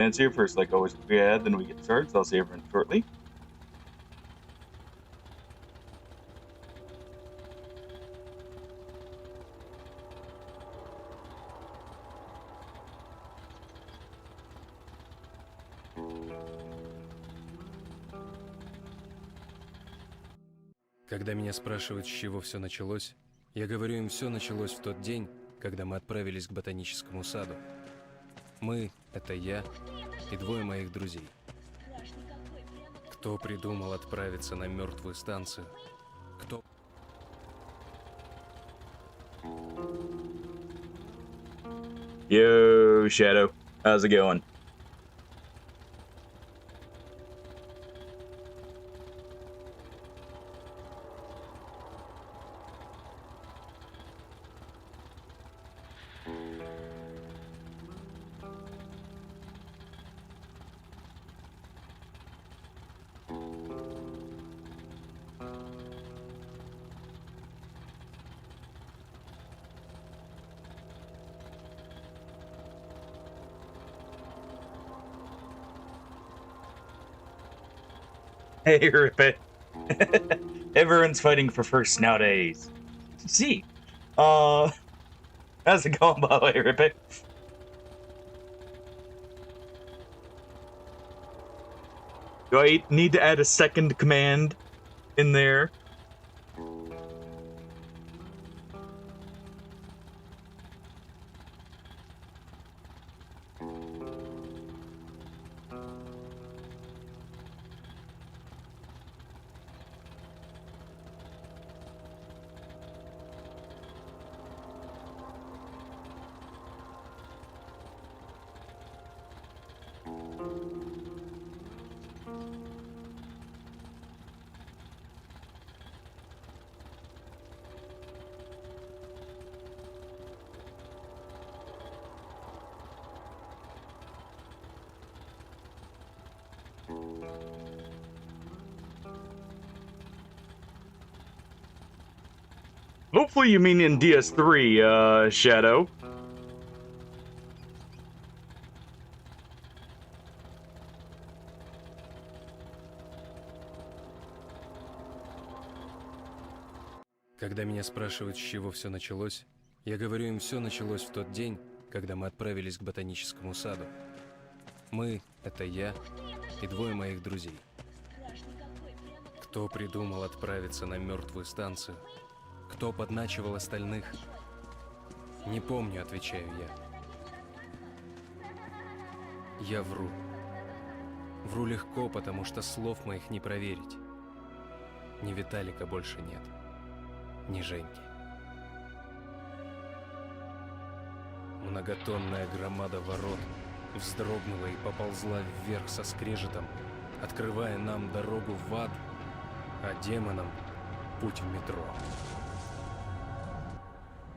Here first, like always, we add, then we get started. So I'll see everyone shortly. Когда меня спрашивают, с чего все началось, я говорю им, все началось в тот день, когда мы отправились к ботаническому саду. Мы — это я и двое моих друзей. Кто придумал отправиться на мертвую станцию? Кто... Yo, Shadow. How's it going? Hey, Rip it. Everyone's fighting for first nowadays. See, how's it going, by the way, Rip it? Do I need to add a second command in there? Hopefully you mean in DS3, Shadow. Когда меня спрашивают, с чего все началось, я говорю им, все началось в тот день, когда мы отправились к ботаническому саду. Мы — это я и двое моих друзей. Кто придумал отправиться на мертвую станцию? Кто подначивал остальных? Не помню, отвечаю я. Я вру. Вру легко, потому что слов моих не проверить. Ни Виталика больше нет, ни Женьки. Многотонная громада ворот вздрогнула и поползла вверх со скрежетом, открывая нам дорогу в ад, а демонам путь в метро.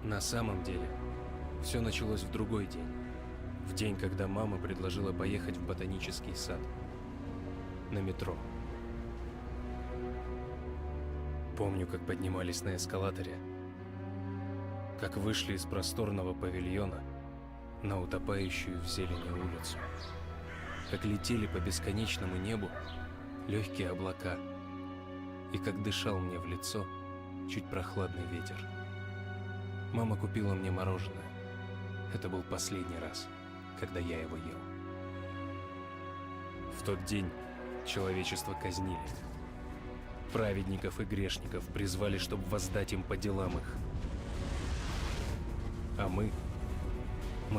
На самом деле, все началось в другой день. В день, когда мама предложила поехать в ботанический сад. На метро. Помню, как поднимались на эскалаторе, как вышли из просторного павильона на утопающую в зелени улицу, как летели по бесконечному небу легкие облака, и как дышал мне в лицо чуть прохладный ветер. Мама купила мне мороженое. Это был последний раз, когда я его ел. В тот день человечество казнили. Праведников и грешников призвали, чтобы воздать им по делам их. А мы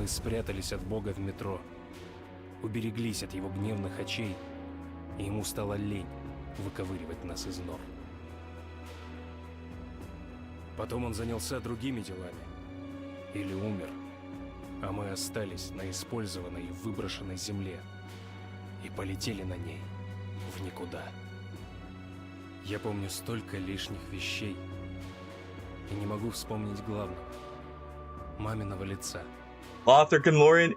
спрятались от Бога в метро, убереглись от его гневных очей, и ему стало лень выковыривать нас из нор. Потом он занялся другими делами. Или умер. А мы остались на использованной и выброшенной земле. И полетели на ней в никуда. Я помню столько лишних вещей. И не могу вспомнить главного. Маминого лица. Lothric and Lorien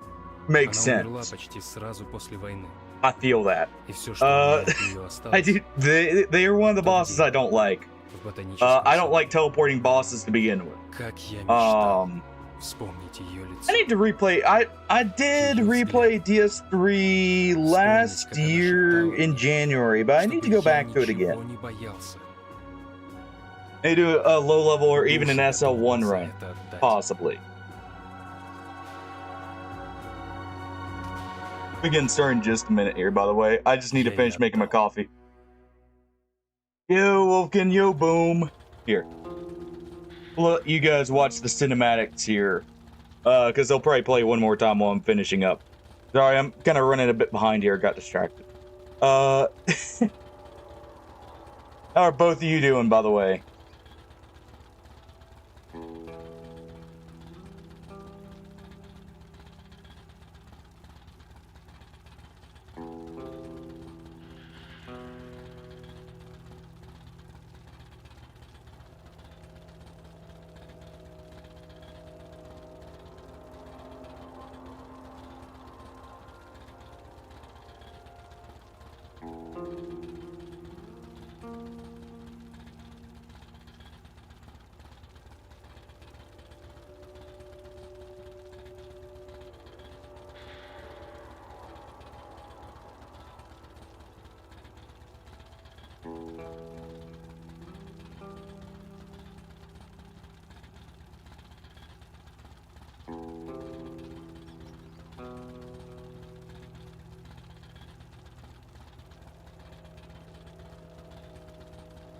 makes Она умерла sense. почти сразу после войны. I feel that. И все, что от нее I осталось, do. They are one of the bosses I don't like. в ботаническом I don't саду. like teleporting bosses to begin with. Как я мечтал. Вспомните ее лицо. I need to replay. I did replay DS3 last year in January, but I need to go back to it again. Не боялся. I do a low level or even an Душу SL1 готов run, за это отдать. possibly. We can start in just a minute here, by the way. I just need to finish making my coffee. Yo, Wolfkin, yo, boom. Here. Let you guys watch the cinematics here. Because they'll probably play one more time while I'm finishing up. Sorry, I'm kind of running a bit behind here. Got distracted. How are both of you doing, by the way?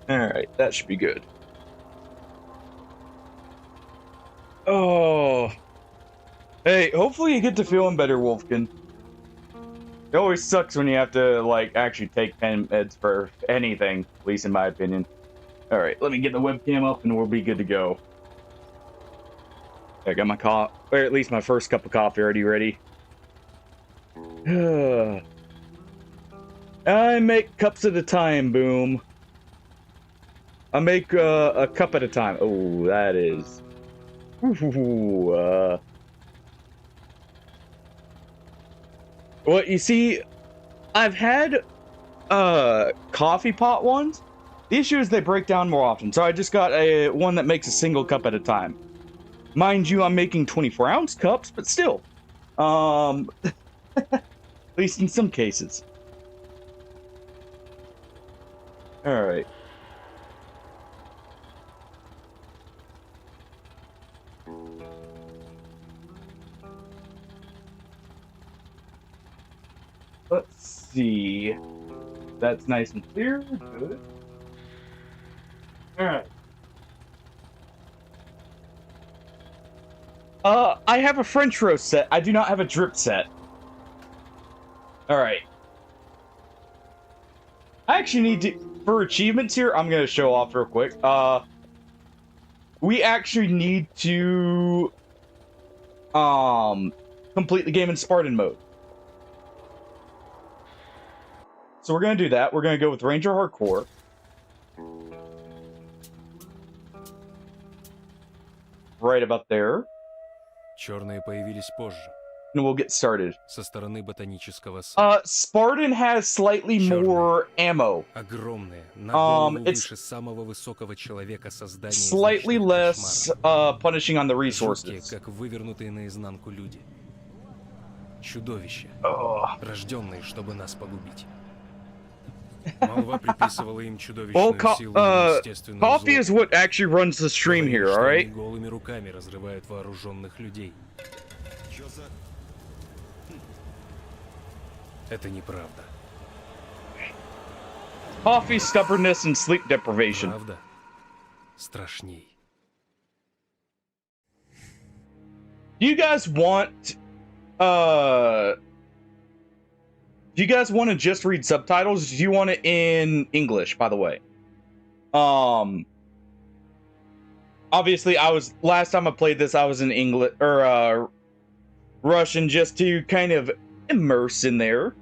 Alright, that should be good. Oh. Hey, hopefully you get to feeling better, Wolfkin. It always sucks when you have to, like, actually take pen meds for anything, at least in my opinion. Alright, let me get the webcam up and we'll be good to go. I got my coffee, or at least my first cup of coffee already ready. I make cups at a time, boom. I make a cup at a time. Oh, that is. Ooh, well, you see, I've had coffee pot ones. The issue is they break down more often, so I just got a one that makes a single cup at a time. Mind you, I'm making 24-ounce cups, but still, at least in some cases. All right. Let's see. That's nice and clear. Good. Alright. I have a French roast set. I do not have a drip set. Alright. I actually need to... For achievements here, I'm gonna show off real quick. We actually need to... complete the game in Spartan mode. So we're going to do that. We're going to go with Ranger Hardcore. Right about there. Черные появились позже. And we'll get started. Со стороны ботанического сада. Spartan has slightly more ammo. Огромные, на голову выше самого высокого человека создания. Slightly less punishing on the resources. Жуткие, как вывернутые наизнанку люди. Чудовища, рожденные, чтобы нас погубить. Молва приписывала им чудовищную силу и естественную злобу. Coffee is what actually runs the stream here, alright? Голыми руками разрывают вооруженных людей. Это неправда. Coffee, stubbornness, and sleep deprivation. Правда? Страшней. Do you guys want... Do you guys want to just read subtitles? Do you want it in English, by the way? Obviously, last time I played this, I was in English, or, Russian, just to kind of immerse in there.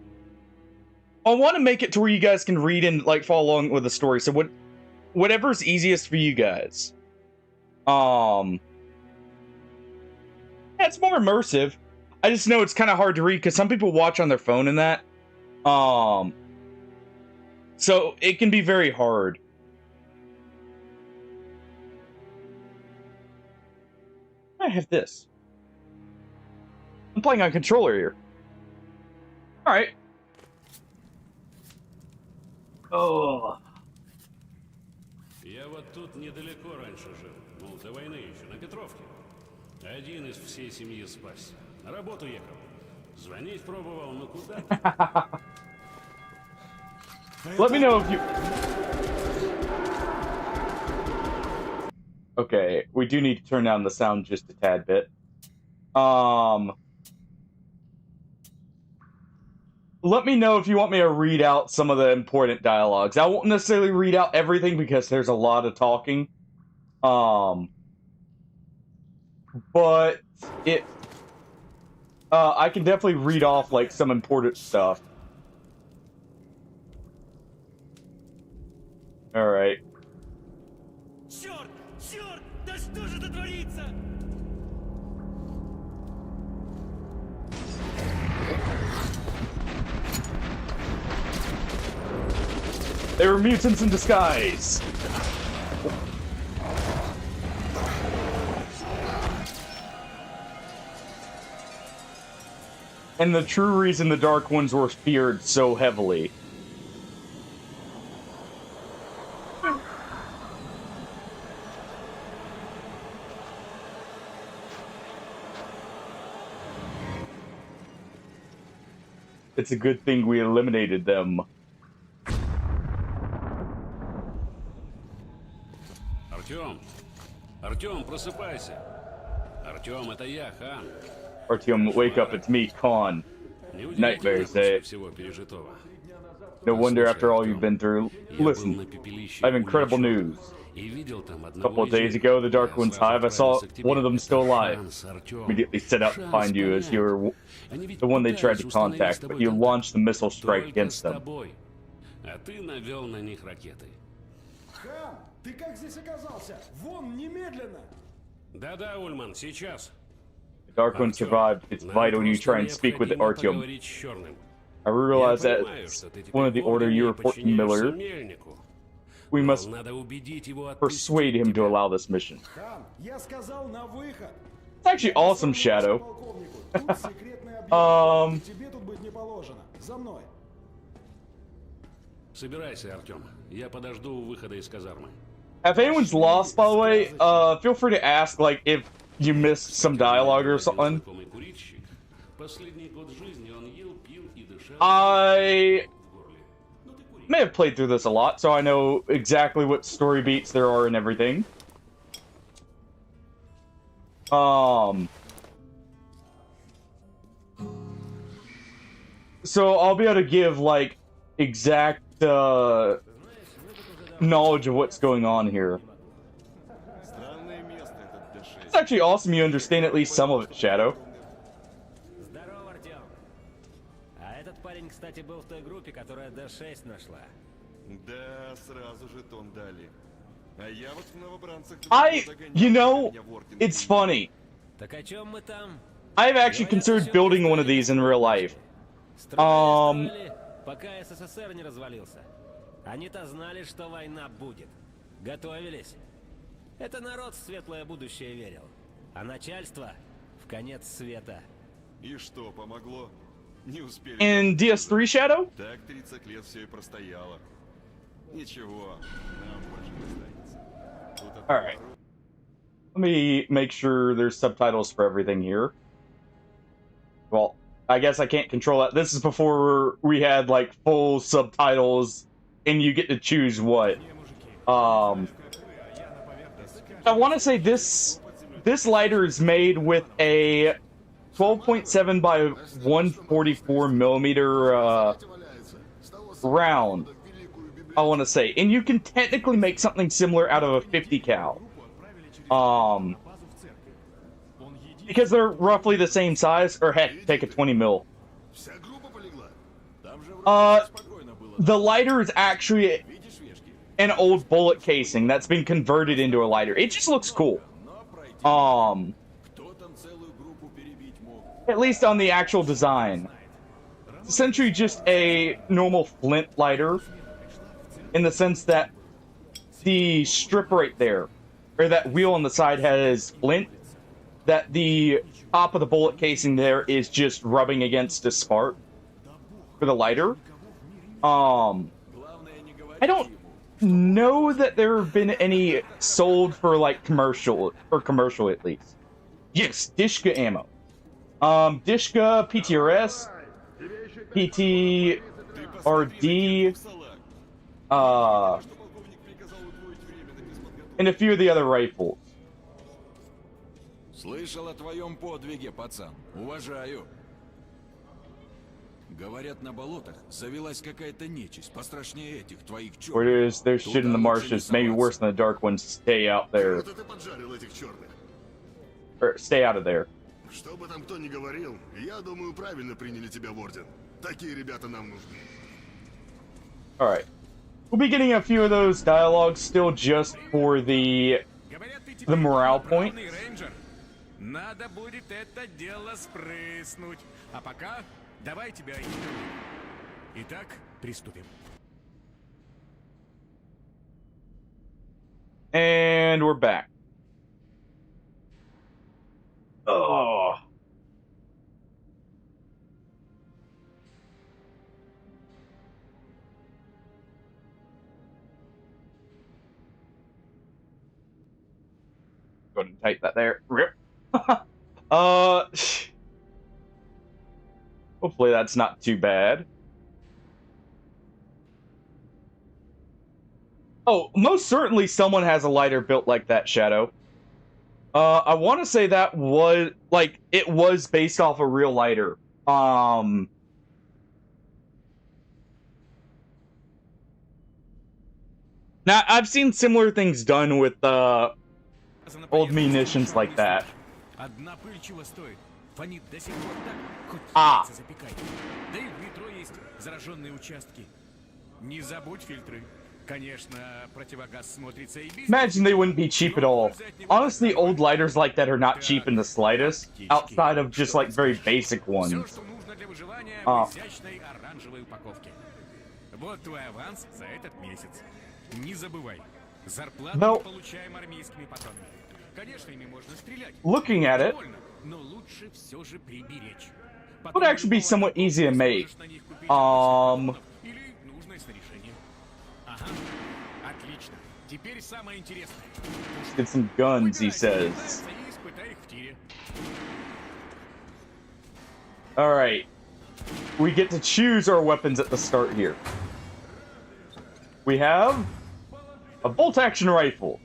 I want to make it to where you guys can read and, like, follow along with the story, so whatever's easiest for you guys. Yeah, it's more immersive. I just know it's kind of hard to read, because some people watch on their phone and that. So it can be very hard. I have this. I'm playing on controller here. Alright. Oh. Я вот тут недалеко раньше жил. Ну, до войны еще, на Петровке. Один из всей семьи спасся. На работу ехал. Звонить пробовал, но куда? Let me know if you... Okay, we do need to turn down the sound just a tad bit. Let me know if you want me to read out some of the important dialogues. I won't necessarily read out everything because there's a lot of talking. But I can definitely read off like some important stuff. All right. Черт! Черт! Да что же это творится? They were mutants in disguise. And the true reason the Dark Ones were feared so heavily. It's a good thing we eliminated them. Артем! Артем, просыпайся! Артем, это я, Хан. Artyom, wake up, it's me, Khan. Nightmares, eh? No wonder after all you've been through. Listen, I have incredible news. A couple of days ago, the Dark One's hive, I saw one of them still alive. Immediately set out to find you as you were the one they tried to contact, but you launched the missile strike against them. А ты навел на них ракеты. Хан, ты как здесь оказался? Вон, немедленно! Да-да, Ульман, сейчас. The Dark One survived. It's vital you try and speak with Artyom. I realize that it's one of the order you report to Miller. We must persuade him to allow this mission. Хан, я сказал на выход. It's actually awesome, Shadow. Тут секретный объект. Тебе тут быть не положено. За мной. Собирайся, Артем. Я подожду у выхода из казармы. If anyone's lost, by the way, feel free to ask, like, if you missed some dialogue or something. I may have played through this a lot, so I know exactly what story beats there are and everything. So I'll be able to give, like, exact, knowledge of what's going on here. It's actually awesome you understand at least some of it, Shadow. Здорово, Артем. А этот парень, кстати, был в той группе, которая D6 нашла. Да, сразу же тон дали. А я вот в новобранцах... You know, it's funny. Так о чем мы там? I've actually considered building one of these in real life. Строили, пока СССР не развалился. Они-то знали, что война будет. Готовились. Это народ в светлое будущее верил. А начальство в конец света. И что, помогло? Не успели... In DS3 Shadow? Так 30 лет все и простояло. Ничего, нам больше не останется. Alright. Let me make sure there's subtitles for everything here. Well, I guess I can't control that. This is before we had, like, full subtitles, and you get to choose what. I want to say this lighter is made with a 12.7 by 144 millimeter round. I want to say, and you can technically make something similar out of a 50 cal. Because they're roughly the same size, or heck, take a 20 mil. The lighter is actually an old bullet casing that's been converted into a lighter. It just looks cool. At least on the actual design. It's essentially just a normal flint lighter, in the sense that the strip right there, or that wheel on the side has flint, that the top of the bullet casing there is just rubbing against a spark for the lighter. I don't know that there have been any sold for like commercial at least. Yes, Dishka ammo. Dishka, PTRS, PTRD, and a few of the other rifles. Слышал о твоем подвиге, пацан. Уважаю. Говорят, на болотах завелась какая-то нечисть, пострашнее этих твоих чёрных. Where there's shit in the marshes, maybe worse than the dark ones. Stay out there. Вот это поджарил этих черных. Or stay out of there. Что бы там кто ни говорил, я думаю, правильно приняли тебя в орден. Такие ребята нам нужны. Alright. We'll be getting a few of those dialogues still just for the morale point. Надо будет это дело спрыснуть. А пока давай тебя именуем. Итак, приступим. And we're back. Oh. Go ahead and type that there. Rip. Hopefully that's not too bad. Oh, most certainly someone has a lighter built like that, Shadow. I want to say that was, like, it was based off a real lighter. Now, I've seen similar things done with, old munitions like that. Одна пыль чего стоит? Фонит до сих пор так, хоть А. яйца запекай. Да и в метро есть зараженные участки. Не забудь фильтры. Конечно, противогаз смотрится и без... Imagine they wouldn't be cheap at all. Honestly, old lighters like that are not cheap in the slightest, outside of just, like, very basic Все, ones. что нужно для выживания А. в изящной оранжевой упаковке. Вот твой аванс за этот месяц. Не забывай, зарплату No. мы получаем армейскими патронами. Конечно, ими можно стрелять. Looking at it, Довольно, но лучше все же приберечь. would actually be somewhat easy to make. Или нужное снаряжение. Ага, отлично. Теперь самое интересное. Get some guns, he says. И испытай их в тире. Alright. We get to choose our weapons at the start here. We have a bolt-action rifle.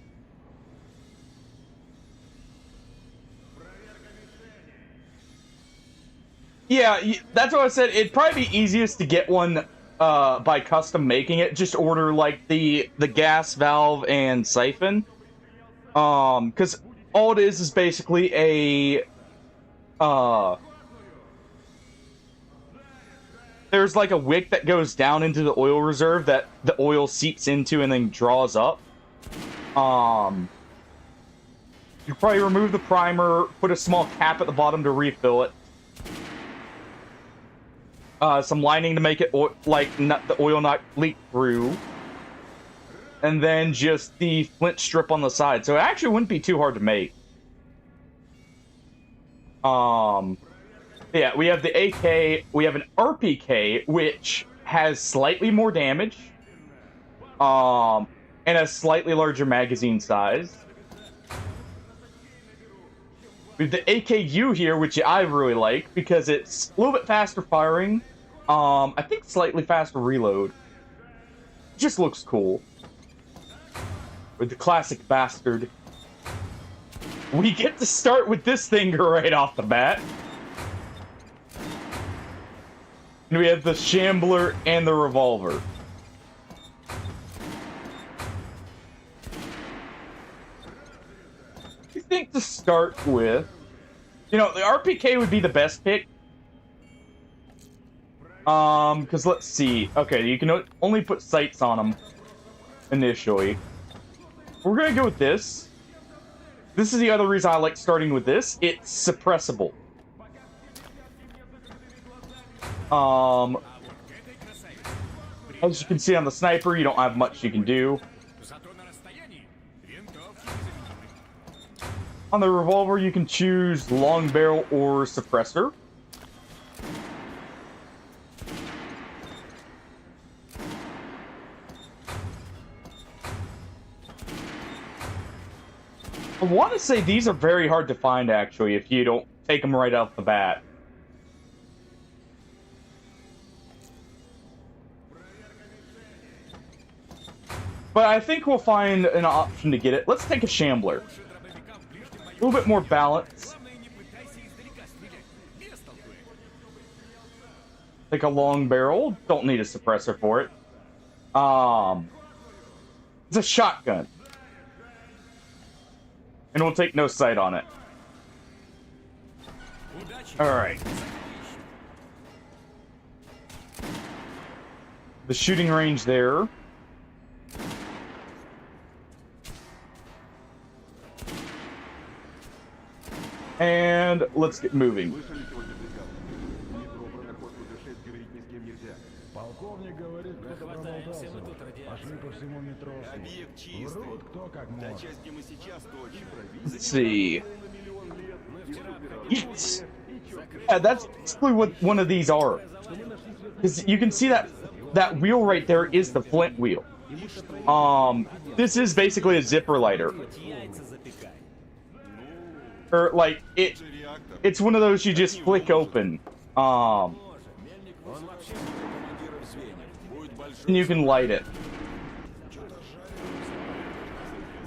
Yeah, that's what I said. It'd probably be easiest to get one by custom making it. Just order like the gas valve and siphon. Because all it is basically a there's like a wick that goes down into the oil reserve that the oil seeps into and then draws up. You probably remove the primer, put a small cap at the bottom to refill it. Some lining to make it the oil not leak through. And then just the flint strip on the side. So it actually wouldn't be too hard to make. Yeah, we have the AK, we have an RPK, which has slightly more damage. And a slightly larger magazine size. We have the AKU here, which I really like, because it's a little bit faster firing. I think slightly faster reload. Just looks cool. With the classic bastard. We get to start with this thing right off the bat. And we have the Shambler and the revolver. I think to start with, you know, the RPK would be the best pick. Because let's see. Okay, you can only put sights on them initially. We're gonna go with this. This is the other reason I like starting with this. It's suppressible. As you can see on the sniper, you don't have much you can do. On the revolver, you can choose long barrel or suppressor. I want to say these are very hard to find, actually, if you don't take them right off the bat. But I think we'll find an option to get it. Let's take a Shambler. A little bit more balance. Take a long barrel. Don't need a suppressor for it. It's a shotgun. And we'll take no sight on it. Alright. The shooting range there. And let's get moving. Полковник говорит, кто-то проболтался. Пошли по всему метро. Объект чистый. Врут кто как Та может. часть, где мы сейчас, точно. Let's see. Yes. Yeah, that's basically what one of these are. Because you can see that wheel right there is the flint wheel. This is basically a zipper lighter. Or like it's one of those you just flick open. And you can light it.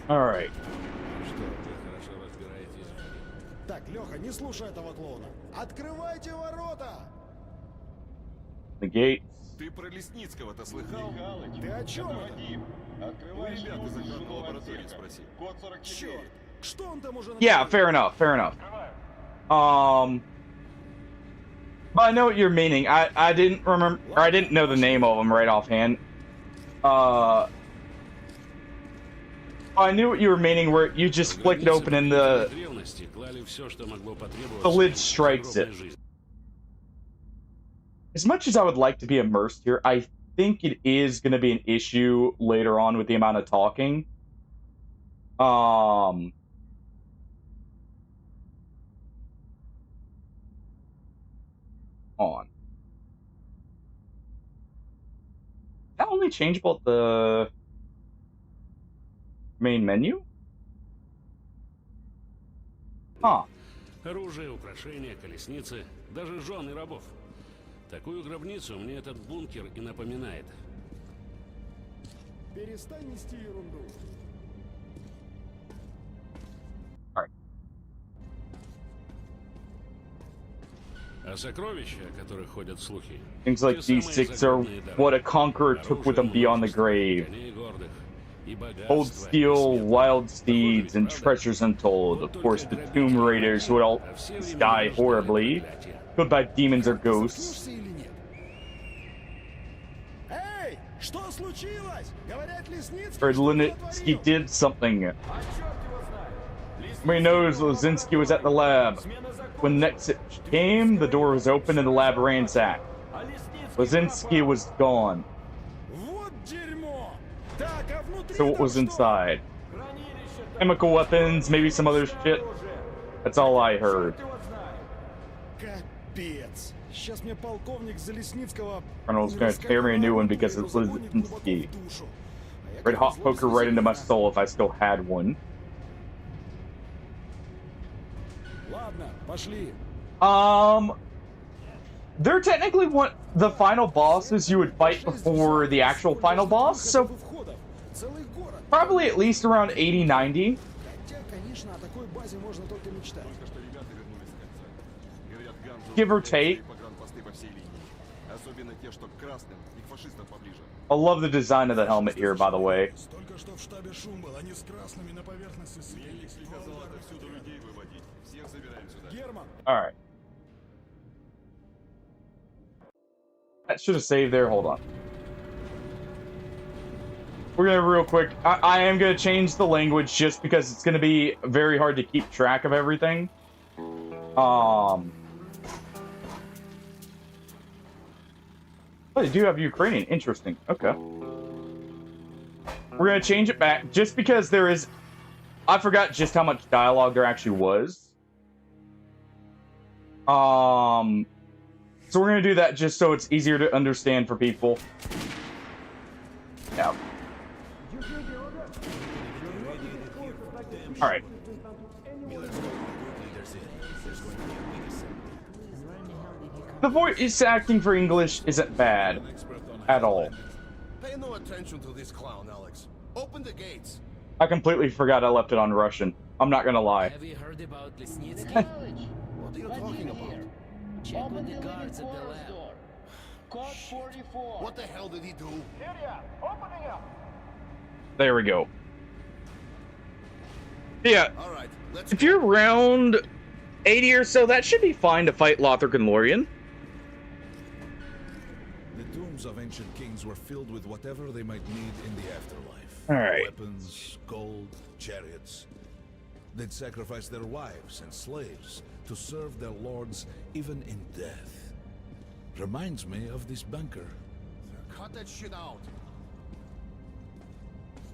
Alright. Так, Леха, не слушай этого клоуна. Открывайте ворота! The gate. Ты про Лесницкого-то слыхал? Ты о чем это? У ребят из охранной лаборатории спроси. Черт! Что он там уже Yeah, fair enough, fair enough. But I know what you're meaning. I didn't remember, or I didn't know the name of them right offhand. I knew what you were meaning, where you just flick it open and the lid strikes it. As much as I would like to be immersed here, I think it is going to be an issue later on with the amount of talking. On. That only changeable at the main menu? Huh. Оружие, украшения, колесницы, даже жены рабов. Такую гробницу мне этот бункер и напоминает. Перестань нести ерунду. А сокровища, о которых ходят слухи. Things like these six are what a conqueror took with them beyond the grave. Old steel, wild steeds, and treasures untold. Of course, the tomb raiders who all die horribly, killed by demons or ghosts. Эй, что случилось? Говорят, Лесницкий. Or Linsky did something. Everybody knows Linsky was at the lab. When next it came, the door was open and the lab ransacked. Linsky was gone. So what was inside? Chemical weapons, maybe some other shit. That's all I heard. Капец. Сейчас мне полковник за Лесницкого. Colonel's gonna tear me a new one because it's Linsky. Red hot poker right into my soul if I still had one. Ладно, пошли. They're technically the final bosses you would fight before the actual final boss, so probably at least around 80, 90. Give or take. I love the design of the helmet here, by the way. Alright. That should have saved there. Hold on. We're gonna real quick. I am gonna change the language just because it's gonna be very hard to keep track of everything. Oh, they do have Ukrainian. Interesting. Okay. We're gonna change it back just because there is I forgot just how much dialogue there actually was. So we're gonna do that just so it's easier to understand for people. Yeah. All right. The voice acting for English isn't bad at all. Pay no attention to this clown, Alex. Open the gates. I completely forgot I left it on Russian. I'm not gonna lie. Have you heard about Lesnitsky? What are you talking about? Check with the guards at the lab. Code 44. What the hell did he do? Opening up. There we go. Yeah, All right, let's if you're around 80 or so, that should be fine to fight Lothric and Lorien. The tombs of ancient kings were filled with whatever they might need in the afterlife. All right. Weapons, gold, chariots. They'd sacrifice their wives and slaves to serve their lords even in death. Reminds me of this bunker. cut that shit out.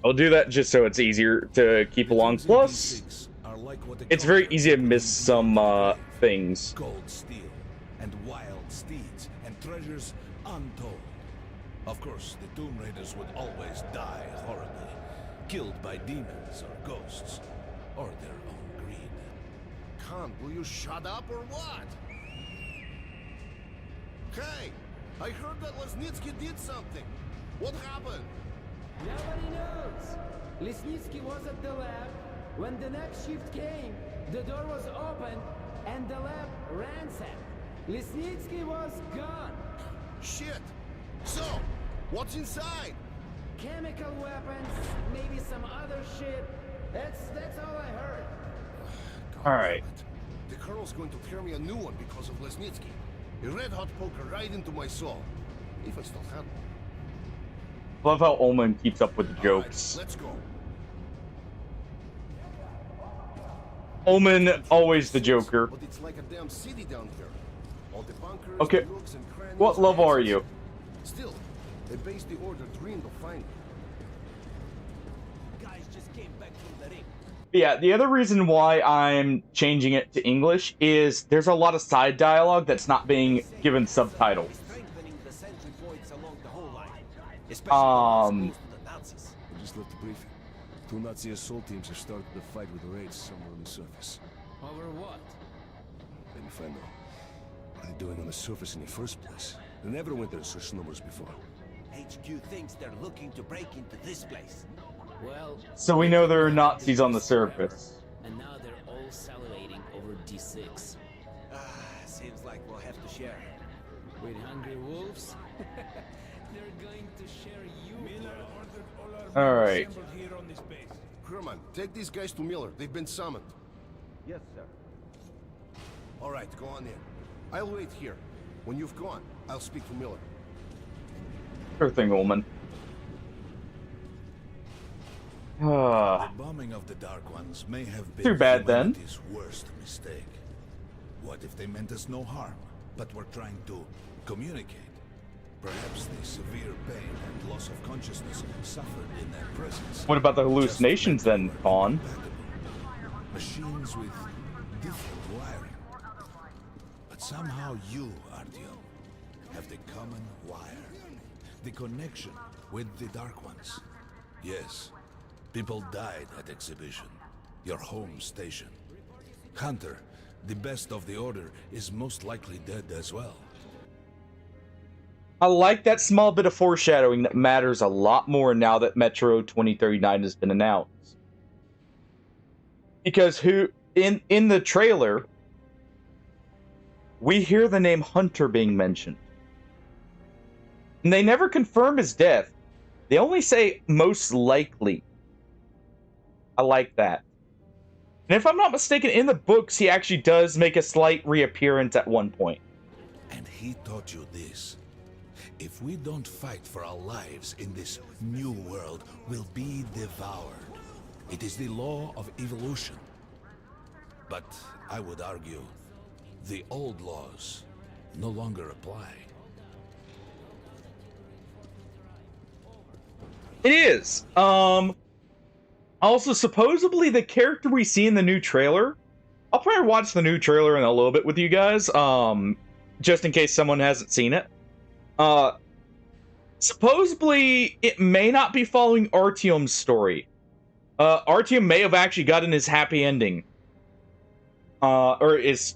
I'll do that just so it's easier to keep along. Plus, it's very easy to miss some things. Gold, steel, and wild steeds, and treasures untold. Of course, the Tomb Raiders would always die horribly, killed by demons or ghosts, or their own greed. Khan, will you shut up or what? Hey, I heard that Lesnitsky did something. What happened? Nobody knows. Lesnitsky was at the lab. When the next shift came, the door was open and the lab ransacked. Lesnitsky was gone. Shit. So, what's inside? Chemical weapons, maybe some other shit. That's all I heard. All right. The Colonel's going to tear me a new one because of Lesnitsky. A red-hot poker right into my soul. If I still had one. Love how Ullman keeps up with the All right, jokes. let's go. Ullman, always the Joker. But it's like a damn city down here. All the bunkers, Okay. the nooks and crannies, What and level are exits. you? Still, they base the order dreamed of finding. Guys just came back from the ring. Yeah, the other reason why I'm changing it to English is there's a lot of side dialogue that's not being given subtitles. Strengthening the sentry points along the whole line. Um, Especially close to the Nazis. I just left the briefing. 2 Nazi assault teams have started the fight with the raids somewhere on the surface. Over what? Let me find out. What are they doing on the surface in the first place? They never went there in such numbers before. HQ thinks they're looking to break into this place. Well, So we know there are Nazis on the surface. and now they're all salivating over D6. Seems like we'll have to share. With hungry wolves? They're going to share you. All right. Herman, take these guys to Miller. They've been summoned. Yes, sir. All right, go on in. I'll wait here. When you've gone, I'll speak to Miller. Sure thing, Ullman. The bombing of the Dark Ones may have been Too bad, then. humanity's worst mistake. What if they meant us no harm, but were trying to communicate? Perhaps the severe pain and loss of consciousness suffered in their presence. What about the hallucinations then, Vaughn? Machines with different wiring. But somehow you, Artyom, have the common wire. The connection with the Dark Ones. Yes, people died at Exhibition, your home station. Hunter, the best of the Order, is most likely dead as well. I like that small bit of foreshadowing that matters a lot more now that Metro 2039 has been announced. Because in the trailer, we hear the name Hunter being mentioned. And they never confirm his death. They only say most likely. I like that. And if I'm not mistaken, in the books, he actually does make a slight reappearance at one point. And he taught you this. If we don't fight for our lives in this new world, we'll be devoured. It is the law of evolution. But I would argue, the old laws no longer apply. It is. Also, supposedly the character we see in the new trailer, I'll probably watch the new trailer in a little bit with you guys, just in case someone hasn't seen it. Supposedly, it may not be following Artyom's story. Artyom may have actually gotten his happy ending. Or his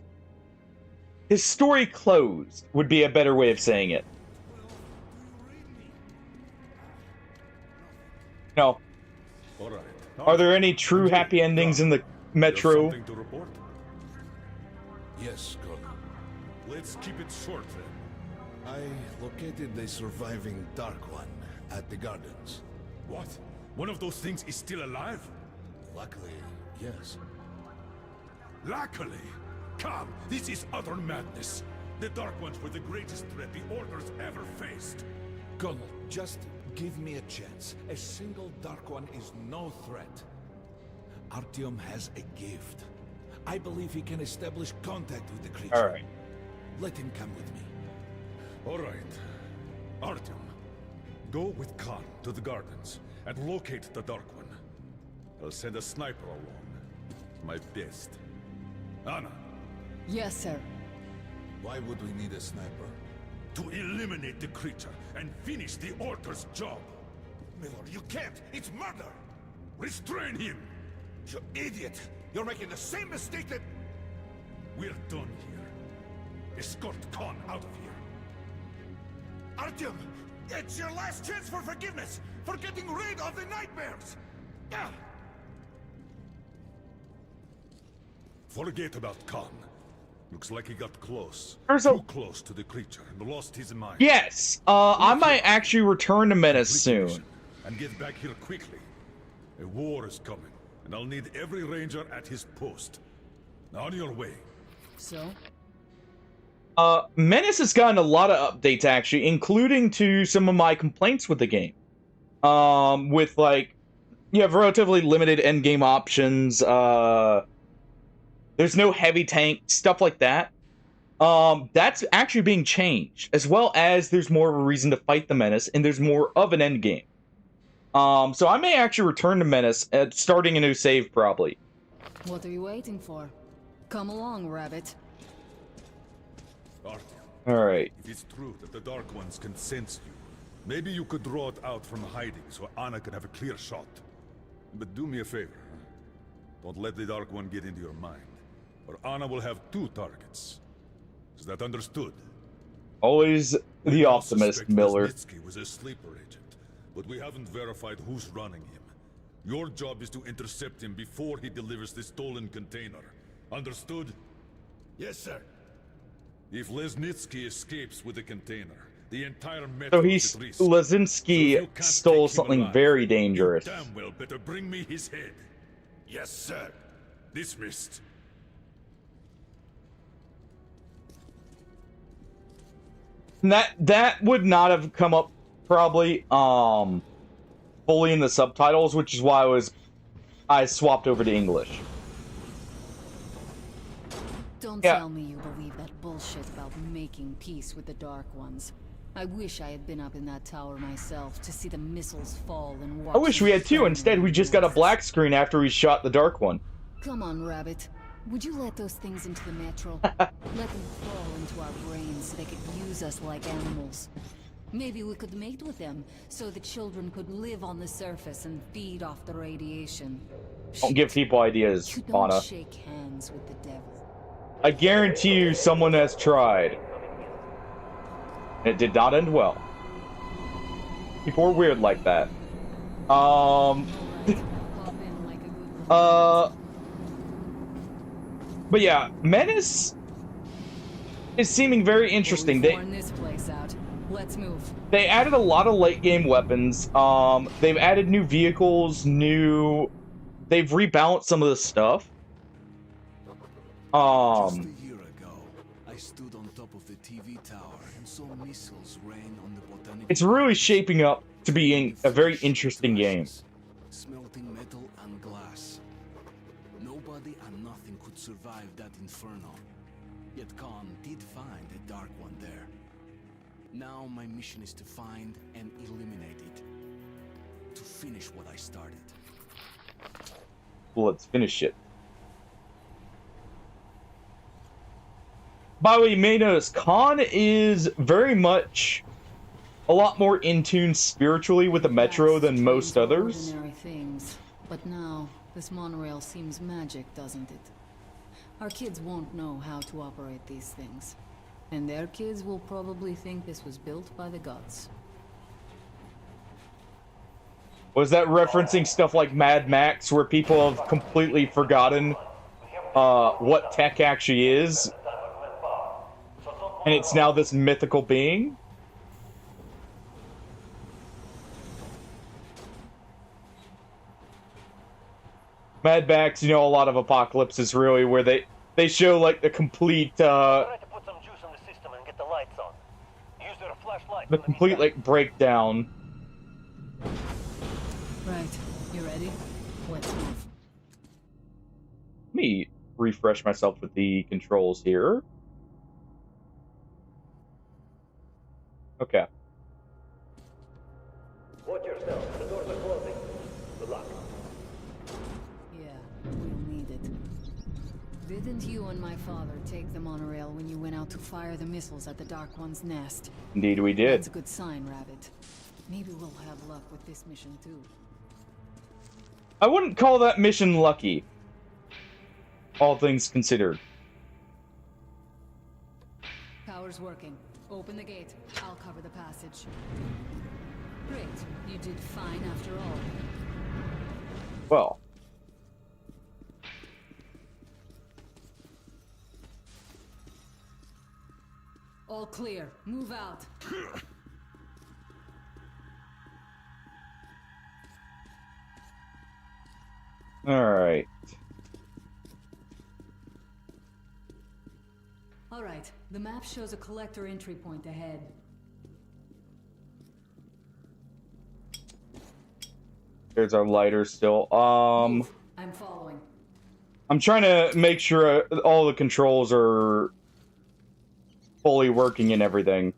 story closed, would be a better way of saying it. No. All right. Are there any true happy endings in the Metro? Something to report? Yes, Colonel. Let's keep it short then. I located the surviving Dark One at the Gardens. What? One of those things is still alive? Luckily, yes. Luckily? Come, this is utter madness. The Dark Ones were the greatest threat the Order's ever faced. Colonel, just give me a chance. A single Dark One is no threat. Artyom has a gift. I believe he can establish contact with the creature. All right. Let him come with me. All right. Artyom, go with Khan to the Gardens and locate the Dark One. I'll send a sniper along. My best. Anna. Yes, sir. Why would we need a sniper? To eliminate the creature and finish the Order's job. Miller, you can't! It's murder! Restrain him! You idiot! You're making the same mistake that... We're done here. Escort Khan out of here. Artyom! It's your last chance for forgiveness! For getting rid of the nightmares! Ah! Forget about Khan. Looks like he got close. Too close to the creature and lost his mind. Yes, I might actually return to Menace soon. And get back here quickly. A war is coming, and I'll need every ranger at his post. On your way. So? Menace has gotten a lot of updates, actually, including to some of my complaints with the game. With, like, you have relatively limited endgame options, there's no heavy tank, stuff like that. That's actually being changed, as well as there's more of a reason to fight the Menace, and there's more of an endgame. So I may actually return to Menace, starting a new save, probably. What are you waiting for? Come along, Rabbit. Artyom. Alright. If it's true that the Dark Ones can sense you, maybe you could draw it out from hiding so Anna can have a clear shot. But do me a favor. Don't let the Dark One get into your mind, or Anna will have 2 targets. Is that understood? Always the optimist, Miller. Lesnitsky was a sleeper agent, but we haven't verified who's running him. Your job is to intercept him before he delivers the stolen container. Understood? Yes, sir. If Lesnitsky escapes with the container, the entire metro So is at risk. Lesnitsky stole something very dangerous. You damn well better bring me his head. Yes, sir. Dismissed. That would not have come up probably fully in the subtitles, which is why I swapped over to English. Don't tell me you believe that bullshit about making peace with the Dark Ones. I wish I had been up in that tower myself to see the missiles fall and watch. I wish we had 2. Instead, we just got a black screen after we shot the Dark One. Come on, Rabbit. Would you let those things into the metro? Let them crawl into our brains so they could use us like animals. Maybe we could mate with them, so the children could live on the surface and feed off the radiation. Don't give people ideas, You don't Anna. shake hands with the devil. I guarantee you someone has tried. It did not end well. People are weird like that. But yeah, Menace is seeming very interesting. This place out. Let's move. They added a lot of late game weapons. They've added new vehicles, they've rebalanced some of the stuff. Just a year ago, I stood on top of the TV tower and saw missiles rain on the botanical. It's really shaping up to being a very interesting game. Smelting metal and glass. Nobody and nothing could survive that inferno. Yet Khan did find a Dark One there. Now my mission is to find and eliminate it. To finish what I started. Let's finish it. By the way, you may notice Khan is very much a lot more in tune spiritually with the Metro than most others. Ordinary things. But now, this monorail seems magic, doesn't it? Our kids won't know how to operate these things. And their kids will probably think this was built by the gods. Was that referencing stuff like Mad Max, where people have completely forgotten what tech actually is? And it's now this mythical being? Mad Max, you know, a lot of Apocalypse is really where they show like the complete the complete like breakdown. Right, you ready? Let's move. Let me refresh myself with the controls here. Okay. Watch yourself. The doors are closing. Good luck. Yeah, we'll need it. Didn't you and my father take the monorail when you went out to fire the missiles at the Dark One's nest? Indeed we did. That's a good sign, Rabbit. Maybe we'll have luck with this mission too. I wouldn't call that mission lucky, all things considered. Power's working. Open the gate. I'll cover the passage. Great. You did fine after all. Well. All clear. Move out. Alright. Alright. The map shows a collector entry point ahead. There's our lighter still. I'm following. I'm trying to make sure all the controls are fully working and everything.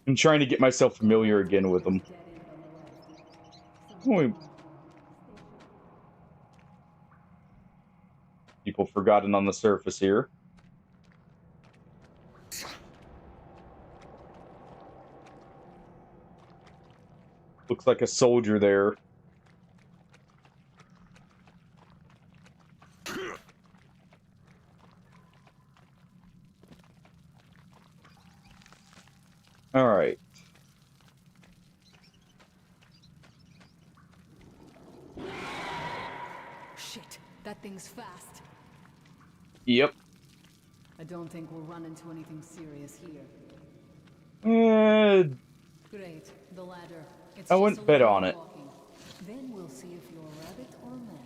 I'm trying to get myself familiar again with them. People forgotten on the surface here. Looks like a soldier there. All right. Shit, that thing's fast. Yep. I don't think we'll run into anything serious here. Great, the ladder. It's I just wouldn't a bet little on it. walking. Then we'll see if you're a rabbit or a man.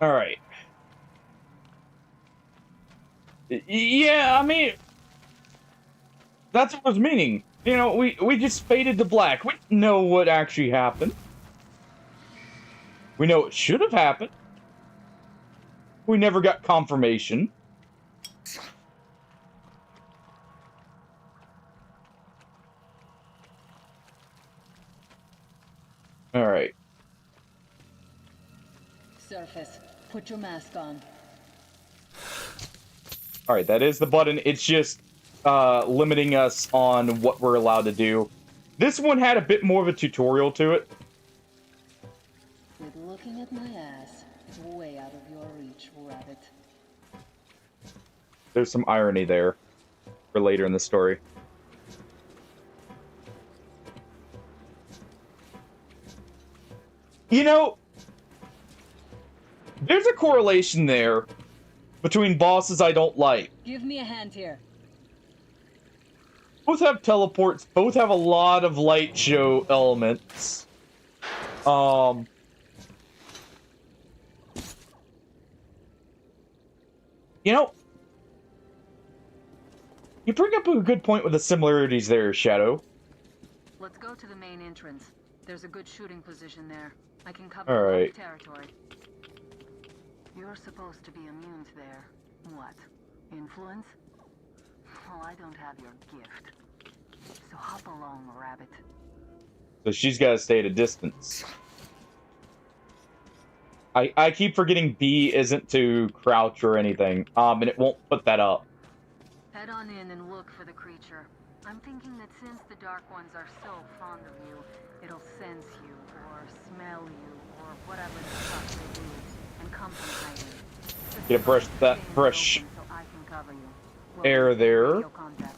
All right. Yeah, I mean, that's what I was meaning. You know, we just faded to black. We know what actually happened. We know it should have happened. We never got confirmation. All right. Surface, put your mask on. All right, that is the button. It's just limiting us on what we're allowed to do. This one had a bit more of a tutorial to it. With looking at my ass, way out of your reach, rabbit. There's some irony there for later in the story. You know, there's a correlation there between bosses I don't like. Give me a hand here. Both have teleports, both have a lot of light show elements. You know, you bring up a good point with the similarities there, Shadow. Let's go to the main entrance. There's a good shooting position there. I can cover All a lot right. of territory. You're supposed to be immune to their... what? Influence? Well, I don't have your gift. So hop along, rabbit. So she's got to stay at a distance. I keep forgetting B isn't to crouch or anything, and it won't put that up. Head on in and look for the creature. I'm thinking that since the Dark Ones are so fond of you, it'll sense you, or smell you, or whatever the fuck they do, and come from hiding. Just Get a brush that fresh so I can cover you. air there. Radio contact.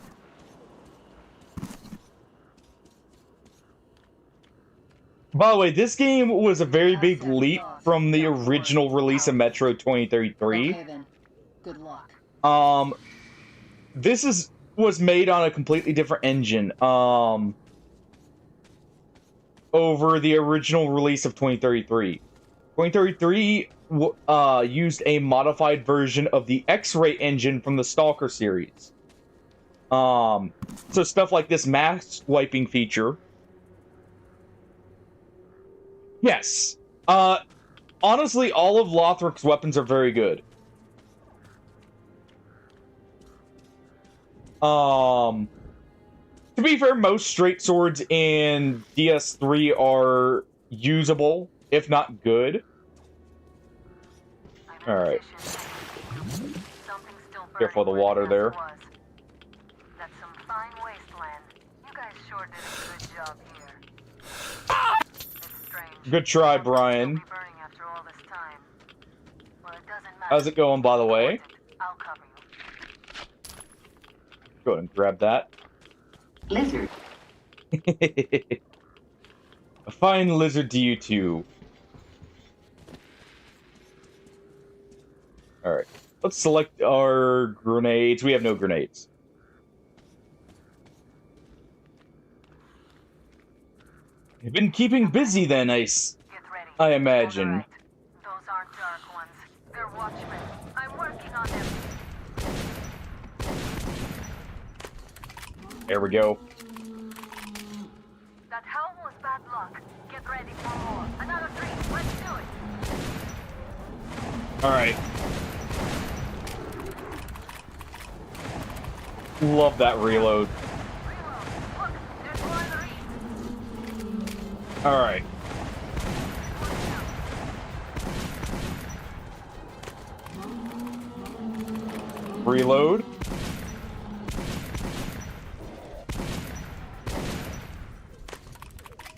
By the way, this game was a very big leap from the original release of Metro 2033. Okay then. Good luck. This was made on a completely different engine. Over the original release of 2033. 2033 used a modified version of the X-Ray engine from the Stalker series. So stuff like this mask wiping feature. Yes. Honestly, all of Lothric's weapons are very good. To be fair, most straight swords in DS3 are usable, if not good. Alright. Careful of the water there. That's some fine wasteland. You guys sure did a good job here. It's strange. Good try, Brian. How's it going, by the way? I'll cover you. Go ahead and grab that. Lizard. A fine lizard to you too. Alright. Let's select our grenades. We have no grenades. You've been keeping busy then, I imagine. Right. Those aren't Dark Ones. They're Watchmen. I'm working on them. There we go. That howl was bad luck. Get ready for more. Another 3. Let's do it. Alright. Love that reload. Look, there's more in the reef. Alright. Reload.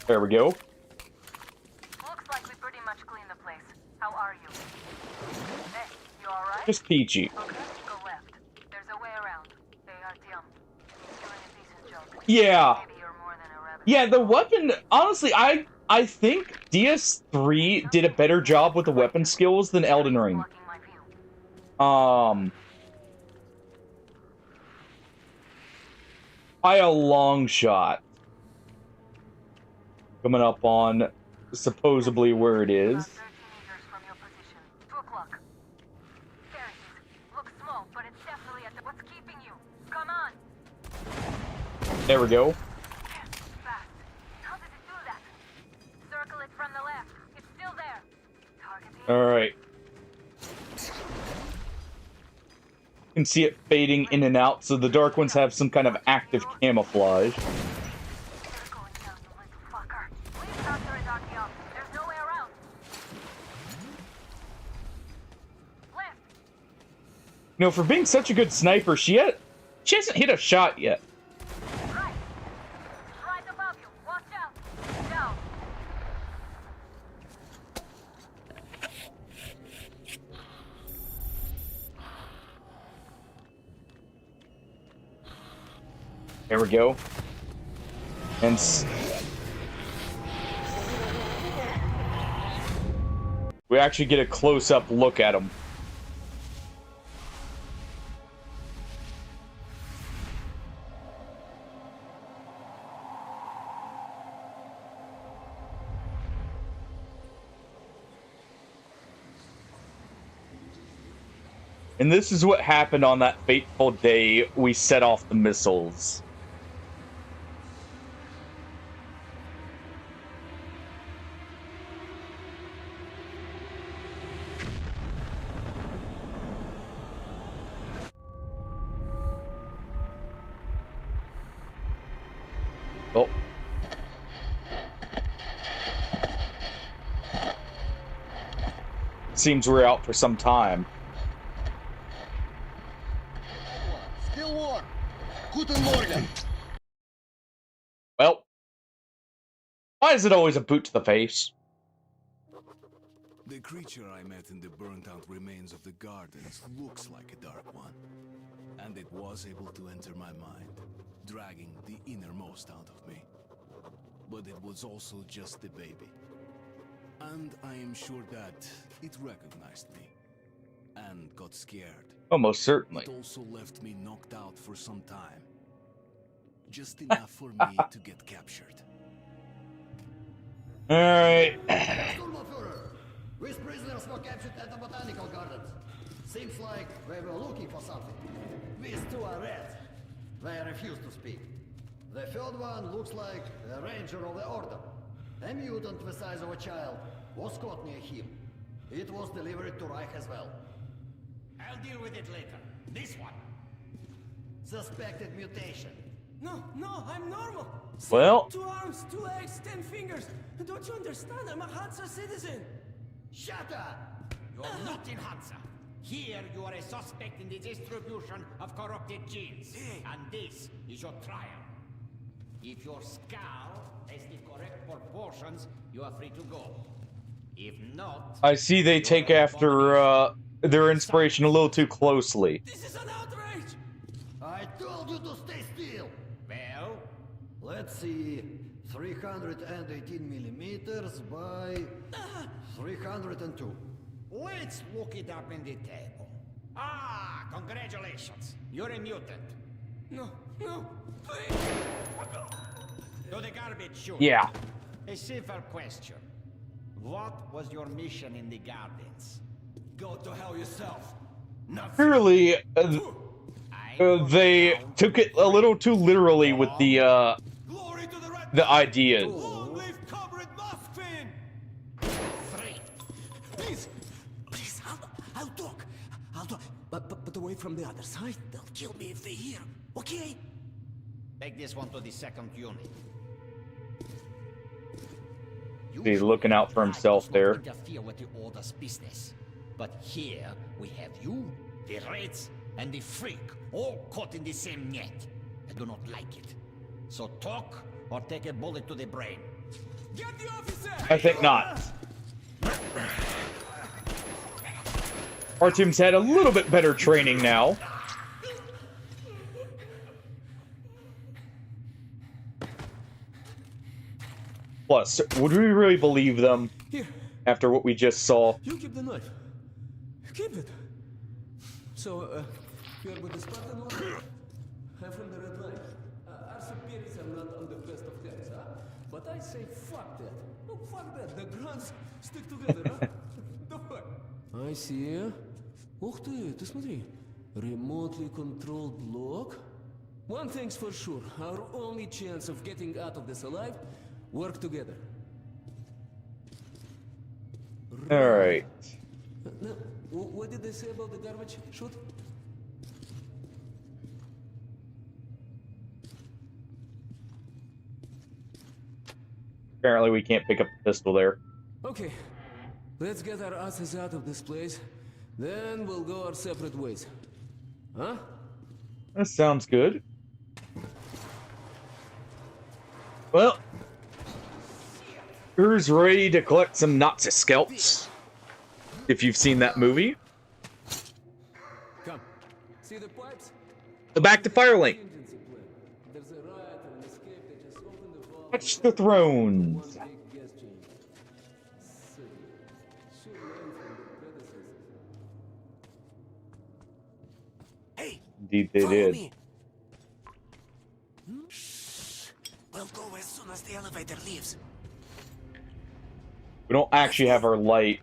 There we go. Looks like we pretty much cleaned the place. How are you? Hey, you alright? Just peachy. Okay, go left. There's a way around. Hey, Artyom. You're doing a decent job. Yeah. Maybe you're more than a rabbit. Yeah, the weapon, honestly, I think DS3 did a better job with the weapon skills than Elden Ring. By a long shot. Coming up on supposedly where it is. 13 meters from your position. 2 o'clock. There it is. Looks small, but it's definitely at the... What's keeping you? Come on. There we go. Fast. How did it do that? Circle it from the left. It's still there. Target the... Alright. You can see it fading in and out, so the Dark Ones have some kind of active camouflage. You know, for being such a good sniper, she hasn't hit a shot yet. Right. Right above you. Watch out. Down. There we go. And we actually get a close-up look at him. And this is what happened on that fateful day we set off the missiles. seems we're out for some time. Still warm. Guten Morgen. Well, why is it always a boot to the face? The creature I met in the burnt-out remains of the gardens looks like a dark one. And it was able to enter my mind, dragging the innermost out of me. But it was also just a baby. And I am sure that it recognized me and got scared. Almost certainly. It also left me knocked out for some time. Just enough for me to get captured. Alright. These prisoners were captured at the botanical gardens. Seems like they were looking for something. These two are rats. They refuse to speak. The third one looks like a ranger of the order. A mutant the size of a child was caught near him. It was delivered to Reich as well. I'll deal with it later. This one. Suspected mutation. No, I'm normal. Well. 2 arms, 2 legs, 10 fingers. Don't you understand? I'm a Hansa citizen. Shut up! You're not in Hansa. Here you are a suspect in the distribution of corrupted genes. And this is your trial. If your skull has the correct proportions, you are free to go. If not... I see they take after their inspiration a little too closely. This is an outrage! I told you to stay still! Well? Let's see... 318 millimeters by 302. Let's look it up in the table. Ah, congratulations. You're a mutant. No, please. To the garbage chute. Yeah. A simple question. What was your mission in the gardens? Go to hell yourself. Clearly, they took it a little too literally with the ideas. Please, I'll talk. But away from the other side. They'll kill me if they hear. Okay? Take this one to the second unit. He's looking out for himself there. Interfere with the order's business. But here we have you, the rats, and the freak all caught in the same net. I do not like it. So talk or take a bullet to the brain. Get the officer! I think not. Artyom's had a little bit better training now. Plus, would we really believe them after what we just saw? You keep the knife. Keep it. So, you're with the Spartan one? I'm from the Red Line. Our superiors are not on the best of terms, huh? But I say fuck that. No, fuck that. The grunts stick together, huh? Давай. I see. Ух ты смотри. Remotely controlled block. One thing's for sure. Our only chance of getting out of this alive, work together. Alright. Now, what did they say about the garbage chute? Apparently we can't pick up the pistol there. Okay, let's get our asses out of this place. Then we'll go our separate ways. Huh? That sounds good. Well, who's ready to collect some Nazi scalps? If you've seen that movie. Come. See the pipes? Back to Firelink. There's a riot or an escape. They just opened the vault. Touch the thrones. Hey, indeed they did. Me. We'll go as soon as the elevator leaves. We don't actually have our light.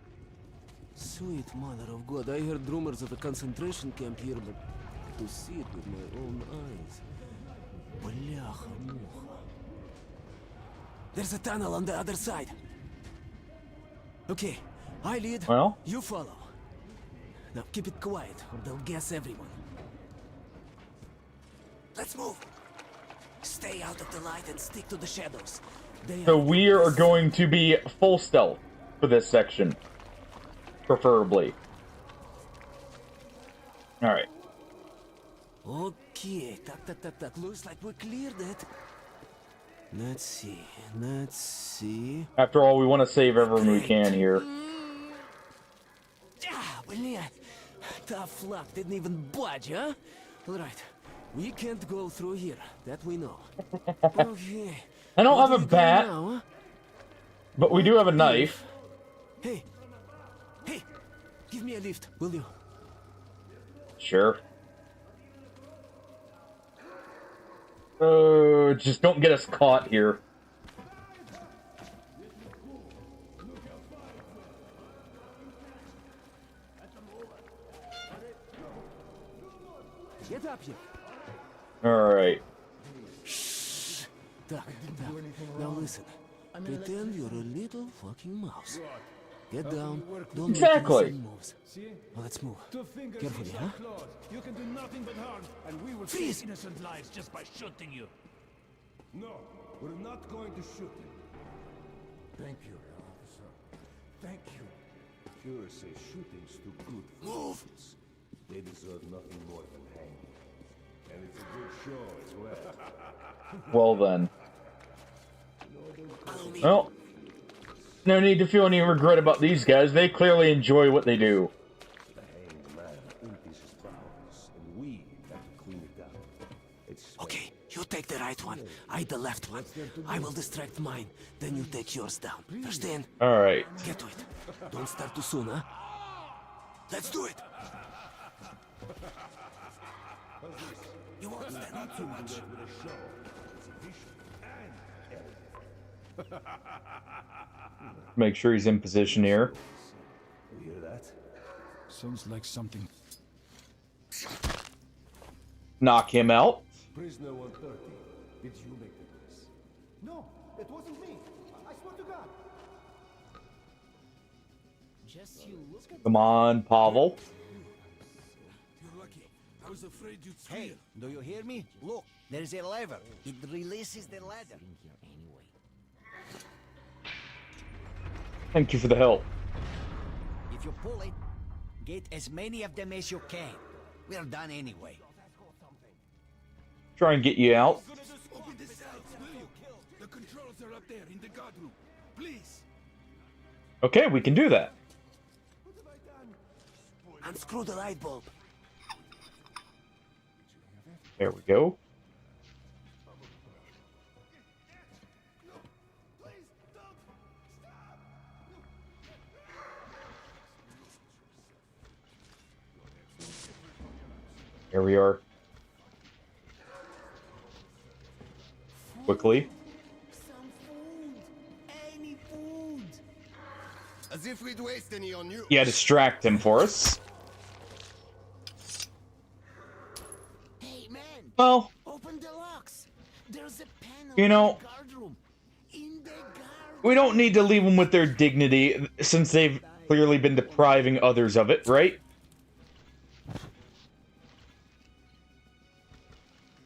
Sweet mother of God, I heard rumors of a concentration camp here, but to see it with my own eyes. Бляха-муха. There's a tunnel on the other side. Okay, I lead, well, you follow. Now keep it quiet, or they'll guess everyone. Let's move. Stay out of the light and stick to the shadows. So we are going to be full stealth for this section. preferably. All right. Okay, так. Looks like we cleared it. Let's see. After all, we want to save everyone we can here. Блин, tough luck, didn't even budge, huh? Alright, we can't go through here, that we know. Okay. I don't have a we bat, now, huh? but we do have a knife. Hey, give me a lift, will you? Sure. Just don't get us caught here. Get up here. Alright. Так. Now listen. Pretend you're a little fucking mouse. Get down. Don't Exactly. make any moves. Well, let's move. Carefully, huh? You can do nothing but harm, and we will Freeze! save innocent lives just by shooting you. No, we're not going to shoot you. Thank you, officer. Thank you. Fuhrer says shooting's too good for innocents. They deserve nothing more than hanging. And it's a good show as well. Well then. Well, no need to feel any regret about these guys. They clearly enjoy what they do. The hanged man empties his bowels, and we have to clean it up. It's Okay, you take the right one. I the left one. I will distract mine. Then you take yours down. Understand? Alright. Get to it. Don't start too soon, huh? Let's do it. You won't stand out too much. Make sure he's in position here. You hear that? Sounds like something. Knock him out. Prisoner 130. Did you make the quiz? No, it wasn't me. I swear to God. Just you look at Come on, Pavel. You're lucky. I was afraid you'd Hey, do you hear me? Look, there's a lever. It releases the ladder. Thank you for the help. If you pull it, get as many of them as you can. We're done anyway. Try and get you out. open this out, will you? The controls are up there in the guard room. Please. Okay, we can do that. Unscrew the light bulb. There we go. Here we are. Quickly. Some food. Any food. As if we'd waste any on you. Yeah, distract him for us. Hey, man. Well, Open the locks. There's a panel you know, in the guard room. In the guard we don't need to leave them with their dignity since they've clearly been depriving others of it, right?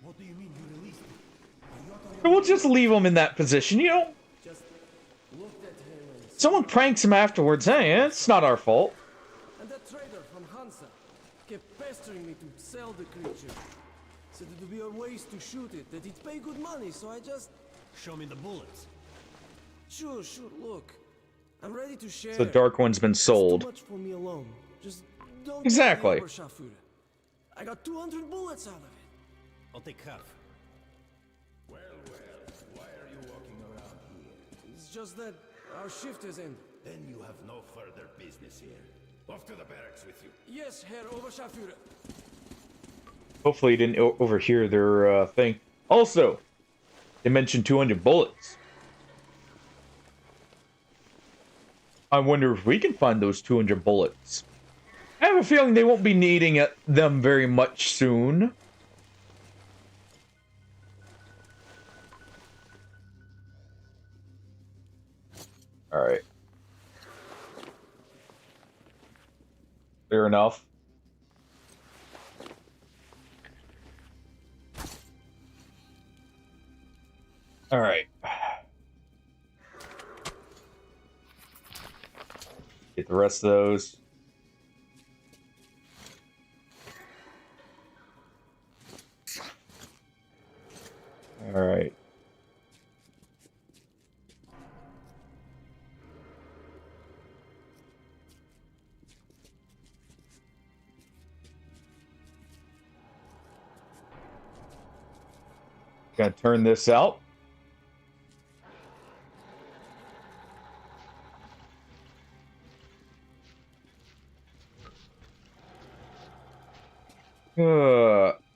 What do you mean you released me? We'll just leave them in that position, you know? Someone pranks him afterwards. Hey, it's not our fault. And that trader from Hansa kept pestering me to sell the creature. Said it would be a waste to shoot it, that it'd pay good money, so I just... Show me the bullets. Sure, look. I'm ready to share. The Dark One's been It's sold. too much for me alone. Just don't Exactly. tell the Oberscharführer. I got 200 bullets out of it. I'll take half. Well, why are you walking around here? It's just that our shift is ended. Then you have no further business here. Off to the barracks with you. Yes, Herr Oberscharführer. Hopefully, you didn't overhear their thing. Also, they mentioned 200 bullets. I wonder if we can find those 200 bullets. I have a feeling they won't be needing them very much soon. Alright. Fair enough. Alright. Get the rest of those. Alright. Gonna turn this out.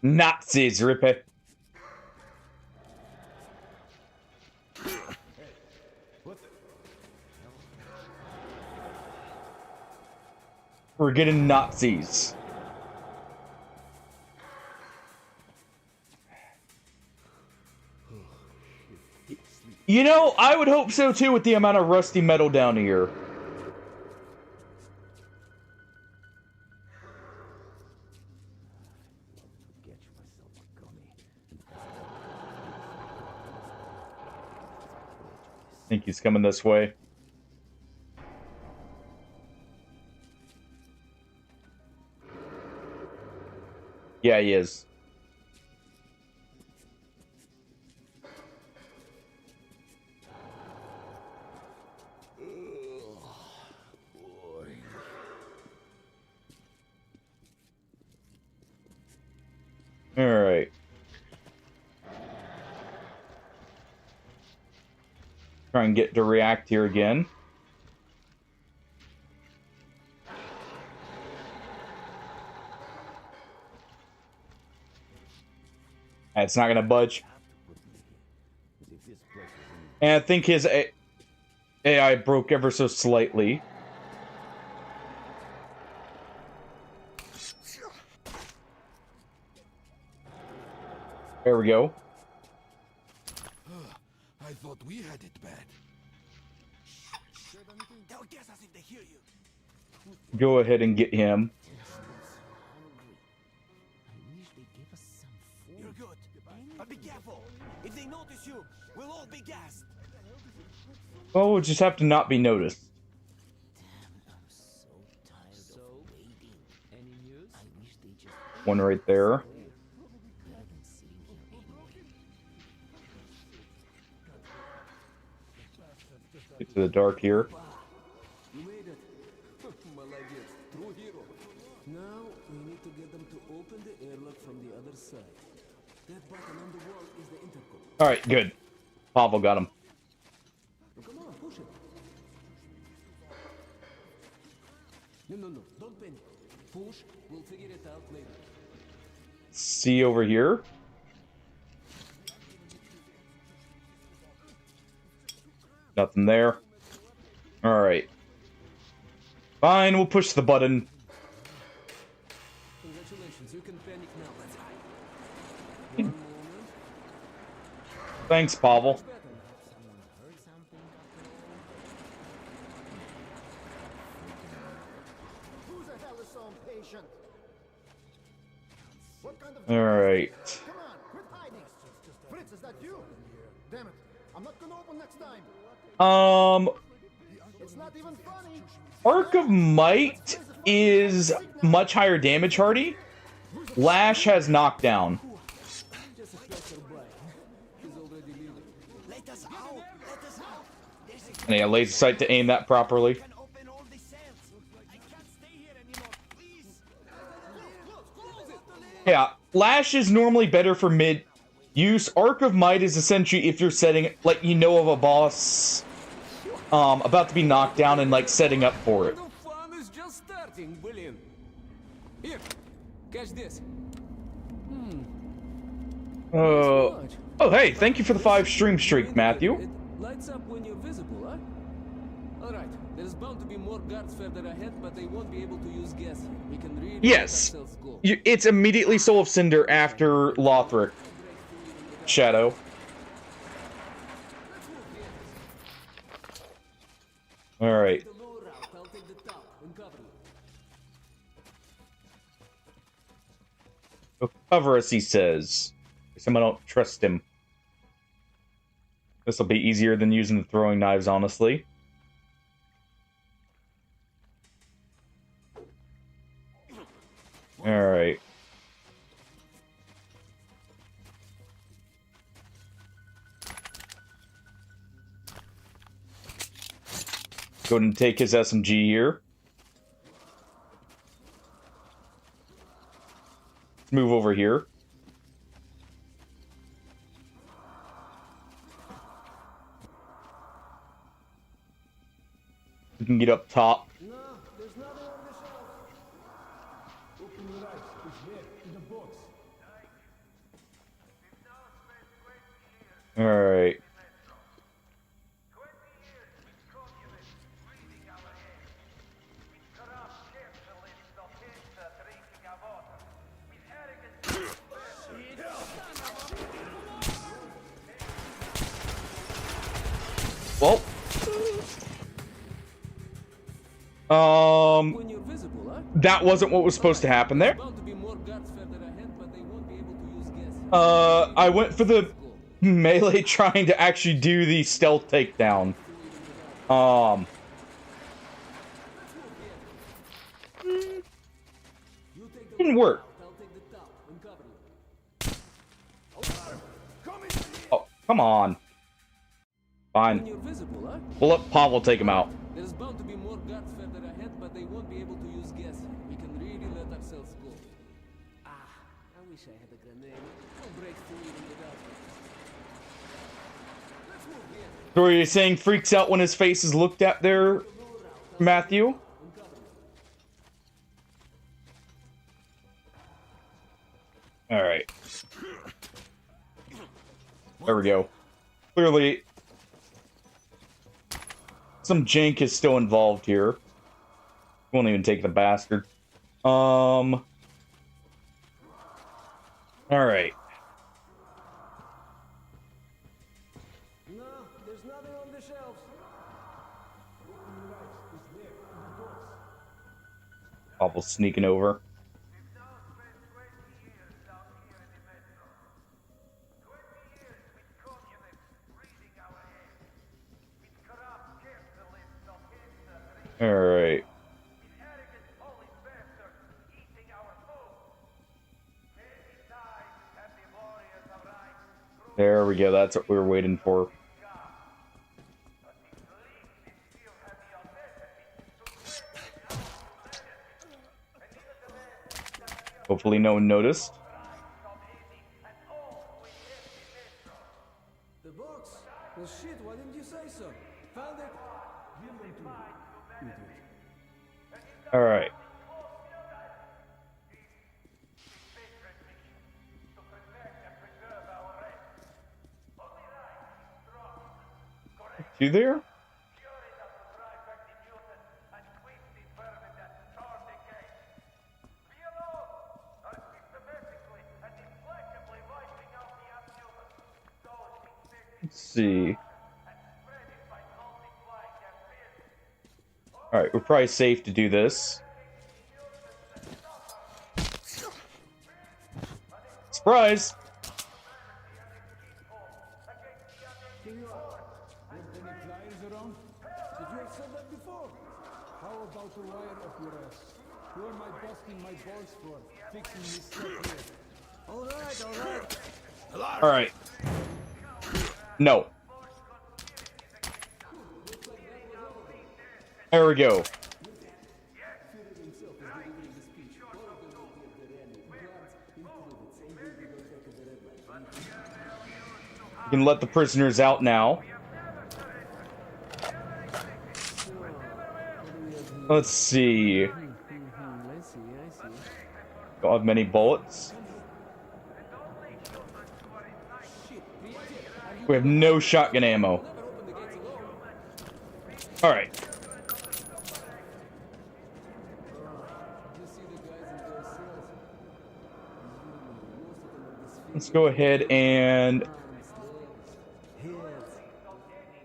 Nazis, Rippy. We're getting Nazis. You know, I would hope so too with the amount of rusty metal down here. I think he's coming this way. Yeah, he is. All right. Try and get to react here again. It's not gonna budge. And I think his AI broke ever so slightly. There we go. I thought we had it bad. Go ahead and get him. You're good. But be careful. If they notice you, we'll all be gassed. Well, we'll just have to not be noticed. One right there. Get to the dark here. You made it. Молодец. True hero. Now we need to get them to open the airlock from the other side. That button on the wall is the intercom. All right, good. Pavel got him. Come on, push it. No, don't panic. Push. We'll figure it out later. See over here. Nothing there. All right. Fine, we'll push the button. Congratulations, you can panic now. Let's hide. One moment. Thanks, Pavel. Who the hell is so impatient? What kind of... All right. Come on, quit hiding. Fritz, is that you? Damn it. I'm not gonna open next time. It's not even funny. Arc of Might is much higher damage hardy. Lash has knockdown. And yeah, laser sight to aim that properly. Yeah, Lash is normally better for mid use. Arc of Might is essentially if you're setting, like, you know of a boss about to be knocked down and, like, setting up for it. The fun is just starting, блин. Here, catch this. Oh, hey, thank you for the 5 stream streak, Matthew. It lights up when you're visible, huh? Alright, there's bound to be more guards further ahead, but they won't be able to use gas here. We can really Yes, let ourselves go. it's immediately Soul of Cinder after Lothric Shadow. All right. The lower route, I'll take the top and cover you. He'll cover us, he says. I don't trust him. This will be easier than using the throwing knives, honestly. All right. Go ahead and take his SMG here. Move over here. We can get up top. No, there's nothing on the shelf. Open your eyes. It's there, in the box. Alright. Well. That wasn't what was supposed to happen there. I went for the melee trying to actually do the stealth takedown. Didn't work. Oh, come on. Fine. We'll let Pavel take him out. There's bound to be more guards further ahead, but they won't be able to use gas. We can really let ourselves go. Ah, I wish I had a grenade. No breaks to even without it. Let's move here. So are you saying freaks out when his face is looked at there, Matthew? Alright. There we go. Clearly, some jank is still involved here. Won't even take the bastard. Alright. No, there's nothing on the shelves. Open your eyes. It's there, in the box. Pavel sneaking over. Alright. There we go, that's what we were waiting for. Hopefully no one noticed. The box? Well, shit, why didn't you say so? Found it. Give them to me. Alright. You there? Let's see. Alright, we're probably safe to do this. Surprise! Here you are. Any pliers around? Did you have said that before? How about the wire up your ass? Who am I busting my balls for? Fixing this stuff here. Alright, alright. Alright. No. There we go. You can let the prisoners out now. Let's see. Don't have many bullets. We have no shotgun ammo. Alright. Let's go ahead and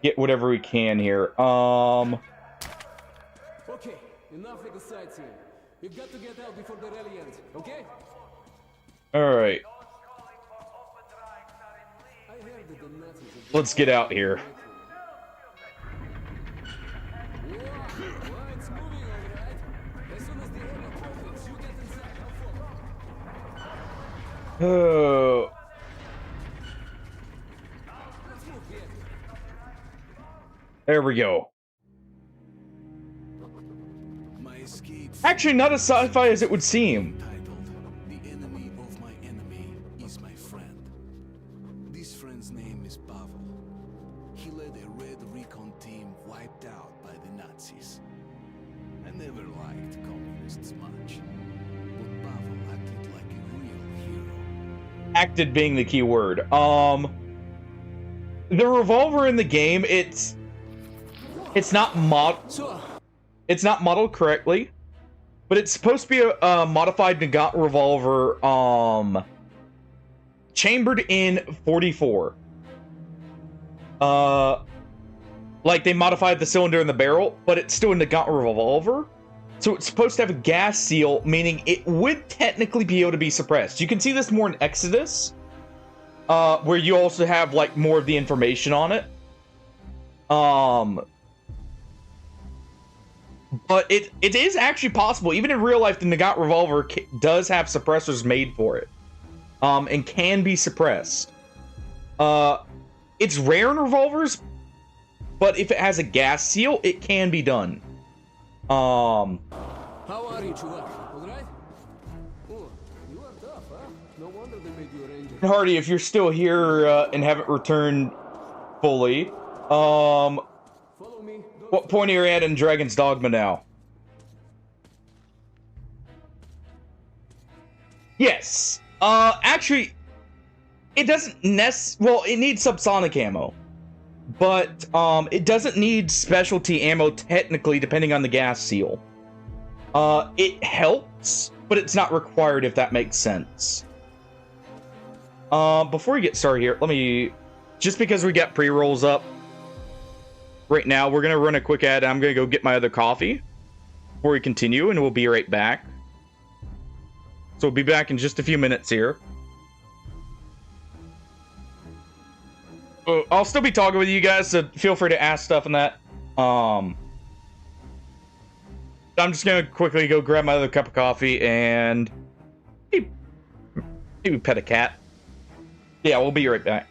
get whatever we can here. Okay, enough with the sightseeing. We've got to get out before the rally ends, okay? Alright. Let's get out here. Oh. There we go. actually not as sci-fi as it would seem. The enemy of my enemy is my friend. This friend's name is Pavel. He led a Red Recon team wiped out by the Nazis. I never liked communists much, but Pavel acted like a real hero. Acted being the key word. The revolver in the game, it's not modeled correctly, but it's supposed to be a modified Nagant revolver, chambered in .44. Like they modified the cylinder and the barrel, but it's still a Nagant revolver. So it's supposed to have a gas seal, meaning it would technically be able to be suppressed. You can see this more in Exodus, where you also have like more of the information on it. But it is actually possible. Even in real life, the Nagant revolver does have suppressors made for it, and can be suppressed. It's rare in revolvers, but if it has a gas seal, it can be done. How are you, Chuvak? All right? Oh, you are tough, huh? No wonder they made you a ranger. Hardy, if you're still here and haven't returned fully, what point are you at in Dragon's Dogma now? Yes. Actually, it doesn't well, it needs subsonic ammo. But, it doesn't need specialty ammo technically, depending on the gas seal. It helps, but it's not required, if that makes sense. Before we get started here, let me... Just because we got pre-rolls up right now, we're going to run a quick ad. I'm going to go get my other coffee before we continue, and we'll be right back. So we'll be back in just a few minutes here. I'll still be talking with you guys, so feel free to ask stuff and that. I'm just going to quickly go grab my other cup of coffee and maybe pet a cat. Yeah, we'll be right back.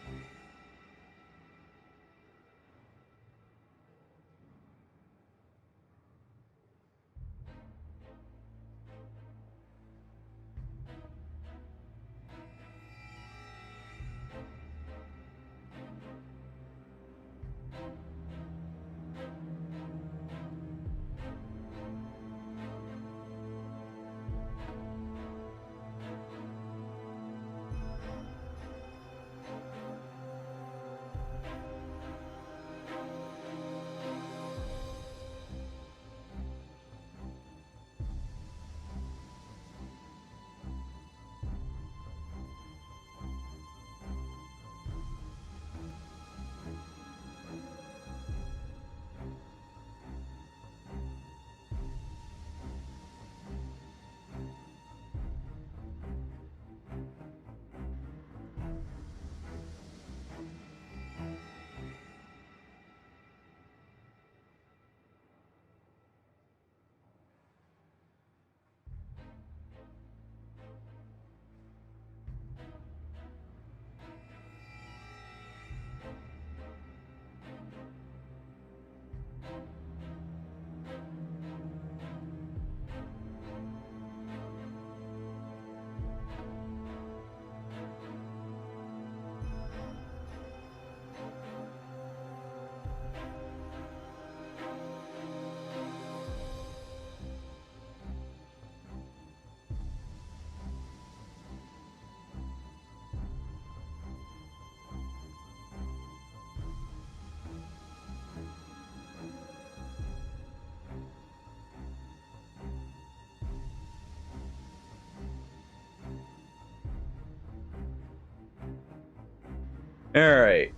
All right.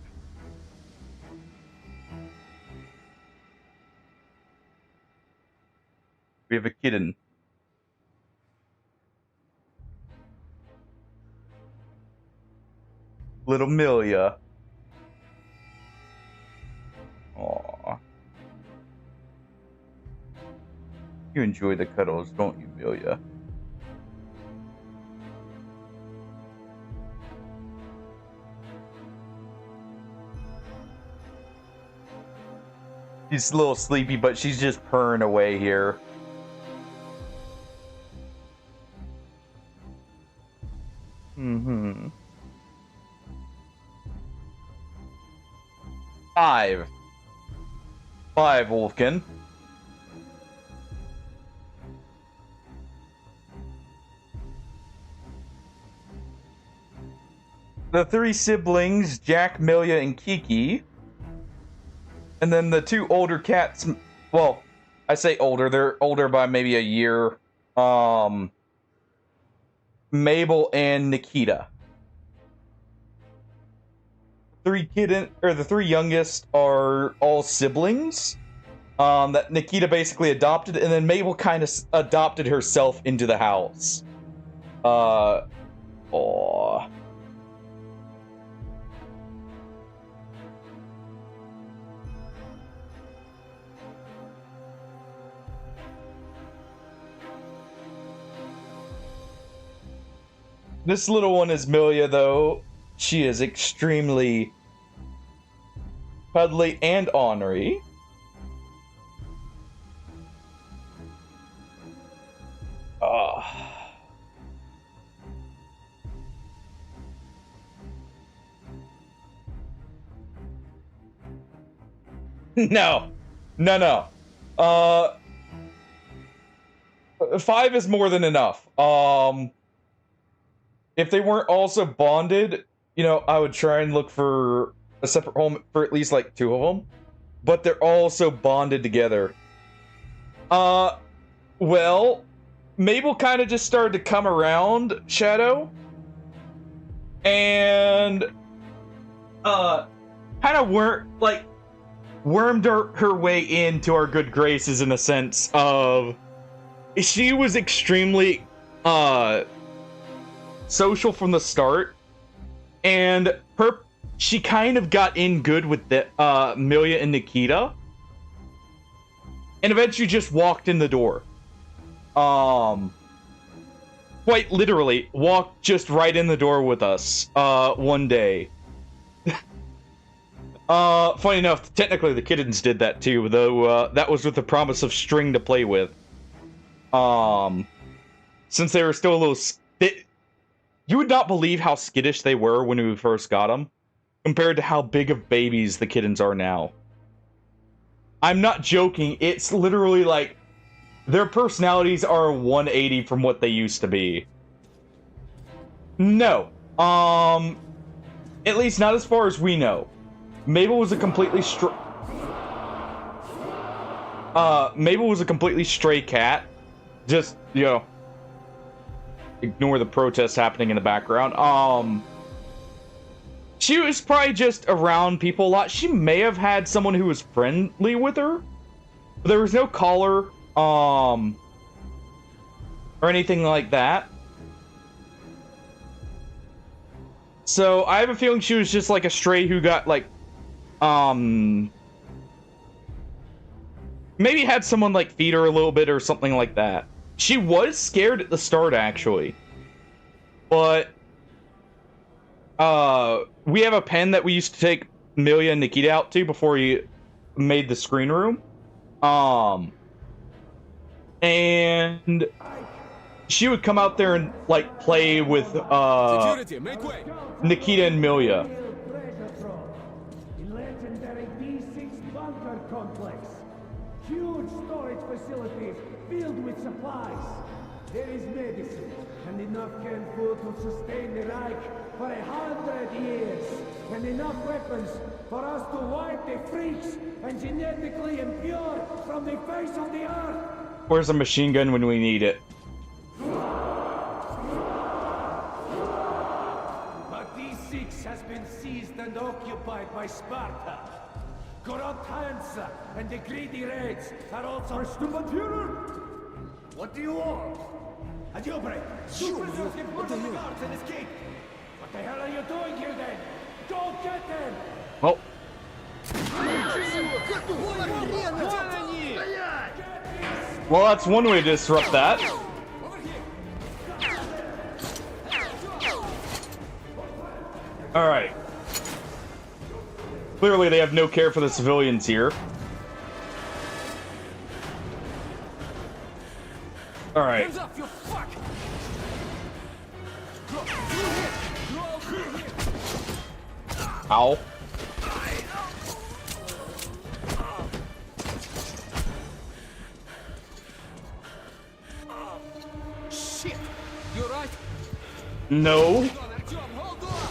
We have a kitten. Little Milia. Aww. You enjoy the cuddles, don't you, Milia? She's a little sleepy, but she's just purring away here. Mm-hmm. 5. 5, Wolfkin. The 3 siblings, Jack, Milia, and Kiki. And then the 2 older cats, well, I say older, they're older by maybe a year. Mabel and Nikita. The 3 youngest are all siblings. That Nikita basically adopted, and then Mabel kind of adopted herself into the house. Aww. This little one is Milia, though. She is extremely cuddly and ornery. No. 5 is more than enough. If they weren't also bonded, you know, I would try and look for a separate home for at least like 2 of them. But they're also bonded together. Well, Mabel kind of just started to come around Shadow. And, kind of wormed her way into our good graces in a sense of... She was extremely, social from the start, and she kind of got in good with the Milia and Nikita, and eventually just walked in the door. Quite literally walked just right in the door with us one day. Funny enough, technically the kittens did that too, though that was with the promise of string to play with. Since they were still a little you would not believe how skittish they were when we first got them, compared to how big of babies the kittens are now. I'm not joking, it's literally like, their personalities are 180 from what they used to be. No. At least not as far as we know. Mabel was a completely stray cat. Just, you know, ignore the protests happening in the background. She was probably just around people a lot. She may have had someone who was friendly with her, but there was no collar, or anything like that. So I have a feeling she was just like a stray who got like, maybe had someone like feed her a little bit or something like that. She was scared at the start, actually. But, we have a pen that we used to take Milia and Nikita out to before he made the screen room. And she would come out there and, like, play with, Nikita and Milia. In legendary B6 bunker complex. Huge storage facilities filled with supplies. There is medicine and enough canned food to sustain the Reich for 100 years. And enough weapons for us to wipe the freaks and genetically impure from the face of the earth. Where's a machine gun when we need it? But D6 has been seized and occupied by Sparta. Corrupt Hansa and the greedy raids are also... What do you want? A jailbreak! Two prisoners get one of the guards and escape! What the hell are you doing here then? Go get them! Well. Well, that's one way to disrupt that. Alright. Clearly they have no care for the civilians here. Alright. Ow. Shit! You right? No. Hold on, Artyom, hold on!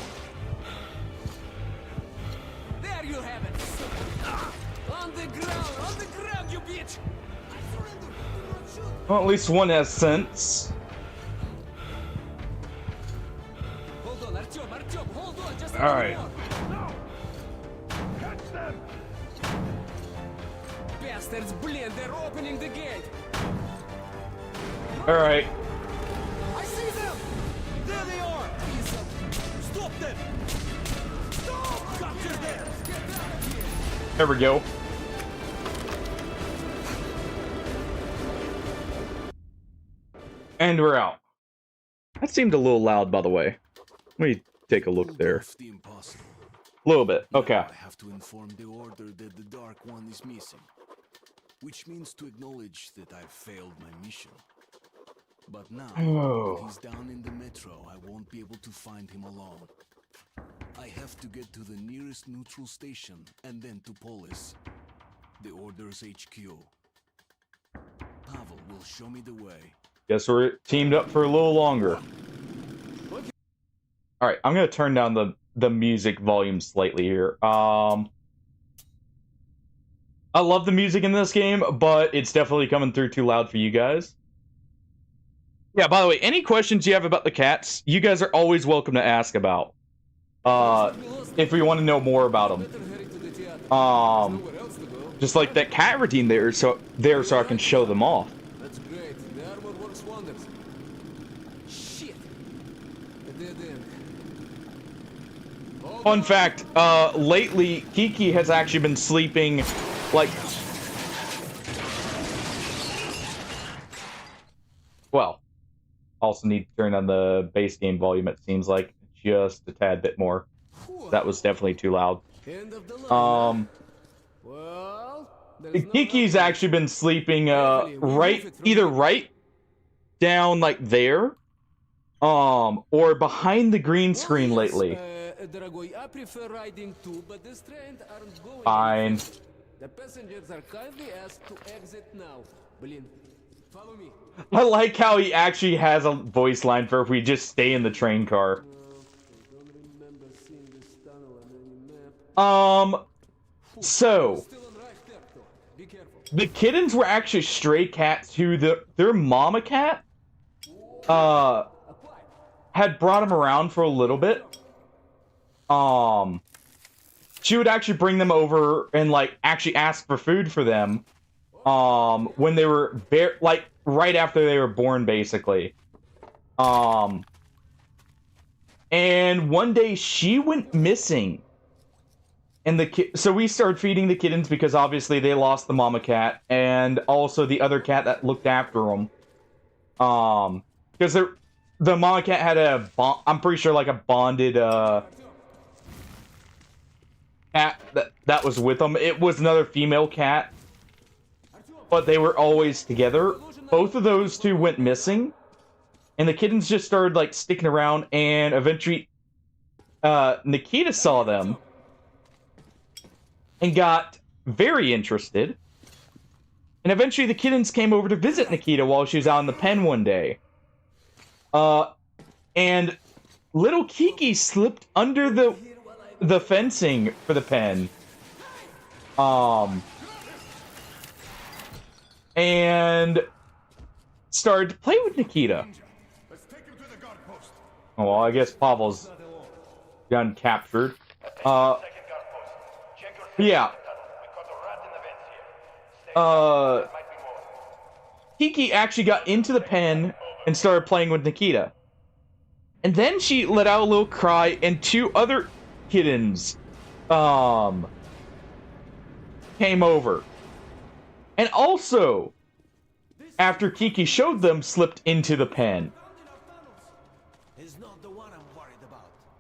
There you have it! On the ground, you bitch! I surrender! Do not shoot! Well, at least one has sense. Hold on, Artyom, hold on! Just All right. Bastards, blin, they're opening the gate! All right. I see them! There they are! Stop them! Stop! Capture them! Get out of here! There we go. And we're out. That seemed a little loud, by the way. Let me take a look there. A little bit. Okay. I have to inform the Order that the Dark One is missing, which means to acknowledge that I failed my mission. But now, when he's down in the metro, I won't be able to find him alone. I have to get to the nearest neutral station and then to Polis, the Order's HQ. Pavel will show me the way. Guess we're teamed up for a little longer. Alright, I'm gonna turn down the music volume slightly here. I love the music in this game, but it's definitely coming through too loud for you guys. Yeah, by the way, any questions you have about the cats, you guys are always welcome to ask about. If we want to know more about them. Just like that cat routine there, so I can show them off. That's great. The armor works wonders. Shit. A dead end. Fun fact, lately, Kiki has actually been sleeping, like... Well, also need to turn on the base game volume, it seems like, just a tad bit more. That was definitely too loud. Kiki's actually been sleeping, either right down, like, there, or behind the green screen lately. Fine. The passengers are kindly asked to exit now. Blin, follow me. I like how he actually has a voice line for if we just stay in the train car. So the kittens were actually stray cats who their mama cat had brought them around for a little bit. She would actually bring them over and like actually ask for food for them when they were like right after they were born, basically. And one day she went missing. And so we started feeding the kittens because obviously they lost the mama cat and also the other cat that looked after them. Because the mama cat had I'm pretty sure like a bonded cat that was with them. It was another female cat, but they were always together. Both of those two went missing, and the kittens just started like sticking around. And eventually, Nikita saw them and got very interested. And eventually, the kittens came over to visit Nikita while she was out in the pen one day. And little Kiki slipped under the fencing for the pen. And started to play with Nikita. Oh, well, I guess Pavel's gun captured. Yeah. Kiki actually got into the pen and started playing with Nikita. And then she let out a little cry, and two other kittens came over. And also, after Kiki showed them, slipped into the pen.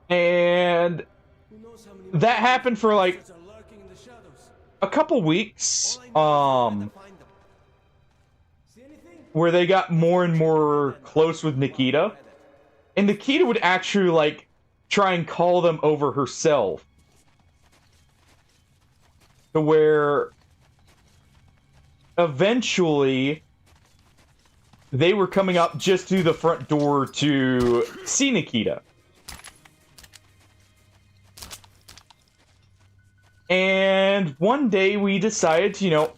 And that happened for like a couple weeks, where they got more and more close with Nikita. And Nikita would actually like try and call them over herself. to where eventually they were coming up just through the front door to see Nikita. And one day we decided to,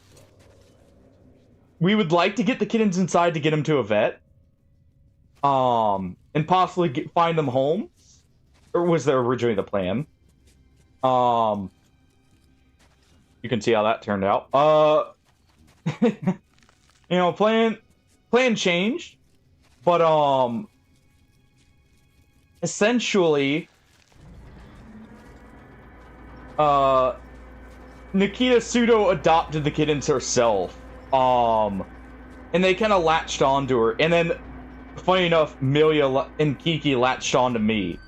we would like to get the kittens inside to get them to a vet. And possibly find them homes. Or was that originally the plan? You can see how that turned out. Plan changed, but essentially, Nikita pseudo adopted the kittens herself, and they kind of latched onto her, and then, funny enough, Milia and Kiki latched onto me,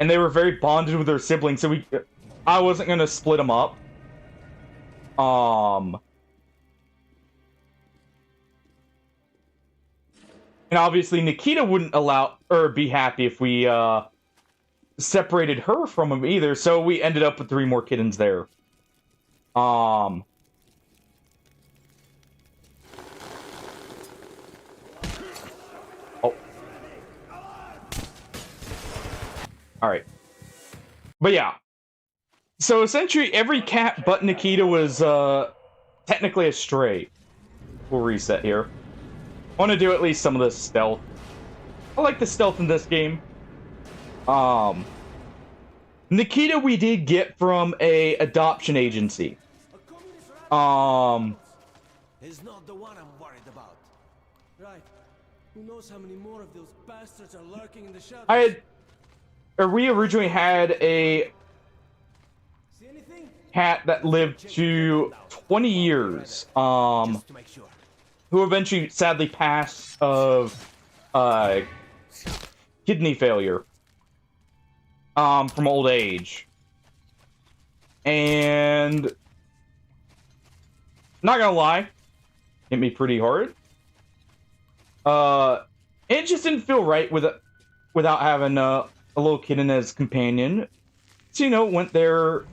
and they were very bonded with their siblings, so I wasn't gonna split them up. And obviously Nikita wouldn't allow or be happy if we separated her from him either, so we ended up with 3 more kittens there. Oh. Alright. But yeah. So essentially every cat but Nikita was technically a stray. We'll reset here. I want to do at least some of the stealth. I like the stealth in this game. Nikita we did get from a adoption agency. He's not the one I'm worried about. Right. Who knows how many more of those bastards are lurking in the shadows? We originally had a cat that lived to 20 years. Who eventually sadly passed of kidney failure from old age. And not gonna lie, hit me pretty hard. It just didn't feel right without having a little kitten as companion. So, went there,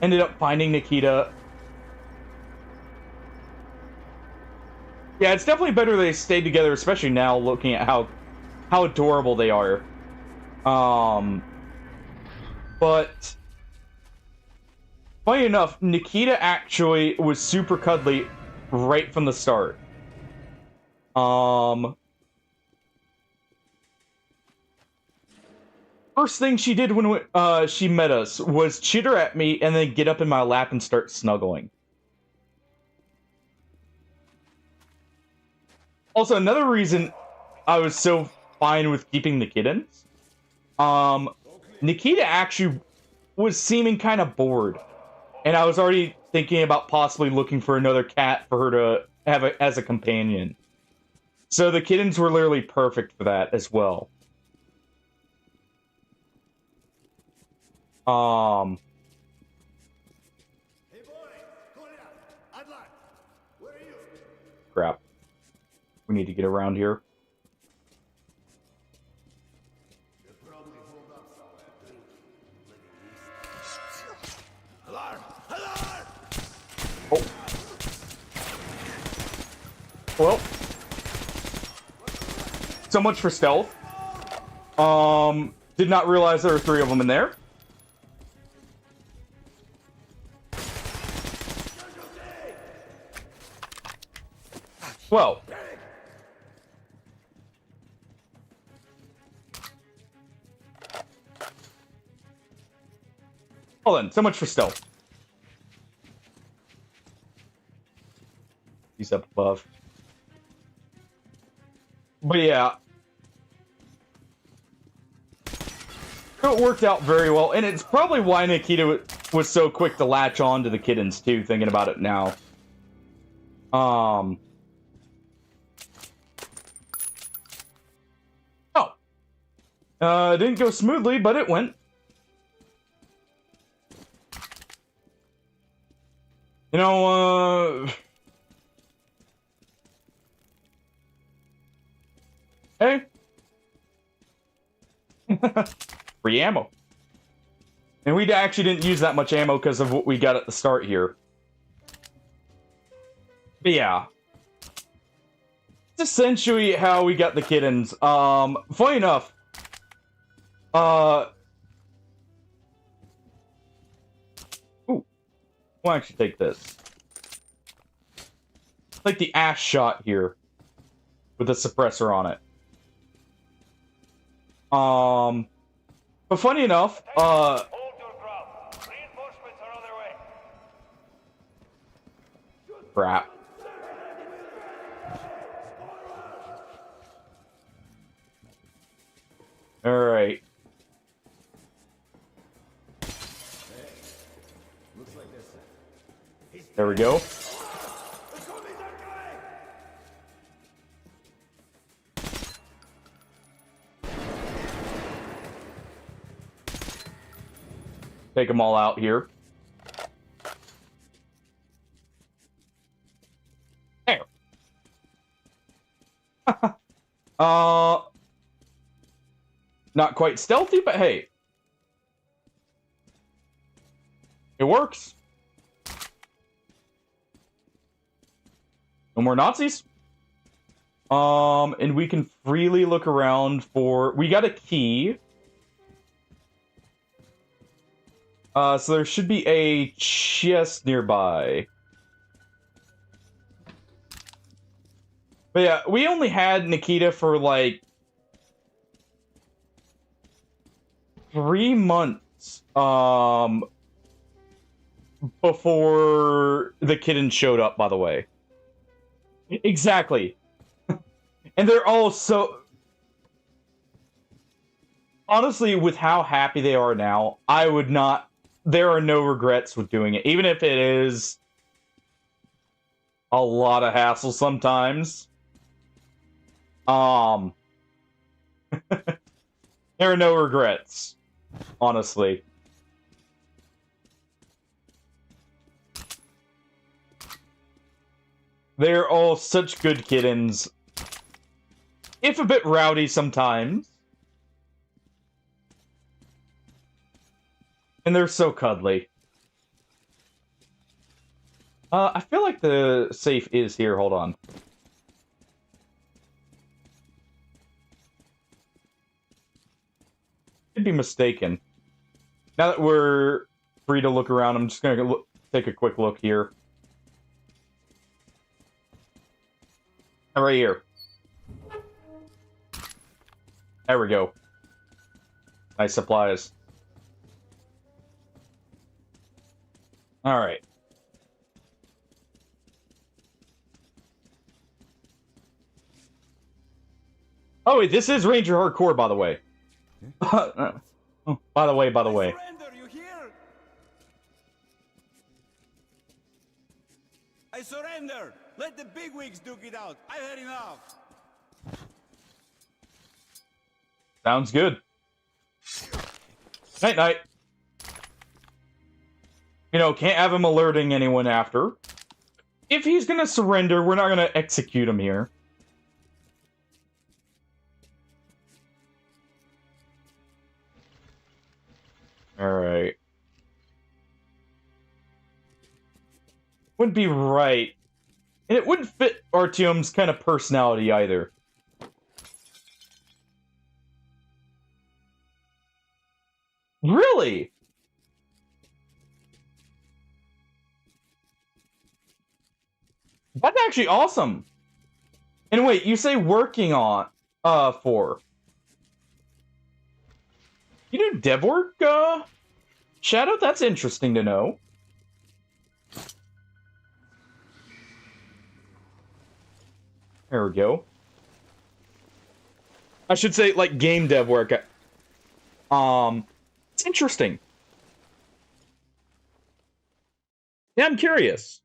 ended up finding Nikita. Yeah, it's definitely better they stayed together, especially now looking at how adorable they are. But funny enough, Nikita actually was super cuddly right from the start. First thing she did when she met us was chitter at me and then get up in my lap and start snuggling. Also, another reason I was so fine with keeping the kittens, Nikita actually was seeming kind of bored, and I was already thinking about possibly looking for another cat for her to have as a companion. So the kittens were literally perfect for that as well. Crap. We need to get around here. Oh. Well. So much for stealth. Did not realize there were 3 of them in there. Well. Well then, so much for stealth. He's up above. But yeah. It worked out very well, and it's probably why Nikita was so quick to latch on to the kittens too, thinking about it now. It didn't go smoothly, but it went. Hey. Free ammo. And we actually didn't use that much ammo because of what we got at the start here. But yeah. It's essentially how we got the kittens. Funny enough, ooh, we'll actually take this. Like the ash shot here with a suppressor on it. But funny enough, crap. All right. There we go. Take them all out here. There. Not quite stealthy, but hey. It works. No more Nazis. And we can freely look around for... We got a key. So there should be a chest nearby. But yeah, we only had Nikita for like 3 months before the kitten showed up, by the way. Exactly. And they're all so... Honestly, with how happy they are now, I would not... There are no regrets with doing it. Even if it is a lot of hassle sometimes. There are no regrets. Honestly. They're all such good kittens. If a bit rowdy sometimes. And they're so cuddly. I feel like the safe is here. Hold on. Could be mistaken. Now that we're free to look around, I'm just going to take a quick look here. Right here. There we go. Nice supplies. All right. Oh wait, this is Ranger Hardcore, by the way. By the way. Surrender, you hear? I surrender. Let the bigwigs duke it out. I've had enough. Sounds good. Night night. You know, can't have him alerting anyone after. If he's gonna surrender, we're not gonna execute him here. Alright. Wouldn't be right. And it wouldn't fit Artyom's kind of personality either. Really? That's actually awesome. And wait, you say working on, for. You do dev work, Shadow? That's interesting to know. There we go. I should say, like, game dev work. It's interesting. Yeah, I'm curious.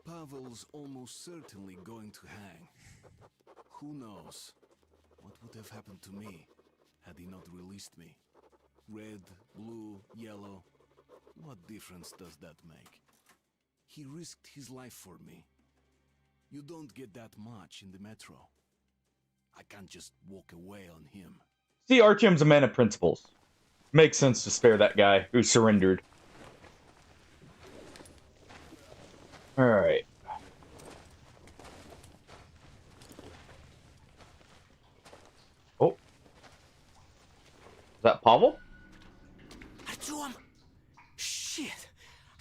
Pavel's almost certainly going to hang. Who knows? What would have happened to me had he not released me? Red, blue, yellow. What difference does that make? He risked his life for me. You don't get that much in the metro. I can't just walk away on him. See, Artyom's a man of principles. Makes sense to spare that guy who surrendered. Alright. Oh. Is that Pavel? Artyom! Shit!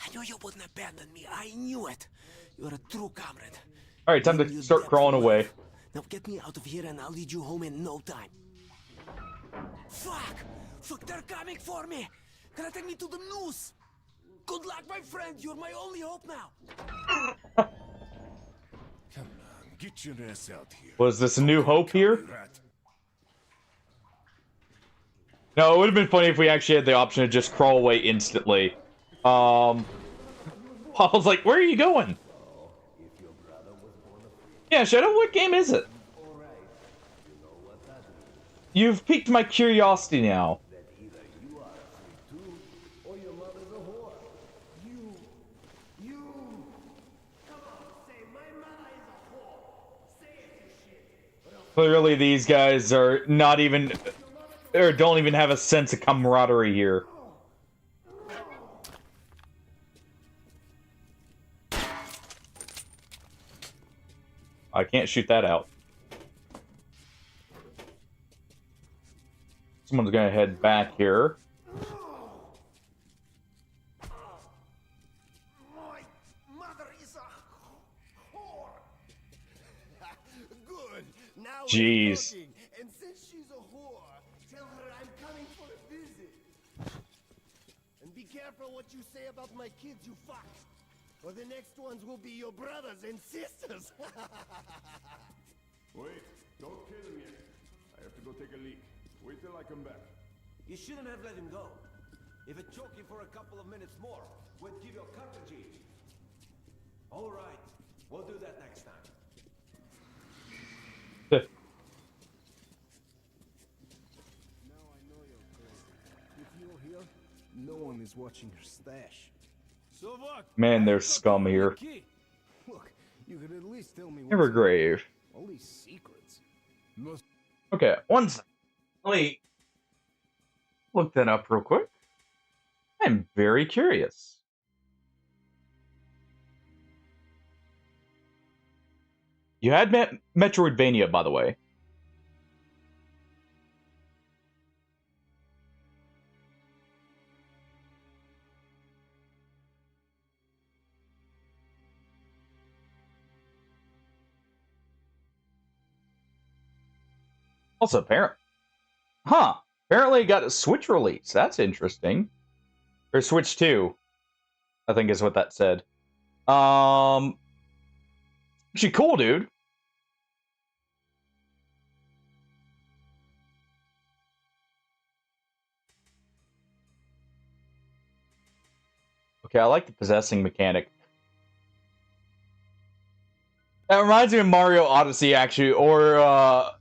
I knew you wouldn't abandon me. I knew it. You're a true comrade. Alright, time to start crawling away. Now get me out of here and I'll lead you home in no time. Fuck! Fuck, they're coming for me! Gonna take me to the noose! Good luck, my friend! You're my only hope now! Come on, get your ass out here. Was this a new hope here? No, it would have been funny if we actually had the option to just crawl away instantly. Paul's like, where are you going? Yeah, Shadow, what game is it? You've piqued my curiosity now. Clearly, these guys are not even, or don't even have a sense of camaraderie here. I can't shoot that out. Someone's gonna head back here. My mother is a whore. Good. Now we're Jeez. talking. And since she's a whore, tell her I'm coming for a visit. And be careful what you say about my kids, you fuck. Or the next ones will be your brothers and sisters. Wait, don't kill him yet. I have to go take a leak. Wait till I come back. You shouldn't have let him go. If it choked you for a couple of minutes more, we'd give you a cartridge. All right, we'll do that next time. Now I know you're crazy. If you're here, no one is watching your stash. So what? Man, there's scum here. Look, you could at least tell me Evergrave. all these secrets. Okay, one second. Let me look that up real quick. I'm very curious. You had Metroidvania, by the way. Also, apparently it got a Switch release. That's interesting. Or Switch 2, I think is what that said. Actually cool, dude. Okay, I like the possessing mechanic. That reminds me of Mario Odyssey, actually, or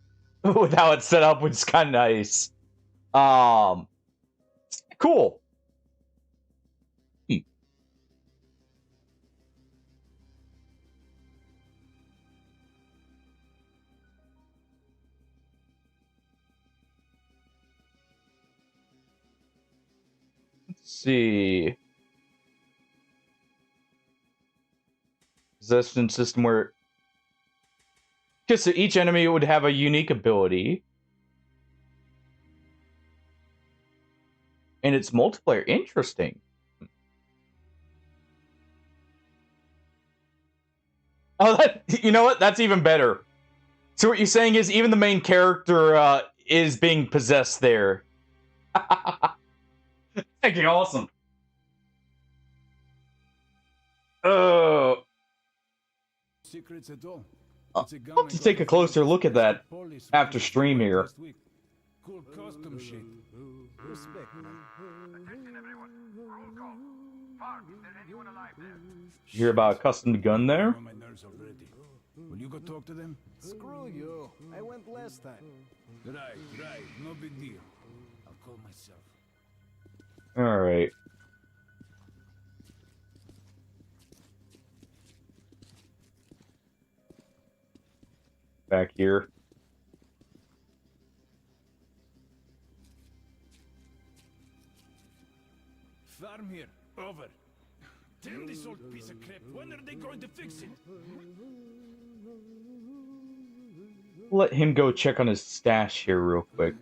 with how it's set up, which is kind of nice. Cool. Let's see. Possession system where just so each enemy would have a unique ability. And it's multiplayer. Interesting. Oh, you know what? That's even better. So what you're saying is even the main character is being possessed there. Thank you, awesome. Secrets at all. I'll have to take a closer look at that after stream here. Cool custom shit. Respect, man. You hear about a custom gun there? Will you go talk to them? Screw you. I went last time. Right. No big deal. I'll call myself. Alright. Back here. Farm here. Over. Damn this old piece of crap. When are they going to fix it? Let him go check on his stash here real quick.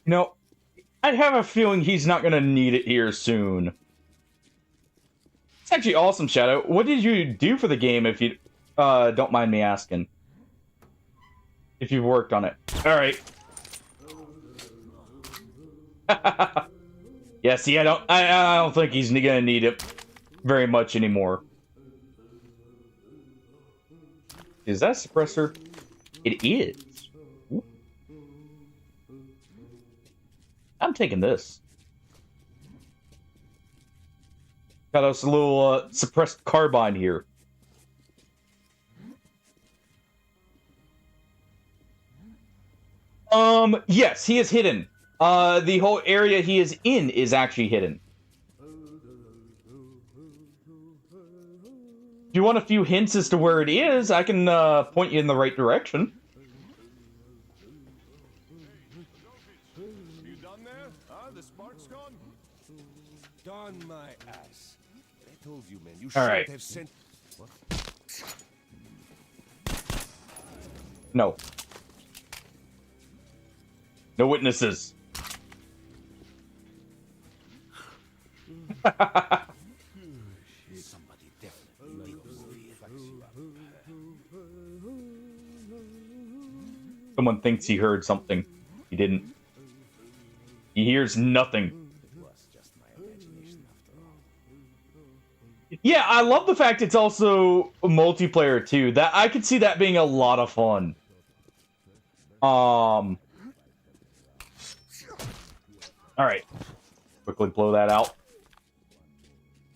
You know, I have a feeling he's not gonna need it here soon. It's actually awesome, Shadow. What did you do for the game, if you don't mind me asking? If you've worked on it. Alright. Yeah, see, I don't think he's gonna need it very much anymore. Is that a suppressor? It is. Ooh. I'm taking this. Got us a little suppressed carbine here. Yes, he is hidden. The whole area he is in is actually hidden. If you want a few hints as to where it is, I can point you in the right direction. You done there? Huh? The spark's gone? Darn my ass. I told you, man. You should have sent... What? No. No witnesses. Somebody definitely fucks you up. Someone thinks he heard something. He didn't. He hears nothing. It was just my imagination after all. Yeah, I love the fact it's also multiplayer too. That I could see that being a lot of fun. All right, quickly blow that out.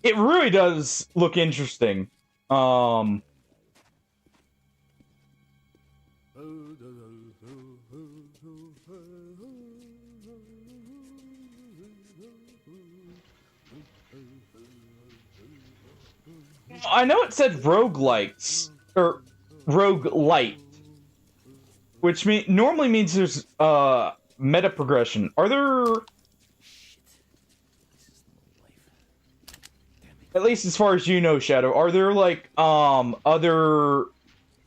It really does look interesting. I know it said roguelites or roguelite, which normally means there's meta progression. Are there, at least as far as you know, Shadow, are there like other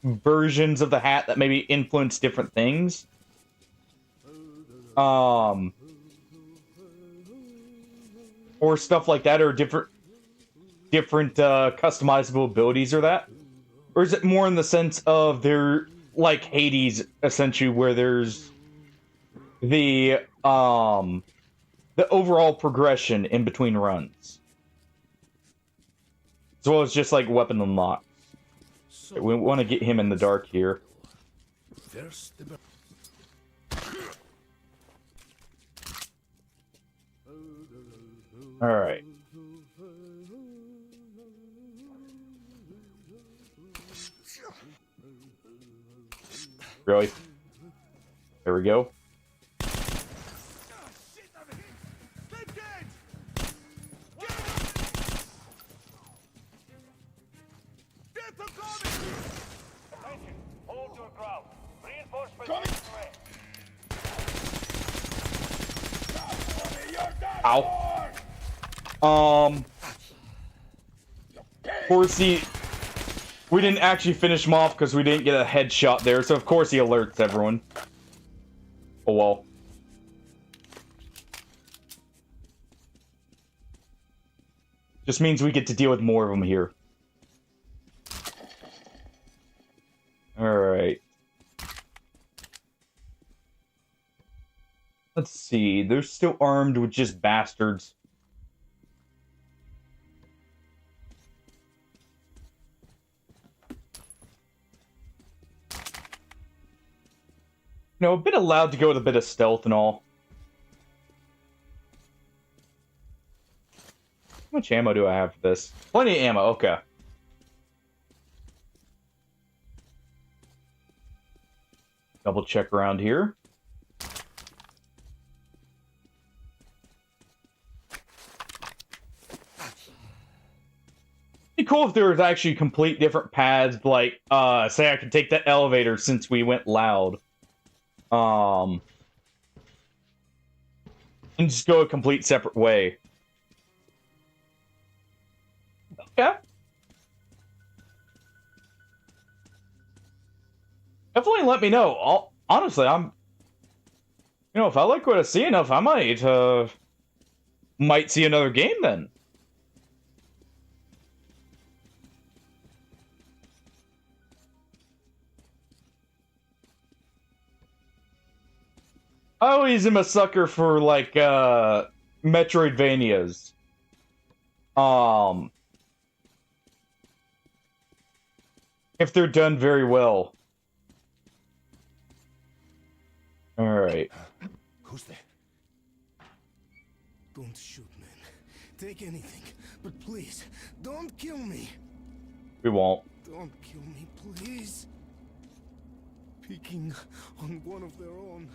versions of the hat that maybe influence different things? Or stuff like that, or different customizable abilities or that? Or is it more in the sense of they're like Hades, essentially, where there's the overall progression in between runs? As well as just like weapon unlocks. We want to get him in the dark here. Alright. Really? There we go. Hold your ground. Reinforcements Ow. Of course we didn't actually finish him off because we didn't get a headshot there, so of course he alerts everyone. Oh well. Just means we get to deal with more of them here. Alright. Let's see, they're still armed with just bastards. You know, a bit allowed to go with a bit of stealth and all. How much ammo do I have for this? Plenty of ammo, okay. Double check around here. be cool if there was actually complete different paths, like, say I could take that elevator since we went loud. And just go a complete separate way. Okay. Definitely let me know. Honestly, if I like what I see enough, I might see another game then. I always am a sucker for, like, Metroidvanias. If they're done very well. Alright. Who's there? Don't shoot, man. Take anything, but please, don't kill me. We won't. Don't kill me, please. Picking on one of their own.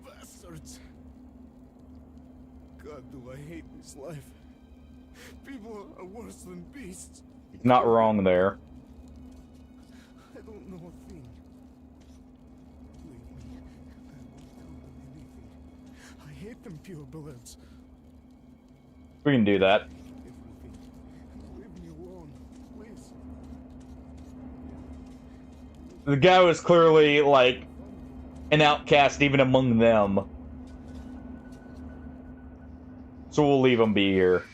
Bastards. God, do I hate this life. People are worse than beasts. Not wrong there. I don't know a thing. Leave me. I won't tell them anything. I hate them purebloods. We can do that. Leave me alone, please. The guy was clearly, like, an outcast even among them. So we'll leave him be here.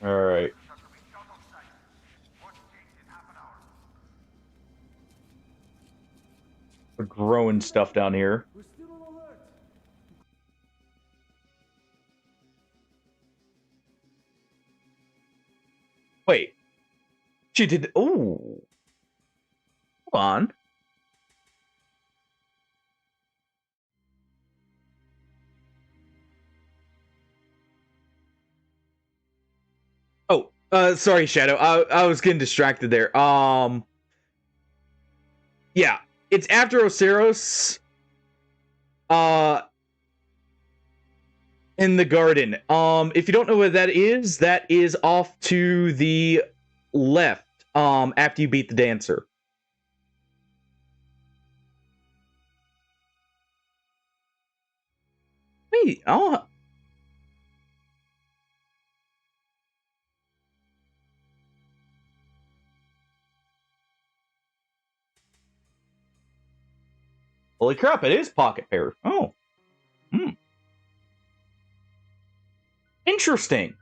Alright. We're growing stuff down here. Wait. She did. Ooh. Hold on. Oh, sorry, Shadow. I was getting distracted there. Yeah, it's after Oceros. In the garden. If you don't know what that is off to the left. After you beat the dancer. Wait, oh. Holy crap, it is Pocket Pair. Oh. Hmm. Interesting.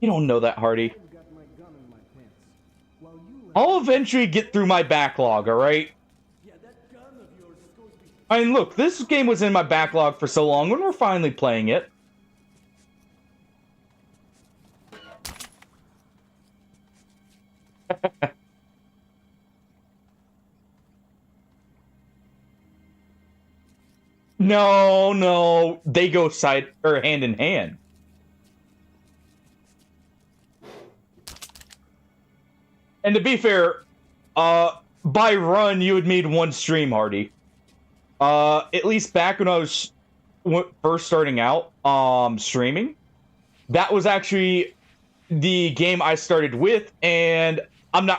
You don't know that, Hardy. I'll eventually get through my backlog, alright? I mean, look, this game was in my backlog for so long, when we're finally playing it. No, they go hand in hand. And to be fair, by run, you would need one stream, Hardy. At least back when I was first starting out, streaming, that was actually the game I started with, and I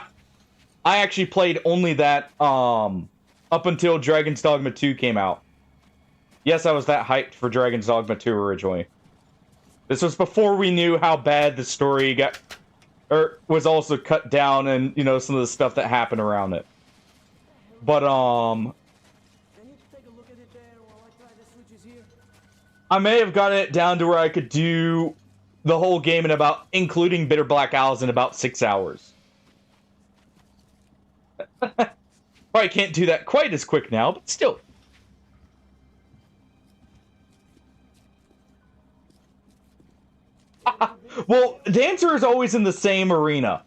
actually played only that, up until Dragon's Dogma 2 came out. Yes, I was that hyped for Dragon's Dogma 2 originally. This was before we knew how bad the story got, or was also cut down, and, you know, some of the stuff that happened around it. But, I may have gotten it down to where I could do the whole game in about, including Bitter Black Owls, in about 6 hours. Probably can't do that quite as quick now, but still. Well, Dancer is always in the same arena.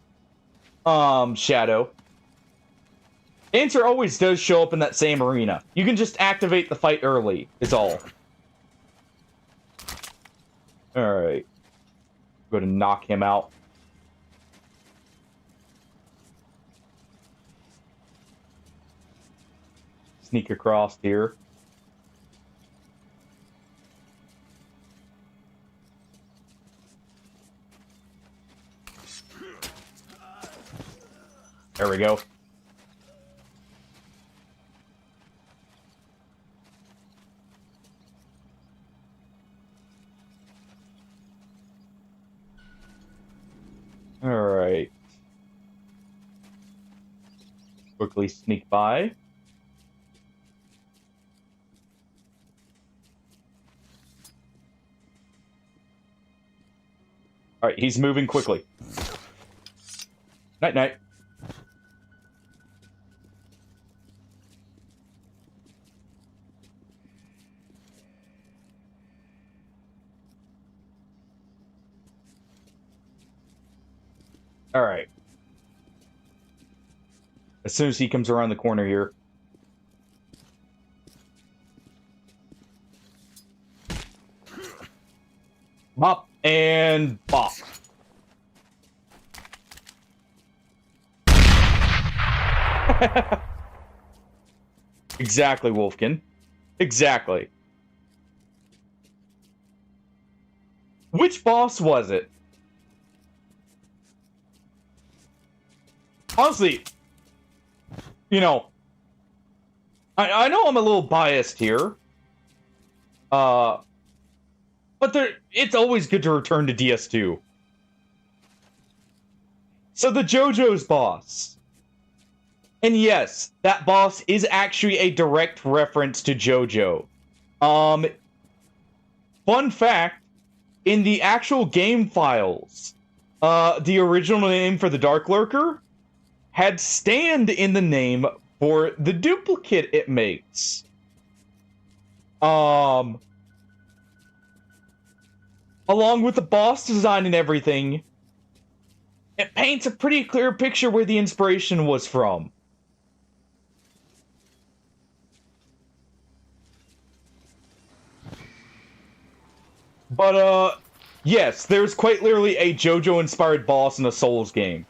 Shadow. Dancer always does show up in that same arena. You can just activate the fight early, is all. Alright. Go to knock him out. sneak across here. There we go. All right. Quickly sneak by. All right, he's moving quickly. Night, night. All right. As soon as he comes around the corner here. Bop and bop. Exactly, Wolfkin. Exactly. Which boss was it? Honestly, you know, I know I'm a little biased here. But it's always good to return to DS2. So the JoJo's boss. And yes, that boss is actually a direct reference to JoJo. Fun fact, in the actual game files, the original name for the Dark Lurker had stand in the name for the duplicate it makes. Along with the boss design and everything, it paints a pretty clear picture where the inspiration was from. But, yes, there's quite literally a JoJo-inspired boss in a Souls game.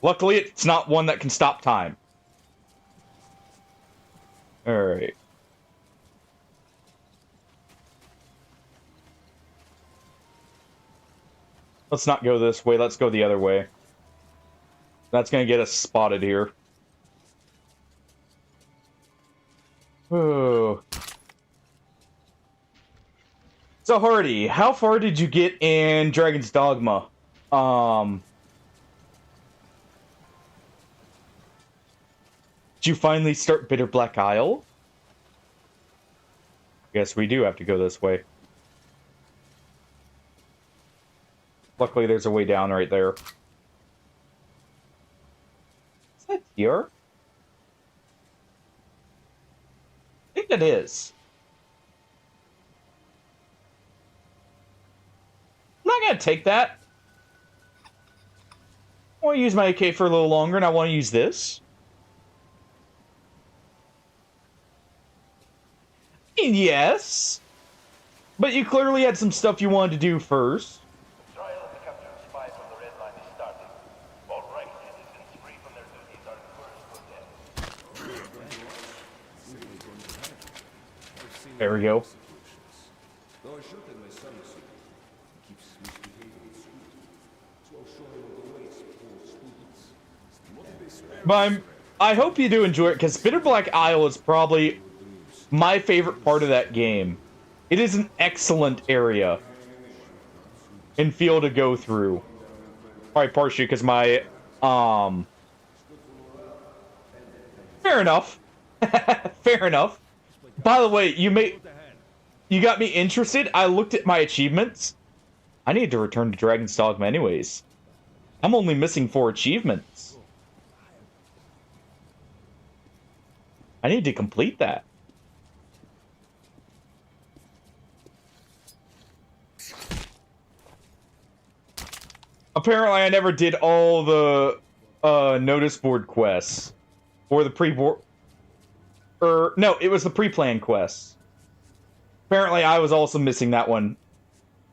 Luckily, it's not one that can stop time. Alright. Let's not go this way, let's go the other way. That's gonna get us spotted here. Oh. So Hardy, how far did you get in Dragon's Dogma? Did you finally start Bitter Black Isle? Guess we do have to go this way. Luckily there's a way down right there. Is that here? I think it is. I'm not gonna take that. I want to use my AK for a little longer, and I want to use this. Yes. But you clearly had some stuff you wanted to do first. There we go. But I hope you do enjoy it, because Bitter Black Isle is probably my favorite part of that game. It is an excellent area and feel to go through. Probably partially because my, fair enough. Fair enough. By the way, you got me interested. I looked at my achievements. I need to return to Dragon's Dogma anyways. I'm only missing 4 achievements. I need to complete that. Apparently, I never did all the notice board quests. Or the pre-board... no, it was the pre-planned quests. Apparently, I was also missing that one.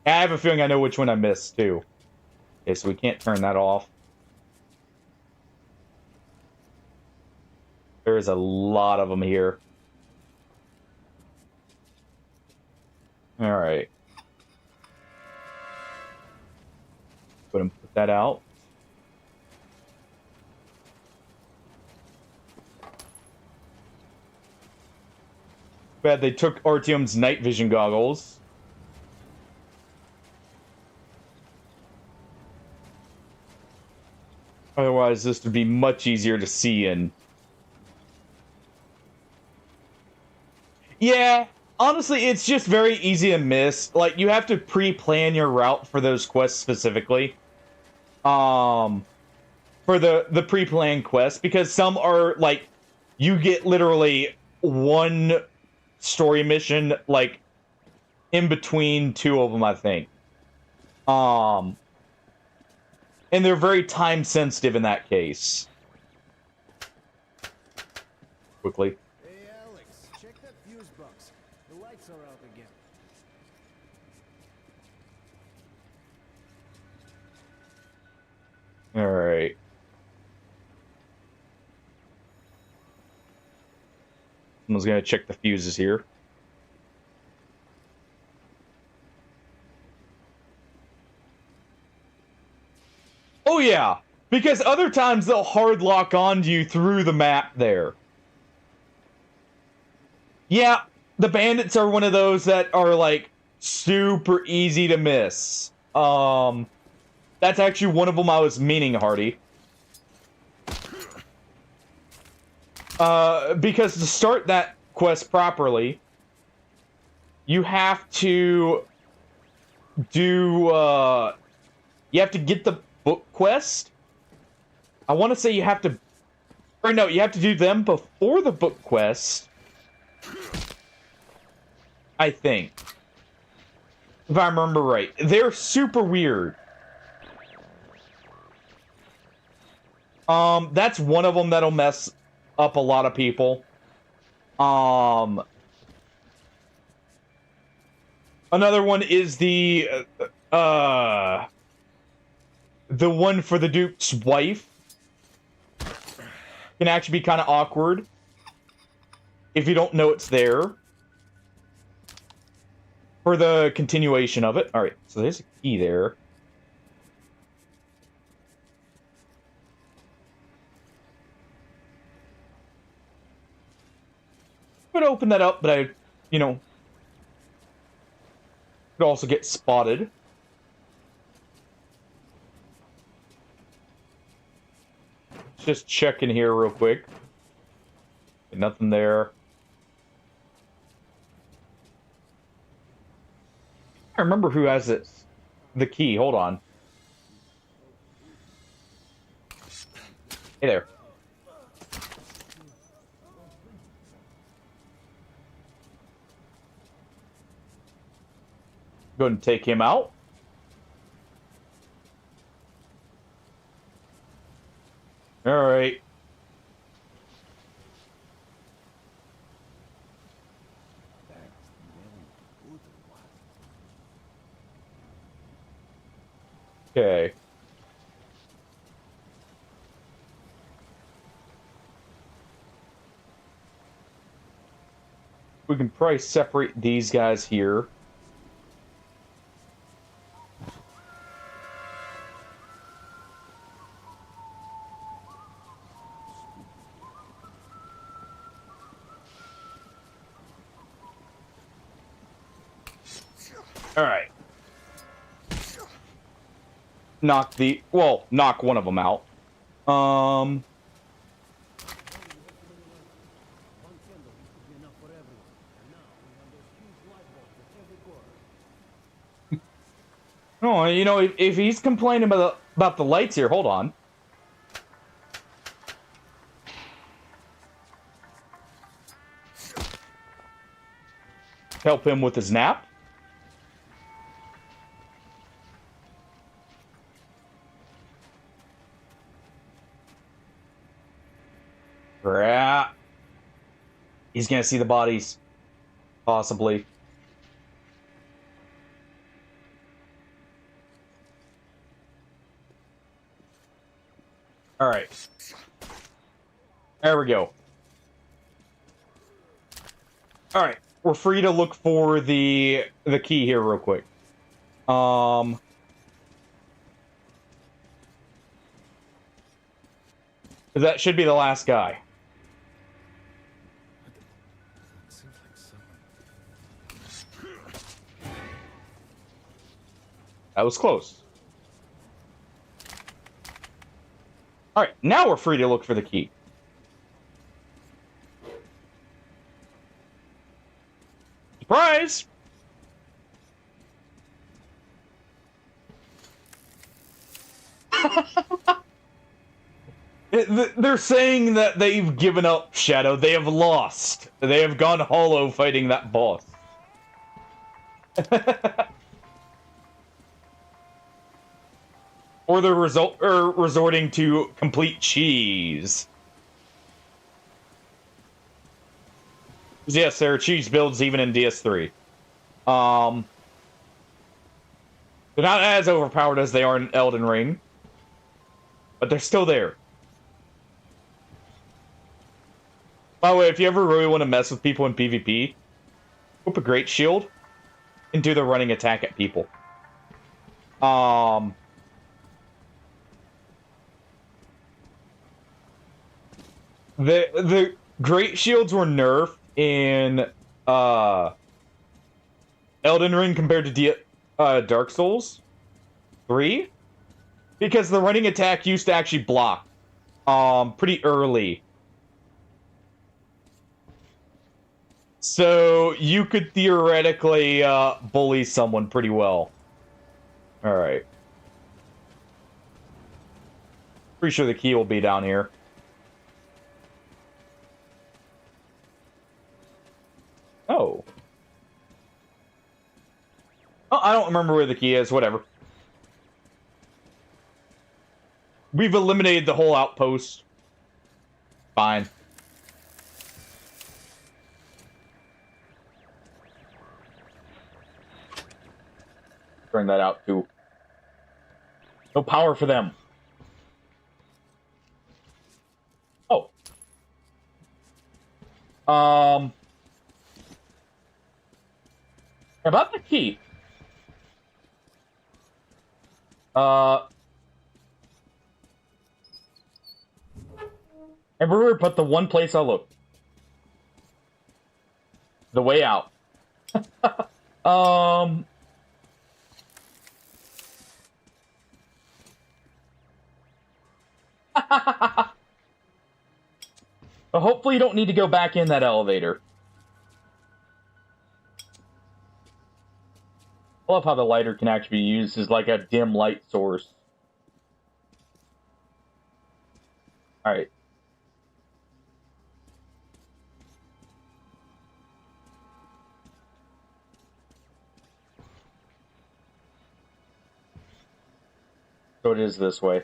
I have a feeling I know which one I missed, too. Okay, so we can't turn that off. There's a lot of them here. All right. Put that out. Bad they took Artyom's night vision goggles. Otherwise, this would be much easier to see in. Yeah, honestly, it's just very easy to miss. Like, you have to pre-plan your route for those quests specifically. For the pre-planned quests, because some are, like, you get literally one story mission, like, in between two of them, I think. And they're very time sensitive in that case. Quickly. Hey, Alex, check that fuse box. The lights are out again. All right. Someone's gonna check the fuses here. Oh yeah, because other times they'll hard lock onto you through the map there. Yeah, the bandits are one of those that are like super easy to miss. That's actually one of them I was meaning, Hardy. Because to start that quest properly, you have to do, you have to get the book quest. I want to say you have to, or no, you have to do them before the book quest. I think. If I remember right. They're super weird. That's one of them that'll mess up a lot of people. Another one is the one for the Duke's wife. Can actually be kind of awkward if you don't know it's there. For the continuation of it. Alright, so there's a key there. Could open that up, but I, you know, could also get spotted. Just checking here real quick. Nothing there. I remember who has it. The key. Hold on. Hey there. Go ahead and take him out. All right. Okay. We can probably separate these guys here. All right. Knock one of them out. Oh, you know, if he's complaining about the lights here, hold on. Help him with his nap. Crap. He's gonna see the bodies. Possibly. Alright. There we go. Alright, we're free to look for the key here real quick. That should be the last guy. That was close. Alright, now we're free to look for the key. Surprise! They're saying that they've given up, Shadow. They have lost. They have gone hollow fighting that boss. Or they're resorting to complete cheese. Yes, there are cheese builds even in DS3. They're not as overpowered as they are in Elden Ring, but they're still there. By the way, if you ever really want to mess with people in PvP, whip a Great Shield and do the running attack at people. The Great Shields were nerfed in Elden Ring compared to Dark Souls 3 because the running attack used to actually block pretty early. So you could theoretically bully someone pretty well. Alright. Pretty sure the key will be down here. Oh. Oh, I don't remember where the key is. Whatever. We've eliminated the whole outpost. Fine. Turn that out too. No power for them. Oh. About the key. Everywhere but the one place I'll look. The way out. But hopefully you don't need to go back in that elevator. I love how the lighter can actually be used as like a dim light source. Alright. So it is this way.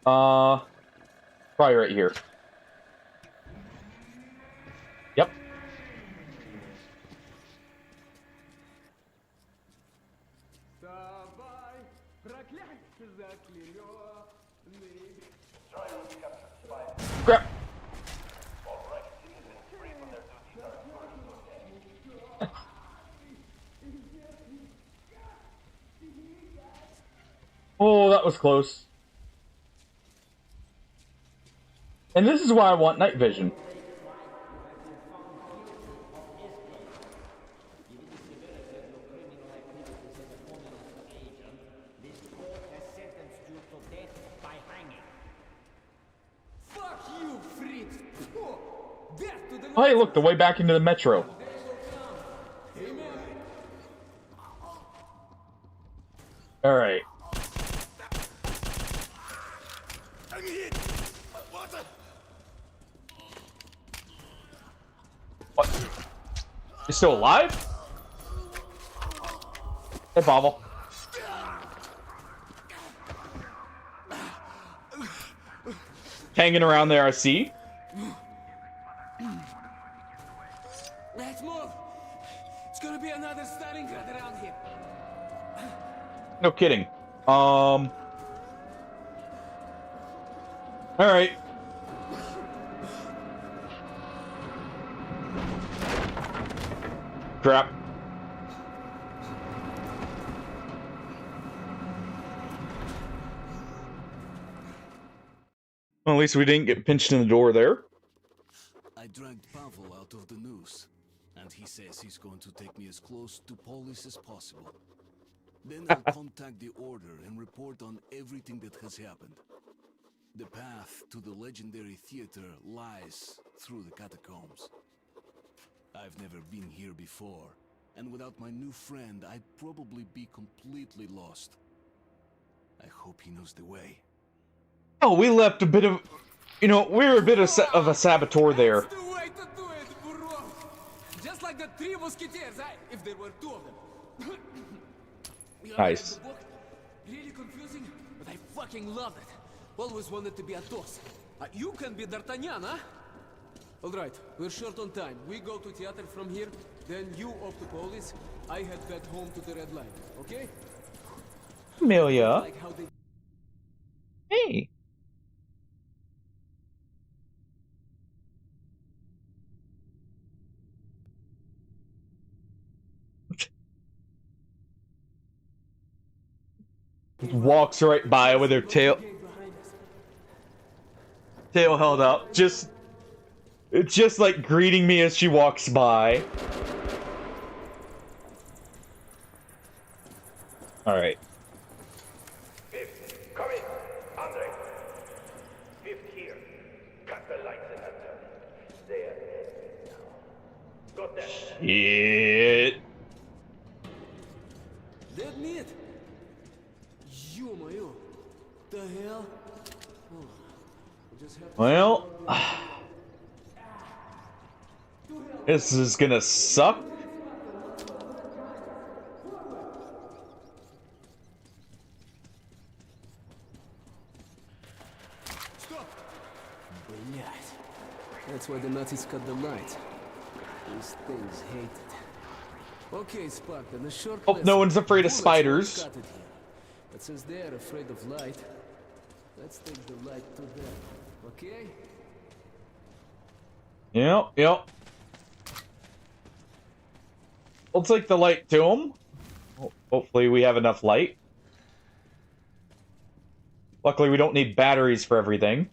Probably right here. Yep. Crap. Oh, that was close. And this is why I want night vision. Oh, hey, look, the way back into the metro. Alright. What? You're still alive? Hey, Pavel. Hanging around there, I see. Let's move. It's gonna be another Stalingrad around here. No kidding. All right. crap. Well, at least we didn't get pinched in the door there. I dragged Pavel out of the noose, and he says he's going to take me as close to Polis as possible. Then I'll contact the Order and report on everything that has happened. The path to the legendary theater lies through the catacombs. I've never been here before, and without my new friend, I'd probably be completely lost. I hope he knows the way. Oh, we left a bit of... You know, we were a bit of a saboteur there. That's the way to do it, bro. Just like the three musketeers, if there were two of them. Nice. The book? Really confusing, but I fucking loved it. Always wanted to be Athos. You can be D'Artagnan, huh? Alright, we're short on time. We go to theater from here, then you off to Polis. I head back home to the Red Line, okay? Amelia. Like how they... Hey. Walks right by with her tail held up, it's just like greeting me as she walks by. All right. Fifth, come in. Andre. Fifth here. Cut the lights in that tunnel. There. Got that. Shit. Dead meat. Ё-моё. The hell? Oh. Well, this is gonna suck. Блять. That's why the Nazis cut the lights. These things hate it. Okay, Spartan, a short Hope no one's afraid of spiders. But since they're afraid of light, let's take the light to them, okay? Yep. We'll take the light to them. Hopefully we have enough light. Luckily we don't need batteries for everything.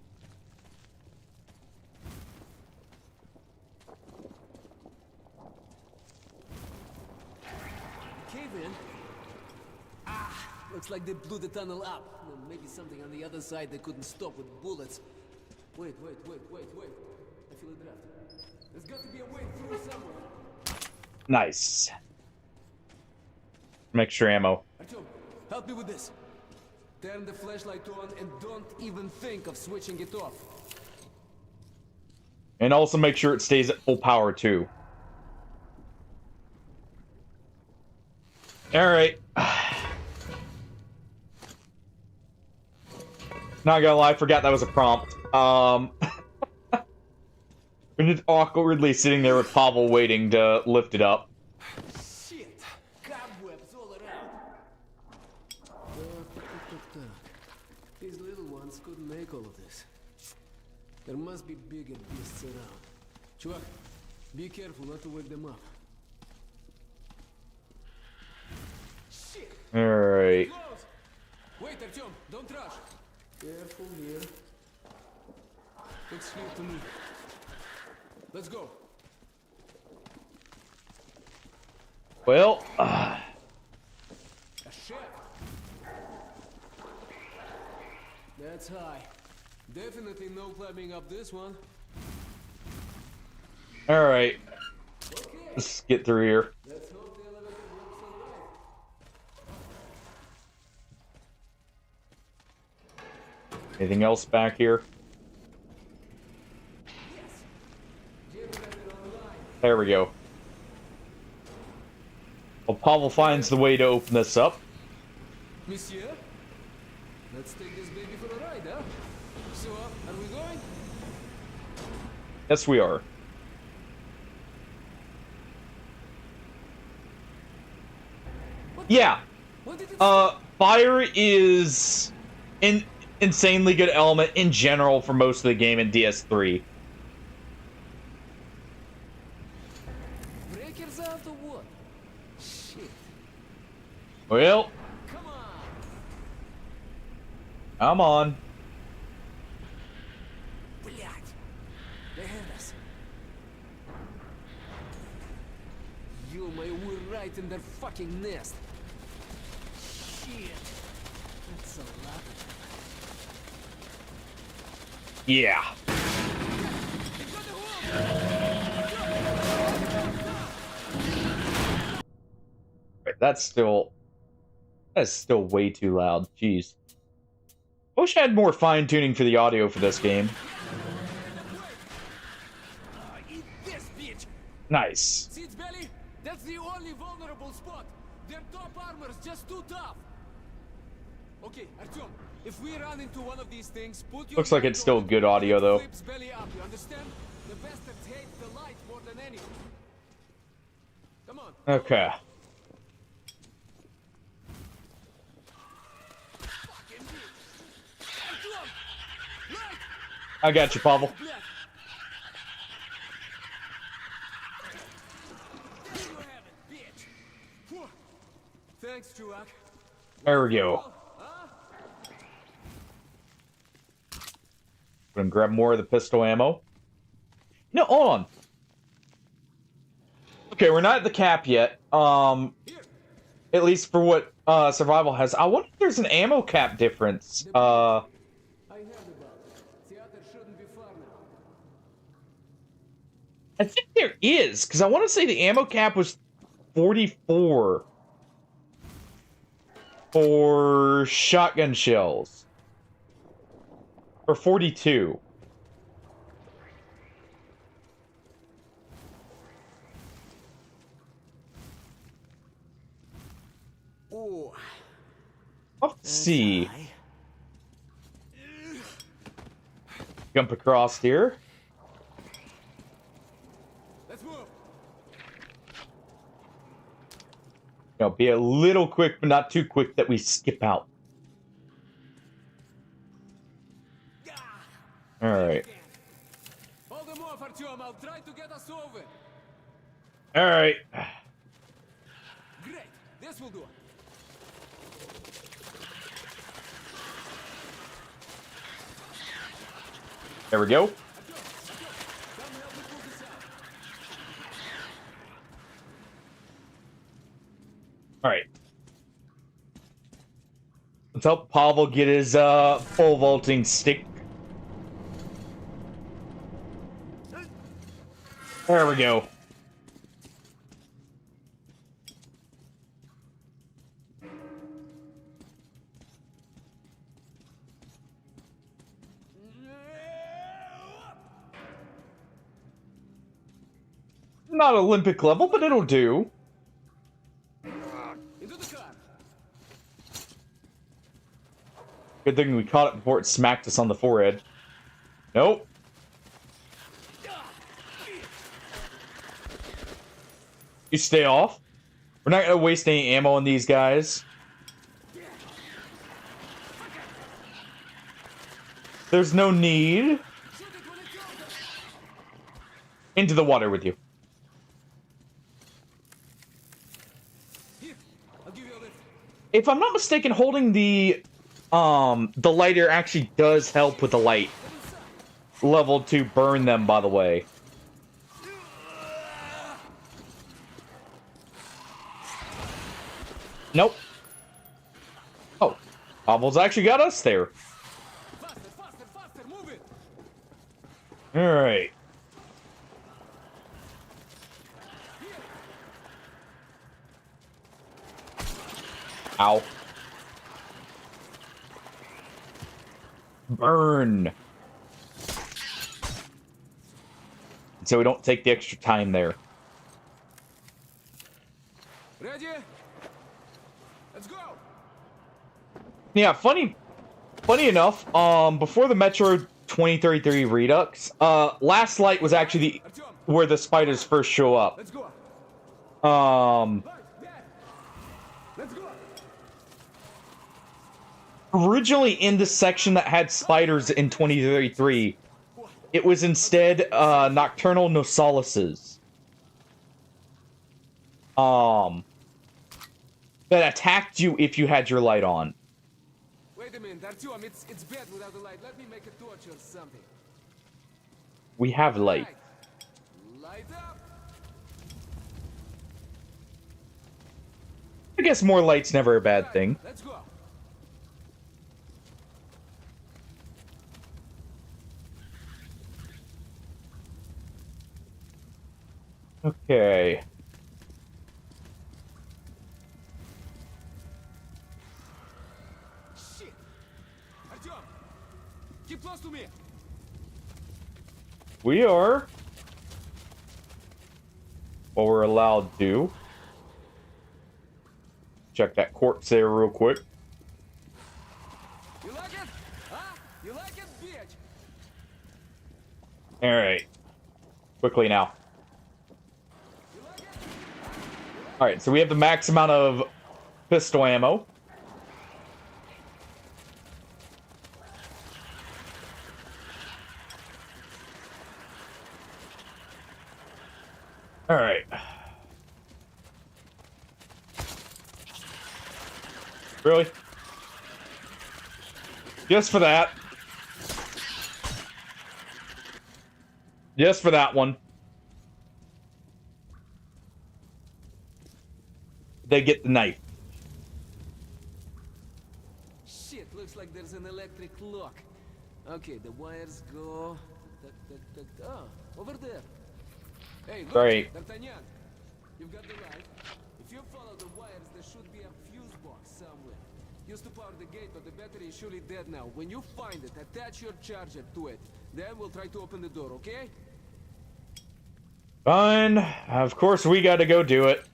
Cave in. Looks like they blew the tunnel up. Maybe something on the other side they couldn't stop with bullets. Wait. I feel a draft. There's got to be a way through somewhere. Nice. Extra ammo. Artyom, help me with this. Turn the flashlight on and don't even think of switching it off. And also make sure it stays at full power too. Alright. Not gonna lie, I forgot that was a prompt. We're just awkwardly sitting there with Pavel waiting to lift it up. Shit! Cobwebs all around. These little ones couldn't make all of this. There must be bigger beasts around. Chuvak, be careful not to wake them up. Shit! Alright. Wait, Artyom, don't rush. Careful here. Looks clear to me. Let's go. Well, A shaft. That's high. Definitely no climbing up this one. alright. Let's get through here. Let's hope the elevator works all right. Anything else back here? There we go. Well, Pavel finds the way to open this up. Monsieur, let's take this baby for a ride, huh? So, are we going? Yes, we are. Yeah. Fire is an insanely good element in general for most of the game in DS3. Breakers out or what? Well. Come on. Блядь! They heard us. Ё-моё, we're right in their fucking nest. Shit. That's a lot. Yeah. That's still way too loud. Jeez. I wish I had more fine tuning for the audio for this game. Eat this, bitch. Nice. See its belly? That's the only vulnerable spot. Their top armor's just too tough. Okay, Artyom, if we run into one of these things, put your Looks like it's still good audio though. flips belly up, you understand? The bastards hate the light more than anything. Come on. Okay. I got you, Pavel. Thanks, Chuvak. There we go. Gonna grab more of the pistol ammo. No, hold on. Okay, we're not at the cap yet. At least for what survival has. I wonder if there's an ammo cap difference. I think there is, because I want to say the ammo cap was 44 for shotgun shells. Or 42. Ooh. Let's see. Jump across here. Let's move. You know, be a little quick, but not too quick that we skip out. All right. Hold them off, Artyom. I'll try to get us over. All right. Great. This will do. There we go. All right. Let's help Pavel get his full vaulting stick. There we go. Not Olympic level, but it'll do. Into the car. Good thing we caught it before it smacked us on the forehead. Nope. You stay off. We're not gonna waste any ammo on these guys. There's no need. Into the water with you. If I'm not mistaken, holding the lighter actually does help with the light level to burn them, by the way. Nope. Oh, Pavel's actually got us there. All right. Ow. Burn. So we don't take the extra time there. Ready? Let's go. Yeah, funny enough, before the Metro 2033 Redux, Last Light was actually where the spiders first show up. Let's go. Let's go. Originally in the section that had spiders in 2033, it was instead nocturnal nosalises. that attacked you if you had your light on. Wait a minute, Artyom, it's bad without the light. Let me make a torch or something. We have light. Light up. I guess more light's never a bad thing. Let's go. Okay. Shit! Artyom! Keep close to me! We are. Well, we're allowed to. Check that corpse there real quick. You like it? Huh? You like it, bitch? Alright. Quickly now. Alright, so we have the max amount of pistol ammo. Alright. Really? Just for that. Just for that one. They get the knife. Shit, looks like there's an electric lock. Okay, the wires go... over there. Hey, look, Great. D'Artagnan. You've got the light. If you follow the wires, there should be a fuse box somewhere. Used to power the gate, but the battery is surely dead now. When you find it, attach your charger to it. Then we'll try to open the door, okay? Fine. Of course, we gotta go do it.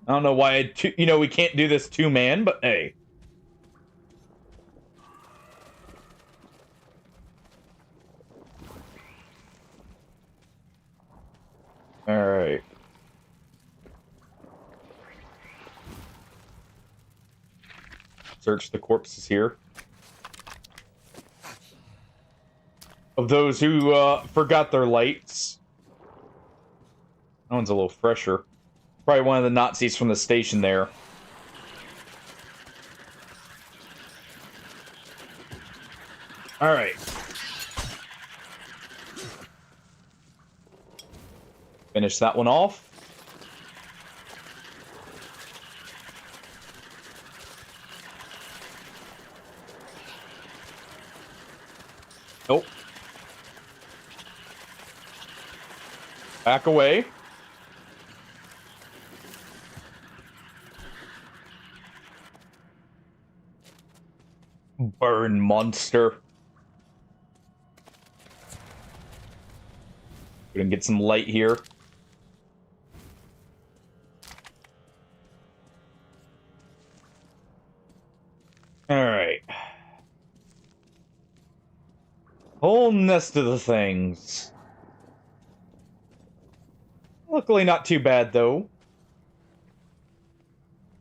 I don't know why, we can't do this two-man, but hey. Alright. Search the corpses here. Of those who forgot their lights. That one's a little fresher. Probably one of the Nazis from the station there. Alright. Finish that one off. Nope. Back away. Burn, monster. We're gonna get some light here. Alright. Whole nest of the things. Luckily not too bad, though.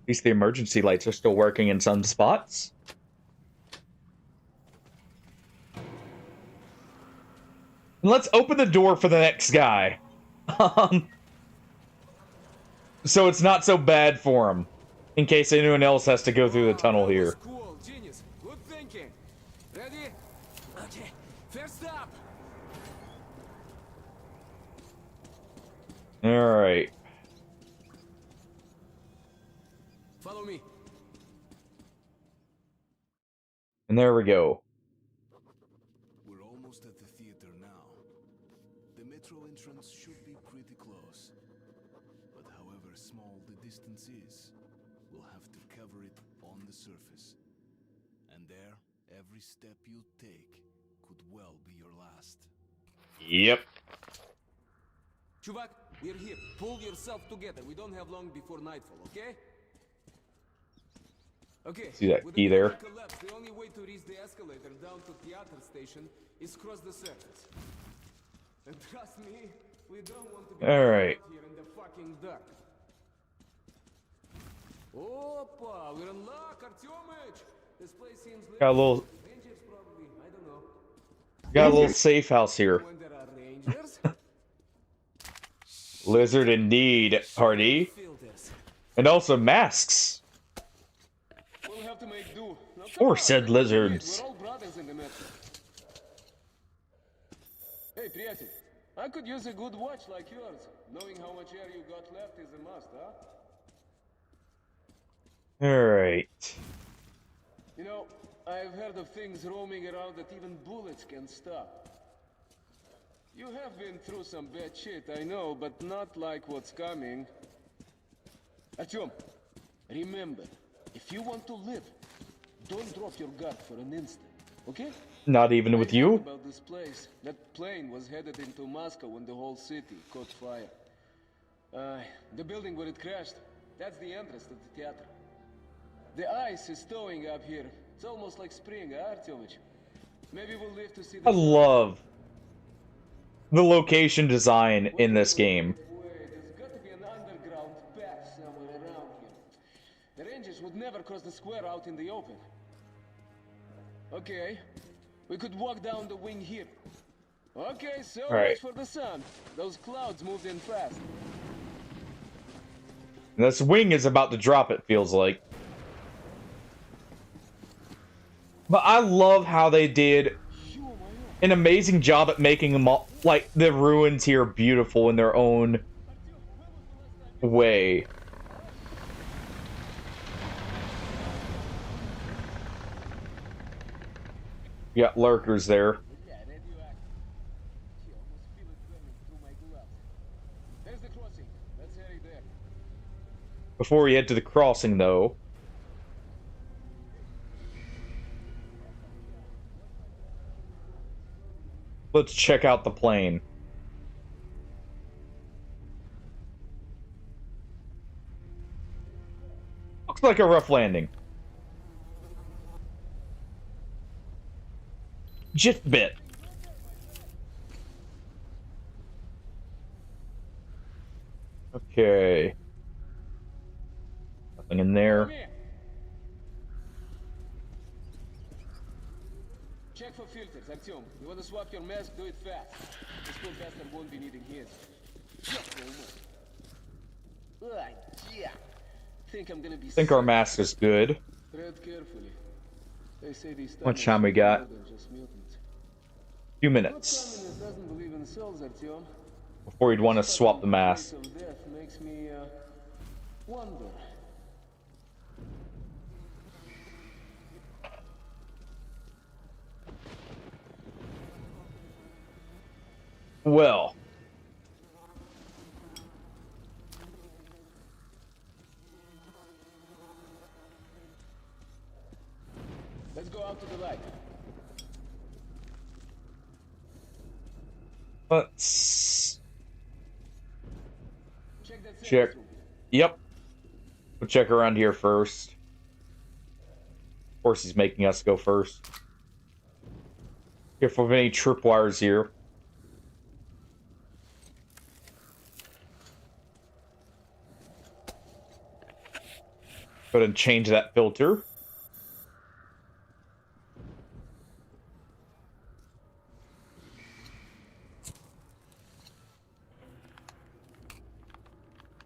At least the emergency lights are still working in some spots. And let's open the door for the next guy. So it's not so bad for him. In case anyone else has to go through the tunnel here. Cool, genius. Good thinking. Ready? Okay, first up. Alright. Follow me. And there we go. We're almost at the theater now. The metro entrance should be pretty close. But however small the distance is, we'll have to cover it on the surface. And there, every step you take could well be your last. Yep. Chuvak, we're here. Pull yourself together. We don't have long before nightfall, okay? Okay. See that key there? Collapse, the only way to reach the escalator down to theater station is cross the surface. And trust me, we don't want to be All right. here in the fucking dark. Opa, we're in luck, Artyomich. This place seems Got a little, Rangers probably, I don't know. got a little safe house here. When there are Rangers, Lizard indeed, Hardy. And also masks. We'll have to make do. Now, Or said lizards. we're all brothers in the matter. Hey, приятель, I could use a good watch like yours. Knowing how much air you got left is a must, huh? Alright. You know, I've heard of things roaming around that even bullets can stop. You have been through some bad shit, I know, but not like what's coming. Artyom, remember, if you want to live, don't drop your guard for an instant, okay? Not even with you? About this place. That plane was headed into Moscow when the whole city caught fire. The building where it crashed, that's the entrance to the theater. The ice is thawing up here. It's almost like spring, huh, Artyomich? Maybe we'll live to see the I love the location design in this game. There's got to be an underground path somewhere around here. The Rangers would never cross the square out in the open. Okay, we could walk down the wing here. Okay, so Right. wait for the sun. Those clouds moved in fast. And this wing is about to drop, it feels like. But I love how they did an amazing job at making them all, like, the ruins here beautiful in their own way. You got lurkers there. There's the crossing. Let's head there. Before we head to the crossing, though, let's check out the plane. Looks like a rough landing. Just a bit. Okay. Nothing in there. Check for filters, Artyom. You want to swap your mask? Do it fast. This poor bastard won't be needing his. Yeah. Think I'm gonna be. I think our mask is good. Tread carefully. They say these How much time we got? Few minutes. Communist doesn't believe in souls, Artyom. Before you'd want to swap the mask. Of death makes me wonder. Well. Let's go out to the light. Let's Check that check. Yep. We'll check around here first. Of course, he's making us go first. Careful of any tripwires here. Go ahead and change that filter.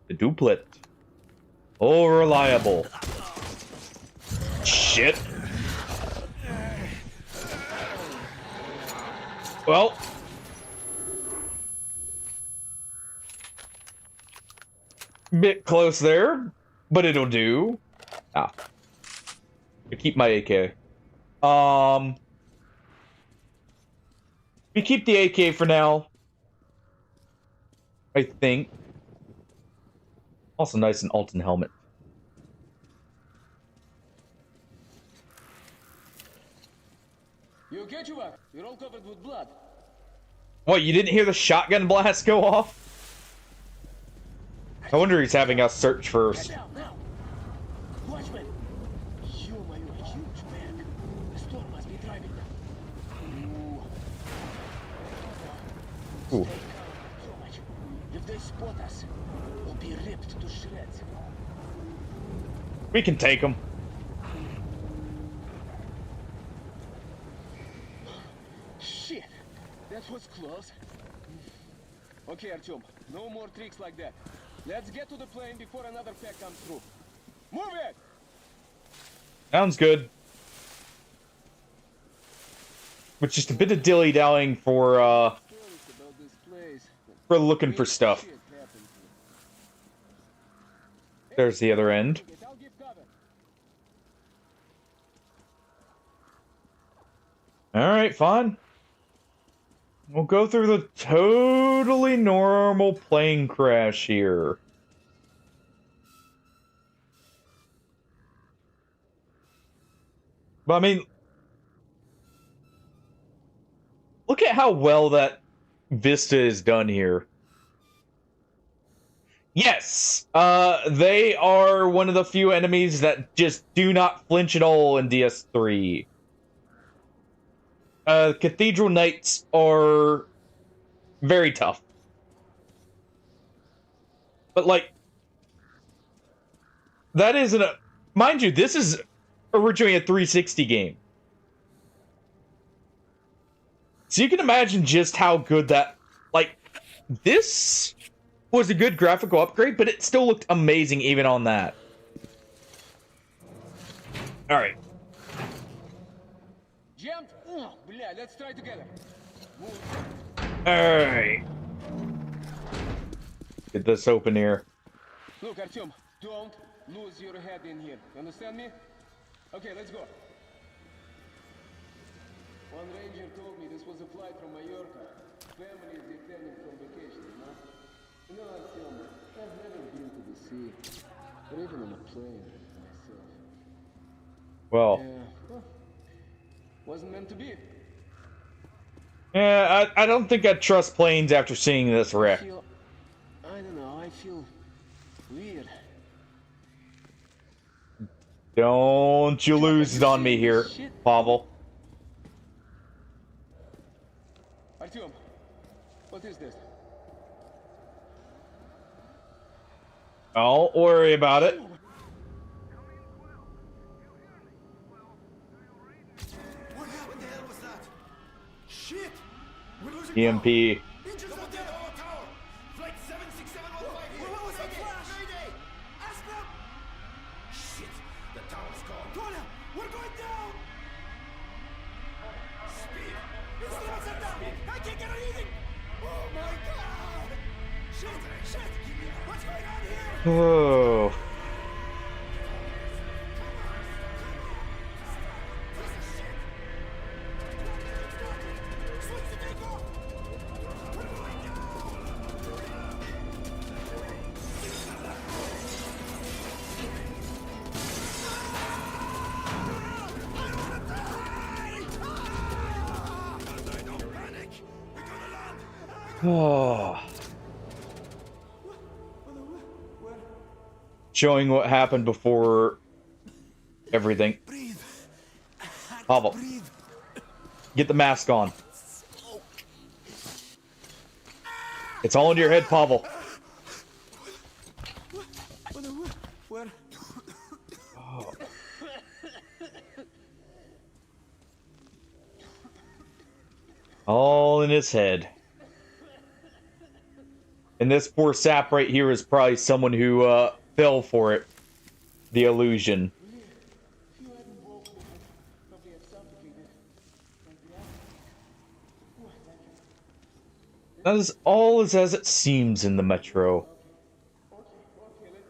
The duplet. Oh, reliable. Shit. Well. Bit close there, but it'll do. Ah. I keep my AK. We keep the AK for now. I think. Also nice and Alton helmet. You okay, Chuvak? You're all covered with blood. What, you didn't hear the shotgun blast go off? I wonder he's having us search first. Now. Watchman! Ё-моё, huge bag. The storm must be driving them. Ooh. If they spot us, we'll be ripped to shreds. We can take him. Shit! That was close. Okay, Artyom, no more tricks like that. Let's get to the plane before another pack comes through. Move it! Sounds good. With just a bit of dilly-dallying for looking for stuff. There's the other end. Alright, fine. We'll go through the totally normal plane crash here. But I mean, look at how well that Vista is done here. Yes, they are one of the few enemies that just do not flinch at all in DS3. Cathedral Knights are very tough. But, like, that isn't a... Mind you, this is originally a 360 game. So you can imagine just how good that... Like, this was a good graphical upgrade, but it still looked amazing even on that. Alright. Jumped? Oh, bля, let's try together. Alright. Get this open here. Look, Artyom, don't lose your head in here. You understand me? Okay, let's go. One ranger told me this was a flight from Mallorca. Family is returning from vacation, you know? You know, Artyom, I've never been to the sea, or even on a plane myself. Well. Well, wasn't meant to be. Yeah, I don't think I'd trust planes after seeing this wreck. I don't know, I feel weird. Don't you lose it on me here, Pavel. Artyom, what is this? Don't worry about it. What happened? The hell was that? Shit! We're losing EMP. Ninjas up there! Tower! Flight 76715 here! What was that flash? Mayday! Ask them! Shit! The tower's gone! Tonya! We're going down! Speed! It's the ones down! I can't get anything! Oh my god! Shit! Shit! What's going on here? Oh. Oh. Showing what happened before everything. Pavel, get the mask on. It's all in your head, Pavel. Where? Oh. All in his head. And this poor sap right here is probably someone who fell for it. The illusion. That is all as it seems in the metro.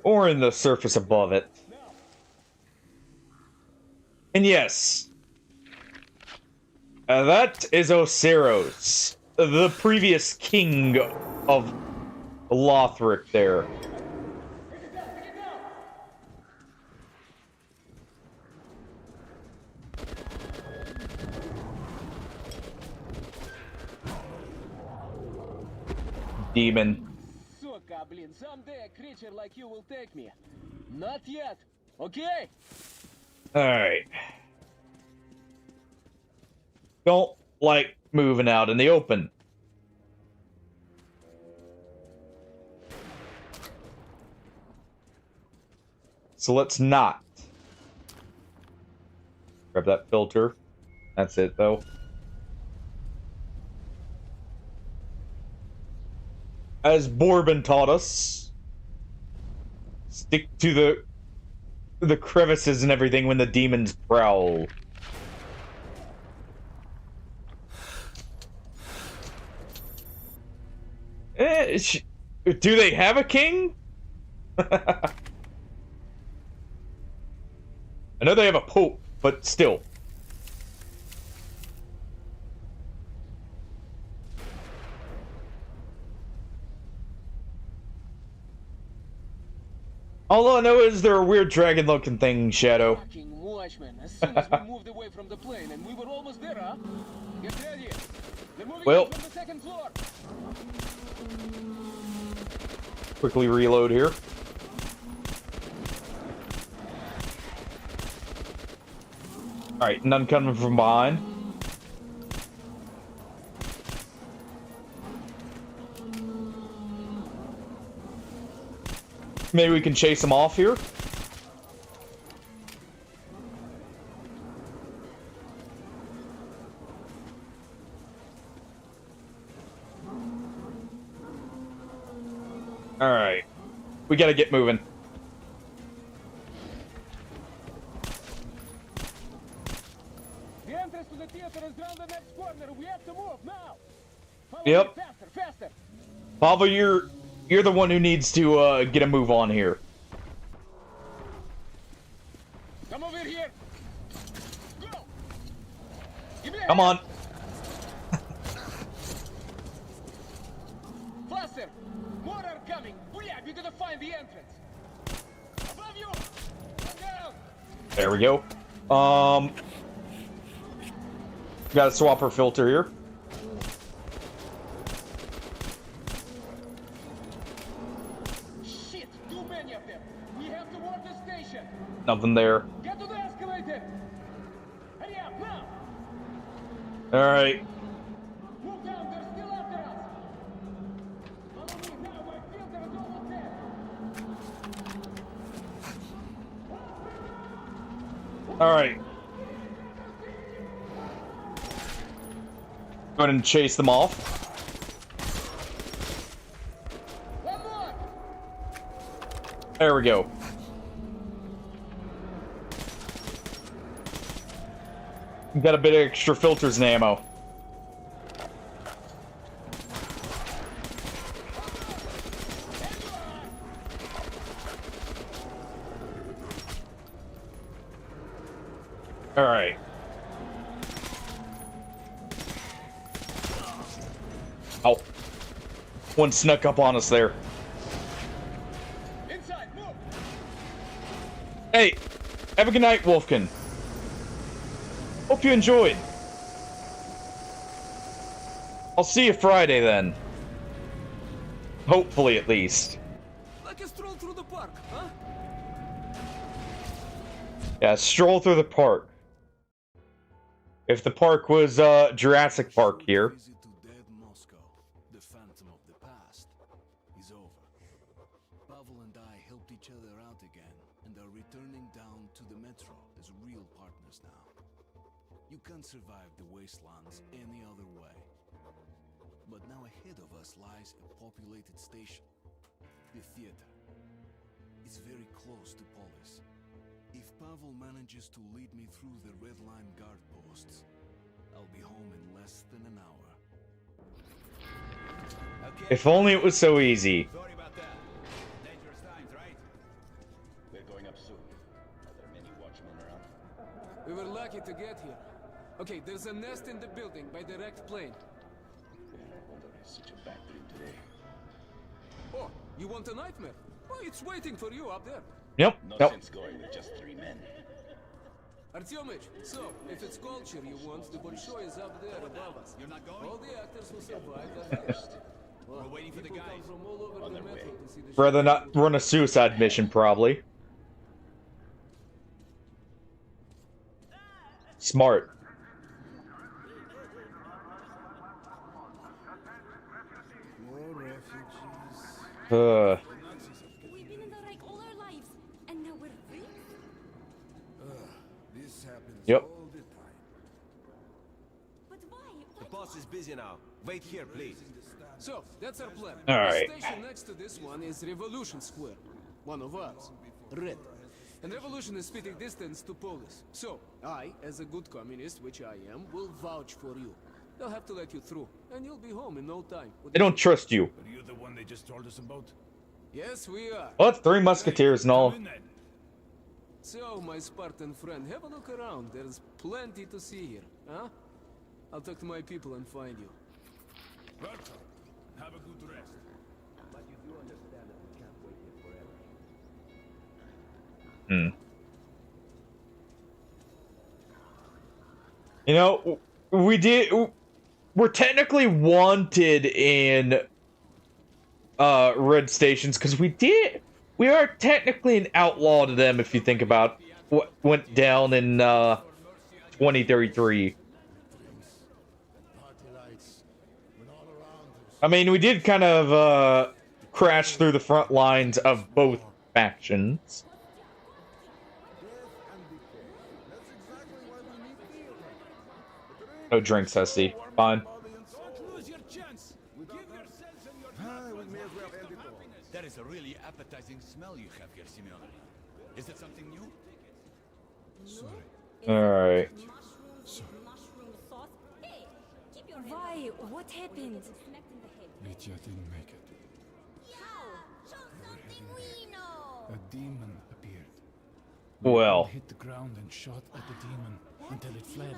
Or in the surface above it. And yes. That is Osiris. The previous king of Lothric there. Demon. Suka, blin, someday a creature like you will take me. Not yet, okay? Alright. Don't like moving out in the open. So let's not. Grab that filter. That's it, though. as Bourbon taught us, stick to the crevices and everything when the demons prowl. Do they have a king? I know they have a pope, but still. All I know is they're a weird dragon-looking thing, Shadow. Fucking watchman! As soon as we moved away from the plane, and we were almost there, huh? Get ready. They're moving Well, in from the second floor. quickly reload here. Alright, none coming from behind. Maybe we can chase them off here. Alright. We gotta get moving. The entrance to the theater is around the next corner. We have to move now. Follow Yep. me, faster, faster. Pablo, you're the one who needs to get a move on here. Come over here. Go. Give me a Come hand. on. Faster. More are coming. Booyah, we gotta find the entrance. Above you. Come down. There we go. Gotta swap her filter here. Shit, too many of them. We have to warn the station. Nothing there. Get to the escalator. Hurry up now. Alright. Move down. They're still after us. Follow me now. My filter is almost there. Alright. Go ahead and chase them off. One more. There we go. Got a bit of extra filters and ammo. Alright. Oh. One snuck up on us there. Inside, move. Hey, have a good night, Wolfkin. Hope you enjoyed. I'll see you Friday then. Hopefully, at least. Like a stroll through the park, huh? Yeah, stroll through the park. If the park was Jurassic Park here. Visit to dead Moscow, the phantom of the past, is over. Pavel and I helped each other out again and are returning down to the metro as real partners now. You can't survive the wastelands any other way. But now ahead of us lies a populated station, the theater. It's very close to Polis. If Pavel manages to lead me through the Red Line guard posts, I'll be home in less than an hour. If only it was so easy. Sorry about that. Dangerous times, right? We're going up soon. Are there many watchmen around? We were lucky to get here. Okay, there's a nest in the building by direct plane. No wonder it's such a bad dream today. Oh, you want a nightmare? Oh, it's waiting for you up there. Yep. No Yep. sense going with just 3 men. Artyomich, so, if it's culture you want, the Bolshoi is up there above us. You're not going? All the actors who survived are here. We're waiting for the People guys. come from all over On the their metro way. to see the Rather show. not run a suicide mission, probably. Smart. More refugees. We've been in the Reich all our lives, and now we're free? This happens Yep. all the time. But why? The boss is busy now. Wait here, please. So, that's our plan. All right. The station next to this one is Revolution Square. One of ours. Red. And Revolution is spitting distance to Polis. So, I, as a good communist, which I am, will vouch for you. They'll have to let you through, and you'll be home in no time. I don't trust you. Are you the one they just told us about? Yes, we are. Well, that's 3 musketeers and all. So, my Spartan friend, have a look around. There's plenty to see here, huh? I'll talk to my people and find you. Welcome. Have a good rest. But you do understand that we can't wait here forever. You know, we're technically wanted in red stations because we are technically an outlaw to them if you think about what went down in 2033. I mean, we did kind of crash through the front lines of both factions. No drinks, Hesty. Fine. That is a really appetizing smell you have here, Simeon. Is it something new? Sorry. Alright. Why? What happened? Lydia didn't make it. A demon appeared. Well. Hit the ground and shot at the demon until it fled.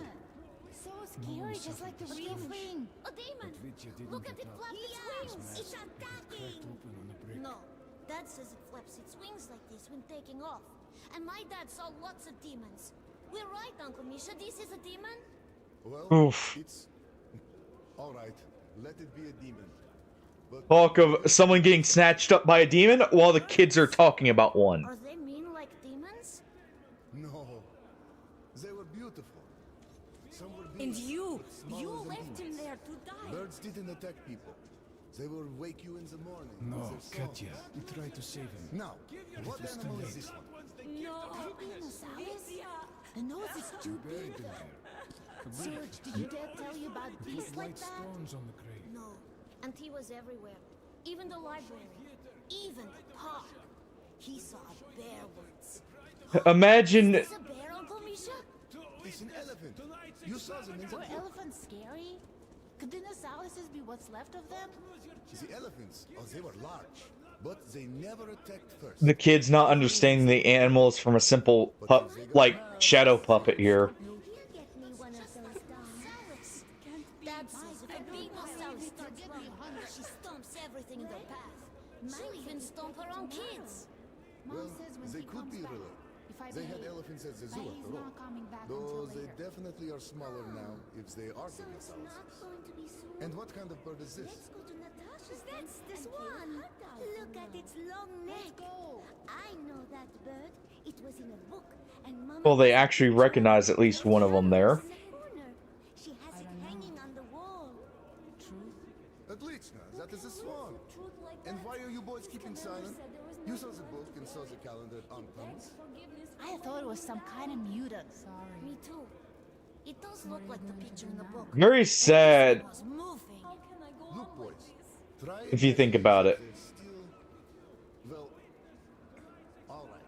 So scary, just like the real thing. A demon! Look at it flap its wings! It's attacking! No, Dad says it flaps its wings like this when taking off. And my dad saw lots of demons. We're right, Uncle Misha, this is a demon? Well, Oof. it's... Alright, let it be a demon. But... Talk of someone getting snatched up by a demon while the kids are talking about one. Are they mean like demons? No, they were beautiful. Some were And beasts, you but smaller than left him demons. there to die. Birds didn't attack people. They will wake you in the morning. No, with their songs. Katya, we tried to save him. Now, what was too animal is late. this one? No! The nose is too big. Serge, did your dad tell you about beasts like White that? stones on the grave. No, and he was everywhere. Even the library. Even the park. He saw a bear once. Imagine. Is this a bear, Uncle Misha? It's an elephant. You saw them in the Were book. elephants scary? Could dinosauruses be what's left of them? The elephants, oh, they were large, but they never attacked first. The kids not understanding the animals from a simple like shadow puppet here. Get me one of those dinosaurs. Dad says if a big dinosaurus starts running, she stomps everything in their path. Might even stomp her own kids. Well, they could be really. They had elephants at the zoo after all. Though they definitely are smaller now, if they are dinosaurs. And what kind of bird is this? Let's go to Natasha's. That's this one. Look at its long neck. I know that bird. It was in a book, and Mama. Well, they actually recognize at least one of them there. She has it hanging on the wall. Отлично, that is a swan. And why are you boys keeping silent? You saw the book and saw the calendar on Thomas. I thought it was some kind of mutant. Sorry. Me too. It does look like the picture in the book. Very sad It was moving. Look, boys. Try if you think about it. They're still... Well... Alright.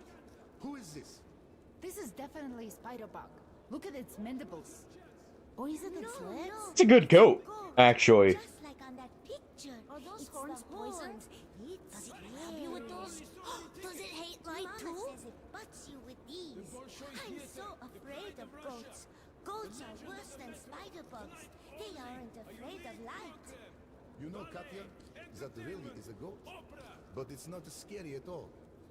Who is this? This is definitely a spider bug. Look at its mandibles. Or is it its legs? It's a good goat, actually. Just like on that picture. Are those horns poisoned? Does it grab you with those? Does it hate light too? Says it butts you with these. I'm so afraid of goats. Goats are worse than spider bugs. They aren't afraid of light. You know, Katya, that really is a goat. But it's not scary at all.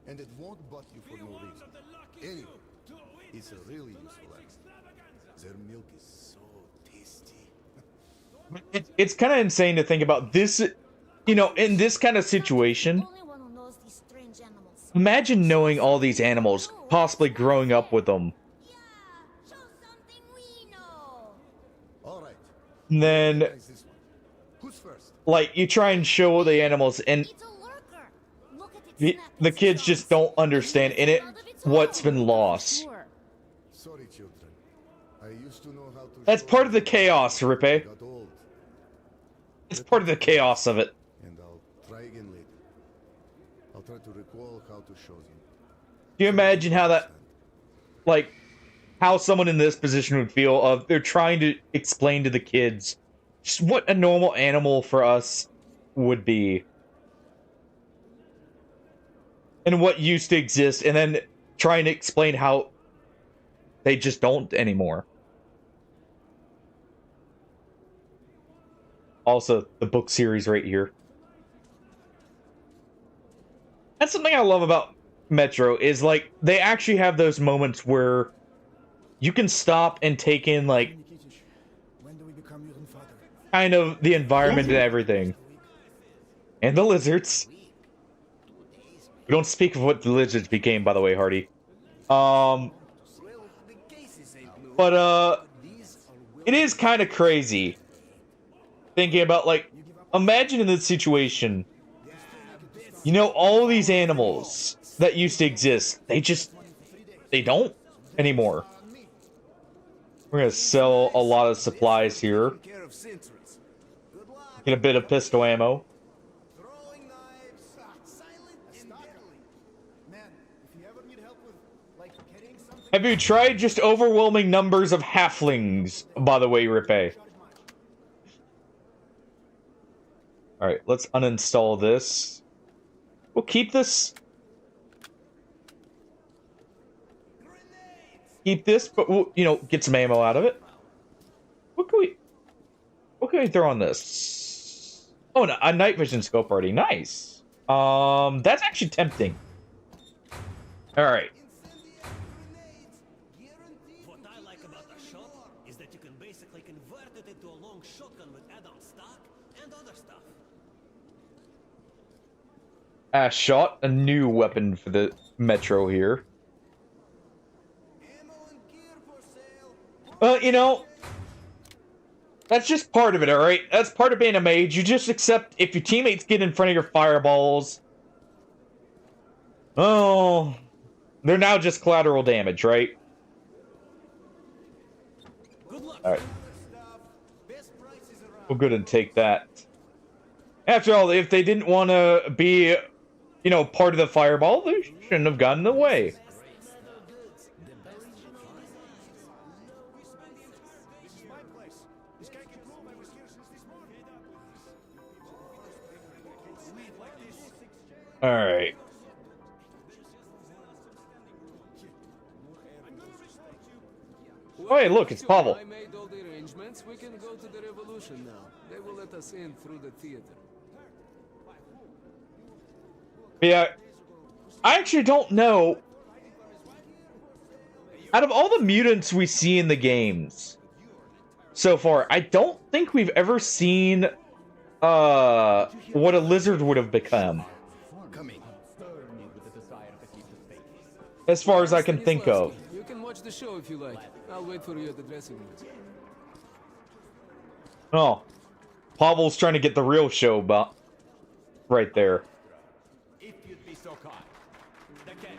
And it won't butt you for no reason. Anyway, it's a really useful animal. Their milk is so tasty. It's kind of insane to think about this, you know, in this kind of situation. Only one who knows these strange animals. Imagine knowing all these animals, possibly growing up with them. Show something we know. Alright. And then, This one. Who's first? like, you try and show the animals, and It's a lurker. Look at its the kids just don't understand in it what's been lost. Sorry, children. I used to know how to That's show part of the you chaos, Rippe. got old. It's part of the chaos of it. And I'll try again later. I'll try to recall how to show them. Do you imagine how that, like, how someone in this position would feel of they're trying to explain to the kids just what a normal animal for us would be and what used to exist, and then trying to explain how they just don't anymore. Also, the book series right here. That's something I love about Metro, is like they actually have those moments where you can stop and take in like kind of the environment and everything. And the lizards. We don't speak of what the lizards became, by the way, Hardy. But it is kind of crazy thinking about, like, imagine in this situation, you know, all these animals that used to exist, they don't anymore. We're gonna sell a lot of supplies here. Get a bit of pistol ammo. Have you tried just overwhelming numbers of halflings, by the way, Rippe? Alright, let's uninstall this. We'll keep this. Keep this, but we'll, you know, get some ammo out of it. What can we throw on this? Oh, no, a night vision scope already. Nice. That's actually tempting. Alright. What I like about the shop is that you can basically convert it into a long shotgun with add-on stock and other stuff. Shot, a new weapon for the Metro here. Well, you know, that's just part of it, alright? That's part of being a mage. You just accept if your teammates get in front of your fireballs. Oh, they're now just collateral damage, right? Alright. We'll go ahead and take that. After all, if they didn't want to be, you know, part of the fireball, they shouldn't have gotten in the way. Alright. Oh, hey, look, it's Pavel. I made all the arrangements. We can go to the revolution now. They will let us in through the theater. Yeah, I actually don't know. Out of all the mutants we see in the games so far, I don't think we've ever seen what a lizard would have become. As far as I can think of. You can watch the show if you like. I'll wait for you at the dressing room. Oh, Pavel's trying to get the real show right there. If you'd be so kind. The can.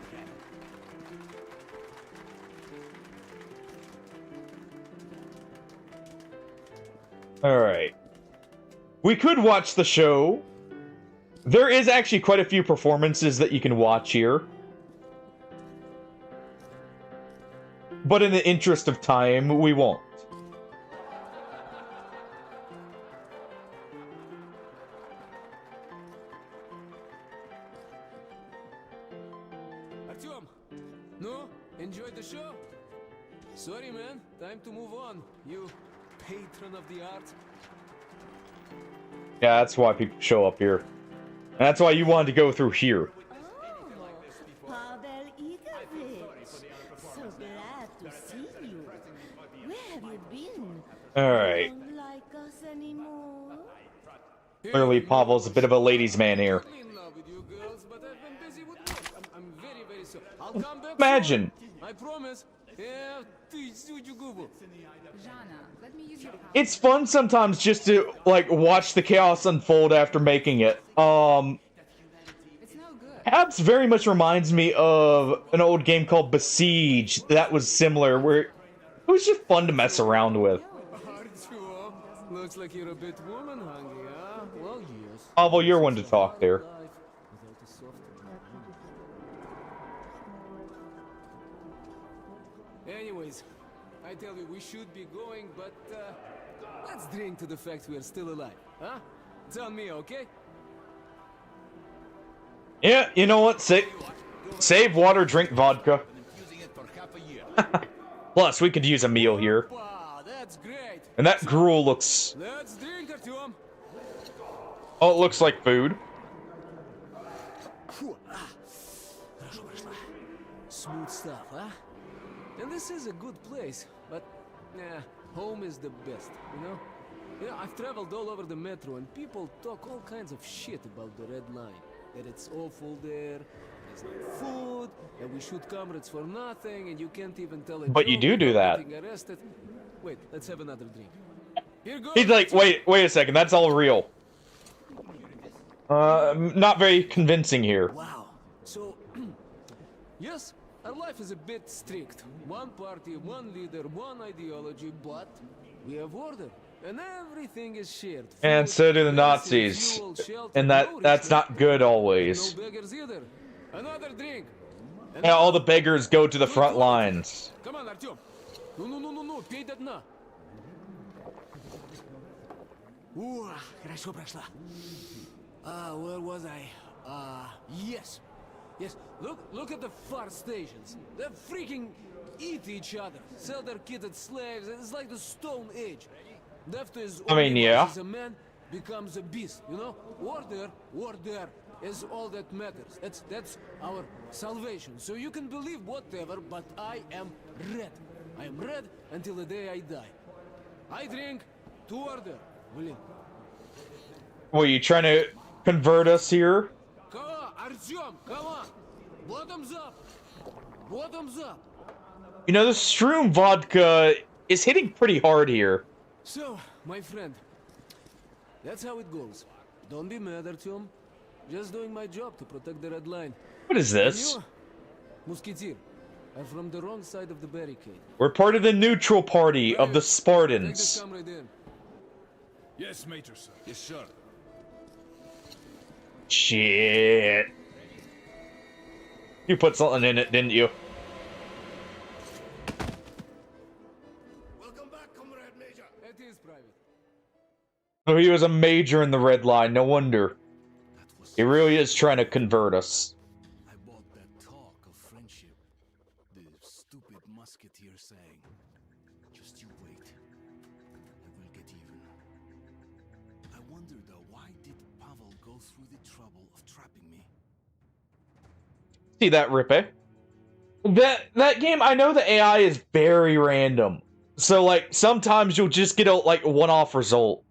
Alright. We could watch the show. There is actually quite a few performances that you can watch here. But in the interest of time, we won't. Artyom! No? Enjoyed the show? Sorry, man. Time to move on. You patron of the arts. Yeah, that's why people show up here. And that's why you wanted to go through here. Pavel Igorevich, so glad to see you. Where have you been? Alright. Don't like us anymore? Clearly, Pavel's a bit of a ladies' man here. In love with you girls, but I've been busy with work. I'm very, very sorry. I'll come back Imagine. soon. I promise. Yeah, ты сучу губу. It's fun sometimes just to, like, watch the chaos unfold after making it. Abs very much reminds me of an old game called Besiege that was similar, where it was just fun to mess around with. Looks like you're a bit woman hungry, huh? Well, yes. Pavel, you're one to talk there. Anyways, I tell you, we should be going, but let's drink to the fact we're still alive, huh? It's on me, okay? Yeah, you know what? Save water, drink vodka. Plus, we could use a meal here. Wow, that's great. And that gruel looks... Let's drink, Artyom. Oh, it looks like food. Smooth stuff, huh? And this is a good place, but yeah, home is the best, you know? You know, I've traveled all over the metro and people talk all kinds of shit about the Red Line. That it's awful there, there's no food, and we shoot comrades for nothing, and you can't even tell a But you joke do without that. getting arrested. Wait, let's have another drink. Here goes. He's like, wait a second, that's all real. Not very convincing here. Wow. So, yes, our life is a bit strict. One party, one leader, one ideology, but we have order. And everything is shared. And so do the Nazis. Fuel, shelter, And no that's not good always. No beggars either. Another drink. Yeah, all the beggars go to the front lines. Come on, Artyom. No, пей до дна. Хорошо прошла. Where was I? Yes. Look at the far stations. They freaking eat each other. Sell their kitted slaves. It's like the Stone Age. Left is I mean, yeah. as a man becomes a beast, you know? Order is all that matters. That's our salvation. So you can believe whatever, but I am red. I am red until the day I die. I drink to order. Блин. Were you trying to convert us here? Come on, Artyom, come on. Bottoms up. Bottoms up. You know, the Stroom vodka is hitting pretty hard here. So, my friend, that's how it goes. Don't be mad, Artyom. Just doing my job to protect the Red Line. What is this? And you, Musketeer, are from the wrong side of the barricade. We're part of the neutral party of the Take this Spartans. comrade in. Yes, Major, sir. Yes, sir. Shit. You put something in it, didn't you? Welcome back, Comrade Major. It is private. Oh, he was a major in the Red Line, no wonder. He really is trying to convert us. I bought that talk of friendship. The stupid musketeer saying, just you wait, and we'll get even. I wonder though, why did Pavel go through the trouble of trapping me? See that, Rippe? That game, I know the AI is very random. So, like, sometimes you'll just get a, like, one-off result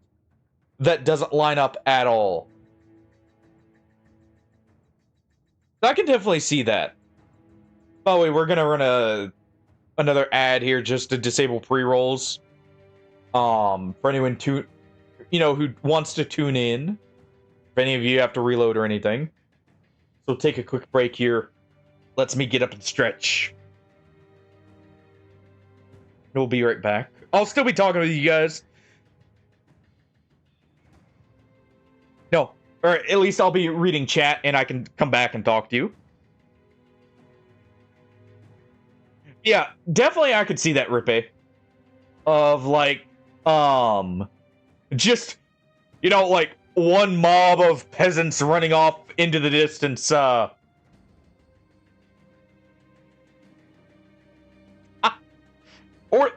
that doesn't line up at all. I can definitely see that. By the way, we're gonna run another ad here just to disable pre-rolls. For anyone who wants to tune in. If any of you have to reload or anything. So take a quick break here. Lets me get up and stretch. We'll be right back. I'll still be talking with you guys. No. Or at least I'll be reading chat and I can come back and talk to you. Yeah, definitely I could see that, Rippe. Of, like, just, like, one mob of peasants running off into the distance,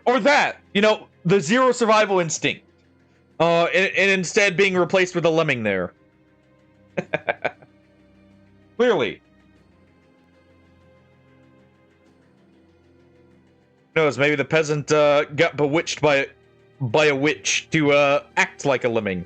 Or that, the zero survival instinct. And instead being replaced with a lemming there. Clearly. Who knows, maybe the peasant got bewitched by a witch to act like a lemming.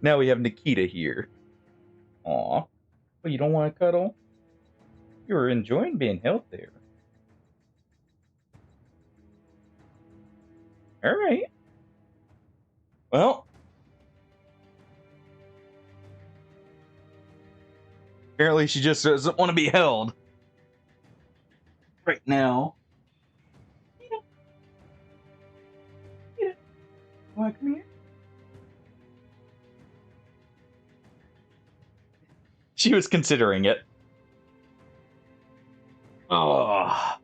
Now we have Nikita here. Aw. Well, you don't want to cuddle? You were enjoying being held there. Alright. Well. Apparently she just doesn't want to be held. Right now. Want to come here? She was considering it. Oh.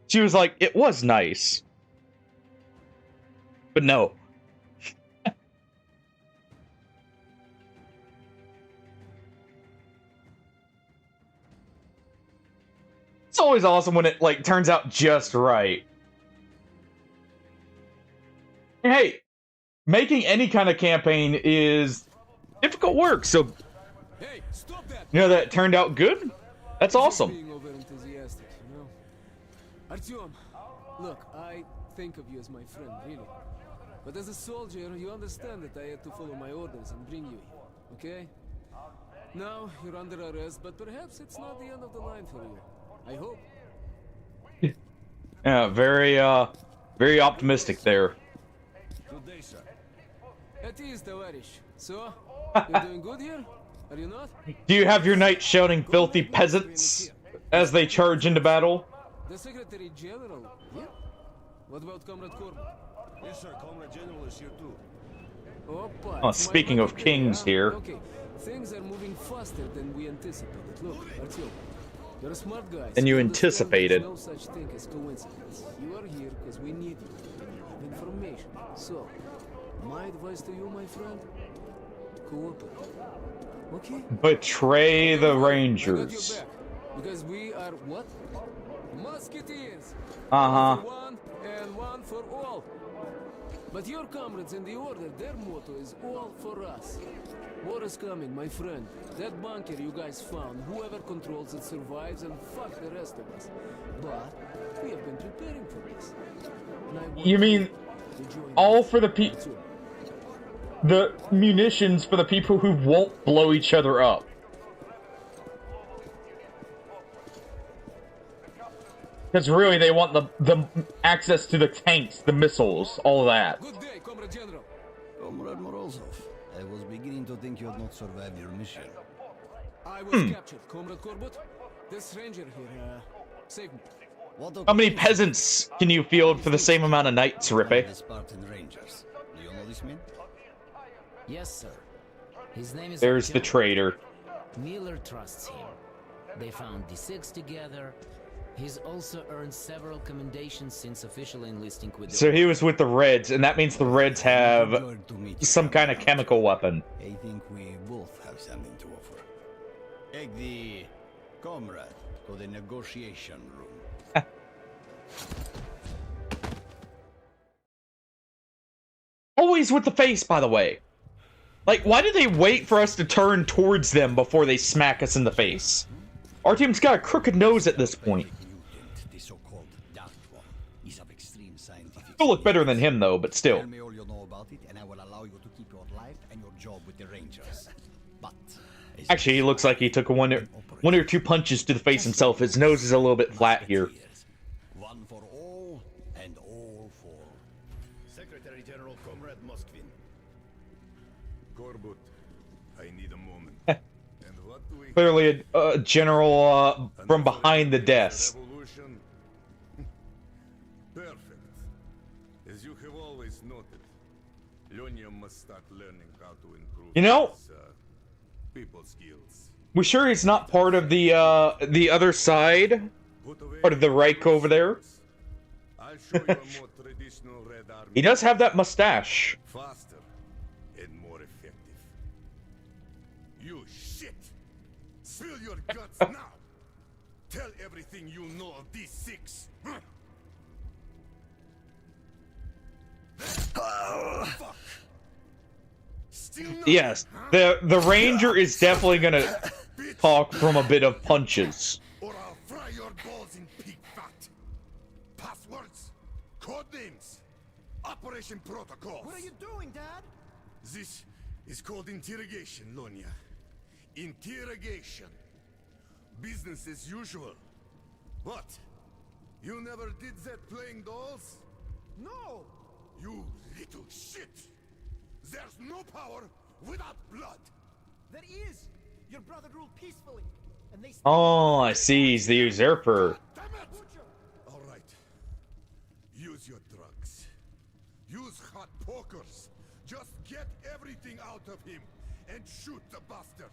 She was like, it was nice. But no. It's always awesome when it, like, turns out just right. Hey, making any kind of campaign is difficult work, so... Hey, stop that! You know that it turned out good? That's awesome. Being over-enthusiastic, you know? Artyom, look, I think of you as my friend, really. But as a soldier, you understand that I had to follow my orders and bring you here, okay? Now, you're under arrest, but perhaps it's not the end of the line for you. I hope. Yeah, very optimistic there. Good day, sir. At ease, товарищ. So, you're doing good here? Are you not? Do you have your knights shouting filthy peasants as they charge into battle? The Secretary General, yeah? What about Comrade Corbin? Yes, sir. Comrade General is here too. Opa, Oh, it's my speaking of birthday, kings huh? here. Okay, things are moving faster than we anticipated. Look, Artyom, you're a smart guy. And you so understand anticipated. there's no such thing as coincidence. You are here because we need you. You have information. So, my advice to you, my friend, cooperate. Okay? Betray the I got your Rangers. back, because we are what? Musketeers. Uh-huh. One for one and one for all. But your comrades in the order, their motto is all for us. War is coming, my friend. That bunker you guys found, whoever controls it survives and fuck the rest of us. But we have been preparing for this. And I want You mean to join all us. for the munitions for the people who won't blow each other up? Because really, they want the access to the tanks, the missiles, all that. Good day, Comrade General. Comrade Morozov, I was beginning to think you had not survived your mission. I was captured, Comrade Corbett. This ranger here, saved me. How many peasants can you field for the same amount of knights, Rippe? The Spartan Rangers. Do you know this man? Yes, sir. His name is There's the Artyom. traitor. Miller trusts him. They found D6 together. He's also earned several commendations since officially enlisting with the... So he was with the Reds, and that means the Reds have some kind of chemical weapon. I think we both have something to offer. Take the comrade to the negotiation room. Always with the face, by the way. Like, why do they wait for us to turn towards them before they smack us in the face? Artyom's got a crooked nose at this point. The so-called Dark One is of extreme scientific. Still look better than him, though, but still. Tell me all you know about it, and I will allow you to keep your life and your job with the Rangers. But Actually, he looks like he took one or two punches to the face himself. His nose is a little bit flat here. one for all and all for Secretary General Comrade Moskvin. Korbut, I need a moment. And what do we Clearly a general from behind the desk. Revolution? Perfect. As you have always noted, Lyonya must start learning how to improve You know, his, people skills. we sure he's not part of the other side? Part of the Reich over there? I'll show you a more traditional Red Army. He does have that mustache. Faster and more effective. You shit! Spill your guts now! Tell everything you know of these six! Fuck! Still no- Yes, the Ranger is definitely gonna talk from a bit of punches. Or I'll fry your balls in pig fat! Passwords? Codenames? operation protocols. What are you doing, Dad? This is called interrogation, Lonya. Interrogation. Business as usual. What? You never did that playing dolls? No! You little shit! There's no power without blood! There is! Your brother ruled peacefully, and they Oh, I see. He's the usurper. All right. Use your drugs. Use hot pokers. Just get everything out of him and shoot the bastard.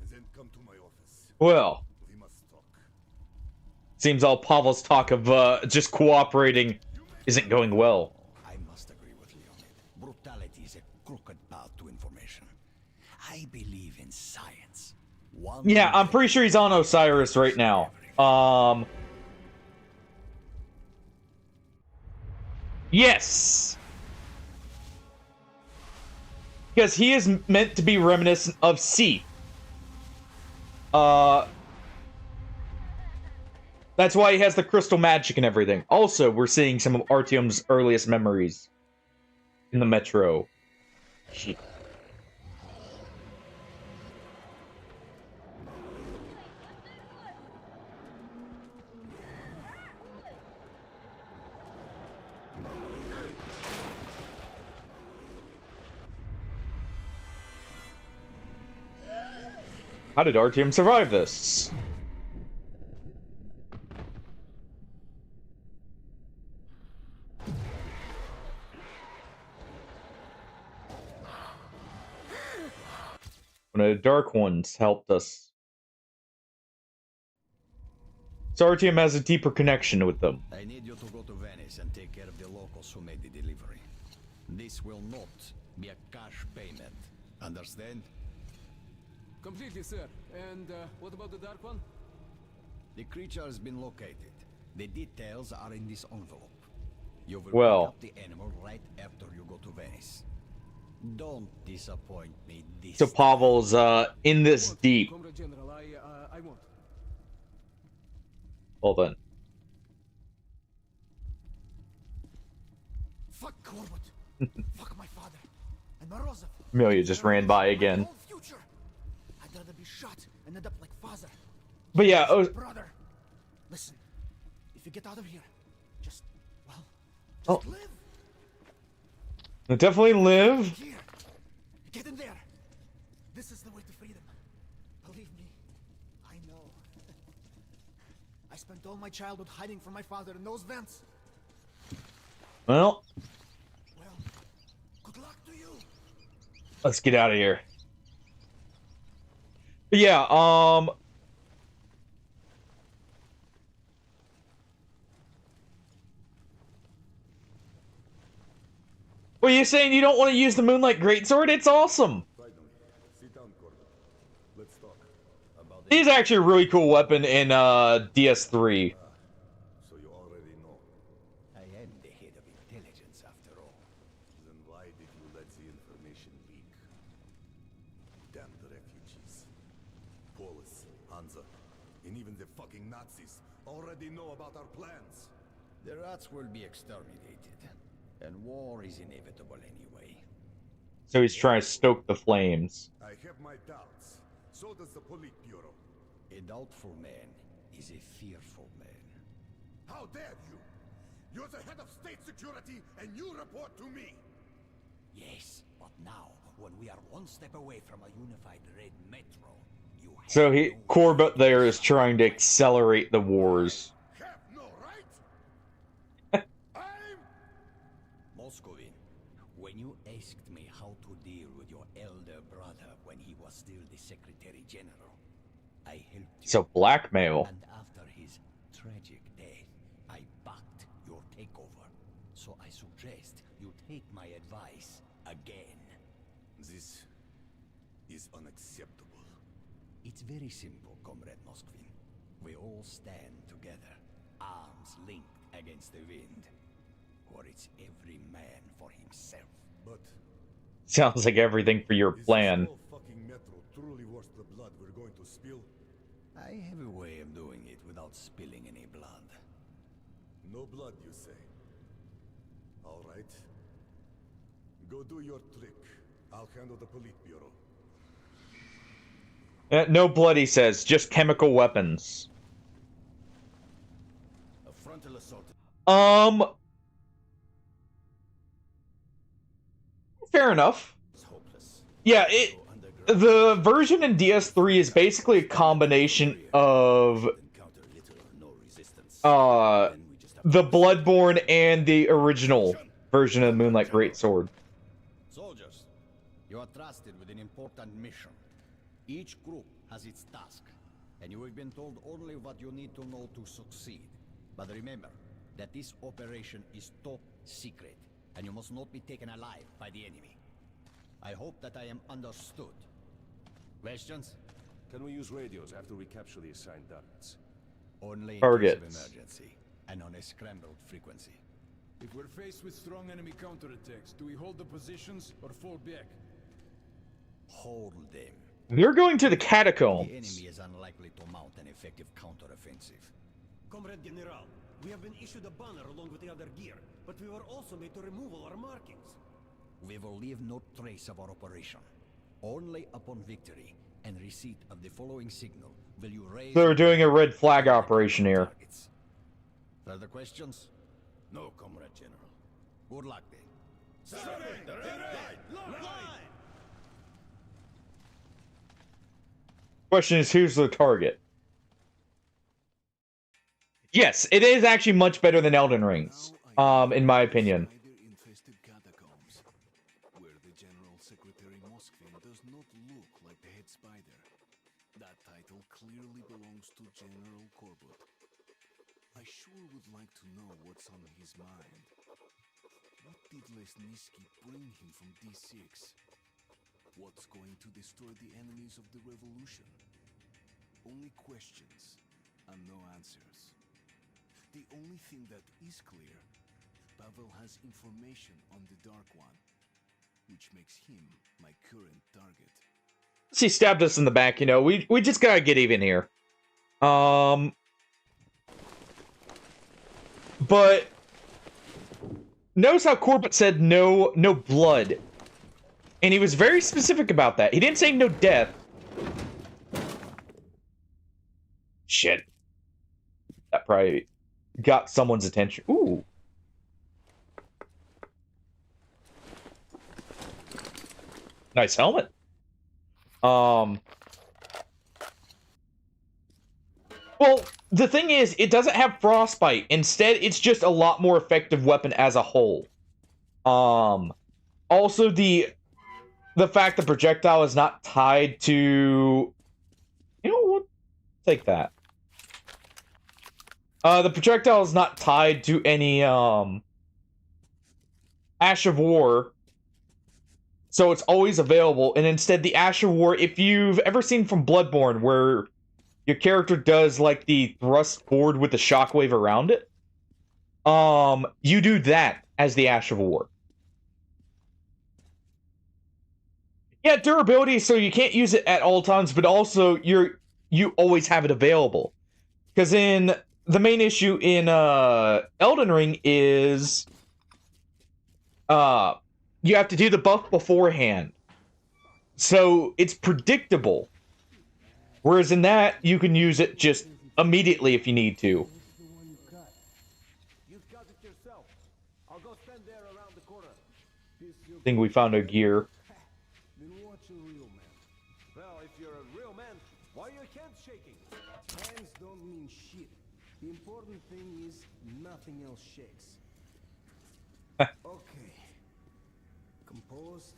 And then come to my office. Well, We must talk. seems all Pavel's talk of just cooperating isn't going well. I must agree with Leonid. Brutality is a crooked path to information. I believe in science. Yeah, I'm pretty sure he's on Osiris right now. Yes! Because he is meant to be reminiscent of Seath. That's why he has the crystal magic and everything. Also, we're seeing some of Artyom's earliest memories in the metro. Shit. How did Artyom survive this? One of the Dark Ones helped us. So Artyom has a deeper connection with them. I need you to go to Venice and take care of the locals who made the delivery. This will not be a cash payment. Understand? Completely, sir. And what about the Dark One? The creature has been located. The details are in this envelope. You will Well. pick up the animal right after you go to Venice. Don't disappoint me this So Pavel's in this deep. Comrade General, I won't. Hold on. Fuck Corwood. Fuck my father. And Morozov. Amelia just ran by again. Whole future. I'd rather be shot and end up like father. But yeah, Brother. Listen. If you get out of here, just oh, live. definitely live. Here. Get in there. This is the way to freedom. Believe me. I know. I spent all my childhood hiding from my father in those vents. Well, Good luck to you. let's get out of here. But yeah, well, you're saying you don't want to use the Moonlight Greatsword? It's awesome. Sit down, Corbin. Let's talk. He's actually a really cool weapon in DS3. So you already know. I am the head of intelligence after all. Then why did you let the information leak? Damn the refugees. Polis, Hansa, and even the fucking Nazis already know about our plans. The rats will be exterminated. And war is inevitable anyway. So he's trying to stoke the flames. I have my doubts. So does the Politburo. A doubtful man is a fearful man. How dare you? You're the head of state security and you report to me. Yes, but now, when we are one step away from a unified red metro, you have So Corbett there is trying to accelerate the wars. Moscovin, when you asked me how to deal with your elder brother when he was still the Secretary General, I helped you. So blackmail. And after his tragic death, I backed your takeover. So I suggest you take my advice again. This is unacceptable. It's very simple, Comrade Moskvin. We all stand together, arms linked against the wind. Or it's every man for himself. But Sounds like everything for your plan. Is this whole fucking metro truly worth the blood we're going to spill? I have a way of doing it without spilling any blood. No blood, you say? All right. Go do your trick. I'll handle the Politburo. No blood, he says. Just chemical weapons. A frontal assault. Fair enough. Yeah, the version in DS3 is basically a combination of the Bloodborne and the original version of the Moonlight Greatsword. Soldiers, you are trusted with an important mission. Each group has its task, and you have been told only what you need to know to succeed. But remember that this operation is top secret, and you must not be taken alive by the enemy. I hope that I am understood. Questions? Can we use radios after we capture the assigned targets? Only in Targets. case of emergency, and on a scrambled frequency. If we're faced with strong enemy counterattacks, do we hold the positions or fall back? Hold them. They're going to the catacombs. The enemy is unlikely to mount an effective counteroffensive. Comrade General, we have been issued a banner along with the other gear, but we were also made to remove all our markings. We will leave no trace of our operation. Only upon victory and receipt of the following signal will you raise... They're doing a red flag operation here. Further questions? No, Comrade General. Good luck then. Question is, who's the target? Yes, it is actually much better than Elden Rings, in my opinion. Clearly belongs to General Corbett. I sure would like to know what's on his mind. What did Lesnitsky bring him from D6? What's going to destroy the enemies of the revolution? Only questions and no answers. The only thing that is clear, Pavel has information on the Dark One, which makes him my current target. He stabbed us in the back, you know. We just gotta get even here. But notice how Corbett said no blood. And he was very specific about that. He didn't say no death. Shit. That probably got someone's attention. Ooh. Nice helmet. Well, the thing is, it doesn't have frostbite. Instead, it's just a lot more effective weapon as a whole. Also, the fact the projectile is not tied to... You know what? Take that. The projectile is not tied to any, Ash of War. So it's always available, and instead the Ash of War, if you've ever seen from Bloodborne, where your character does, like, the thrust forward with the shockwave around it, you do that as the Ash of War. Yeah, durability, so you can't use it at all times, but also you always have it available. Because in the main issue in Elden Ring is you have to do the buff beforehand. So it's predictable. Whereas in that, you can use it just immediately if you need to. I think we found a gear. Well, if you're a real man, why are your hands shaking? Hands don't mean shit. The important thing is nothing else shakes. Okay. Composed.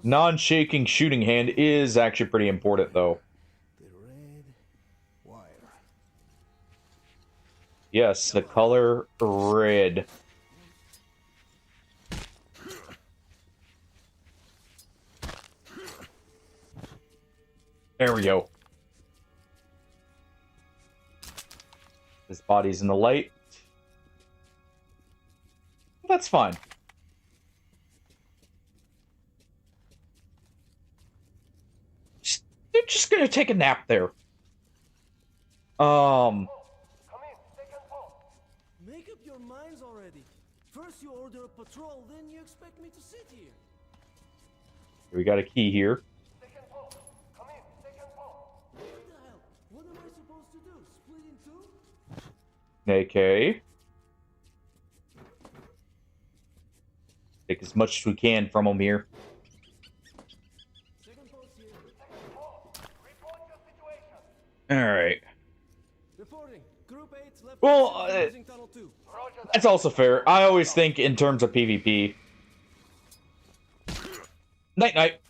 Non-shaking shooting hand is actually pretty important, though. The red wire. Yes, the color red. There we go. His body's in the light. That's fine. They're just gonna take a nap there. Make up your minds already. First you order a patrol, then you expect me to sit here. We got a key here. What the hell? What am I supposed to do? Split in two? Okay. Take as much as we can from them here. Alright. Well, that's also fair. I always think in terms of PvP. Night-night.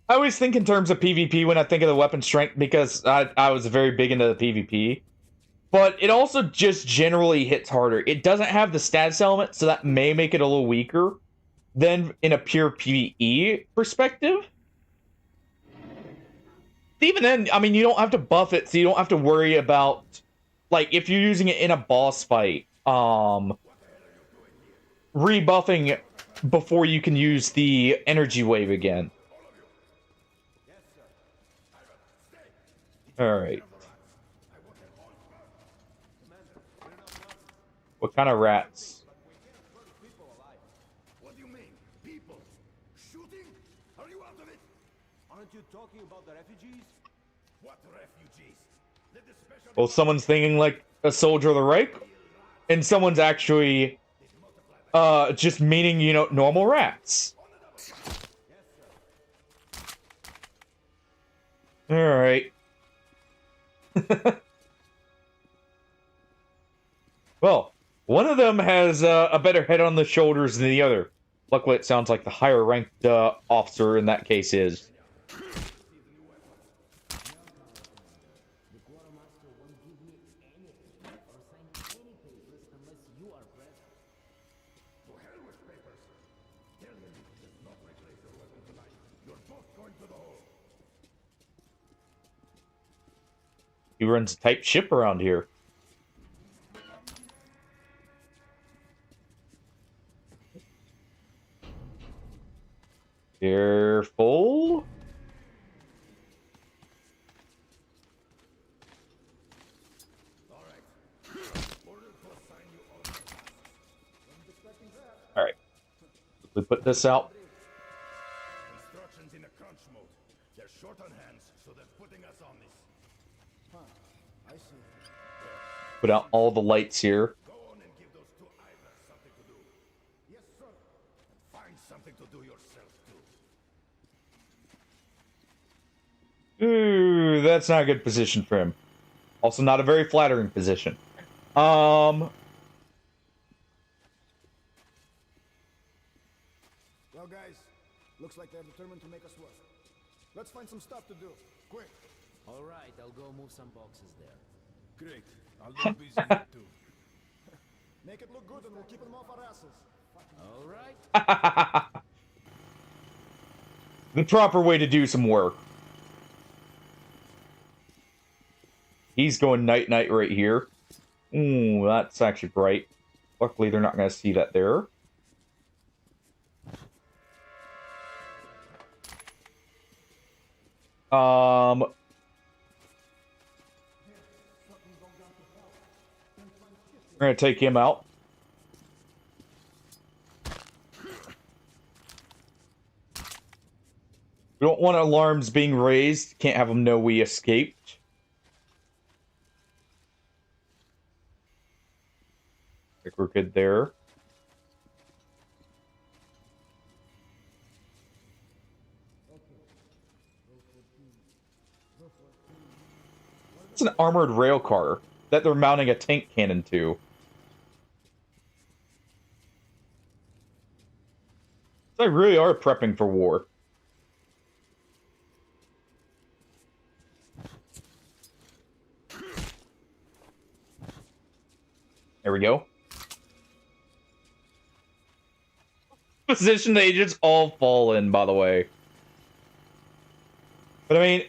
I always think in terms of PvP when I think of the weapon strength because I was very big into the PvP. But it also just generally hits harder. It doesn't have the stats element, so that may make it a little weaker than in a pure PvE perspective. Even then, I mean, you don't have to buff it, so you don't have to worry about, like, if you're using it in a boss fight, rebuffing before you can use the energy wave again. Alright. What kind of rats? What do you mean? People? Shooting? Are you out of it? Aren't you talking about the refugees? What refugees? Let the special... Well, someone's thinking like a soldier of the Reich, and someone's actually just meaning, you know, normal rats. Alright. Well, one of them has a better head on the shoulders than the other. Luckily, it sounds like the higher ranked officer in that case is. He runs a type ship around here. Careful. All right. We put this out. Instructions in a crunch mode. They're short on hands, so they're putting us on this. Huh. I see. Put out all the lights here. Go on and give those two idlers something to do. Yes, sir. And find something to do yourself, too. Ooh, that's not a good position for him. Also not a very flattering position. Well, guys, looks like they're determined to make us work. Let's find some stuff to do. Quick. All right, I'll go move some boxes there. Great. I'll look busy here too. Make it look good and we'll keep them off our asses. All right. The proper way to do some work. He's going night-night right here. Ooh, that's actually bright. Luckily, they're not going to see that there. We're going to take him out. We don't want alarms being raised. Can't have them know we escaped. I think we're good there. It's an armored rail car that they're mounting a tank cannon to. So they really are prepping for war. There we go. Position they just all fall in, by the way. But I mean,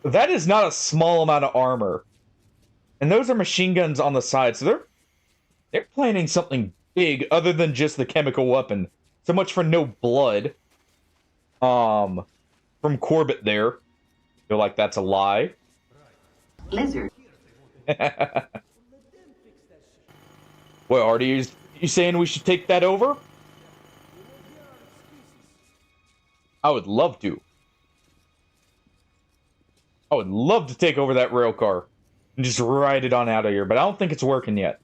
that is not a small amount of armor. And those are machine guns on the side, so they're planning something big other than just the chemical weapon. So much for no blood. From Corbett there. Feel like that's a lie. Lizard. What, Artie, you saying we should take that over? I would love to. I would love to take over that rail car and just ride it on out of here, but I don't think it's working yet.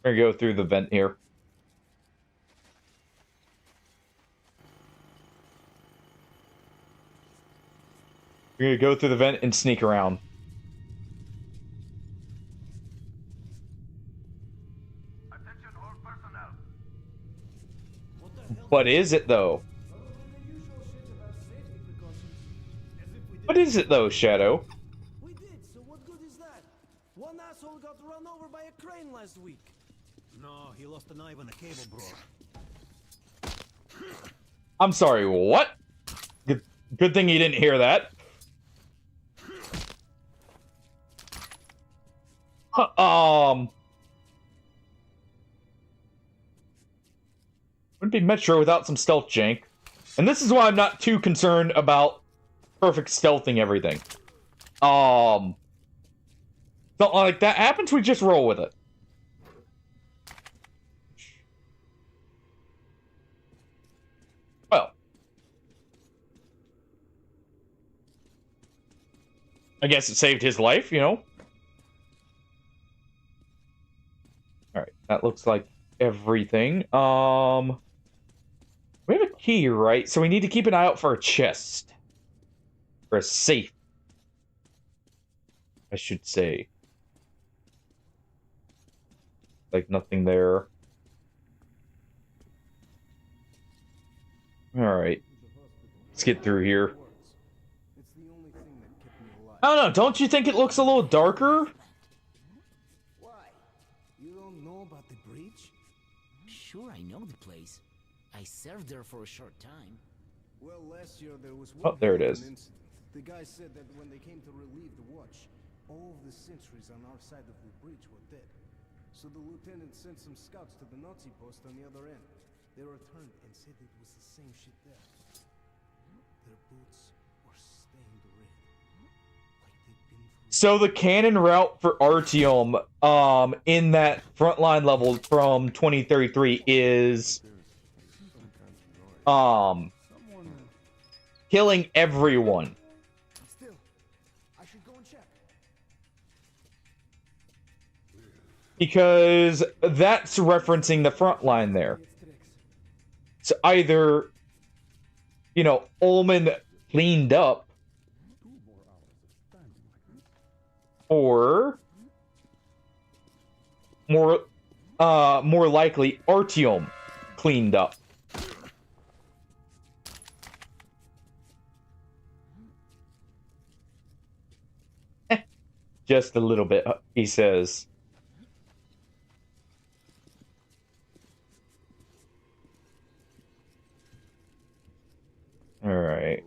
We're gonna go through the vent here. We're gonna go through the vent and sneak around. What is it, though? What is it, though, Shadow? We did, so what good is that? One asshole got run over by a crane last week. No, he lost a knife on a cable, bro. I'm sorry, what? Good thing you didn't hear that. Wouldn't be Metro without some stealth jank. And this is why I'm not too concerned about perfect stealthing everything. Something like that happens, we just roll with it. Well. I guess it saved his life, you know? Alright, that looks like everything. We have a key, right? So we need to keep an eye out for a chest. For a safe. I should say. Like nothing there. Alright. Let's get through here. I don't know, don't you think it looks a little darker? Why? You don't know about the bridge? Sure, I know the place. I served there for a short time. Well, last year there was Oh, there it is. incident. The guy said that when they came to relieve the watch, all of the sentries on our side of the bridge were dead. So the lieutenant sent some scouts to the Nazi post on the other end. They returned and said it was the same shit there. Their boots were stained red. So the canon route for Artyom, in that frontline level from 2033 is, killing everyone. Still, I should go and check. Because that's referencing the frontline there. So either, you know, Ullman cleaned up, or more likely Artyom cleaned up. Just a little bit, he says. All right.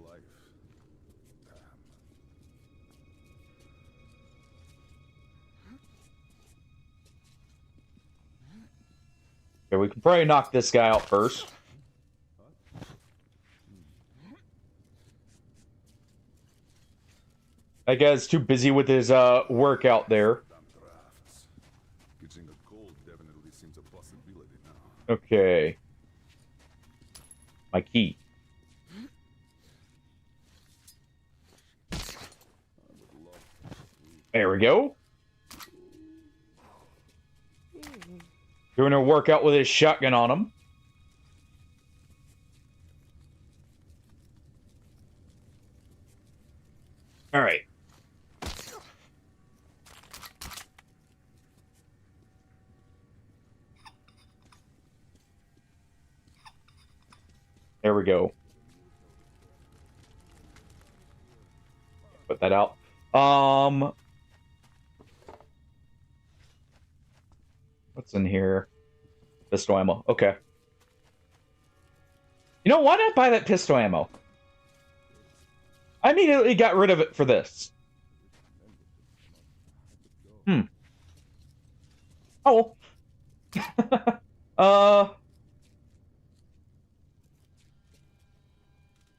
Okay, we can probably knock this guy out first. That guy's too busy with his workout there. Okay. My key. There we go. Doing a workout with his shotgun on him. All right. There we go. Put that out. What's in here? Pistol ammo. Okay. You know, why not buy that pistol ammo? I immediately got rid of it for this. Oh.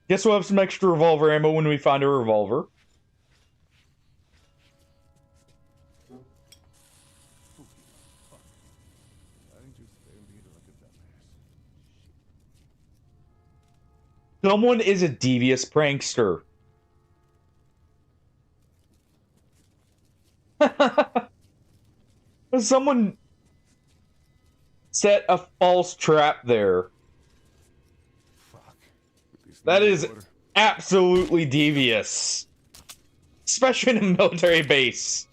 Guess we'll have some extra revolver ammo when we find a revolver. Someone is a devious prankster. Someone set a false trap there. That is absolutely devious. Especially in a military base.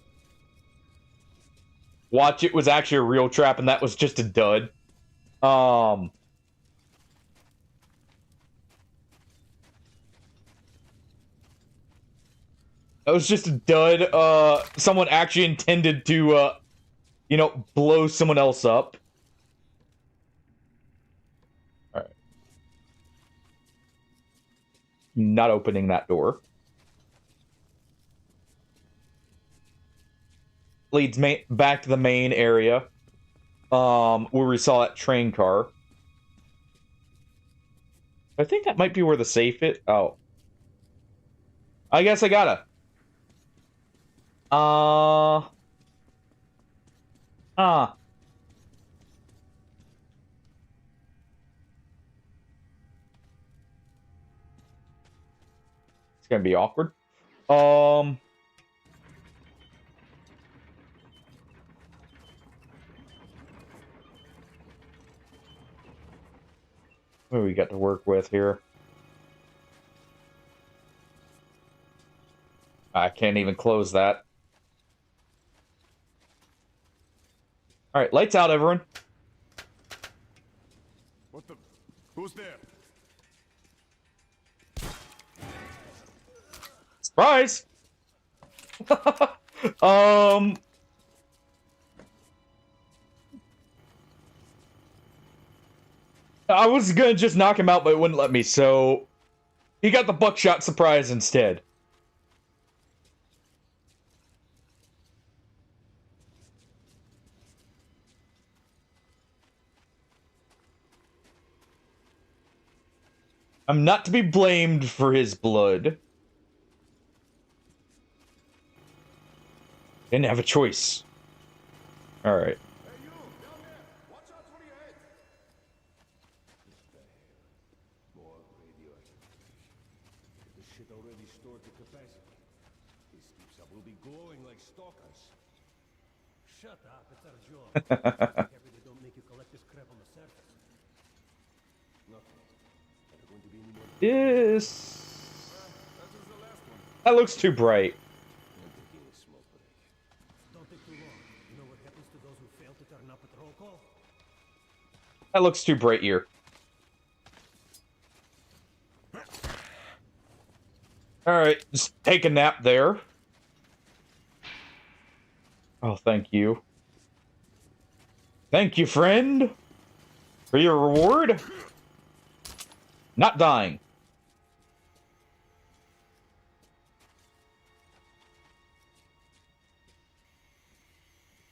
Watch, it was actually a real trap and that was just a dud. That was just a dud. Someone actually intended to, you know, blow someone else up. Alright. Not opening that door. Leads back to the main area. Where we saw that train car. I think that might be where the safe is. Oh. I guess I gotta. It's gonna be awkward. What do we got to work with here? I can't even close that. Alright, lights out, everyone. What the? Who's there? Surprise! I was gonna just knock him out, but it wouldn't let me, so he got the buckshot surprise instead. I'm not to be blamed for his blood. Didn't have a choice. Alright. This shit already stored to capacity. These keeps up will be glowing like stalkers. Shut up, it's our job. Happy they don't make you collect this crap on the surface. Nothing. Never going to be any more. This... That looks too bright. I'm taking a smoke break. Don't take too long. You know what happens to those who fail to turn up at roll call? That looks too bright here. Alright, just take a nap there. Oh, thank you. Thank you, friend! For your reward? Not dying.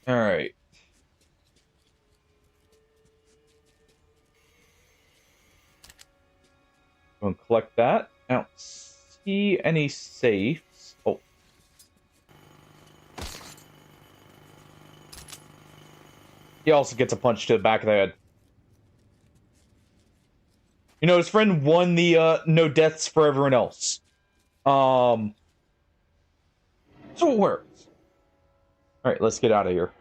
Alright. Go and collect that. I don't see any safes. Oh. He also gets a punch to the back of the head. You know, his friend won the no deaths for everyone else. So it works. Alright, let's get out of here.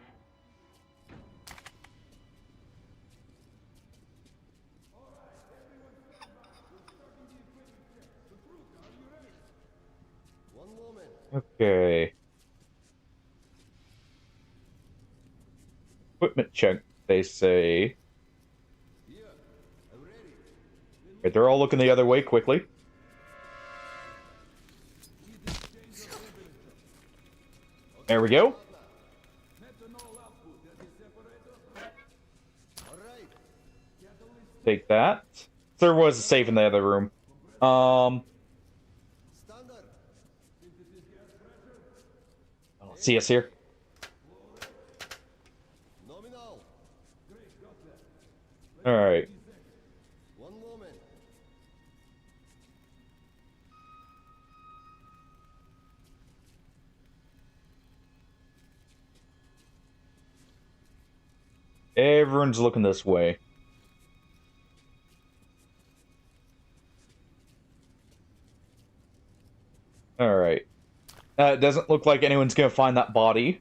Okay. Equipment check, they say. Okay, they're all looking the other way quickly. There we go. Take that. There was a safe in the other room. I don't see us here. Alright. Everyone's looking this way. Alright. It doesn't look like anyone's gonna find that body.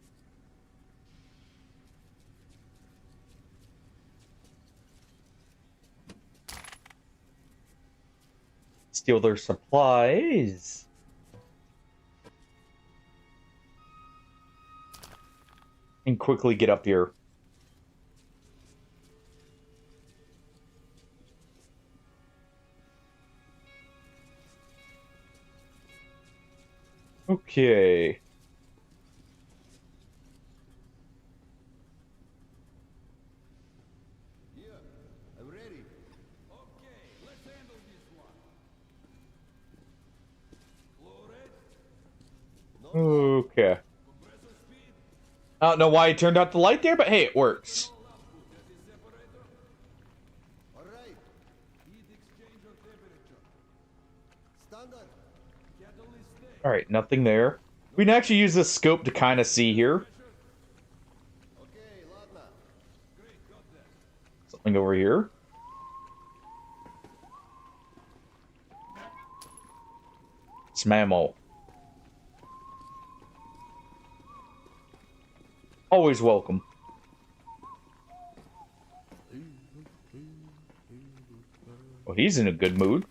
Steal their supplies. And quickly get up here. Okay. I'm ready. Okay. I don't know why he turned out the light there, but hey, it works. Alright. Standard. Alright, nothing there. We can actually use this scope to kind of see here. Something over here. It's mammal. Always welcome. Well, he's in a good mood.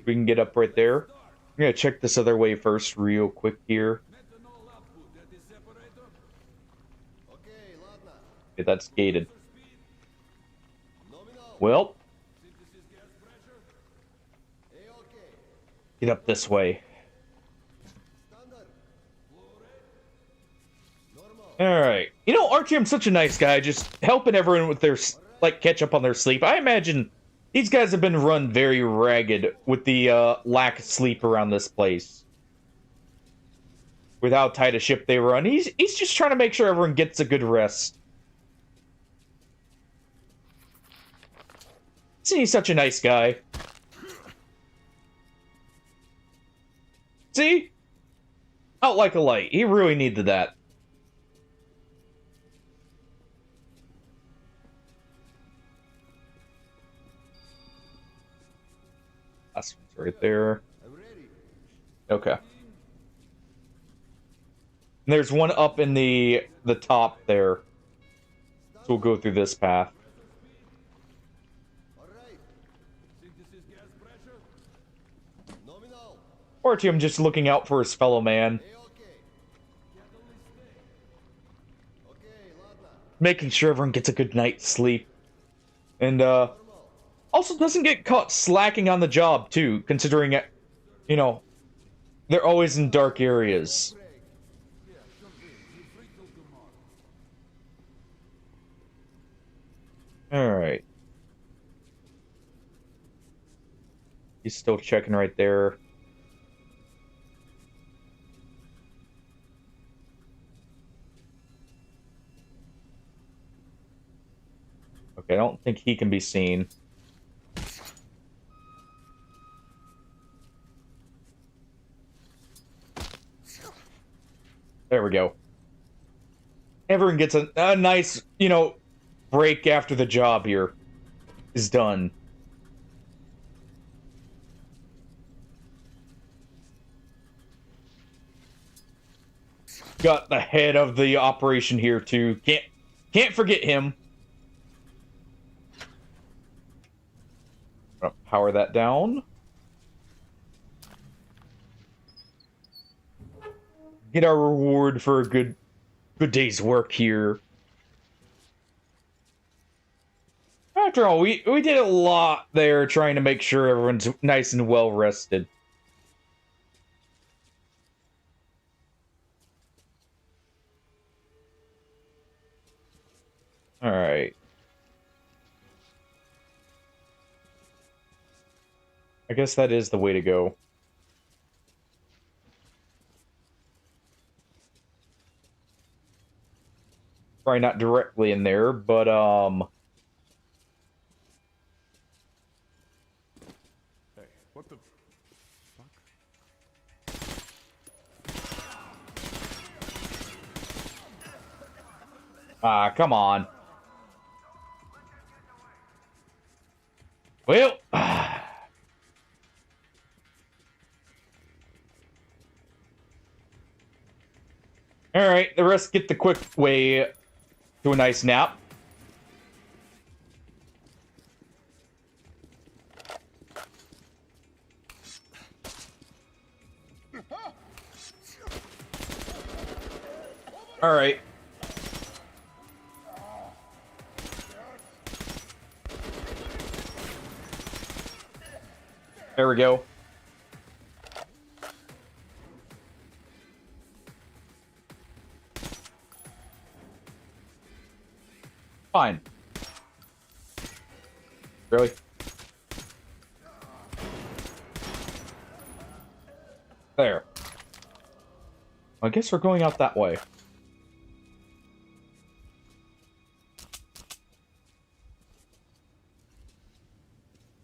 We can get up right there. I'm gonna check this other way first real quick here. Okay, that's gated. Well. Get up this way. Alright. You know, Artyom's such a nice guy, just helping everyone with their, like, catch up on their sleep. I imagine these guys have been run very ragged with the lack of sleep around this place. With how tight a ship they run. He's just trying to make sure everyone gets a good rest. See, he's such a nice guy. See? Out like a light. He really needed that. Last one's right there. Okay. And there's one up in the top there. So we'll go through this path. Artyom just looking out for his fellow man. Making sure everyone gets a good night's sleep. And, also doesn't get caught slacking on the job, too, considering, you know, they're always in dark areas. Alright. He's still checking right there. Okay, I don't think he can be seen. There we go. Everyone gets a nice, you know, break after the job here is done. Got the head of the operation here too. Can't forget him. I'll power that down. Get our reward for a good day's work here. After all, we did a lot there trying to make sure everyone's nice and well rested. All right. I guess that is the way to go. Probably not directly in there, but Hey, what the ah, come on. Well, Alright, the rest get the quick way to a nice nap. Alright. There we go. Fine. Really? There. I guess we're going out that way.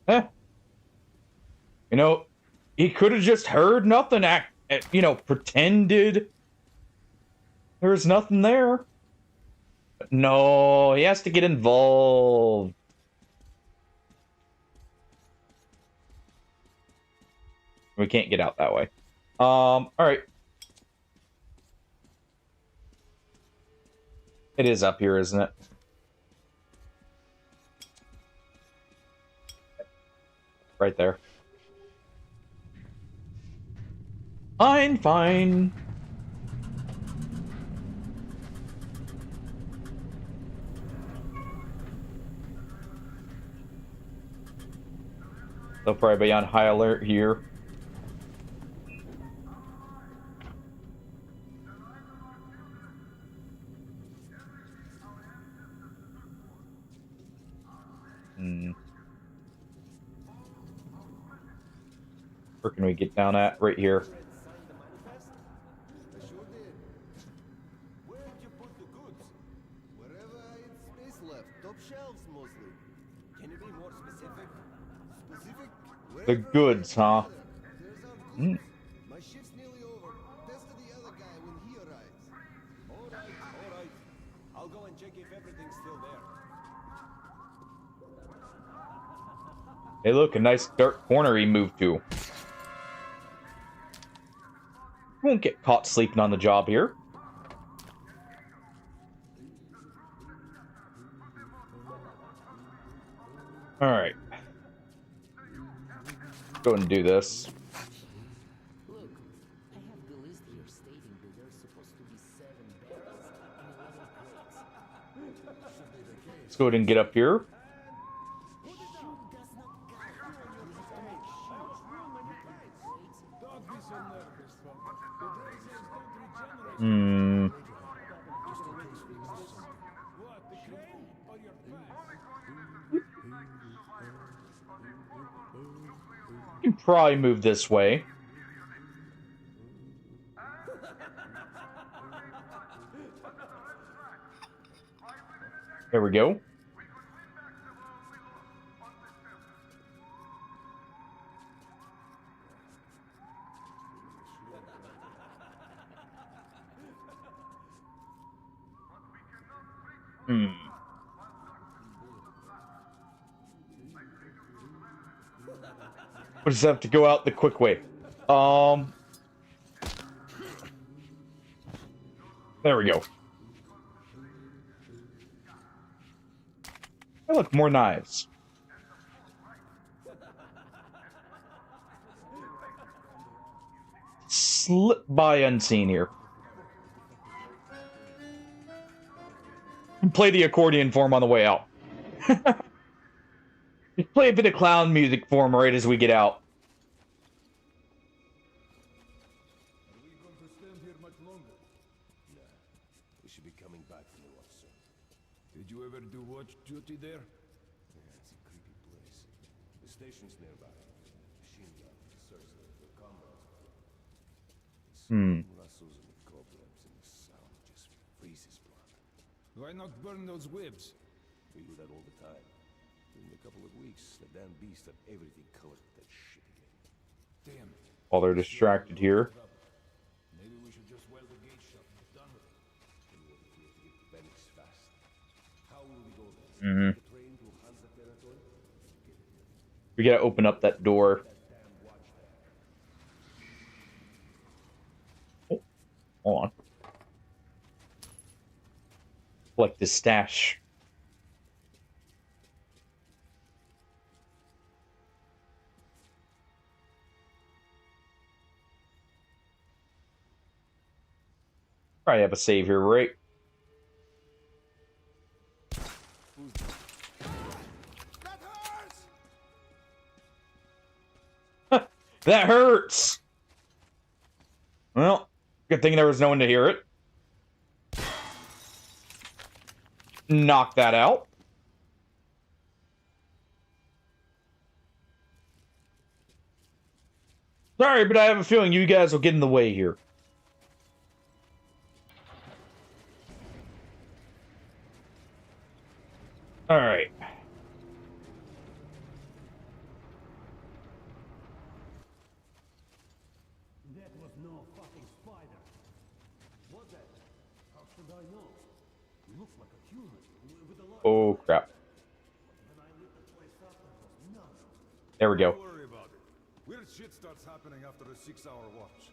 Eh. You know, he could have just heard nothing, pretended there was nothing there. But no, he has to get involved. We can't get out that way. Alright. It is up here, isn't it? Right there. Fine, fine. They'll probably be on high alert here. Where can we get down at? Right here. The goods, huh? Mm. My shift's nearly over. Best of the other guy when he arrives. All right. I'll go and check if everything's still there. Hey, look, a nice dark corner he moved to. Won't get caught sleeping on the job here. Alright. Go ahead and do this. Look, I have the list here stating that there's supposed to be 7 barrels and 11 crates. Let's go ahead and get up here. You can probably move this way. There we go. We'll just have to go out the quick way. There we go. Hey, look, more knives. Slip by unseen here. Play the accordion for him on the way out. Play a bit of clown music for him right as we get out. Are we going to stand here much longer? Nah. We should be coming back from the watch soon. Did you ever do watch duty there? Yeah, it's a creepy place. The station's nearby. Machine gun, search the comrades. Rustles and cobwebs and the sound just freezes blood. Why not burn those whips? We do that all the time. In a couple of weeks, the damn beast had everything covered with that shit again. Damn. While they're distracted here. Maybe we should just weld the gate shut and be done with it. We have to get to Venice fast. How will we go there? The train to Hansa territory? We gotta open up that door. Oh, hold on. collect his stash. Probably have a save here, right? That hurts! Well, good thing there was no one to hear it. Knock that out. Sorry, but I have a feeling you guys will get in the way here. Alright. That was no fucking spider. What that? How should I know? He looks like a human with a lot. Oh, crap. There we go. Don't worry about it. Weird shit starts happening after a 6-hour watch.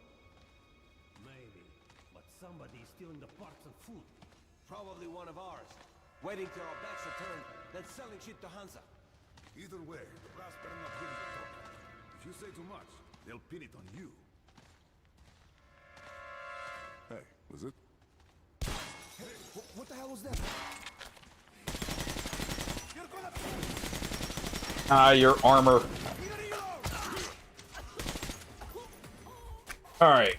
Maybe, but somebody is stealing the parts and food. Probably one of ours. Waiting till our backs are turned, then selling shit to Hansa. Either way, the brass better not hear you talk. If you say too much, they'll pin it on you. Hey, was it? Hey, what the hell was that? You're gonna... Ah, your armor. Alright.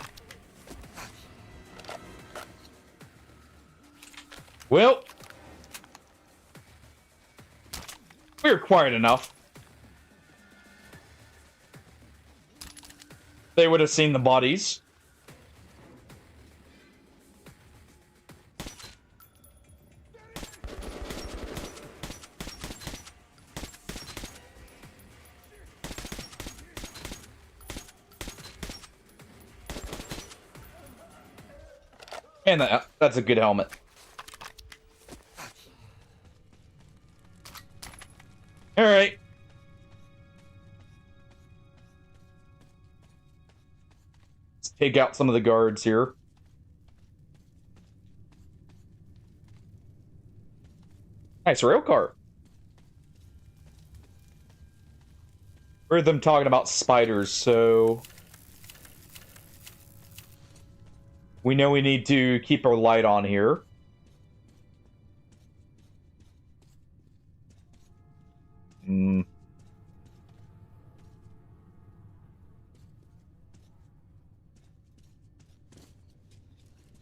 Well, we're quiet enough. They would have seen the bodies. And that's a good helmet. All right. Let's take out some of the guards here. Nice rail car. Heard them talking about spiders, so we know we need to keep our light on here.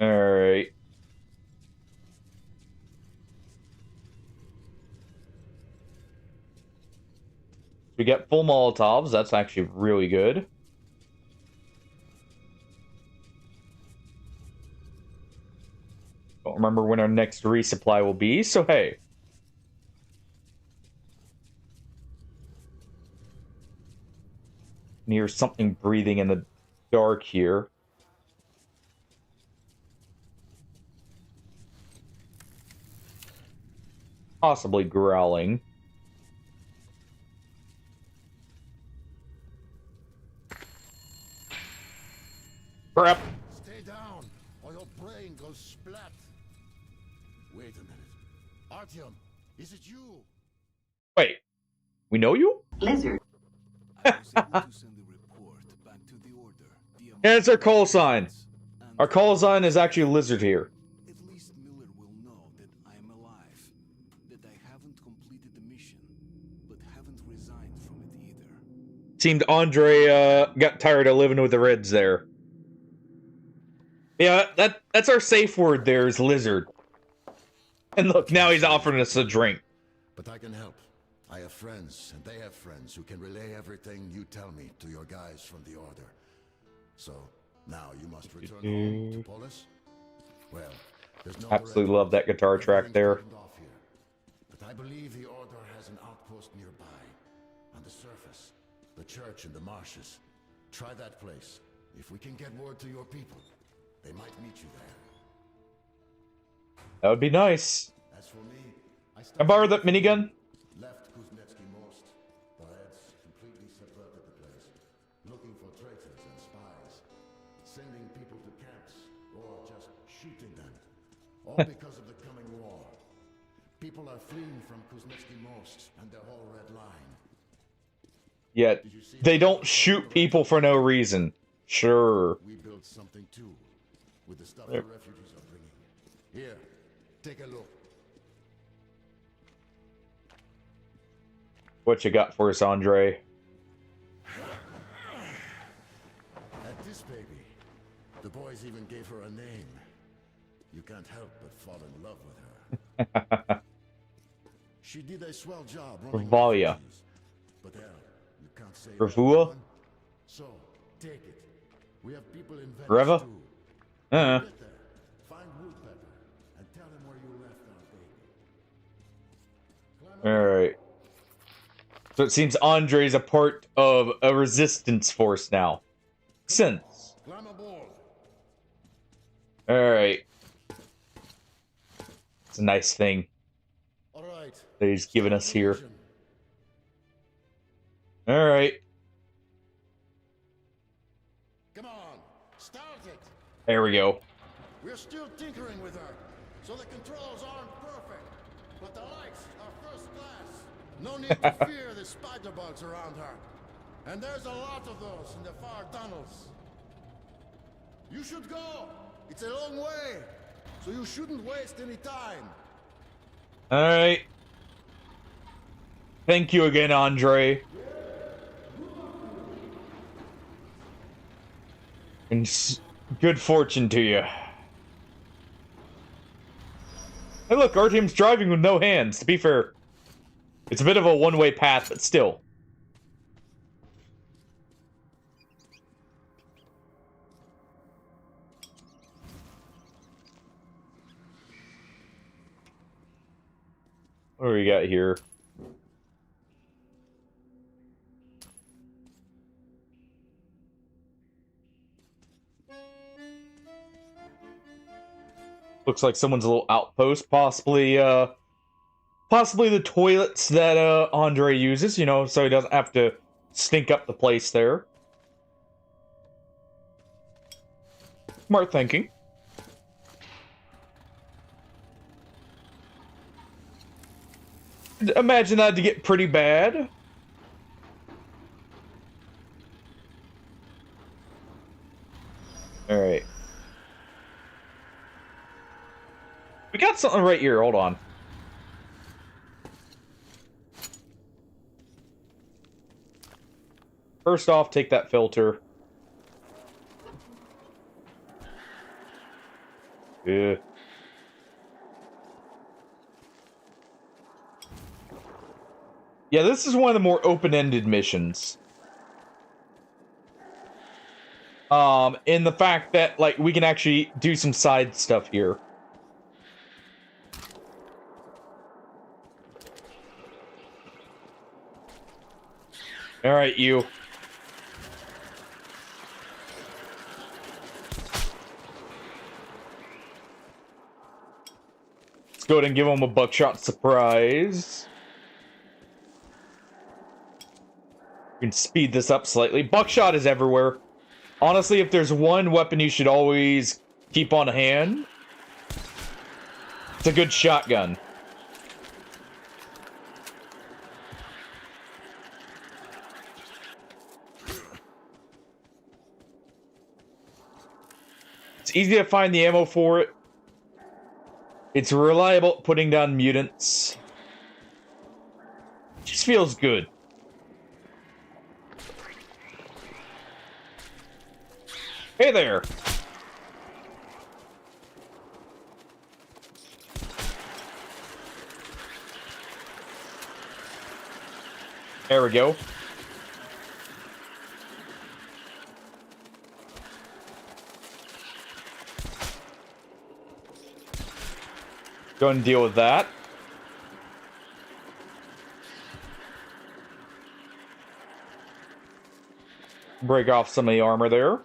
Alright. We get full Molotovs. That's actually really good. Don't remember when our next resupply will be, so hey. Can hear something breathing in the dark here. Possibly growling. Crap. Stay down, or your brain goes splat. Wait a minute. Artyom, is it you? Wait. We know you? Lizard. Yeah, it's our call sign. Our call sign is actually a lizard here. Seemed Andre got tired of living with the Reds there. Yeah, that's our safe word there is lizard. And look, now he's offering us a drink. But I can help. I have friends, and they have friends who can relay everything you tell me to your guys from the Order. So, now you must return home to Polis? Well, there's no Absolutely love that guitar track there. But I believe the Order has an outpost nearby. On the surface. The church in the marshes. Try that place. If we can get word to your people, they might meet you there. That would be nice. As for me, I Can I borrow that minigun? left Kuznetsky most. The Reds completely subverted the place. Looking for traitors and spies. Sending people to camps, or just shooting them. All because of the coming war. people are fleeing from Kuznetsky Most and the whole Red Line. Yet they don't shoot people for no reason. Sure. We built something too, with the stuff the refugees are bringing. Here, take a look. What you got for us, Andre? At this baby, the boys even gave her a name. You can't help but fall in love with her. She did a swell job running Valia. refugees, but hell, you can't say that Revua? one. So, take it. We have people in Venice Reva? too. Uh-huh. Get there, find Woodpecker, and tell him where you left our baby. Alright. So it seems Andre's a part of a resistance force now. Since. Climb aboard. Alright. It's a nice thing All right. that he's given us here. Alright. Come on, start it. There we go. We're still tinkering with her, so the controls aren't perfect, but the lights are first class. No need to fear the spider bugs around her. And there's a lot of those in the far tunnels. You should go. It's a long way, so you shouldn't waste any time. Alright. Thank you again, Andre. And good fortune to you. Hey look, Artyom's driving with no hands, to be fair. It's a bit of a one-way path, but still. What do we got here? Looks like someone's little outpost, possibly the toilets that Andre uses, you know, so he doesn't have to stink up the place there. Smart thinking. Imagine that to get pretty bad. Alright. We got something right here, hold on. First off, take that filter. Yeah. Yeah, this is one of the more open-ended missions. In the fact that, like, we can actually do some side stuff here. Alright, you. Let's go ahead and give him a buckshot surprise. We can speed this up slightly. Buckshot is everywhere. Honestly, if there's one weapon you should always keep on hand, it's a good shotgun. It's easy to find the ammo for it. It's reliable at putting down mutants. It just feels good. Hey there! There we go. Go and deal with that. Break off some of the armor there.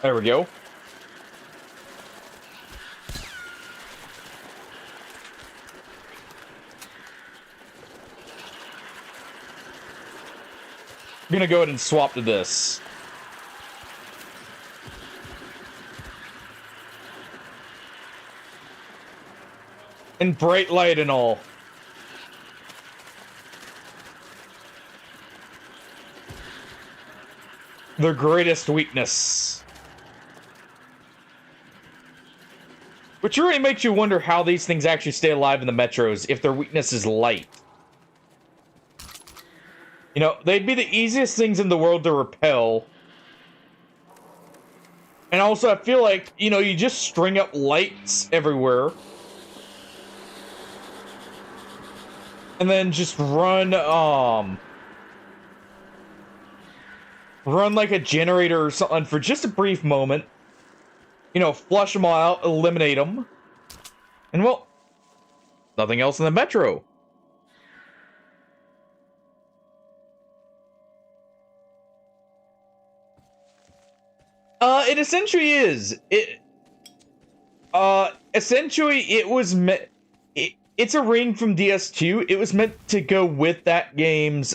There we go. I'm gonna go ahead and swap to this. And bright light and all. Their greatest weakness. Which really makes you wonder how these things actually stay alive in the metros if their weakness is light. You know, they'd be the easiest things in the world to repel. And also, I feel like, you know, you just string up lights everywhere. And then just run like a generator or something for just a brief moment. You know, flush them all out, eliminate them. And, well, nothing else in the metro. It essentially is. Essentially, it was meant... It's a ring from DS2. It was meant to go with that game's,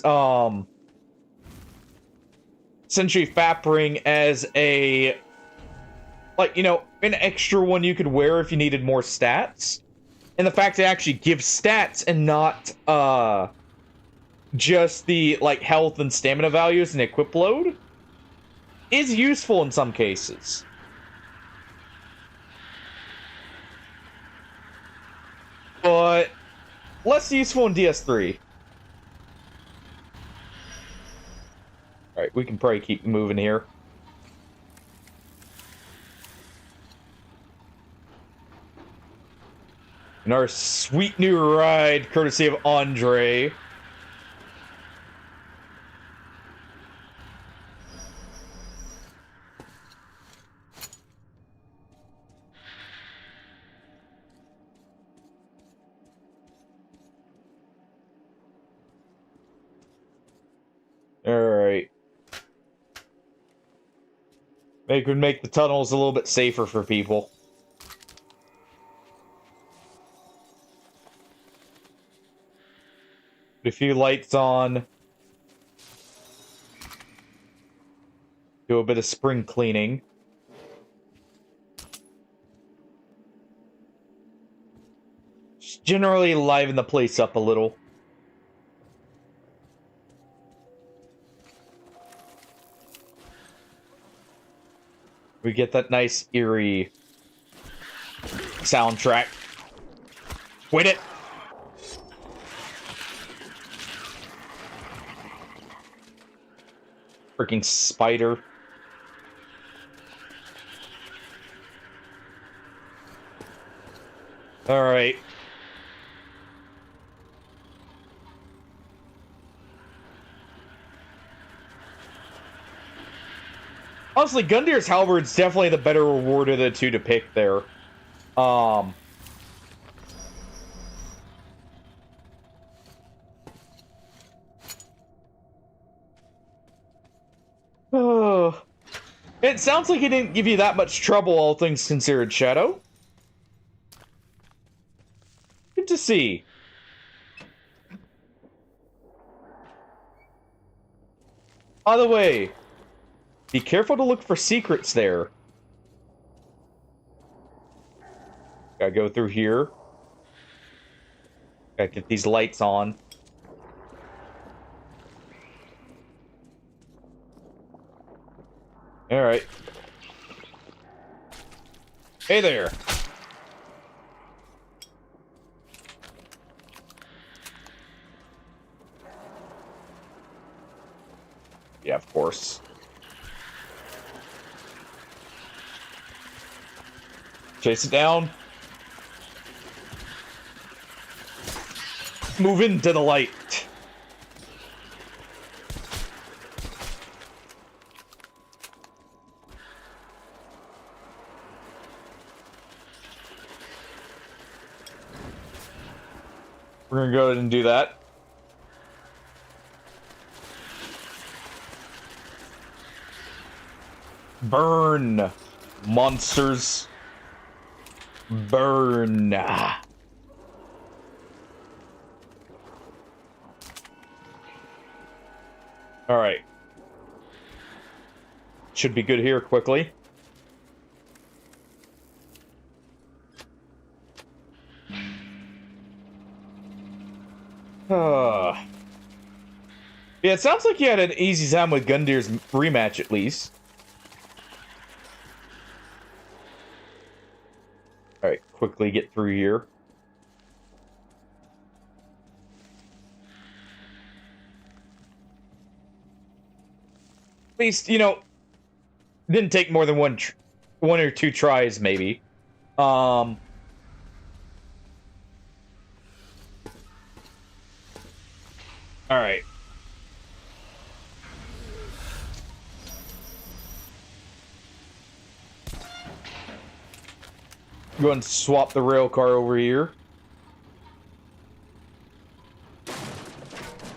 essentially FAP ring as a... like, you know, an extra one you could wear if you needed more stats. And the fact it actually gives stats and not, just the, like, health and stamina values and equip load is useful in some cases. But less useful in DS3. Alright, we can probably keep moving here. And our sweet new ride, courtesy of Andre. Alright. Maybe we could make the tunnels a little bit safer for people. Put a few lights on. Do a bit of spring cleaning. Just generally liven the place up a little. We get that nice, eerie soundtrack. Wait it! Freaking spider. Alright. Honestly, Gundir's Halberd's definitely the better reward of the two to pick there. It sounds like he didn't give you that much trouble, all things considered, Shadow. Good to see. By the way, be careful to look for secrets there. Gotta go through here. Gotta get these lights on. Alright. Hey there. Yeah, of course. Chase it down. Move into the light. We're gonna go ahead and do that. Burn, monsters. Burn. Alright. Should be good here quickly. Yeah, it sounds like you had an easy time with Gundir's rematch, at least. Alright, quickly get through here. At least, you know, didn't take more than one or two tries, maybe. Alright. Go and swap the rail car over here.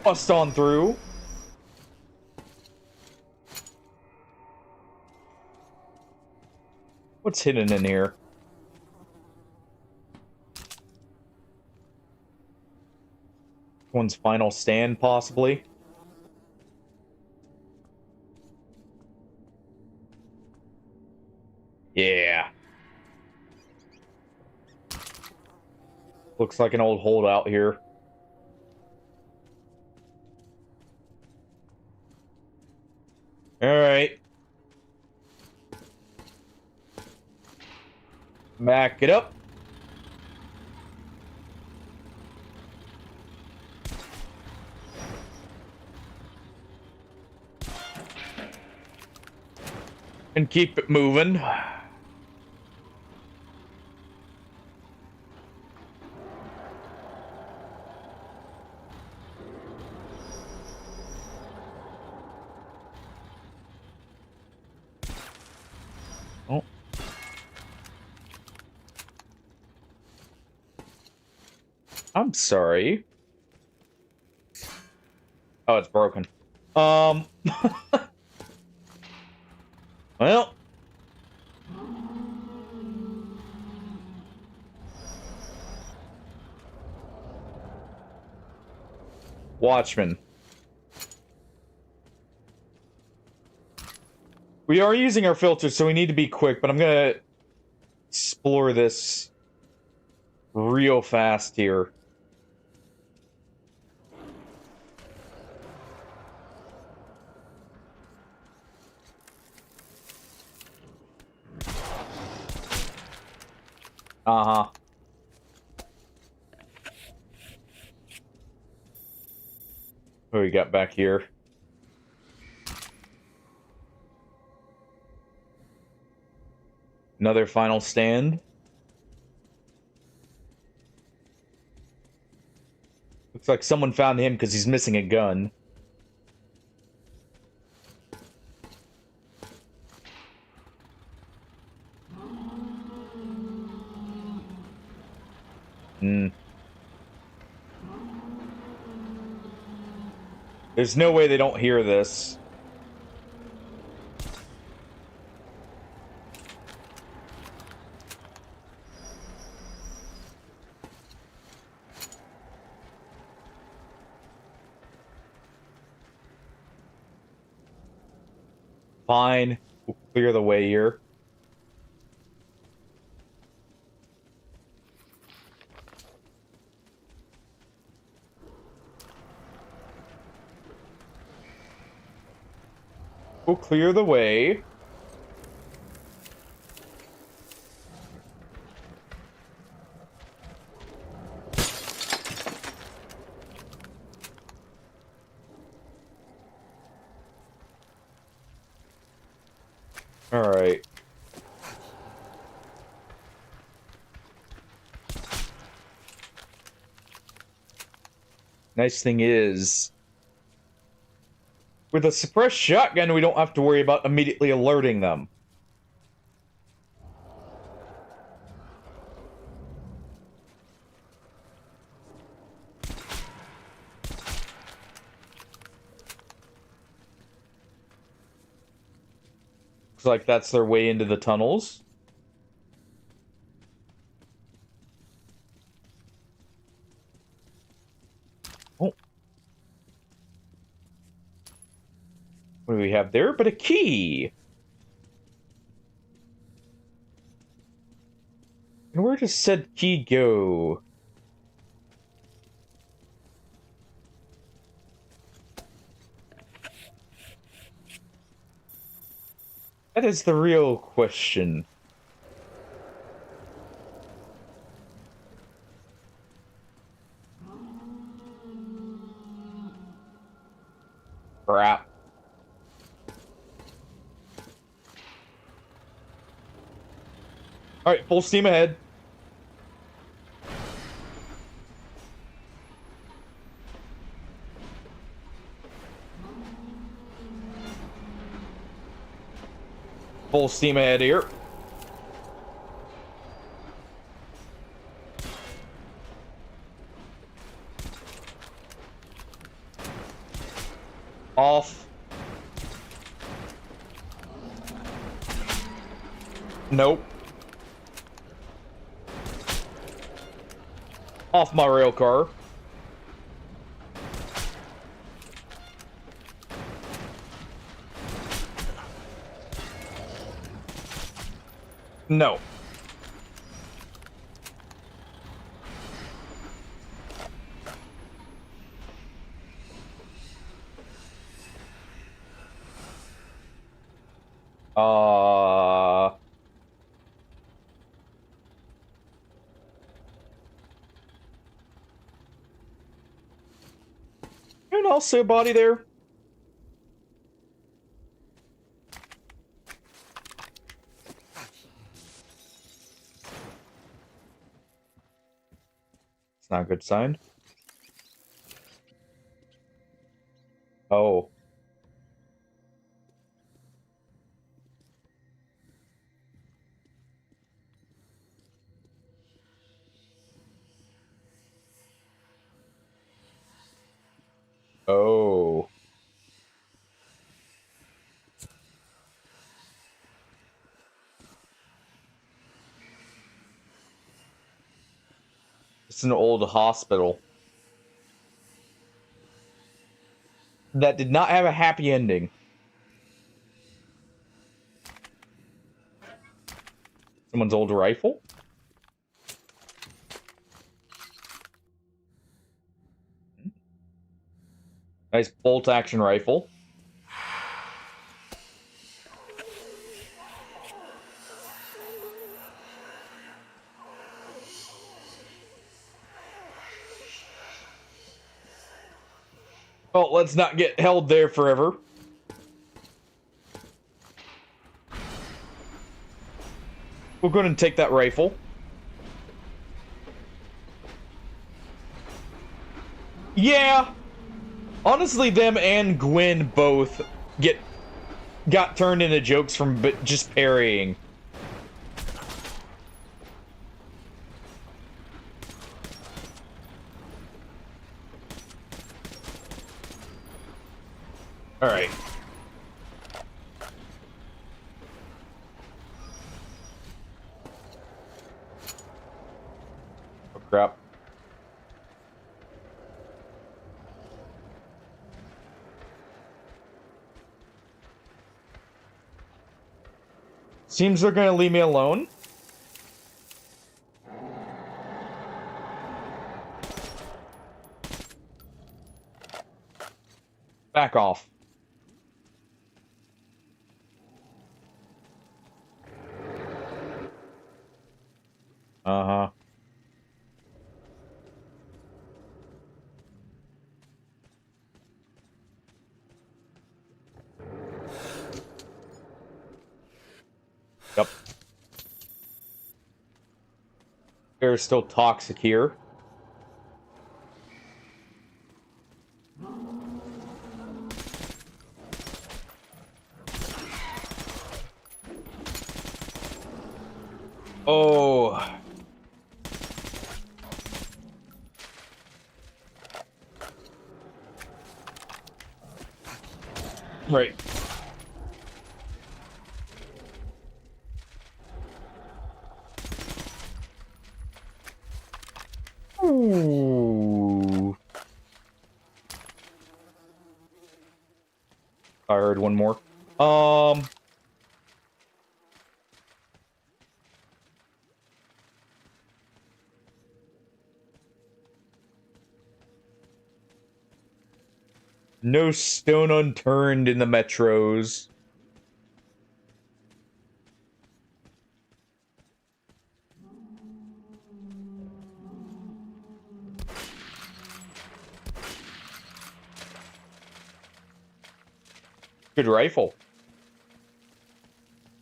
Bust on through. What's hidden in here? One's final stand, possibly. Yeah. Looks like an old holdout here. Alright. Back it up. And keep it moving. Oh. I'm sorry. Oh, it's broken. Well. Watchman. We are using our filters, so we need to be quick, but I'm gonna explore this real fast here. Uh-huh. What do we got back here? Another final stand. Looks like someone found him because he's missing a gun. There's no way they don't hear this. Fine. We'll clear the way here. We'll clear the way. All right. Nice thing is, with a suppressed shotgun, we don't have to worry about immediately alerting them. Looks like that's their way into the tunnels. Oh. What do we have there? But a key. does said key go? That is the real question. Crap. Alright, full steam ahead. Full steam ahead here. Off. Nope. Off my rail car. No. Anyone else see a body there? It's not a good sign. Oh. Oh. It's an old hospital that did not have a happy ending. Someone's old rifle? Nice bolt action rifle. Oh, let's not get held there forever. We'll go ahead and take that rifle. Yeah! Honestly, them and Gwen both got turned into jokes from just parrying. Alright. Oh, crap. Seems they're gonna leave me alone. Back off. Uh-huh. Yep. Air is still toxic here. Oh. Right. Ooh. I heard one more. No stone unturned in the metros. Good rifle.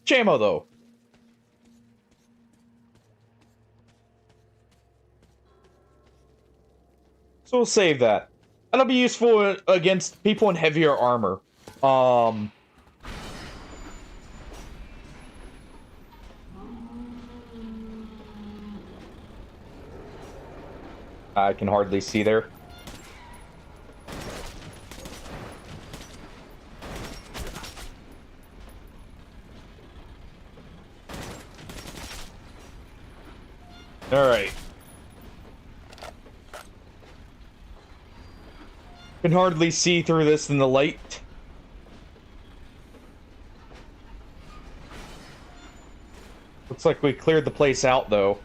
Jammo, though. So we'll save that. That'll be useful against people in heavier armor. I can hardly see there. All right. Can hardly see through this in the light. Looks like we cleared the place out, though.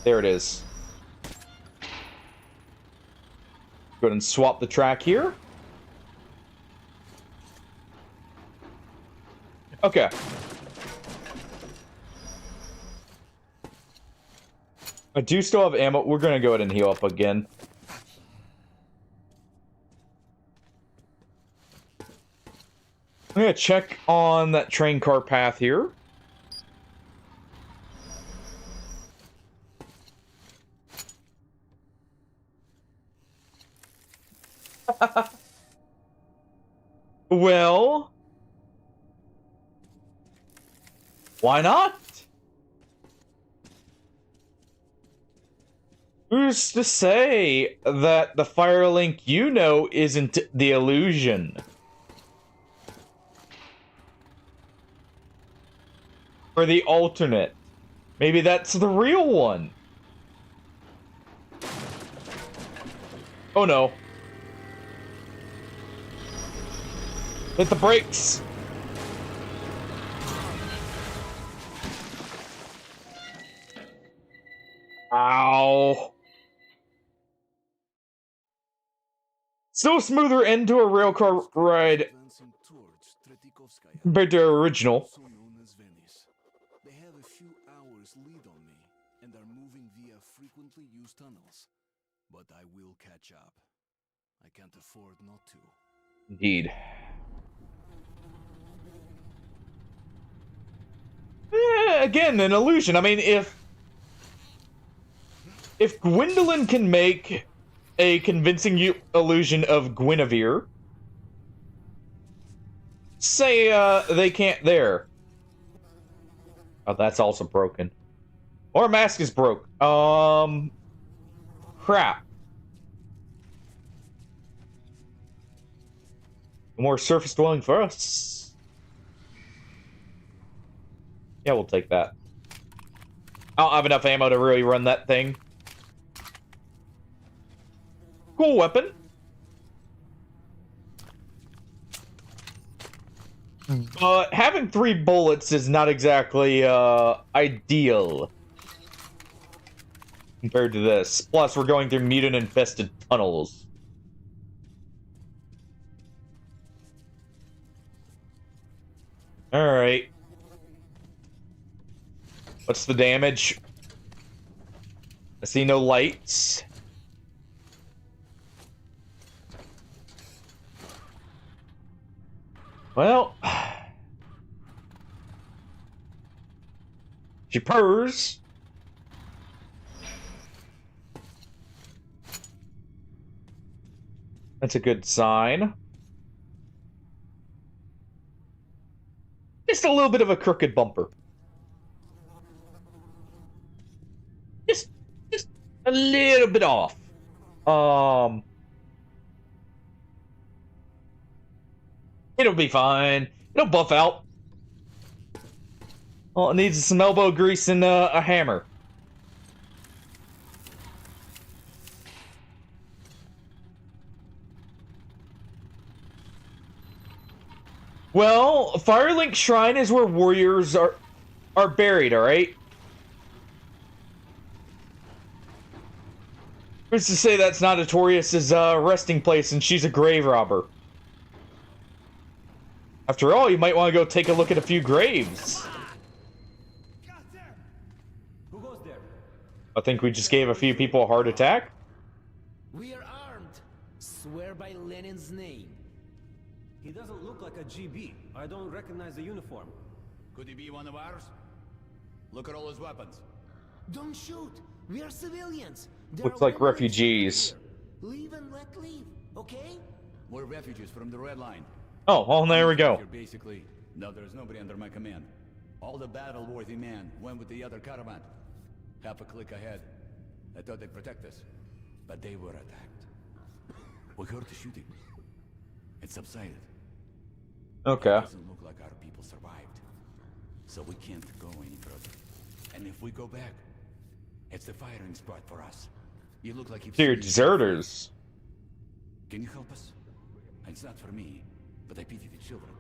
There it is. Go ahead and swap the track here. Okay. I do still have ammo. We're gonna go ahead and heal up again. I'm gonna check on that train car path here. Well, why not? Who's to say that the Firelink you know isn't the illusion? Or the alternate? Maybe that's the real one. Oh no. Hit the brakes. Ow. Still a smoother end to a railcar ride compared to our original. They have a few hours lead on me and are moving via frequently used tunnels. But I will catch up. I can't afford not to. Indeed. Again, an illusion. I mean, if Gwendolyn can make a convincing illusion of Guinevere, say they can't there. Oh, that's also broken. Or mask is broke. Crap. More surface dwelling for us. Yeah, we'll take that. I don't have enough ammo to really run that thing. Cool weapon. But having 3 bullets is not exactly ideal compared to this. Plus, we're going through mutant-infested tunnels. Alright. What's the damage? I see no lights. Well, she purrs. That's a good sign. Just a little bit of a crooked bumper. Just a little bit off. It'll be fine. It'll buff out. All it needs is some elbow grease and a hammer. Well, Firelink Shrine is where warriors are buried, alright? Who's to say that's not Artorias' resting place and she's a grave robber? After all, you might want to go take a look at a few graves. Who goes there? I think we just gave a few people a heart attack. We are armed. Swear by Lenin's name. He doesn't look like a GB. I don't recognize the uniform. Could he be one of ours? Look at all his weapons. Don't shoot. We are civilians. Looks like refugees. Leave and let leave, okay? We're refugees from the Red Line. Oh, well, there we go. Basically, no, there's nobody under my command. All the battle-worthy men went with the other caravan. Half a click ahead. I thought they'd protect us, but they were attacked. We heard the shooting. It subsided. Okay. It doesn't look like our people survived, so we can't go any further. And if we go back, it's the firing spot for us. You look like They're deserters. Can you help us? It's not for me, but I pity the children.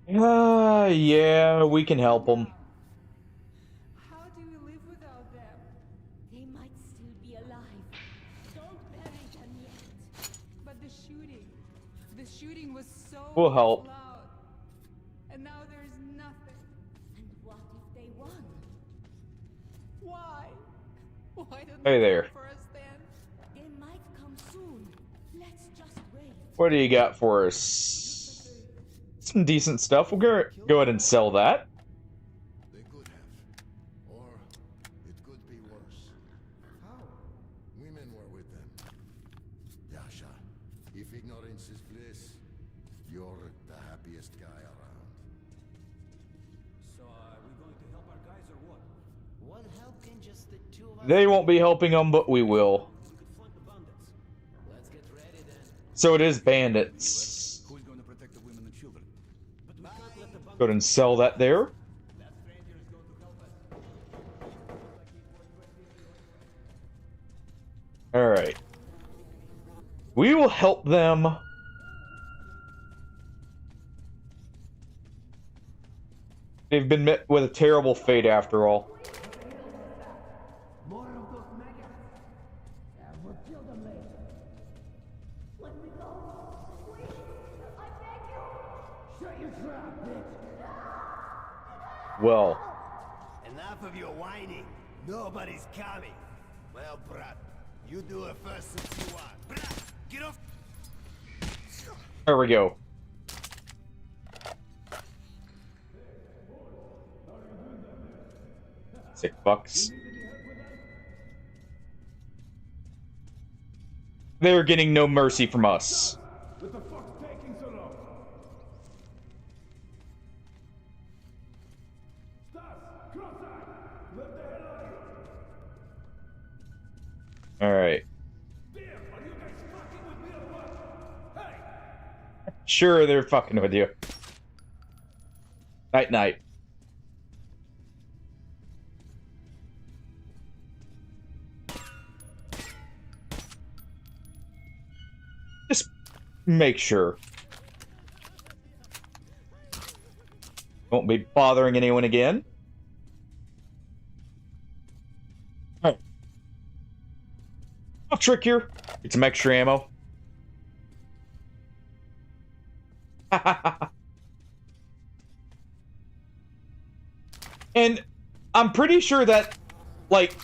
Yeah, we can help them. How do we live without them? They might still be alive. Don't bury them yet. But the shooting was so We'll help. loud. And now there's nothing. And what if they won? Why? Why don't Hey they there. come for us then? They might come soon. Let's just wait. What do you got for us? Some decent stuff. We'll go ahead and sell that. They could have. Or it could be worse. How? Women were with them. Yasha, if ignorance is bliss, you're the happiest guy around. So, are we going to help our guys or what? What help can just the two of us? They won't be helping them, but we will. Let's get ready then. So it is bandits. Who's going to protect the women and children? Go ahead and sell that there. Alright. We will help them. They've been met with a terrible fate after all. More of those maggots. We'll kill them later. Let me go. Please, I beg you. Shut your trap, bitch. Well, Enough of your whining. Nobody's coming. Well, brat, you do it first since you are. Brat, get off. there we go. $6. They're getting no mercy from us. What the fuck's taking so long? Stas, cross-eye! Let the hell out of here! Alright. Damn, are you guys fucking with me or what? Hey! Sure, they're fucking with you. Night night. Just make sure. Won't be bothering anyone again. Alright. I'll trick here. Get some extra ammo. And I'm pretty sure that, like,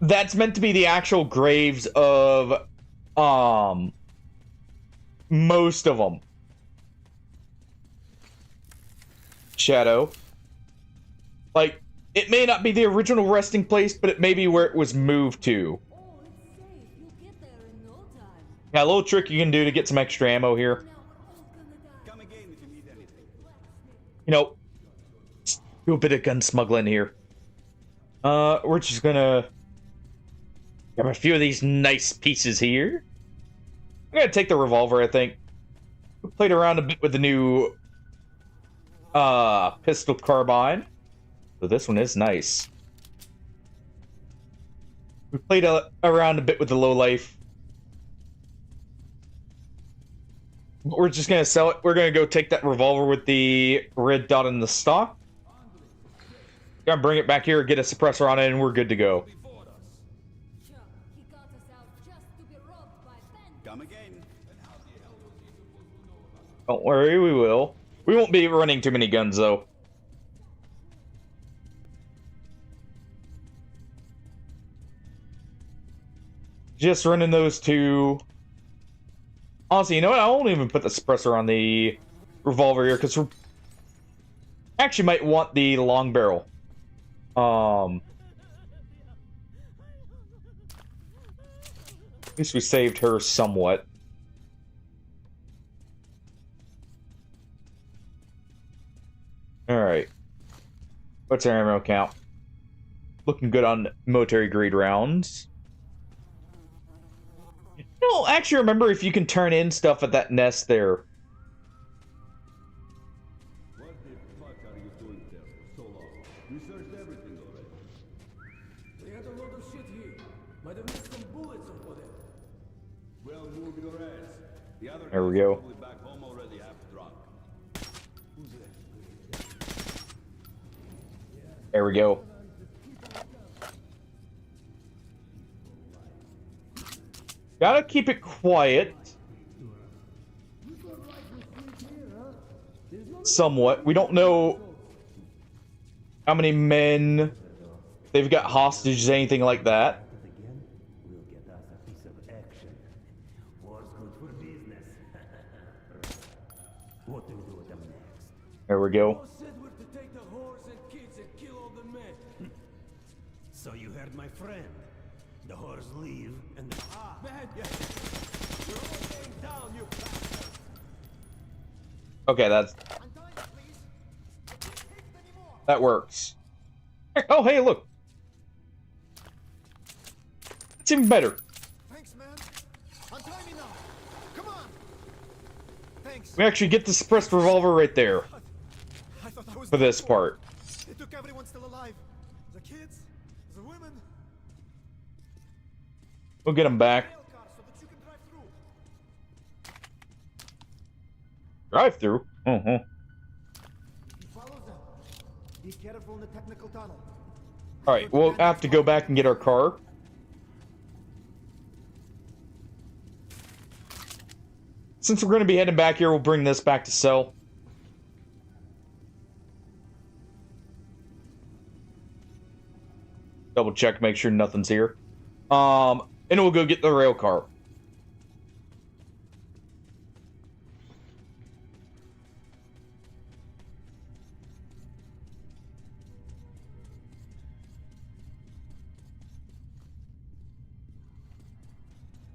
that's meant to be the actual graves of, most of them. Shadow. Like, it may not be the original resting place, but it may be where it was moved to. Yeah, a little trick you can do to get some extra ammo here. You know, do a bit of gun smuggling here. We're just gonna grab a few of these nice pieces here. I'm gonna take the revolver, I think. We played around a bit with the new pistol carbine. So this one is nice. We played around a bit with the low life. We're just gonna sell it. We're gonna go take that revolver with the red dot in the stock. Gotta bring it back here, get a suppressor on it, and we're good to go. Come again. Don't worry, we will. We won't be running too many guns, though. Just running those two. Honestly, you know what? I won't even put the suppressor on the revolver here, because we actually might want the long barrel. At least we saved her somewhat. Alright. What's our ammo count? Looking good on military grade rounds. No, actually remember if you can turn in stuff at that nest there. What the fuck are you doing there for so long? We searched everything already. They had a lot of shit here. Might have missed some bullets over there. Well, move your ass. The other There we guys are go. probably back home already half drunk. Who's that? There we go. Gotta keep it quiet. Somewhat. We don't know how many men they've got hostages, anything like that. Will get us a piece of action. War's good for business. What do we do with them next? There we go. Boss said we're to take the horse and kids and kill all the men. So you heard my friend. The whores leave, and the... Man, yeah. You're all laying down, you bastard. Okay, that works. Oh, hey, look. It's even better. Thanks, man. Untie me now. Come on. Thanks. We actually get the suppressed revolver right there I thought that was for this part. They took everyone still alive. The kids, the women. We'll get them back. Drive through? Uh-huh. Follow them. Be careful in the technical tunnel. Alright, we'll have to go back and get our car. Since we're going to be heading back here, we'll bring this back to sell. Double check, make sure nothing's here. And we'll go get the rail car.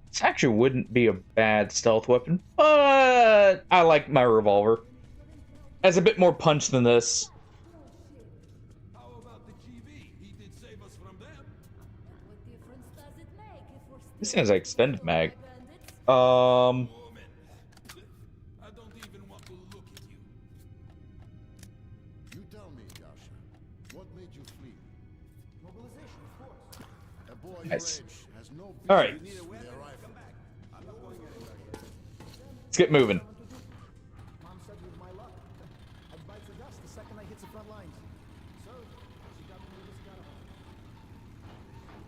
This actually wouldn't be a bad stealth weapon, but I like my revolver. It has a bit more punch than this. This has an extended mag. You tell me, Yasha. What made you flee? Mobilization, of course. A boy your Nice. age has no business All right. with a rifle. Let's get moving. Mom said with my luck, I'd bite the dust the second I hit the front lines. So, she got me this caravan.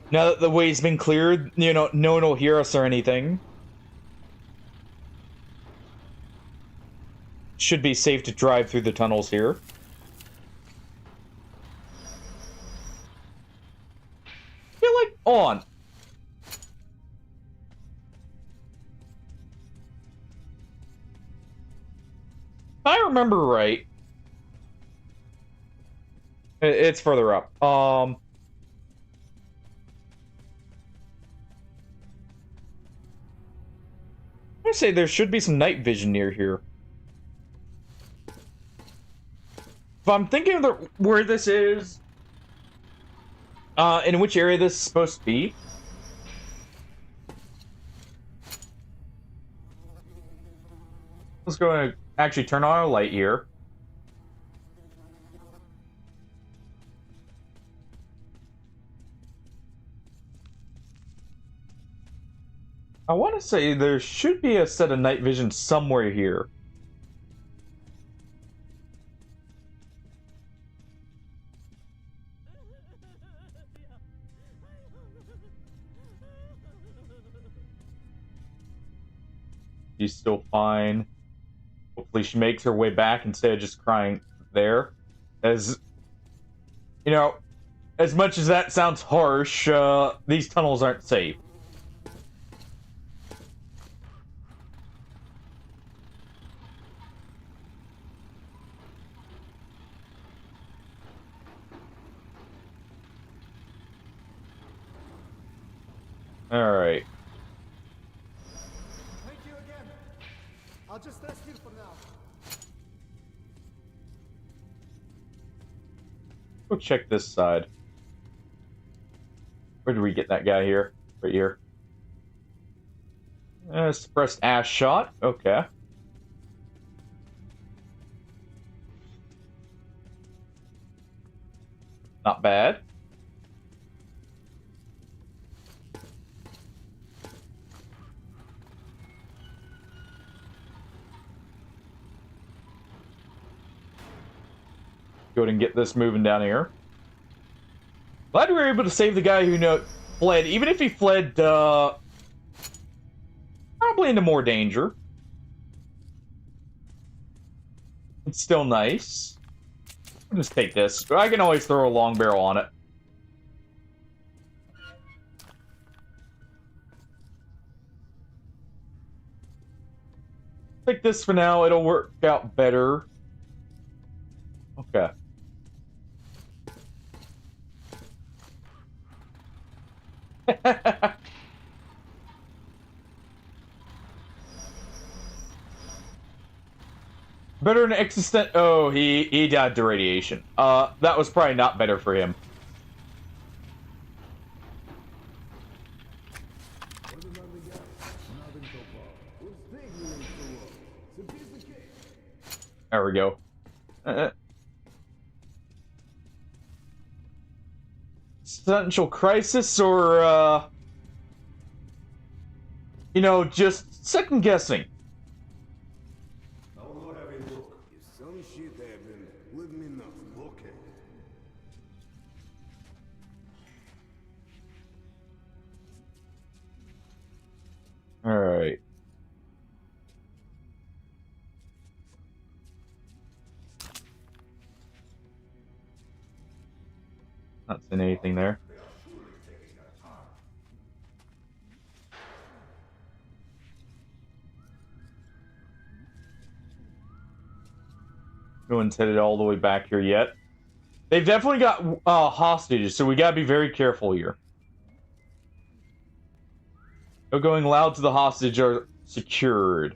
Now that the way's been cleared, you know, no one will hear us or anything. Should be safe to drive through the tunnels here. Feel like on. If I remember right, it's further up. I say there should be some night vision near here. If I'm thinking of where this is, in which area this is supposed to be. Let's go and actually turn on our light here. I want to say there should be a set of night vision somewhere here. She's still fine. Hopefully she makes her way back instead of just crying there. As, you know, as much as that sounds harsh, these tunnels aren't safe. Alright. Thank you again. I'll just rest here for now. Go check this side. Where did we get that guy here? Right here. Suppressed ash shot. Okay. Not bad. Go ahead and get this moving down here. Glad we were able to save the guy who fled. Even if he fled, probably into more danger. It's still nice. I'll just take this. I can always throw a long barrel on it. Take this for now. It'll work out better. Okay. Better than existent. Oh, he died to radiation. That was probably not better for him. There we go. Essential crisis, or you know, just second guessing. I'll go have a look. If some shit happened, let me know, okay? All right. Not seeing anything there. No one's headed all the way back here yet. They've definitely got hostages, so we gotta be very careful here. No going loud to the hostage are secured.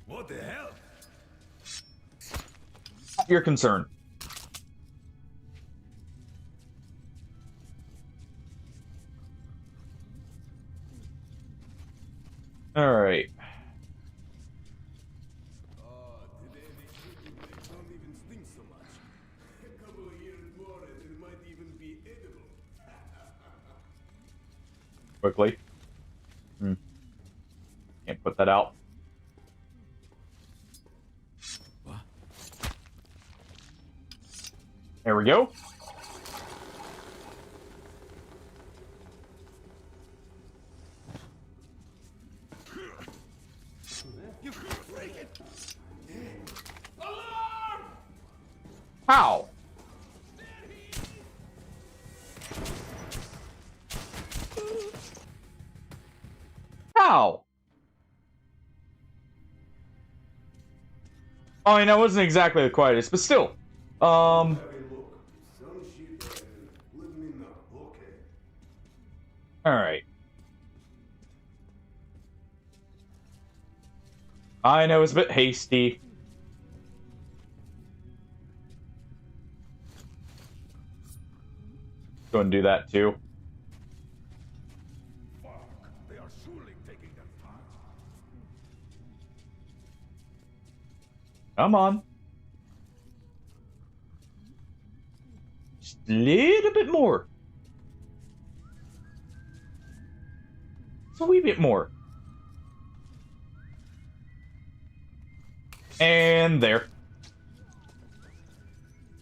What the hell? Not your concern. All right. Today they don't even stink so much. A couple of years more and it might even be edible. Quickly. Can't put that out. There we go. How? How? I mean, that wasn't exactly the quietest, but still. Alright. I know it's a bit hasty. Go and do that too. They are surely taking their time. Come on. Little bit more. Just a wee bit more. And there.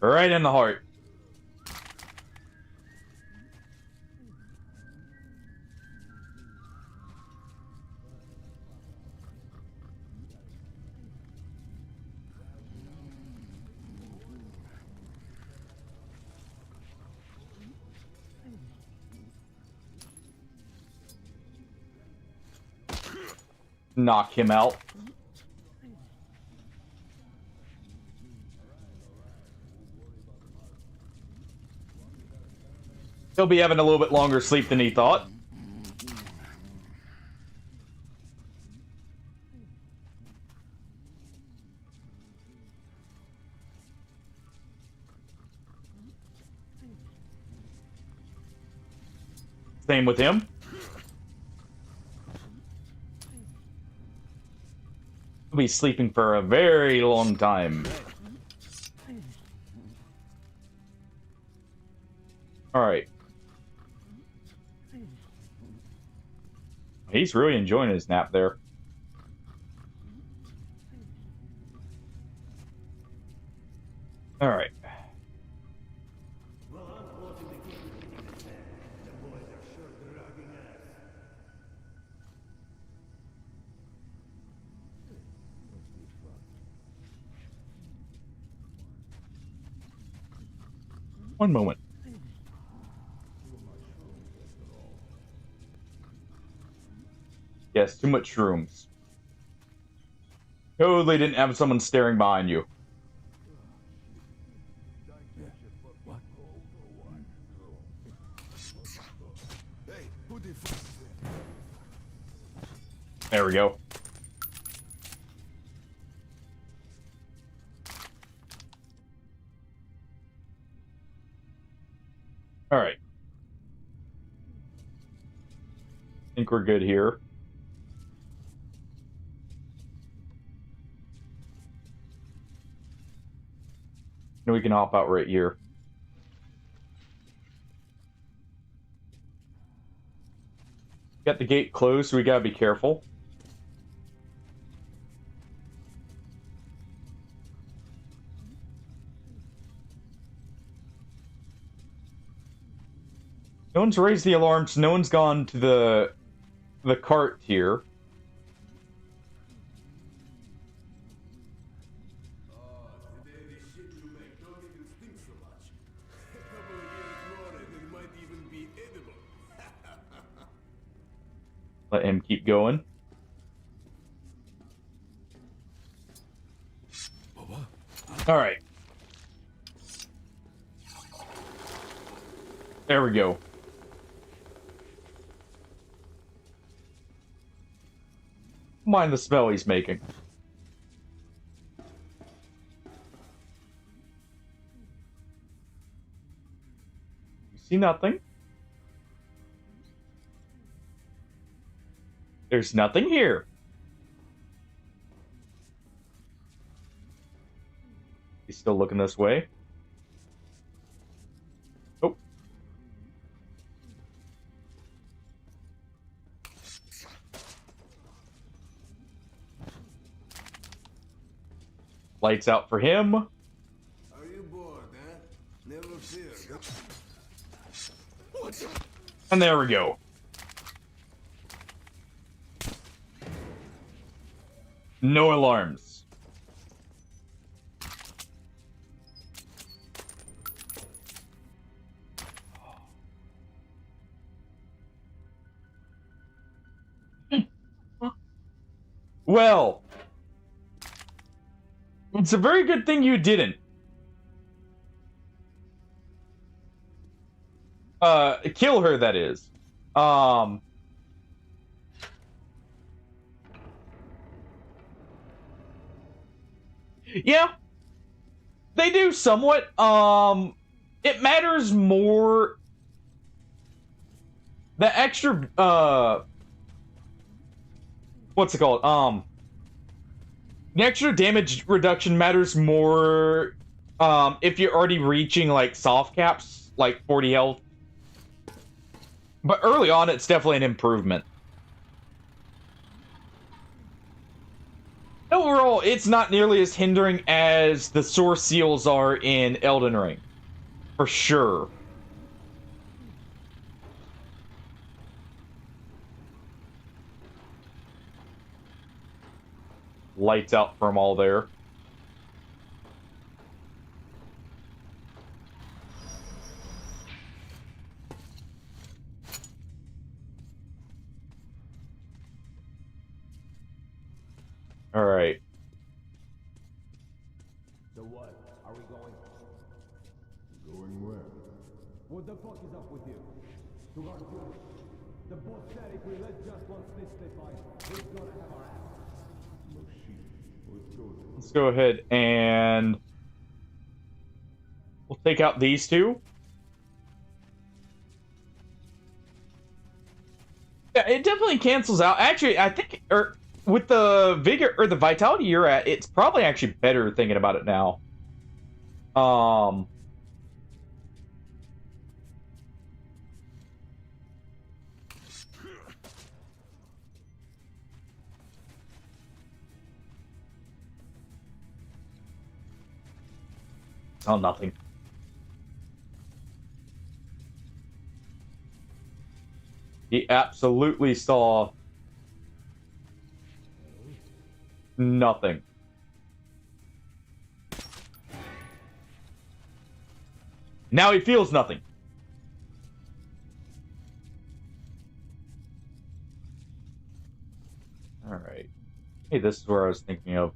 Right in the heart. Knock him out. He'll be having a little bit longer sleep than he thought. Same with him. He'll be sleeping for a very long time. Alright. He's really enjoying his nap there. Alright. One moment. Yes, too much shrooms. Totally didn't have someone staring behind you. There we go. All right. I think we're good here. And we can hop out right here. Got the gate closed, so we gotta be careful. No one's raised the alarms. No one's gone to the cart here. Let him keep going. All right. There we go. Mind the smell he's making. You see nothing? There's nothing here. He's still looking this way. Oh. Lights out for him. Are you bored, huh? Never fear. And there we go. No alarms. Well, it's a very good thing you didn't. Kill her, that is. Yeah, they do somewhat. It matters more. The extra, what's it called? The extra damage reduction matters more, if you're already reaching, like, soft caps like 40 health. But early on, it's definitely an improvement. Overall, it's not nearly as hindering as the source seals are in Elden Ring. For sure. Lights out from all there. All right. So what? Are we going? Going where? What the fuck is up with you? To Artyom. The boss said if we let just one snitch stay fight, he's gonna have our ass. No shit. Let's go then. Let's go ahead and we'll take out these two. Yeah, it definitely cancels out. Actually, I think with the vigor or the vitality you're at, it's probably actually better thinking about it now. Oh, nothing. He absolutely saw nothing. Now he feels nothing. All right. Hey, this is where I was thinking of.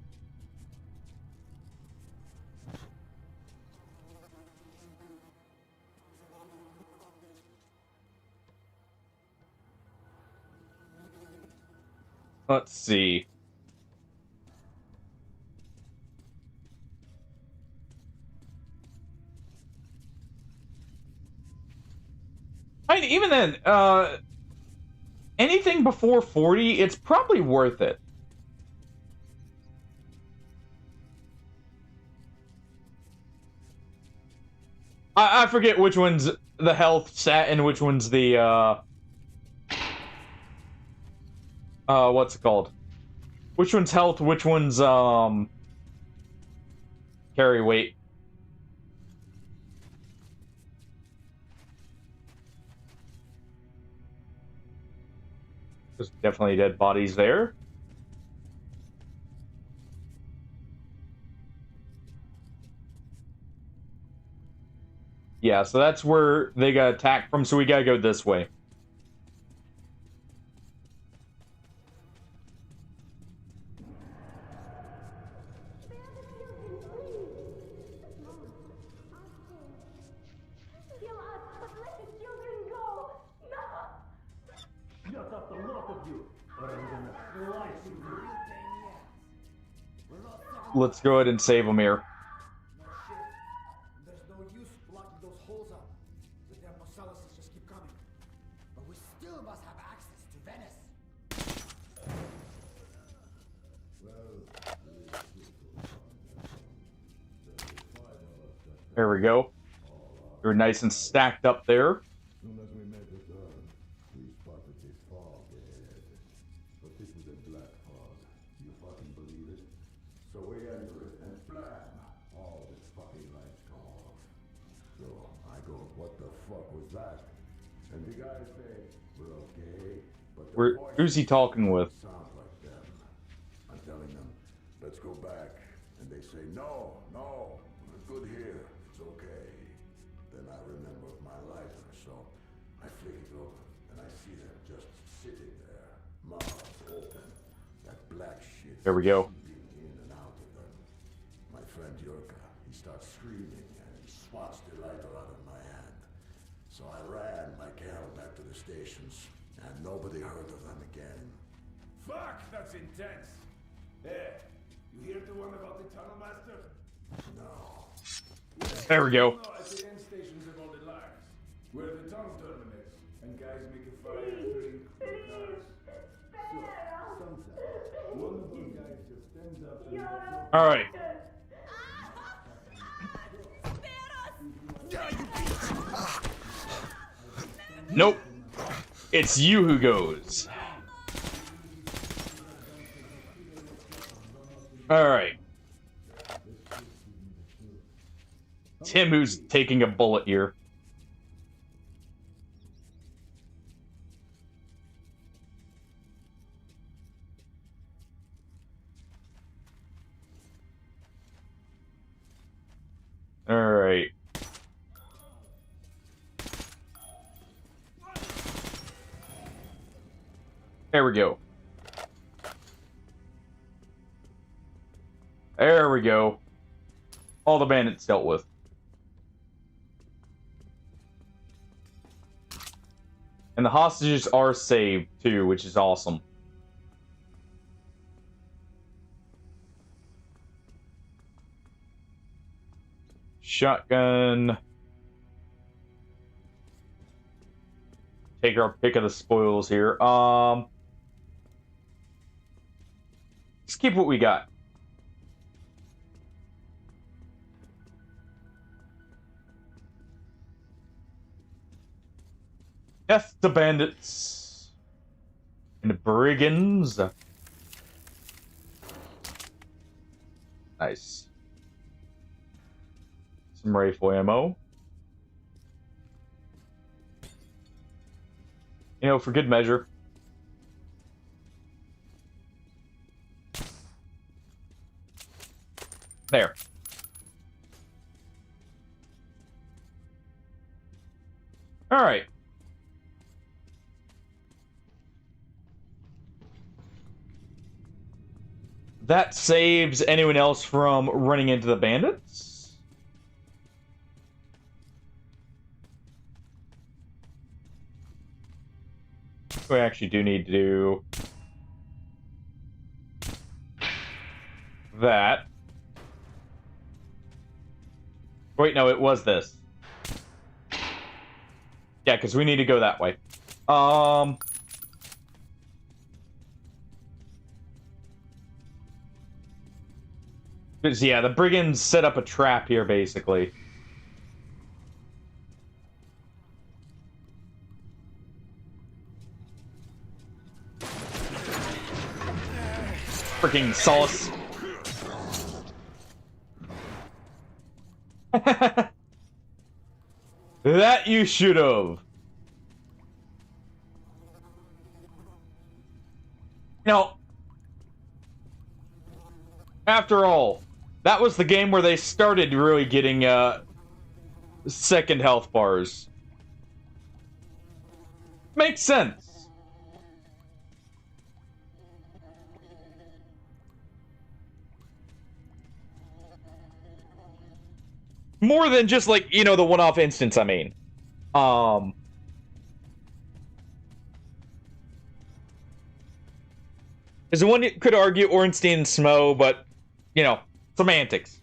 Let's see. I mean, even then, anything before 40, it's probably worth it. I forget which one's the health stat and which one's the, what's it called? Which one's health, which one's, carry weight. There's definitely dead bodies there. Yeah, so that's where they got attacked from, so we gotta go this way. Shut up, the lot of you, or I'm gonna slice you. Let's go ahead and save them here. There's no use blocking those holes up. The damn Marcelluses just keep coming. But we still must have access to Venice. There we go. You're nice and stacked up there. Soon as we met the guard, we spotted this fog ahead. But this was a black fog. You fucking believe it? So we enter it, and blam! All the fucking lights go off. So I go, what the fuck was that? And the guys say, we're okay. But Who's he talking with? sound like them. I'm telling them, let's go back. And they say, no, we're good here. It's okay. Then I remember my lighter, so I flick it over, and I see them just sitting there, mouths open. That black shit. There we go. seeping in and out of them. My friend Yurka, he starts screaming, and he swats the lighter out of my hand. So I ran like hell back to the stations, and nobody heard of them again. Fuck, that's intense. Hey, you hear the one about the tunnel master? No. There we go. At the end stations of all the lives, where the tunnel terminates, and guys make a fire and drink with cars. So, sometimes, one of those guys just stands up and... All right. Yeah, you bitch! Nope. It's you who goes. Alright. It's him who's taking a bullet here. Alright. There we go. There we go. All the bandits dealt with. And the hostages are saved, too, which is awesome. Shotgun. Take our pick of the spoils here. Let's keep what we got. Death to bandits and brigands. Nice. Some rifle ammo. You know, for good measure. There. All right. That saves anyone else from running into the bandits. We actually do need to do that. Wait, no, it was this. Yeah, because we need to go that way. Yeah, the brigands set up a trap here, basically. Freaking sauce. That you should have. Now, after all, that was the game where they started really getting second health bars. Makes sense. More than just like, you know, the one-off instance, I mean. There's one you could argue Ornstein and Smo, but, you know, semantics.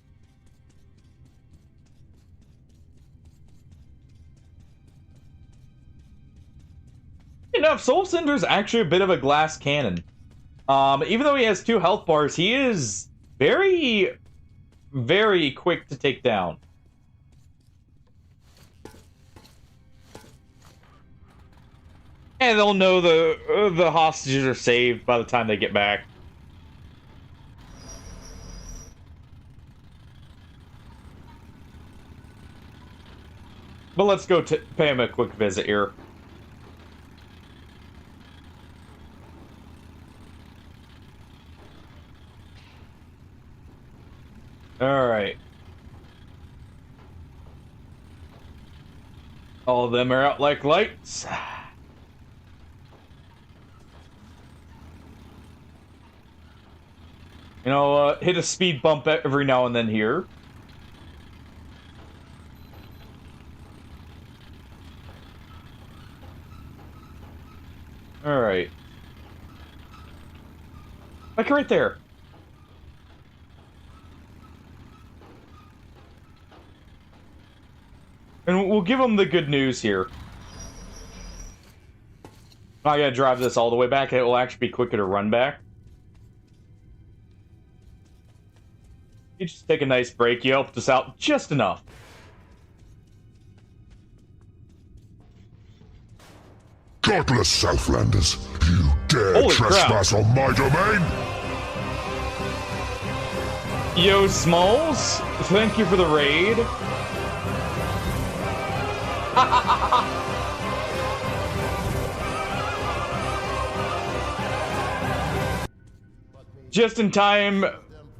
Enough, Soul Cinder's actually a bit of a glass cannon. Even though he has 2 health bars, he is very, very quick to take down. And they'll know the hostages are saved by the time they get back. But let's go pay him a quick visit here. Alright. All of them are out like lights. You know, hit a speed bump every now and then here. Alright. Like right there. And we'll give them the good news here. I gotta drive this all the way back. It will actually be quicker to run back. You just take a nice break. You helped us out just enough. Godless Southlanders! You dare Holy trespass crap. on my domain? Yo, Smalls, thank you for the raid. Just in time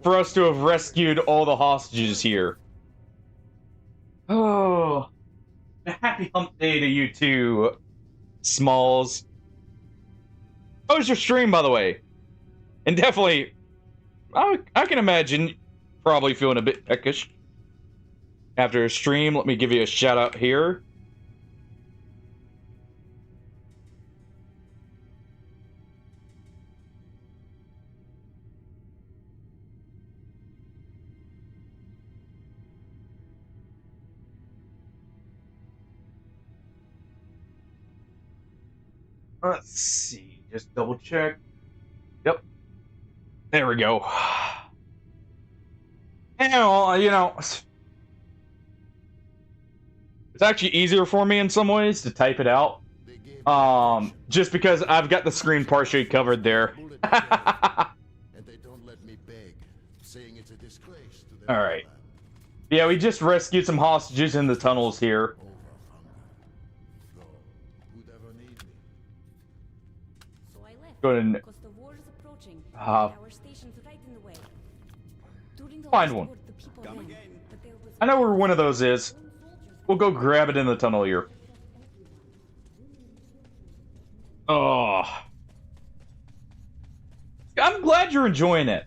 for us to have rescued all the hostages here. Oh, a happy hump day to you too, Smalls. How was your stream, by the way? And definitely, I can imagine probably feeling a bit peckish after a stream. Let me give you a shout out here. Let's see, just double check. Yep. There we go. And, you know, it's actually easier for me in some ways to type it out. Just because I've got the screen partially covered there. And they don't let me beg, saying it's a disgrace to their Alright. Yeah, we just rescued some hostages in the tunnels here. So I left Go ahead and because the war is approaching. uh, Our station's right in the way. During the find last one. war, the people ran, but there was I know where one of those is. We'll go grab it in the tunnel here. Oh. I'm glad you're enjoying it.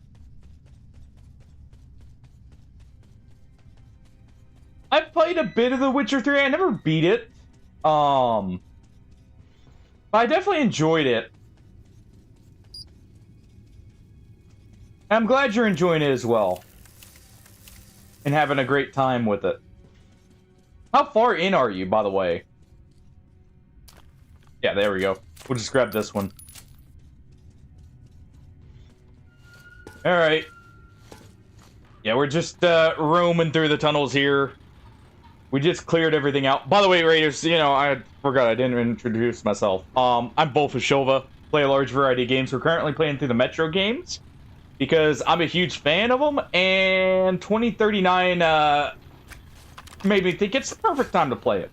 I played a bit of The Witcher 3. I never beat it. But I definitely enjoyed it. I'm glad you're enjoying it as well. And having a great time with it. How far in are you, by the way? Yeah, there we go. We'll just grab this one. Alright. Yeah, we're just roaming through the tunnels here. We just cleared everything out. By the way, Raiders, you know, I forgot I didn't introduce myself. I'm Bolfashova, play a large variety of games. We're currently playing through the Metro games because I'm a huge fan of them, and 2039 made me think it's the perfect time to play it.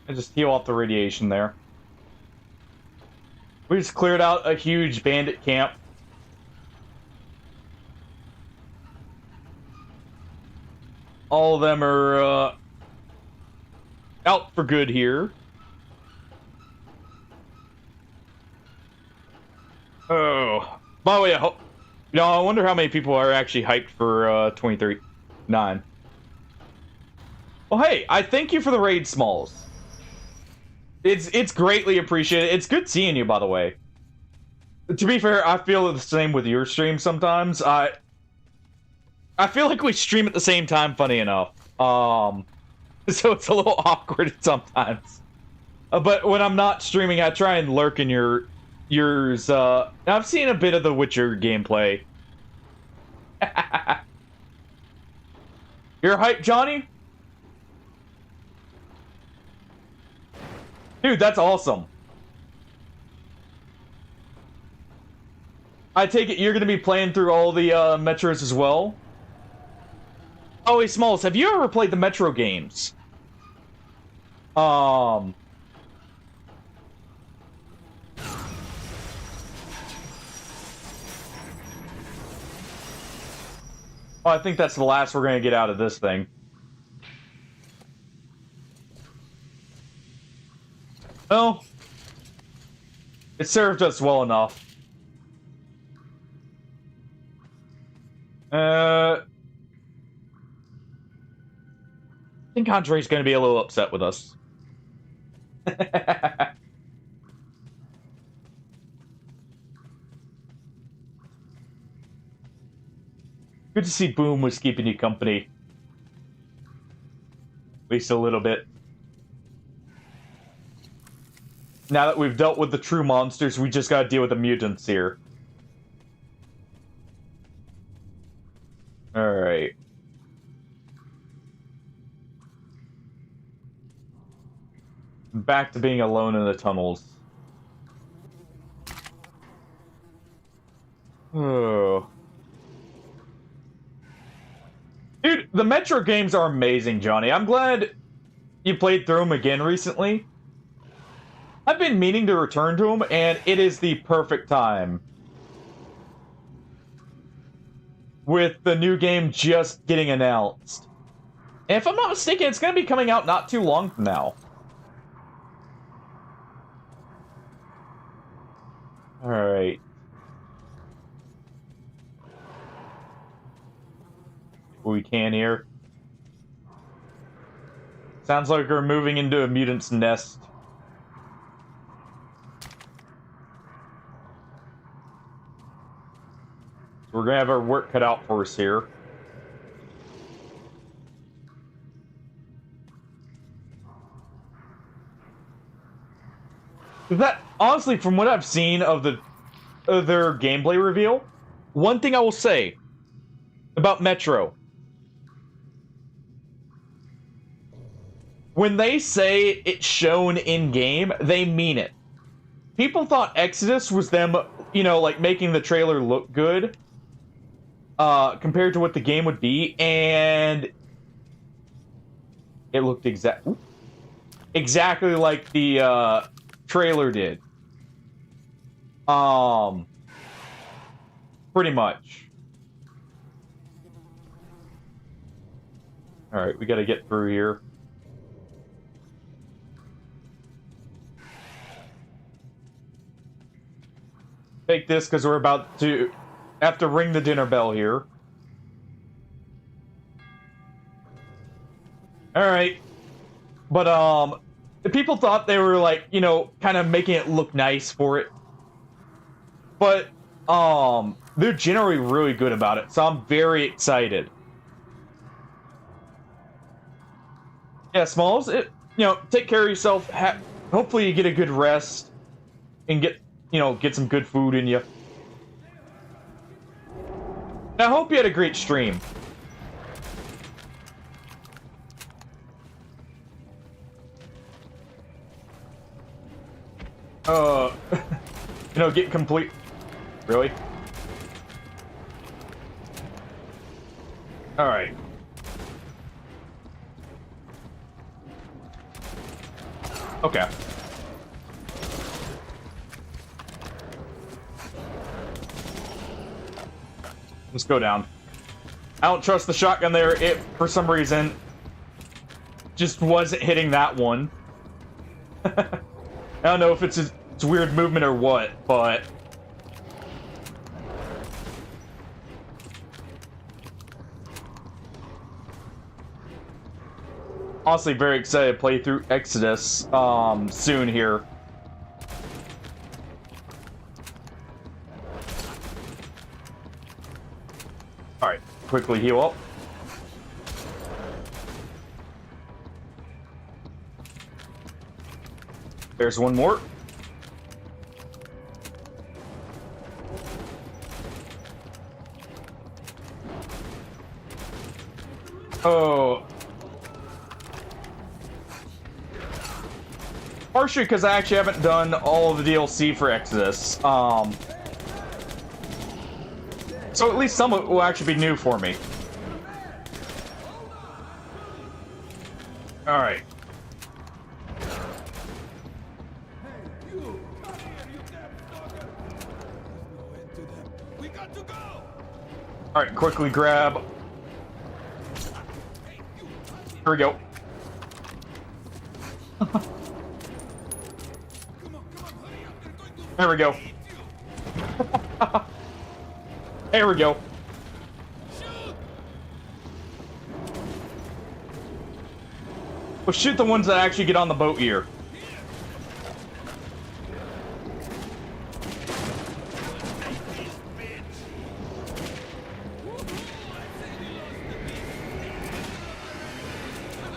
I just heal off the radiation there. We just cleared out a huge bandit camp. All of them are out for good here. Oh, by the way, I wonder how many people are actually hyped for 2039. Well, hey, I thank you for the raid, Smalls. It's greatly appreciated. It's good seeing you, by the way. To be fair, I feel the same with your stream sometimes. I feel like we stream at the same time, funny enough. So it's a little awkward sometimes. But when I'm not streaming, I try and lurk in yours. I've seen a bit of the Witcher gameplay. You're hyped, Johnny? Dude, that's awesome. I take it you're going to be playing through all the Metros as well? Oh, hey, Smalls, have you ever played the Metro games? Oh, I think that's the last we're going to get out of this thing. Well, it served us well enough. I think Andre's going to be a little upset with us. Good to see Boom was keeping you company. At least a little bit. Now that we've dealt with the true monsters, we just gotta deal with the mutants here. Alright. back to being alone in the tunnels. Oh. Dude, the Metro games are amazing, Johnny. I'm glad you played through them again recently. I've been meaning to return to them, and it is the perfect time. With the new game just getting announced. And if I'm not mistaken, it's going to be coming out not too long from now. Alright. We can here. Sounds like we're moving into a mutant's nest. So we're gonna have our work cut out for us here. That, honestly, from what I've seen of their gameplay reveal, one thing I will say about Metro. When they say it's shown in-game, they mean it. People thought Exodus was them, you know, like, making the trailer look good, compared to what the game would be, and it looked exactly like the, trailer did. Pretty much. Alright, we gotta get through here. Take this, because we're about to have to ring the dinner bell here. Alright. But, the people thought they were, like, you know, kind of making it look nice for it. But, they're generally really good about it, so I'm very excited. Yeah, Smalls, you know, take care of yourself. Hopefully you get a good rest and get some good food in you. I hope you had a great stream. You know, get complete. Really? Alright. Okay. Let's go down. I don't trust the shotgun there. It, for some reason, just wasn't hitting that one. I don't know if it's weird movement or what, but... Honestly, very excited to play through Exodus, soon here. Alright, quickly heal up. There's one more. Oh. Partially because I actually haven't done all of the DLC for Exodus. So at least some of it will actually be new for me. Alright. Alright, quickly grab. Here we go. There we go. There we go. Well, shoot the ones that actually get on the boat here.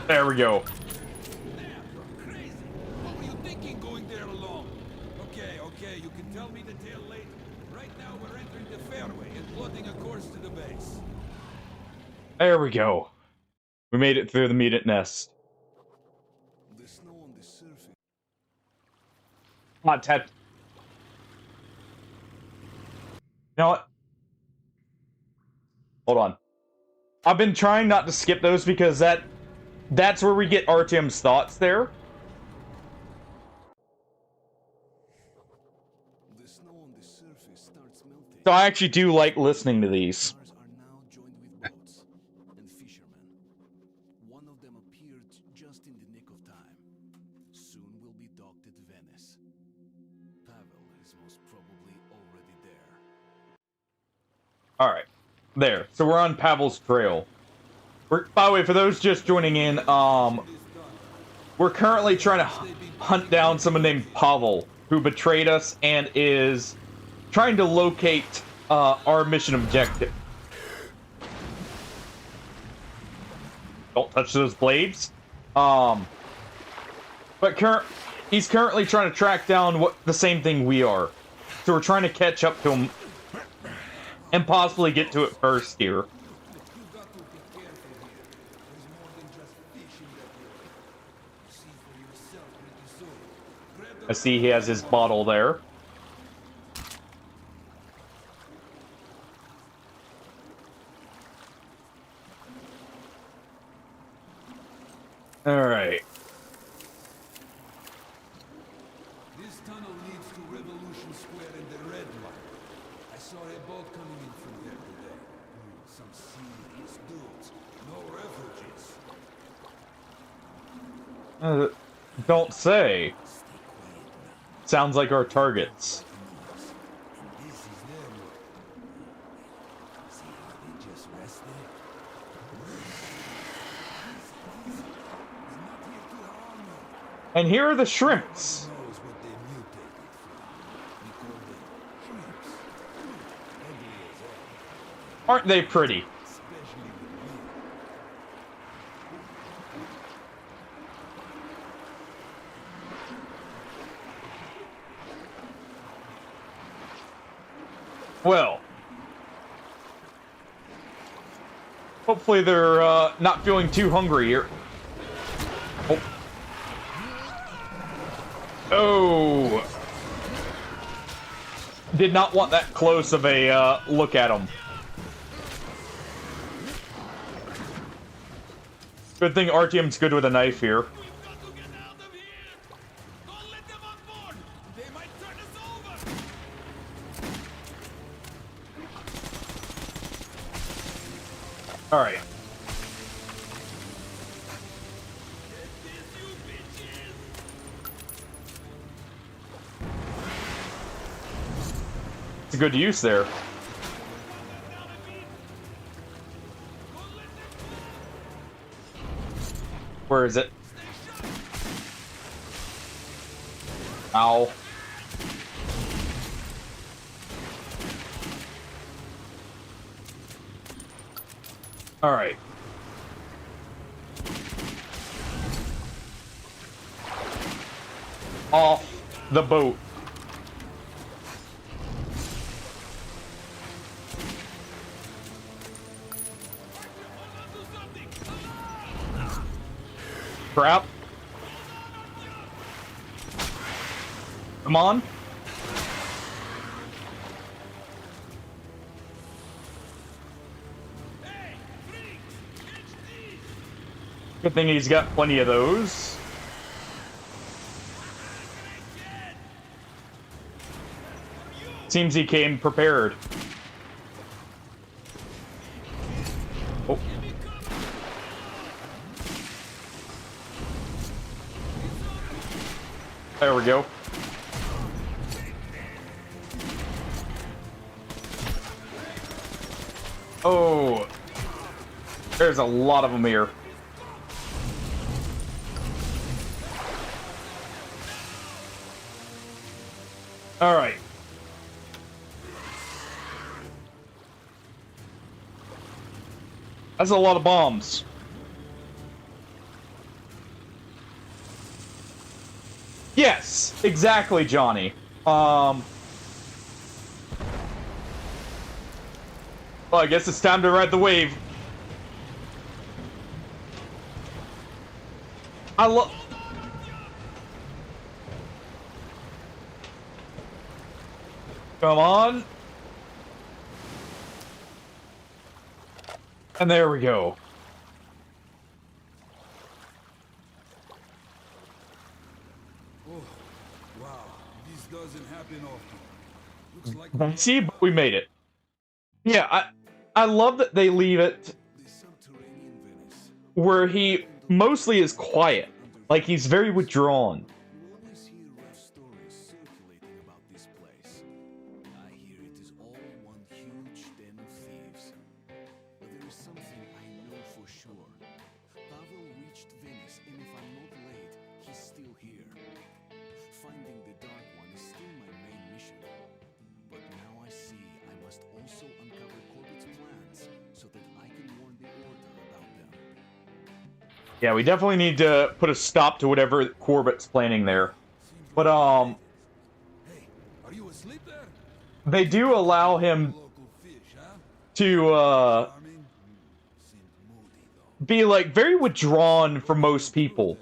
There we go. What were you thinking going there alone? Okay, you can tell me the tale later. Right now we're entering the fairway and plotting a course to the base. There we go. We made it through the mutant nest. The snow on the surface. Ted. You know what? Hold on. I've been trying not to skip those because that's where we get Artyom's thoughts there. So I actually do like listening to these. And fishermen. One of them appeared just in the nick of time. Soon will be docked at Venice. Pavel is most probably already there. Alright. There. So we're on Pavel's trail. By the way, for those just joining in, we're currently trying to hunt down someone named Pavel, who betrayed us and is trying to locate our mission objective. Don't touch those blades. But he's currently trying to track down the same thing we are. So we're trying to catch up to him and possibly get to it first here. I see he has his bottle there. All right. This tunnel leads to Revolution Square in the Red Line. I saw a boat coming in from there today. Some serious dudes. No refugees. Don't say. Sounds like our targets. And here are the shrimps. Aren't they pretty? Well, hopefully they're not feeling too hungry here. Oh. Oh. Did not want that close of a look at them. Good thing Artyom's good with a knife here. All right. It's a good use there. Where is it? Ow. All right. Off the boat. Crap. Come on. Good thing he's got plenty of those. Seems he came prepared. Oh. There we go. Oh. There's a lot of them here. All right. That's a lot of bombs. Yes, exactly, Johnny. Well, I guess it's time to ride the wave. Come on. And there we go. Oh, wow. This doesn't happen often. Looks like See, but we made it. Yeah, I love that they leave it where he mostly is quiet. Like, he's very withdrawn. You always hear rough stories circulating about this place. I hear it is all one huge den of thieves. But there is something I know for sure. Pavel reached Venice, and if I'm not late, he's still here. Finding the Dark One is still my main mission. But now I see I must also uncover Corbett's plans so that I can warn the Order about them. Yeah, we definitely need to put a stop to whatever Corbett's planning there. But, Are you asleep there? they do allow him to, be, like, very withdrawn from most people.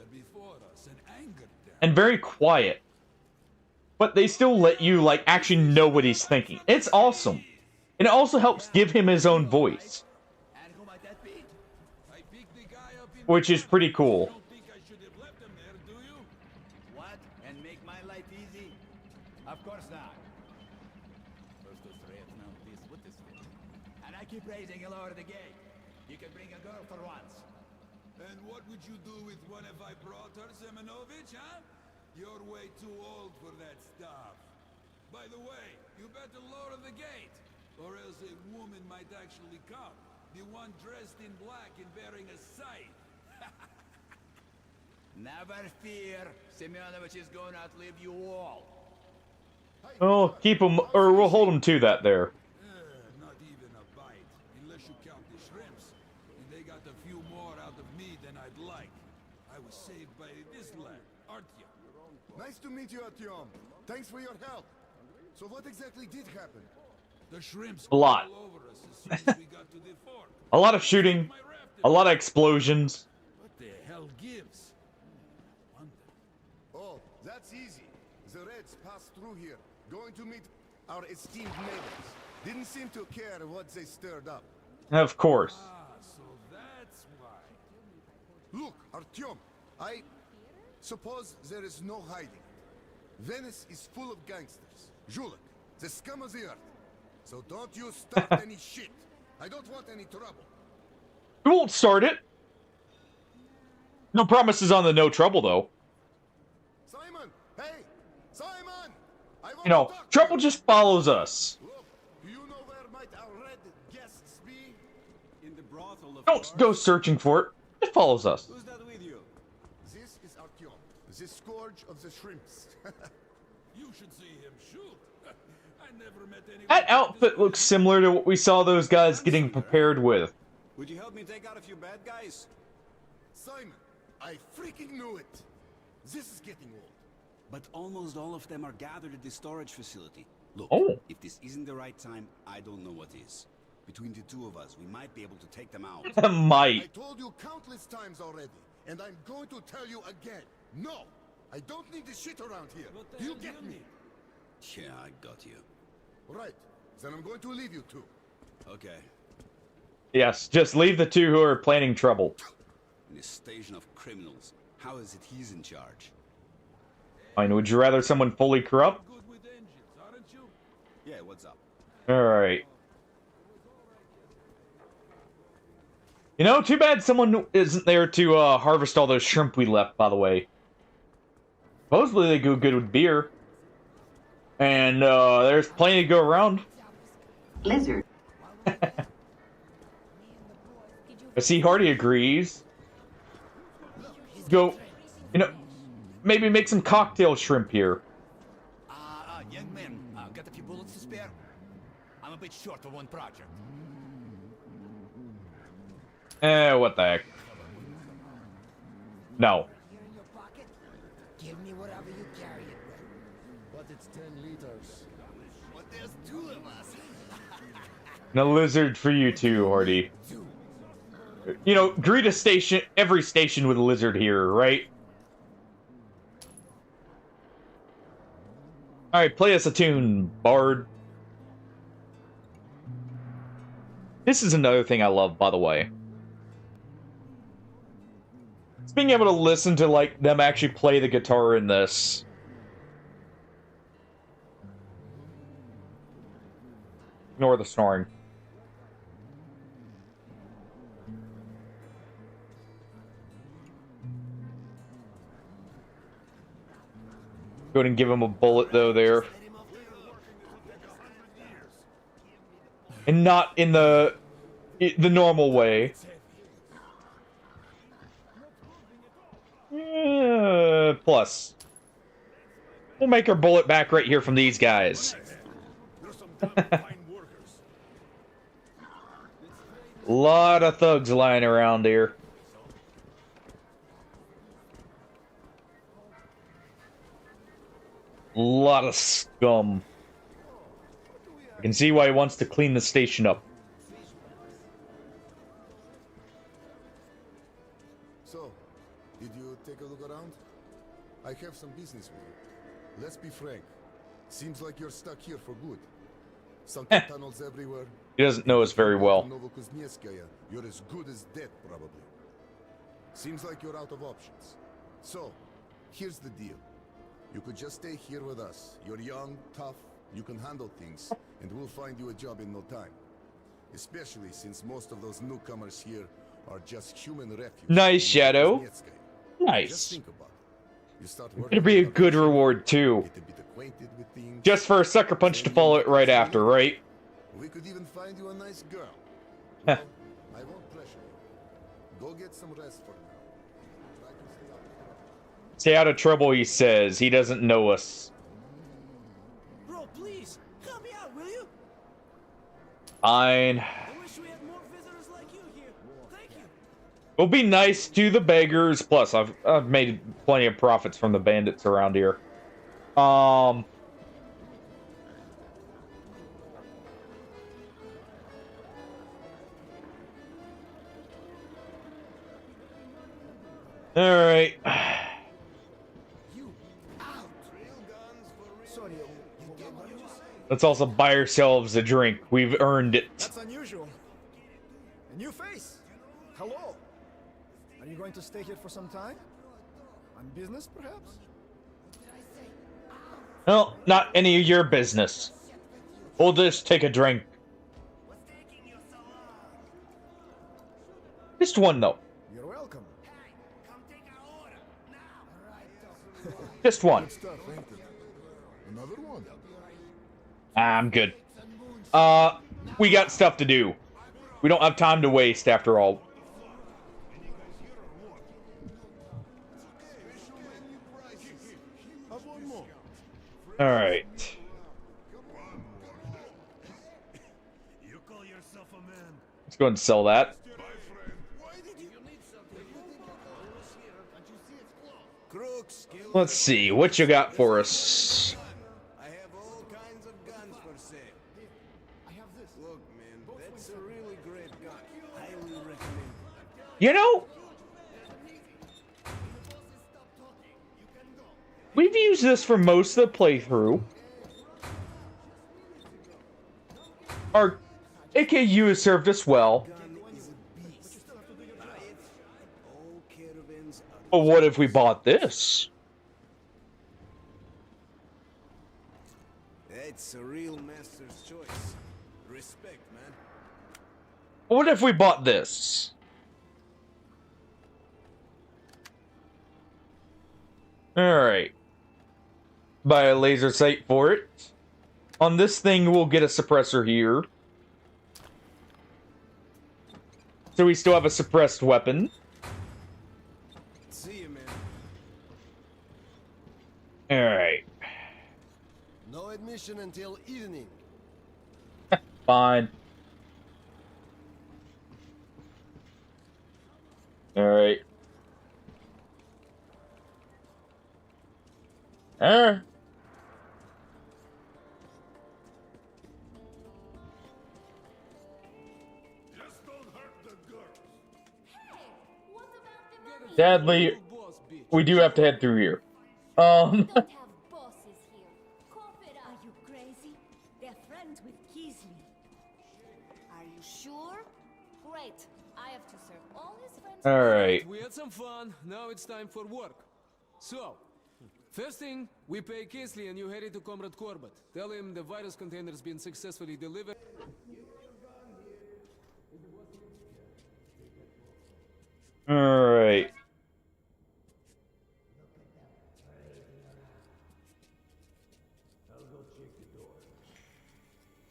And very quiet. But they still let you, like, actually know what he's thinking. It's awesome. And it also helps give him his own voice. Which is pretty cool. What? And make my life easy? Of course not. First to straighten out this with this bit. And I keep raising you lower the gate. You can bring a girl for once. And what would you do with one if I brought her, Semenovich, huh? You're way too old for that stuff. By the way, you better lower the gate, or else a woman might actually come. The one dressed in black and bearing a scythe. Never fear. Semyonovich is going to outlive you all. Oh, keep him, or we'll hold him to that there. Not even a bite, unless you count the shrimps. And they got a few more out of me than I'd like. I was saved by this lad, Artyom. Nice to meet you, Artyom. Thanks for your help. So what exactly did happen? The shrimps A lot. all over us as soon as we got to the fort. A lot of shooting. A lot of explosions. What the hell gives? Oh, that's easy. The Reds passed through here, going to meet our esteemed neighbors. Didn't seem to care what they stirred up. Of course. So that's why. Look, Artyom, I suppose there is no hiding. Venice is full of gangsters. Zhulek, the scum of the earth. So don't you start any shit. I don't want any trouble. We won't start it. No promises on the no trouble, though. Simon! Hey! Simon! You know, trouble just follows us. Do you know where might our red guests be? In the brothel of Don't go searching for it. It follows us. Who's that with you? This is Artyom, the scourge of the shrimps. You should see him shoot. I never met anyone. That outfit looks similar to what we saw those guys getting prepared with. Would you help me take out a few bad guys? Simon, I freaking knew it. This is getting old. But almost all of them are gathered at the storage facility. Look, if this isn't the right time, I don't know what is. Between the two of us, we might be able to take them out. Might. I told you countless times already, and I'm going to tell you again. No! I don't need this shit around here. Do you get me? Yeah, I got you. Right. Then I'm going to leave you two. Okay. Yes, just leave the two who are planning trouble. In a station of criminals, how is it he's in charge? Fine, would you rather someone fully corrupt? Yeah, what's up? Alright. You know, too bad someone isn't there to harvest all those shrimp we left, by the way. Supposedly they go good with beer. And there's plenty to go around. Lizard. I see Hardy agrees. Go, you know, maybe make some cocktail shrimp here. Young man, got a few bullets to spare? I'm a bit short for one project. What the heck? No. Give me whatever you carry it with. But it's 10 liters. But there's two of us. No lizard for you too, Hardy. You know, greet a station, every station with a lizard here, right? Alright, play us a tune, Bard. This is another thing I love, by the way. It's being able to listen to, like, them actually play the guitar in this. Ignore the snoring. Go ahead and give him a bullet, though, there. And not in the normal way. Plus. We'll make our bullet back right here from these guys. Lot of thugs lying around here. Lot of scum. I can see why he wants to clean the station up. So, did you take a look around? I have some business with you. Let's be frank. Seems like you're stuck here for good. Sunken tunnels everywhere. He doesn't know us very well. You're as good as dead, probably. Seems like you're out of options. So, here's the deal. You could just stay here with us. You're young, tough, you can handle things, and we'll find you a job in no time. Especially since most of those newcomers here are just human refuse. Nice, Shadow. Nice. Just think about it. You start It'll be a good reward, too. Just for a sucker punch to follow it right after, right? We could even find you a nice girl. Well, I won't pressure you. Go get some rest for now. Try to stay out of trouble. Stay out of trouble, he says. He doesn't know us. Bro, please, help me out, will you? Fine. I wish we had more visitors like you here. Thank you. We'll be nice to the beggars. Plus, I've made plenty of profits from the bandits around here. Alright. Let's also buy ourselves a drink. We've earned it. That's unusual. A new face. Hello. Are you going to stay here for some time? On business, perhaps? Well, not any of your business. We'll just take a drink. Just one, though. You're welcome. Just one. Another one. I'm good. We got stuff to do. We don't have time to waste, after all. Alright. Let's go ahead and sell that. Let's see, what you got for us? I have all kinds of guns for sale. I have this. Look, man, that's a really great gun. Highly recommend. You know, we've used this for most of the playthrough. Our AKU has served us well. But what if we bought this? It's a real master's choice. Respect, man. What if we bought this? Alright. Buy a laser sight for it. On this thing, we'll get a suppressor here. So we still have a suppressed weapon. See you, man. Alright. No admission until evening. Fine. Alright. Sadly, we do have to head through here. Are you crazy? They're friends with Kisley. Are you sure? Great. I have to serve all his friends. Alright. We had some fun. Now it's time for work. So, first thing, we pay Kesley and you head to Comrade Corbett. Tell him the virus container's been successfully delivered. Alright.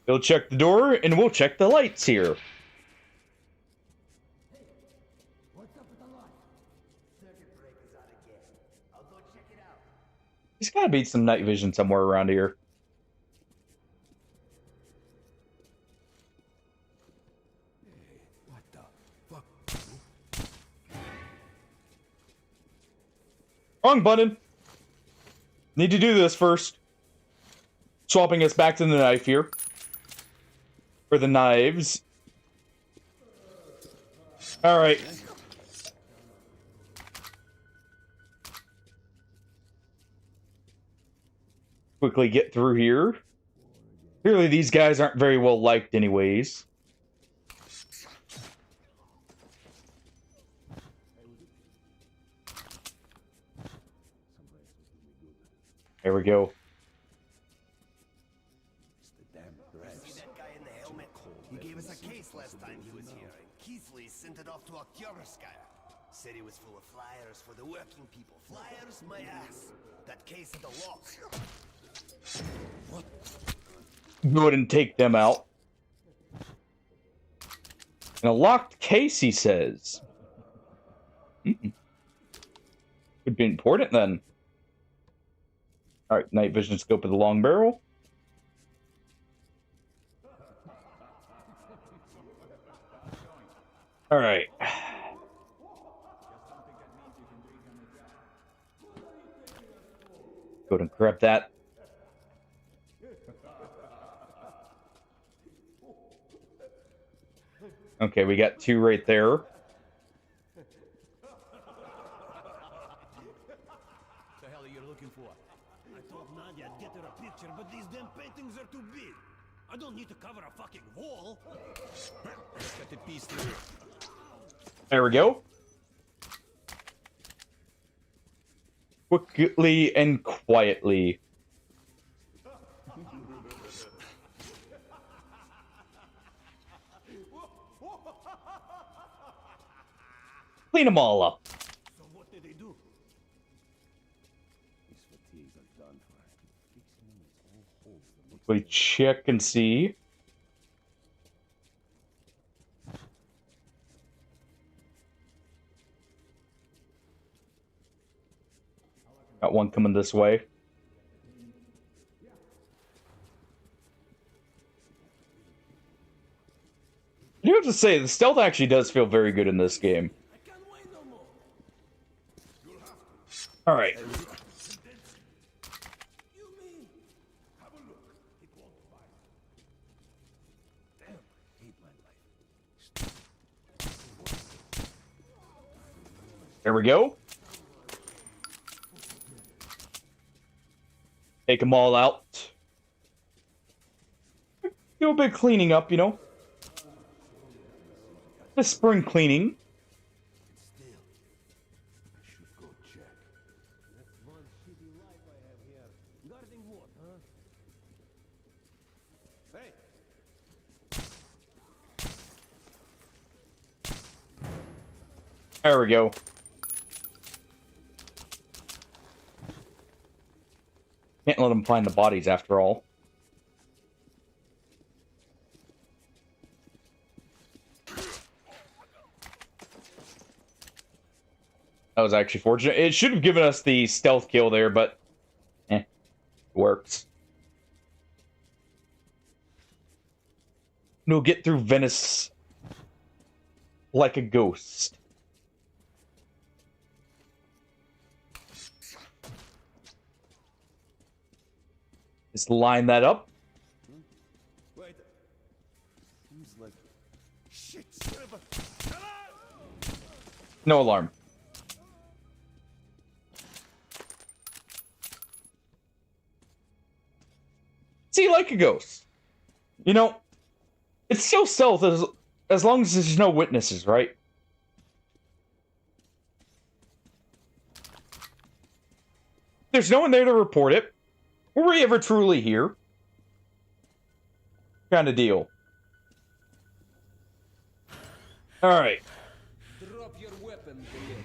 Go check the door, and we'll check the lights here. There's gotta be some night vision somewhere around here. Wrong button. Need to do this first. Swapping us back to the knife here. For the knives. Alright. Quickly get through here. Clearly these guys aren't very well liked anyways. There we go. See that guy in the helmet? He gave us a case last time he was here, and Keithley sent it off to Oktyabrsky. Said he was full of flyers for the working people. Flyers, my ass. That case at the lock. What? Go ahead and take them out. In a locked case, he says. Could be important then. Alright, night vision scope of the long barrel. Alright. Go ahead and grab that. Okay, we got two right there. The hell are you looking for? I told Nadia I'd get her a picture, but these damn paintings are too big. I don't need to cover a fucking wall. Cut the piece through. There we go. Quickly and quietly. Clean them all up. So what did they do? His fatigues are done for. 6 minutes, all holes. We check and see. Got one coming this way. I do have to say, the stealth actually does feel very good in this game. Alright. There we go. Take them all out. Do a bit of cleaning up, you know. The spring cleaning. There we go. Can't let them find the bodies after all. That was actually fortunate. It should have given us the stealth kill there, but it works. No, get through Venice like a ghost. Just line that up. Wait. Seems like shit. Son of a... No alarm. See, like a ghost. You know, It's still stealth as long as there's no witnesses, right? There's no one there to report it. Were we ever truly here? Kind of deal. Alright. Drop your weapon, Billy.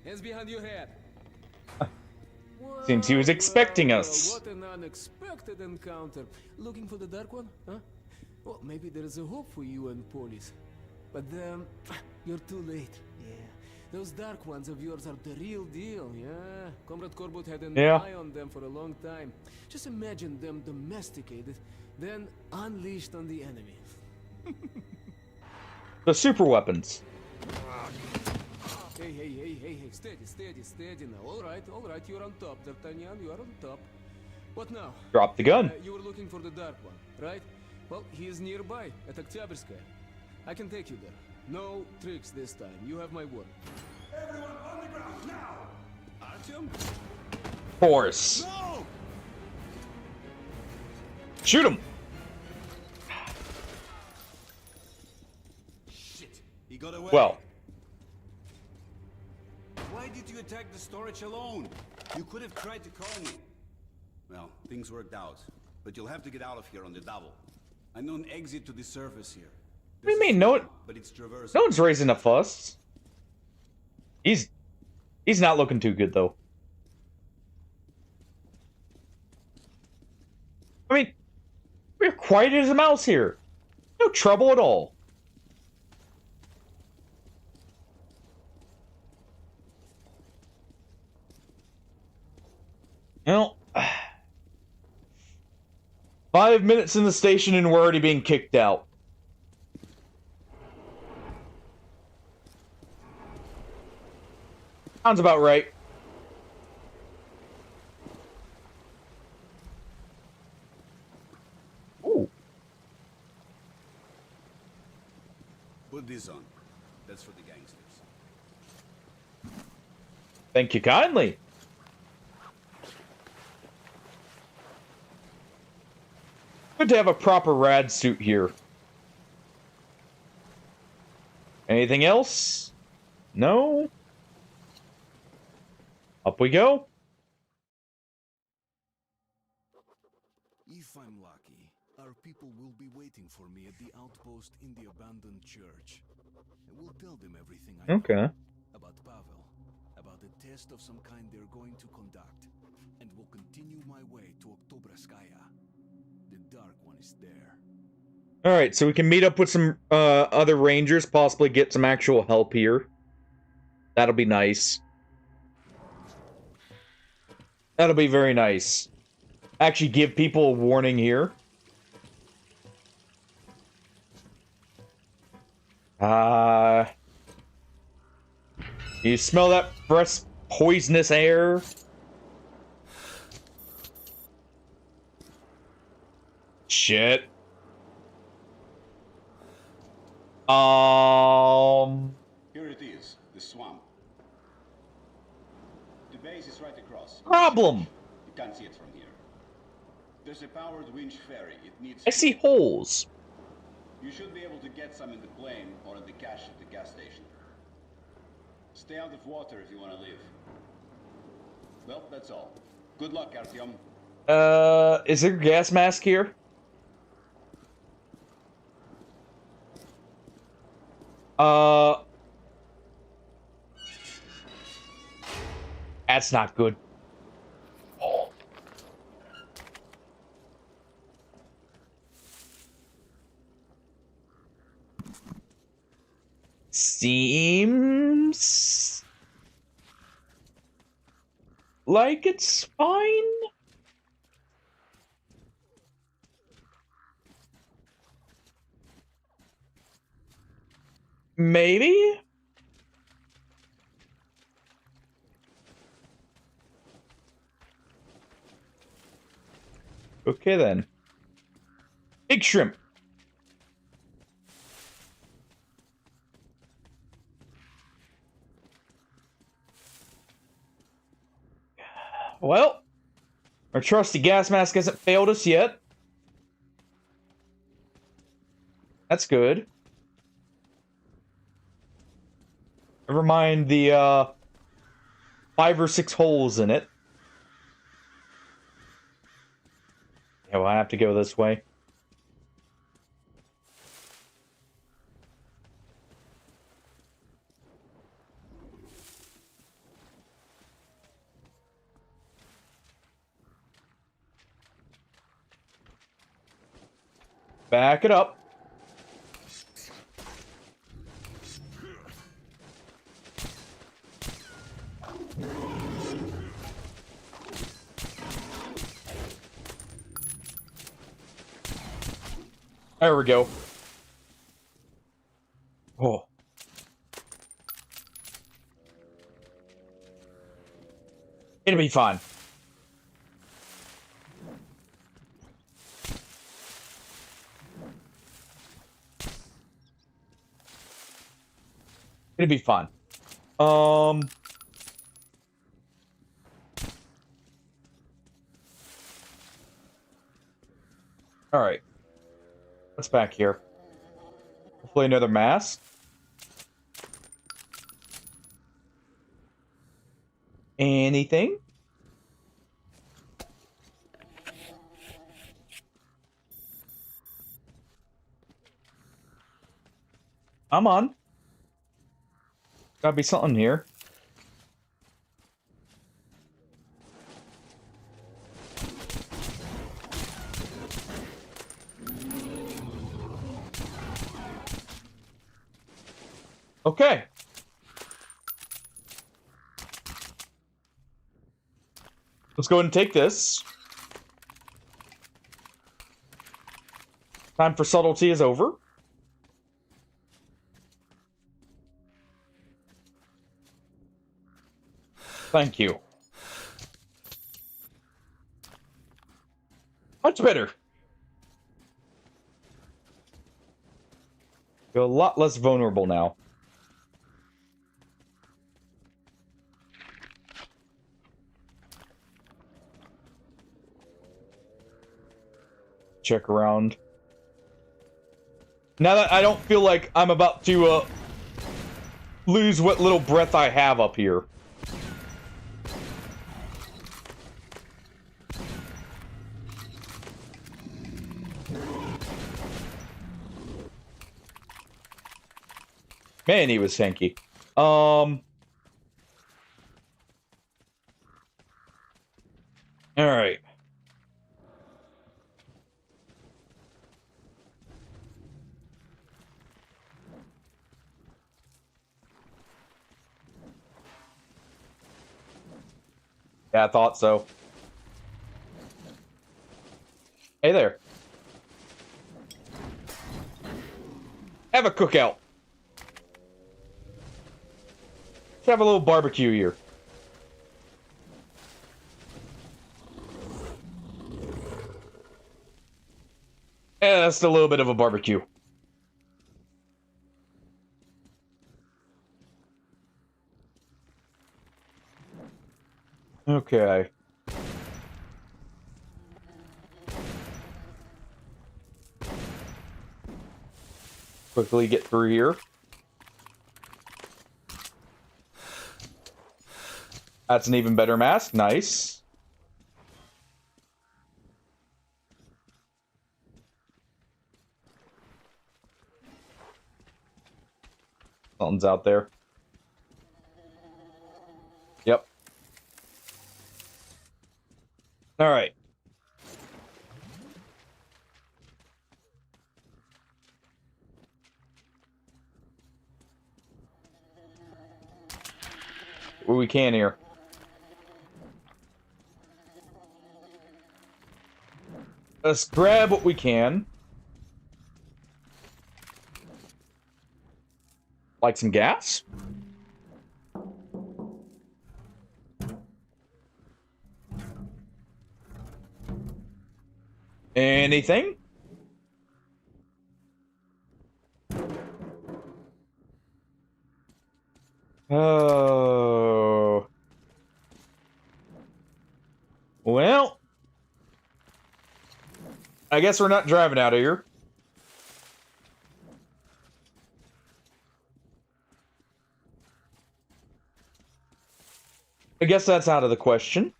Hands behind your head. Seems he was expecting us. What an unexpected encounter. Looking for the Dark One, huh? Well, maybe there's a hope for you and Polis. But you're too late. Yeah. Those Dark Ones of yours are the real deal, yeah? Comrade Corbett had an eye on them for a long time. Just imagine them domesticated, then unleashed on the enemy. The super weapons. Hey, steady now. All right, you're on top, D'Artagnan, you are on top. What now? Drop the gun. You were looking for the Dark One, right? Well, he is nearby, at Oktyabrskaya. I can take you there. No tricks this time, you have my word. Everyone on the ground, now! Artyom? Of course. No! Shoot him! Shit, he got away. Well. Why did you attack the storage alone? You could have tried to call me. Well, things worked out, but you'll have to get out of here on the double. I know an exit to the surface here. What do you mean? No one's raising a fuss. He's not looking too good though. I mean, we're quiet as a mouse here. No trouble at all. Well, 5 minutes in the station and we're already being kicked out. Sounds about right. Ooh. Put this on. That's for the gangsters. Thank you kindly. Good to have a proper rad suit here. Anything else? No? Up we go. If I'm lucky, our people will be waiting for me at the outpost in the abandoned church. I will tell them everything I know about Pavel, about a test of some kind they're going to conduct, and will continue my way to Oktyabrskaya. The Dark One is there. Alright, so we can meet up with some other rangers, possibly get some actual help here. That'll be nice. That'll be very nice. Actually give people a warning here. You smell that fresh poisonous air? Shit. Here it is, the swamp. The base is right across. Problem. You can't see it from here. There's a powered winch ferry. It needs. I see holes. You should be able to get some in the plane or in the cache at the gas station. Stay out of water if you want to live. Well, that's all. Good luck, Artyom. Is there a gas mask here? That's not good. Oh. Seems like it's fine. Maybe? Okay then. Big shrimp. Well, our trusty gas mask hasn't failed us yet. That's good. Never mind the 5 or 6 holes in it. Yeah, well, I have to go this way. Back it up. There we go. Oh. It'll be fun. It'll be fun. All right. What's back here? Hopefully another mask. Anything? I'm on. Gotta be something here. Okay. Let's go ahead and take this. Time for subtlety is over. Thank you. Much better. Feel a lot less vulnerable now. Check around. Now that I don't feel like I'm about to lose what little breath I have up here. Man, he was tanky. All right. Yeah, I thought so. Hey there. Have a cookout. Let's have a little barbecue here. Yeah, that's a little bit of a barbecue. Okay. Quickly get through here. That's an even better mask. Nice. Something's out there. Yep. All right. What we can here. Let's grab what we can. Like some gas? Anything? Oh. Well. I guess we're not driving out of here. guess that's out of the question.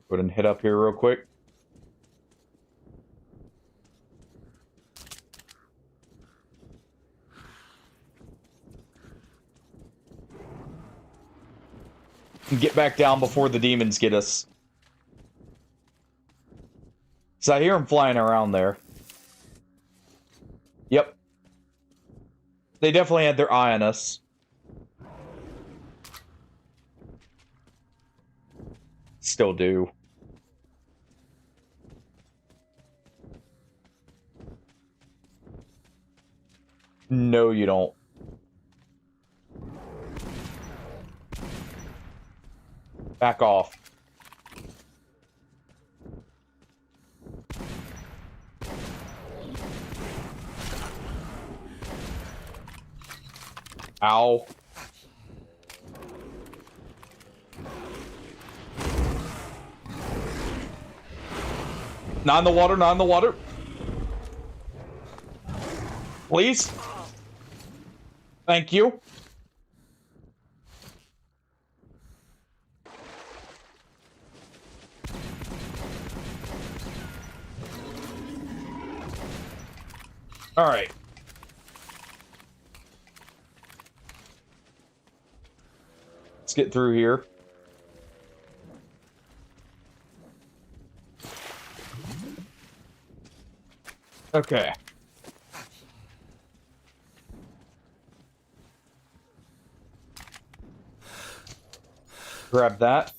Go ahead and hit up here real quick. And get back down before the demons get us. So I hear them flying around there. Yep. They definitely had their eye on us. Still do. No, you don't. Back off. Ow. Not in the water, not in the water. Please. Thank you. All right. Let's get through here. Okay. Grab that.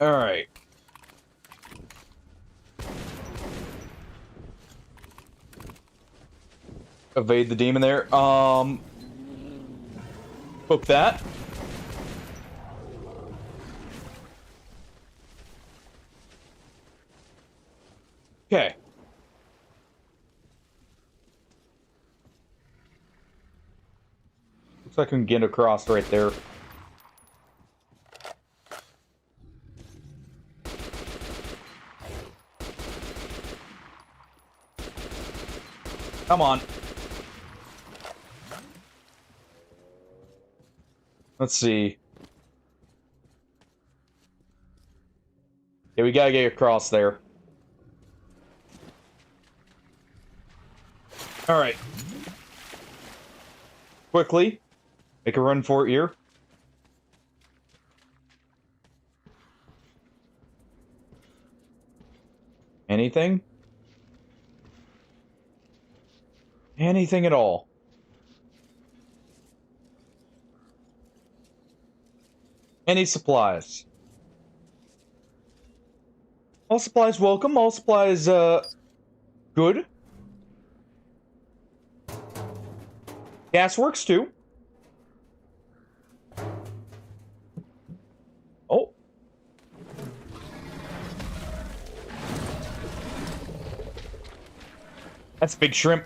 All right. Evade the demon there. Hook that. Okay. Looks like I can get across right there. Come on. Let's see. Yeah, we gotta get across there. Alright. Quickly. Make a run for it here. Anything? Anything at all. Any supplies? All supplies welcome. All supplies, good. Gas works too. Oh. That's big shrimp.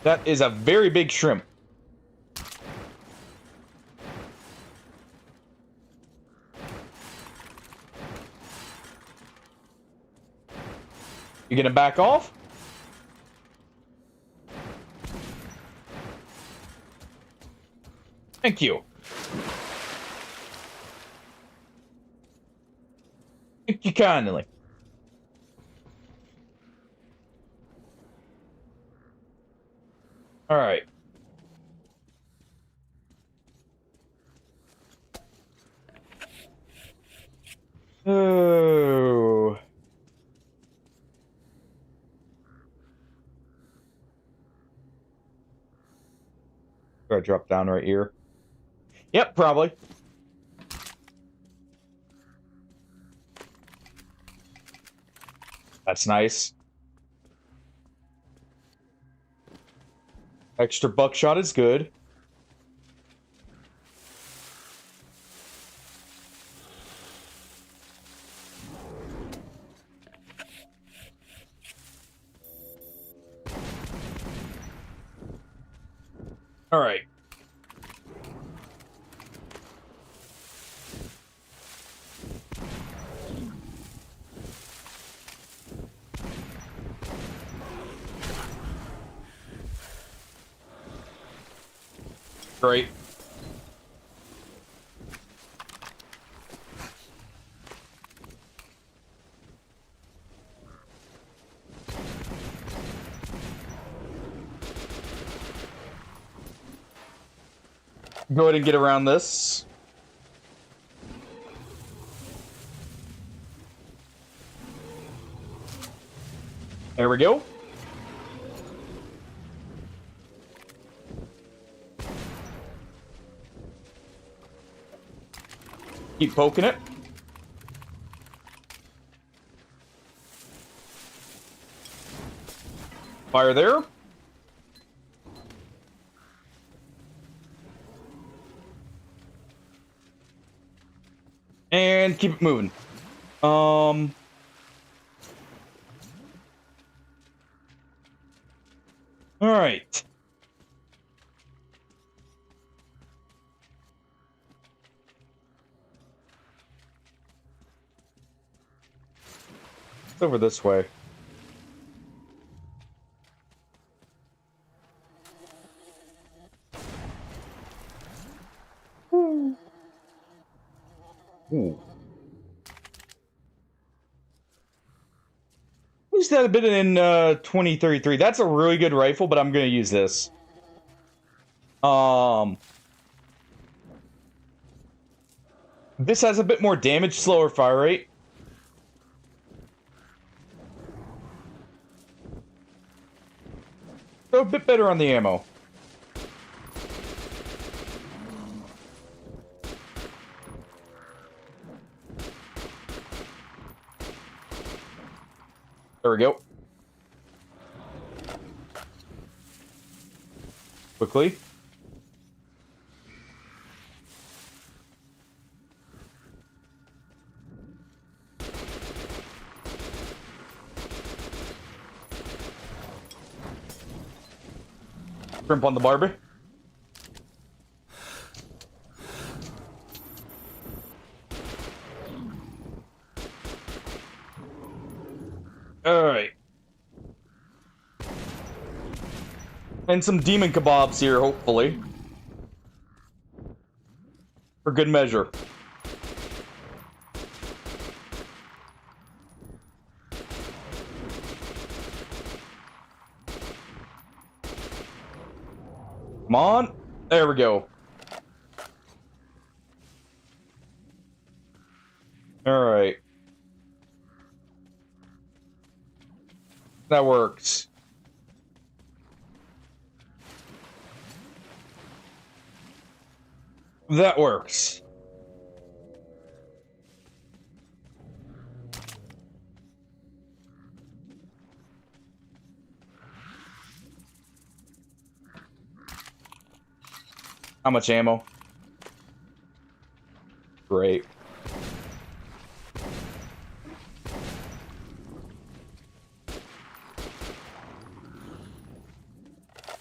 That is a very big shrimp. You gonna back off? Thank you. Thank you kindly. All right. Oh. Gotta drop down right here. Yep, probably. That's nice. Extra buckshot is good. All right. Great. Go ahead and get around this. There we go. Keep poking it. Fire there. And keep it moving. All right. It's over this way. Ooh. Used that a bit in 2033. That's a really good rifle, but I'm gonna use this. This has a bit more damage, slower fire rate. So a bit better on the ammo. There we go. Quickly. Crimp on the Barbie. Alright. And some demon kebabs here, hopefully. For good measure. Come on. There we go. Alright. That works. That works. How much ammo? Great.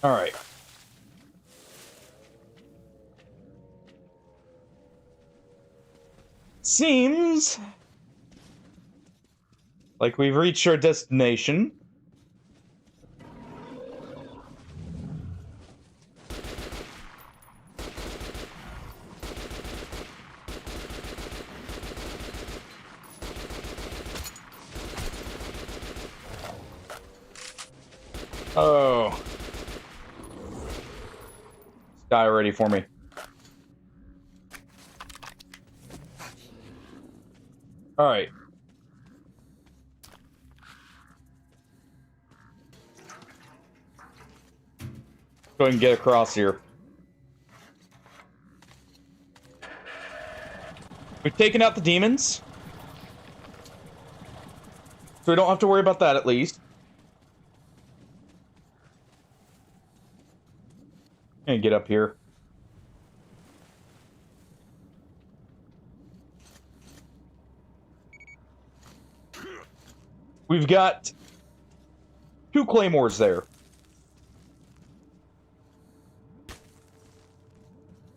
All right. Seems like we've reached our destination. Oh. Die already for me. All right. Go ahead and get across here. We've taken out the demons. So we don't have to worry about that at least. And get up here. We've got 2 claymores there.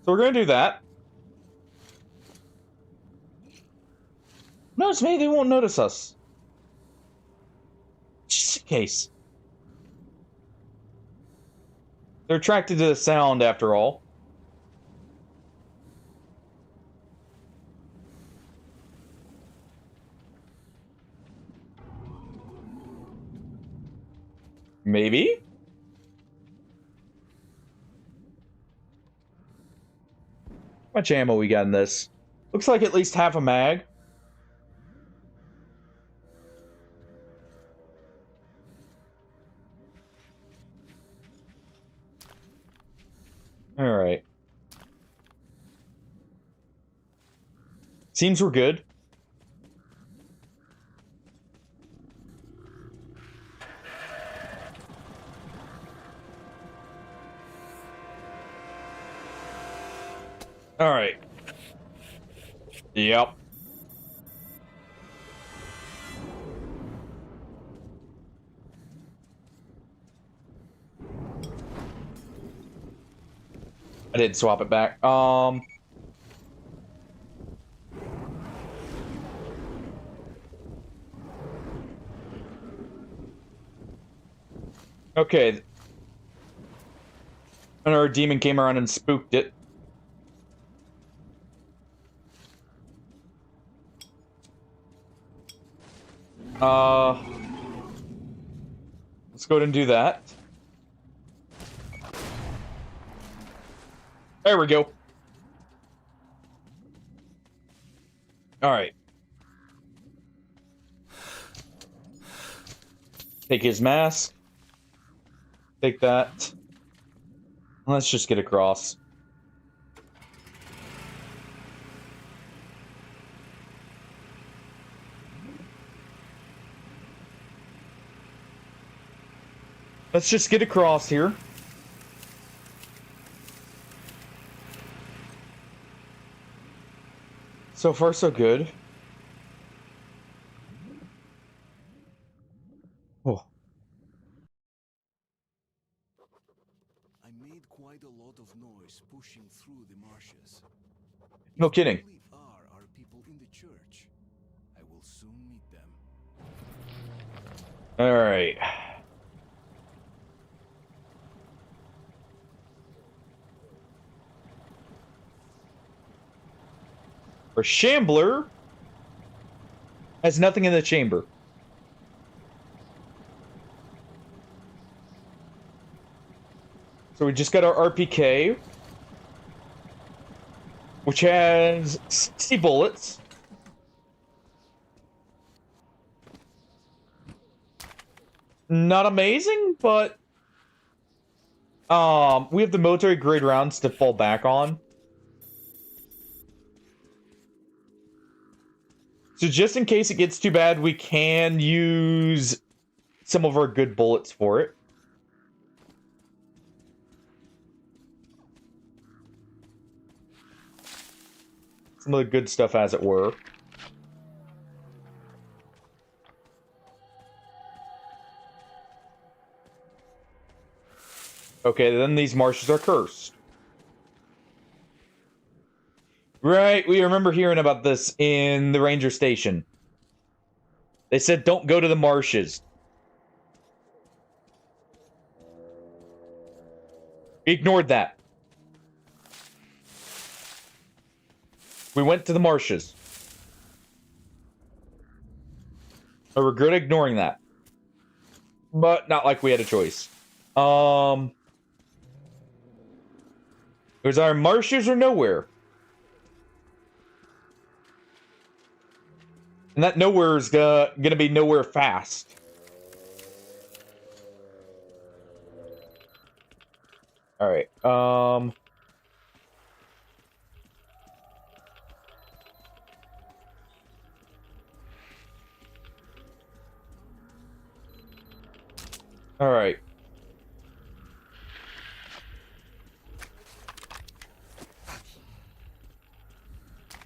So we're gonna do that. Notice me, they won't notice us. Just in case. They're attracted to the sound, after all. Maybe? How much ammo we got in this? Looks like at least half a mag. Alright. Seems we're good. Alright. Yep. I did swap it back. Okay. And our demon came around and spooked it. Let's go ahead and do that. There we go. Alright. Take his mask. Take that. Let's just get across. Let's just get across here. So far, so good. Oh. I made quite a lot of noise pushing through the marshes. No kidding. Are people in the church. I will soon meet them. All right. For Shambler has nothing in the chamber. So we just got our RPK, which has 60 bullets. Not amazing, but we have the military grade rounds to fall back on. So just in case it gets too bad, we can use some of our good bullets for it. Some of the good stuff, as it were. Okay, then these marshes are cursed. Right, we remember hearing about this in the ranger station. They said don't go to the marshes. We ignored that. We went to the marshes. I regret ignoring that. But not like we had a choice. It was our marshes or nowhere. And that nowhere is gonna be nowhere fast. Alright, Alright.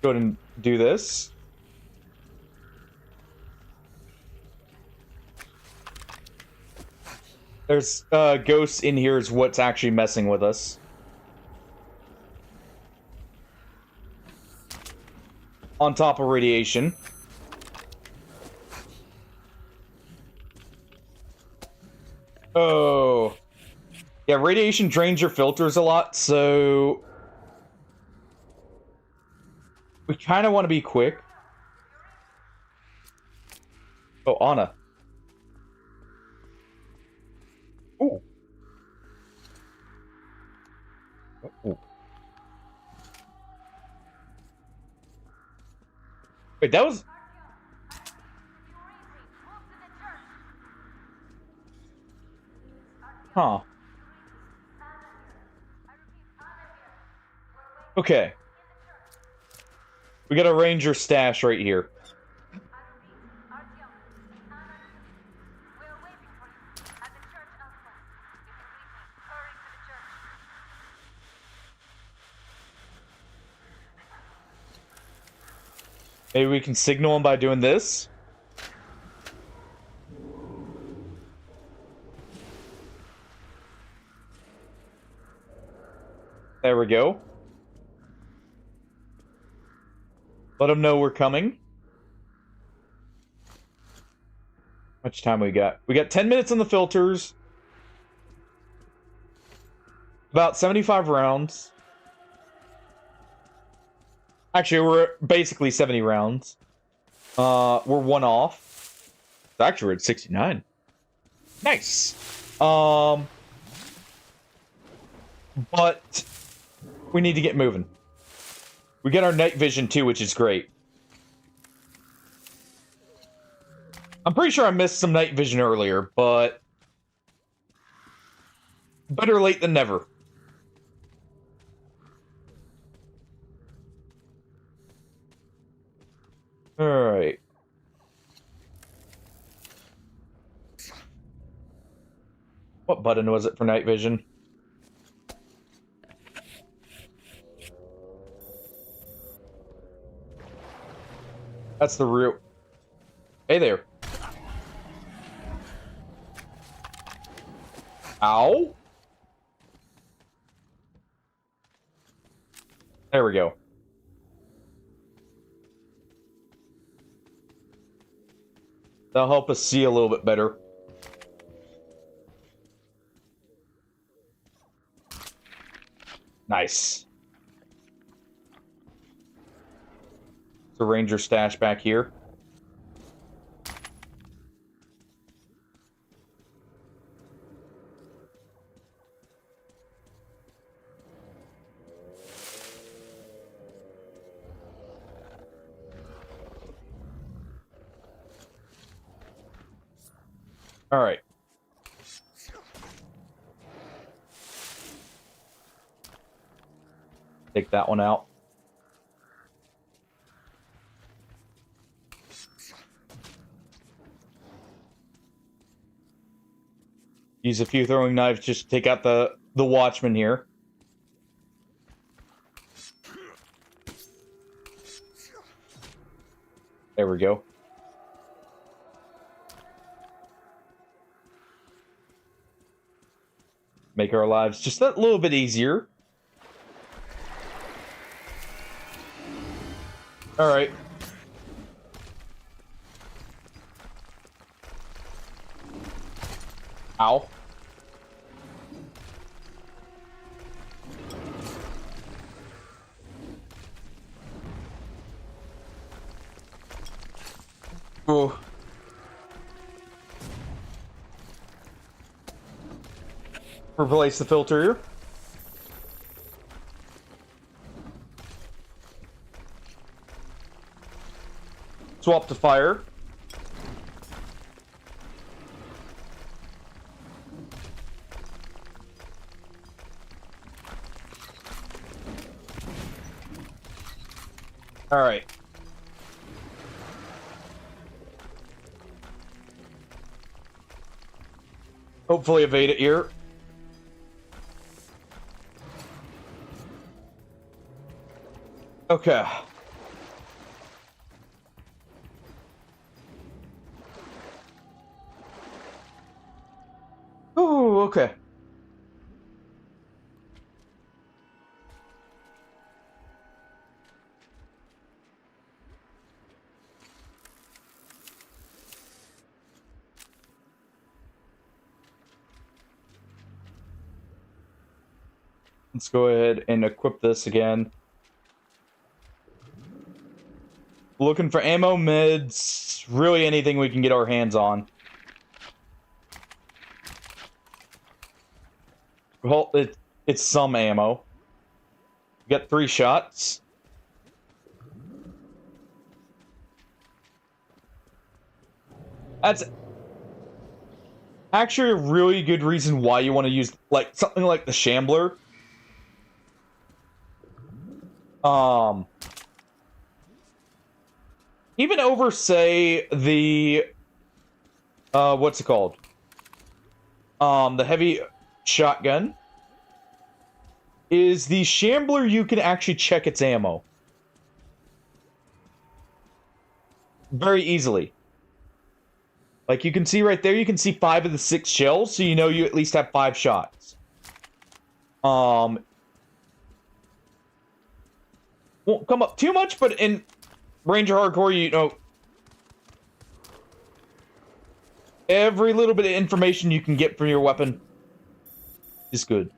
Go ahead and do this. There's ghosts in here is what's actually messing with us. on top of radiation. Oh. Yeah, radiation drains your filters a lot, so we kind of want to be quick. Oh, Anna. Ooh. Ooh. Wait, that was... Huh. Okay. We got a ranger stash right here. Maybe we can signal him by doing this. There we go. Let him know we're coming. How much time we got? We got 10 minutes on the filters. About 75 rounds. Actually, we're basically 70 rounds. We're one off. Actually, we're at 69. Nice. But we need to get moving. We get our night vision too, which is great. I'm pretty sure I missed some night vision earlier, but better late than never. Alright. What button was it for night vision? That's the real... Hey there. Ow. There we go. That'll help us see a little bit better. Nice. The ranger stash back here. All right. Take that one out. Use a few throwing knives just to take out the watchman here. There we go. Make our lives just a little bit easier. All right. Ow. Oh. Replace the filter here. Swap to fire. All right. Hopefully evade it here. Okay. Oh, okay. Let's go ahead and equip this again. Looking for ammo, meds, really anything we can get our hands on. Well, it's some ammo. Got 3 shots. That's actually a really good reason why you want to use like something like the Shambler. Even over, say, the what's it called? The heavy shotgun. Is the Shambler, you can actually check its ammo very easily. Like you can see right there, you can see 5 of the 6 shells, so you know you at least have 5 shots. Won't come up too much, but in Ranger Hardcore, you know, every little bit of information you can get from your weapon is good.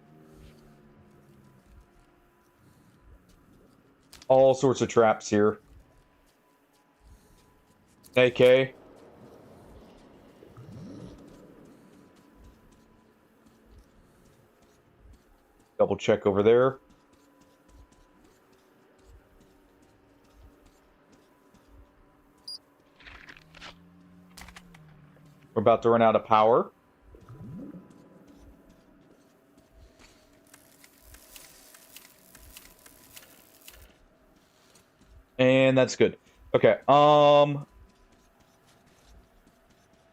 All sorts of traps here. AK. Double check over there. We're about to run out of power. And that's good. Okay,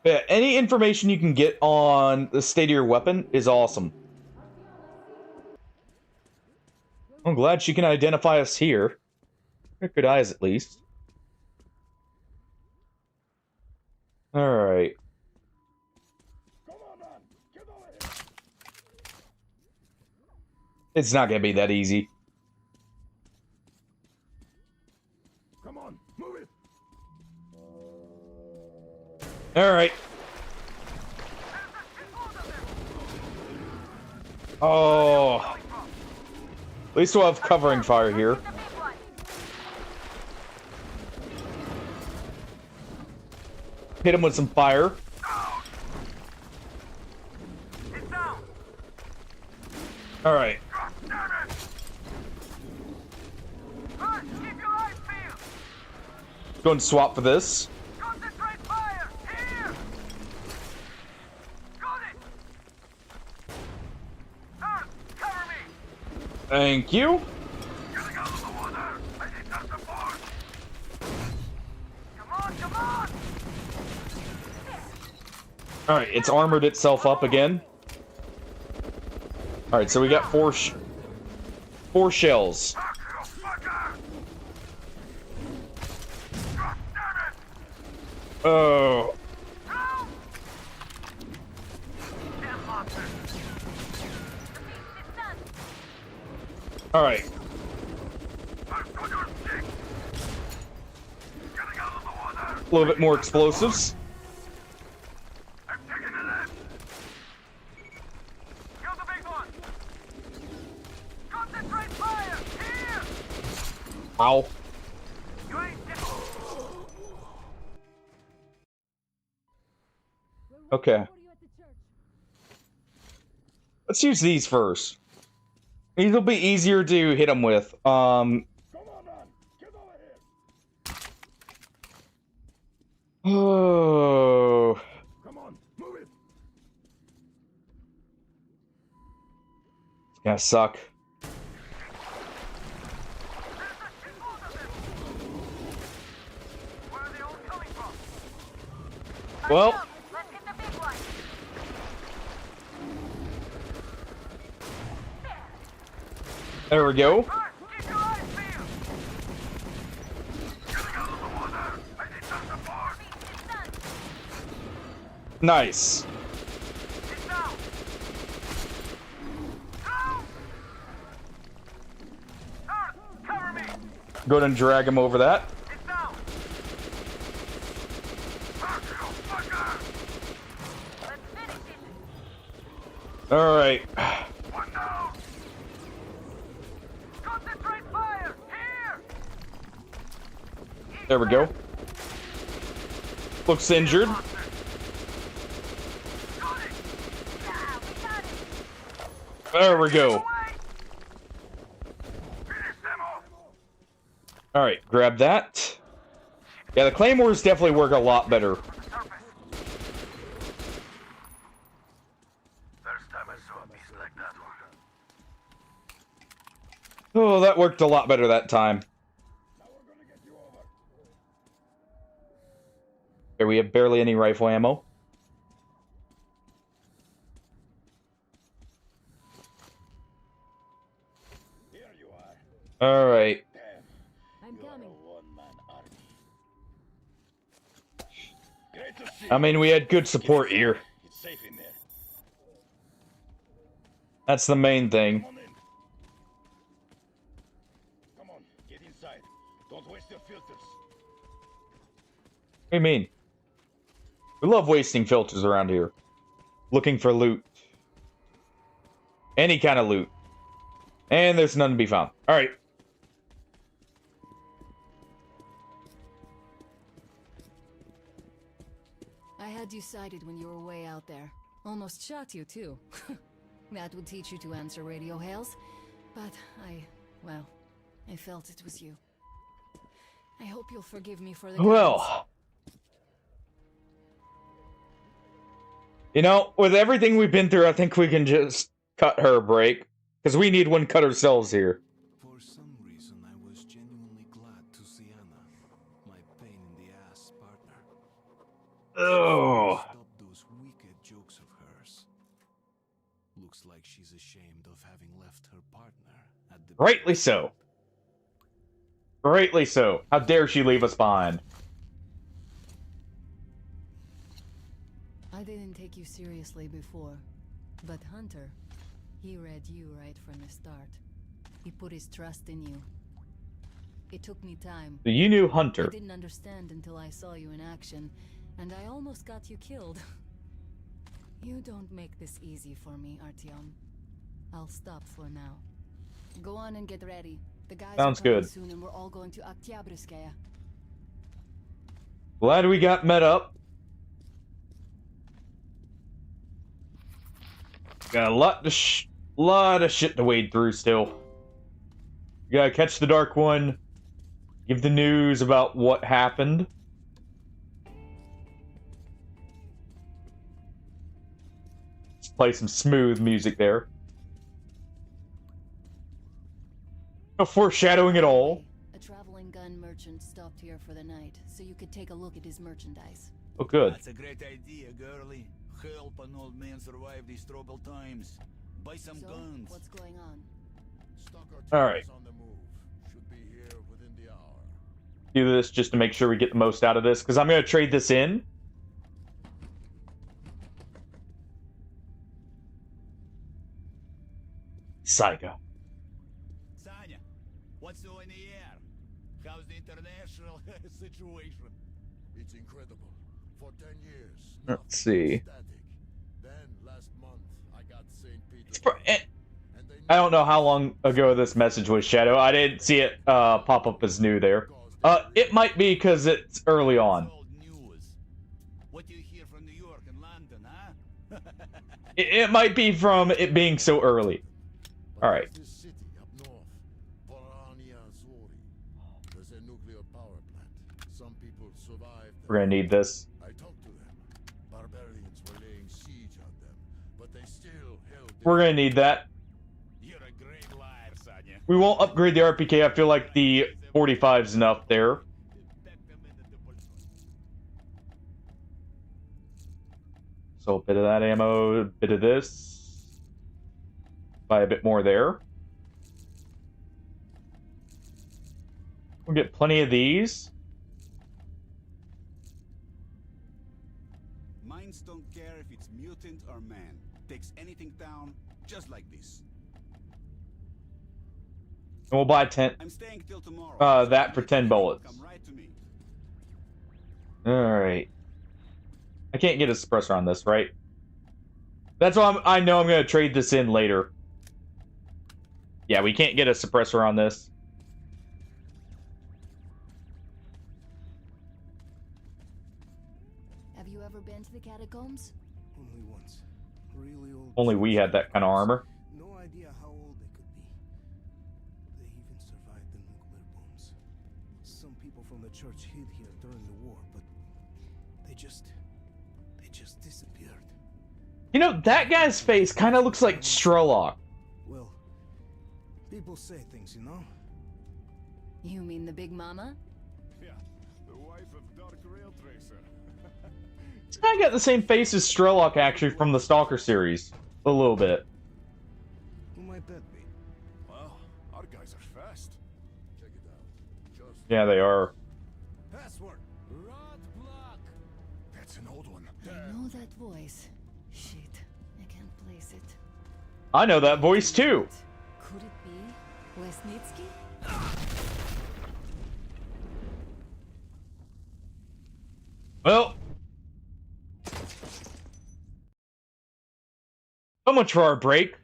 yeah, any information you can get on the state of your weapon is awesome. I'm glad she can identify us here. Good eyes, at least. Alright. It's not gonna be that easy. Come on, move it. Alright. Oh. At least we'll have covering fire here. Hit him with some fire. Alright. Go and swap for this. Thank you. Alright, it's armored itself up again. Alright, so we got 4 shells. Oh. Alright. A little bit more explosives. Ow. Okay. Let's use these first. These will be easier to hit them with. Oh. Come on, move it. It's gonna suck. Well. There we go. Nice. Go ahead and drag him over that. All right. There we go. Looks injured. There we go. Alright, grab that. Yeah, the claymores definitely work a lot better. Oh, that worked a lot better that time. Here we have barely any rifle ammo. All right. I'm coming. I mean, we had good support here. That's the main thing. What do you mean? We love wasting filters around here. Looking for loot. Any kind of loot. And there's none to be found. Alright. I had you sighted when you were way out there. Almost shot you, too. That would teach you to answer radio hails. But well, I felt it was you. I hope you'll forgive me for the Well, you know, with everything we've been through, I think we can just cut her a break. Because we need one cut ourselves here. For some reason, I was genuinely glad to see Anna, my pain in the ass partner. Oh. Stop those wicked jokes of hers. Looks like she's ashamed of having left her partner at the. Rightly so. Rightly so. How dare she leave us behind? I didn't take you seriously before, but Hunter, he read you right from the start. He put his trust in you. It took me time. So you knew Hunter. I didn't understand until I saw you in action, and I almost got you killed. You don't make this easy for me, Artyom. I'll stop for now. Go on and get ready. The guys Sounds are coming good. soon, and we're all going to Oktyabrskaya. Glad we got met up. Got a lot of shit to wade through still. You gotta catch the Dark One. Give the news about what happened. Let's play some smooth music there. No foreshadowing at all. A traveling gun merchant stopped here for the night, so you could take a look at his merchandise. Oh, good. That's a great idea, girlie. Help an old man survive these troubled times. Buy some guns. What's going on? All right. On the move. Should be here within the hour. Do this just to make sure we get the most out of this, because I'm going to trade this in. Saiga. Sanya, what's new in the air? How's the international situation? It's incredible. For 10 years. Let's see. Then last month I got St. Peter. I don't know how long ago this message was, Shadow. I didn't see it pop up as new there. It might be because it's early on. What do you hear from New York and London, huh? It might be from it being so early. All right. This city up north, Porania Zori. There's a nuclear power plant. Some people survived. We're gonna need this. I talked to them. Barbarians were laying siege on them, but they still held. We're gonna need that. You're a great liar, Sanya. We won't upgrade the RPK. I feel like the 45's enough there. So a bit of that ammo, a bit of this. Buy a bit more there. We'll get plenty of these. Minds don't care if it's mutant or man. Takes anything down, just like this. And we'll buy 10. I'm staying till tomorrow. That for 10 bullets. Come right to me. Alright. I can't get a suppressor on this, right? That's why I know I'm going to trade this in later. Yeah, we can't get a suppressor on this. Have you ever been to the catacombs? Only once. Really old. Only we had that kind of armor. No idea how old they could be. They even survived the nuclear bombs. Some people from the church hid here during the war, but they just disappeared. You know, that guy's face kind of looks like Strelok. Well, people say things, you know? You mean the Big Mama? Yeah, the wife of Dark Rail Tracer. It's kind of got the same face as Strelok, actually, from the Stalker series. A little bit. Who might that be? Well, our guys are fast. Check it out. Just Yeah, they are. Password. Roadblock. That's an old one. I know that voice. Shit, I can't place it. I know that voice, too. Could it be Lesnitsky? Well, so much for our break.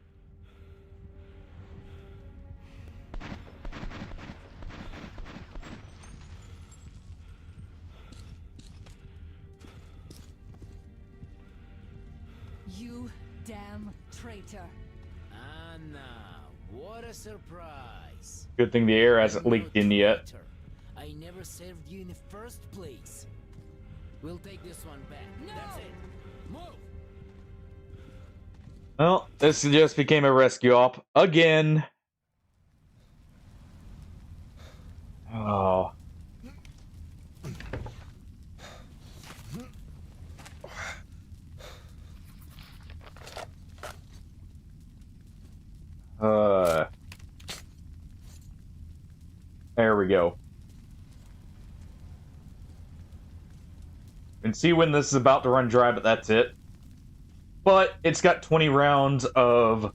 You damn traitor. Anna, what a surprise. Good thing the air hasn't leaked in yet. I never served you in the first place. We'll take this one back. No. That's it. Move. Well, this just became a rescue op again. Oh. There we go. You can see when this is about to run dry, but that's it. But it's got 20 rounds of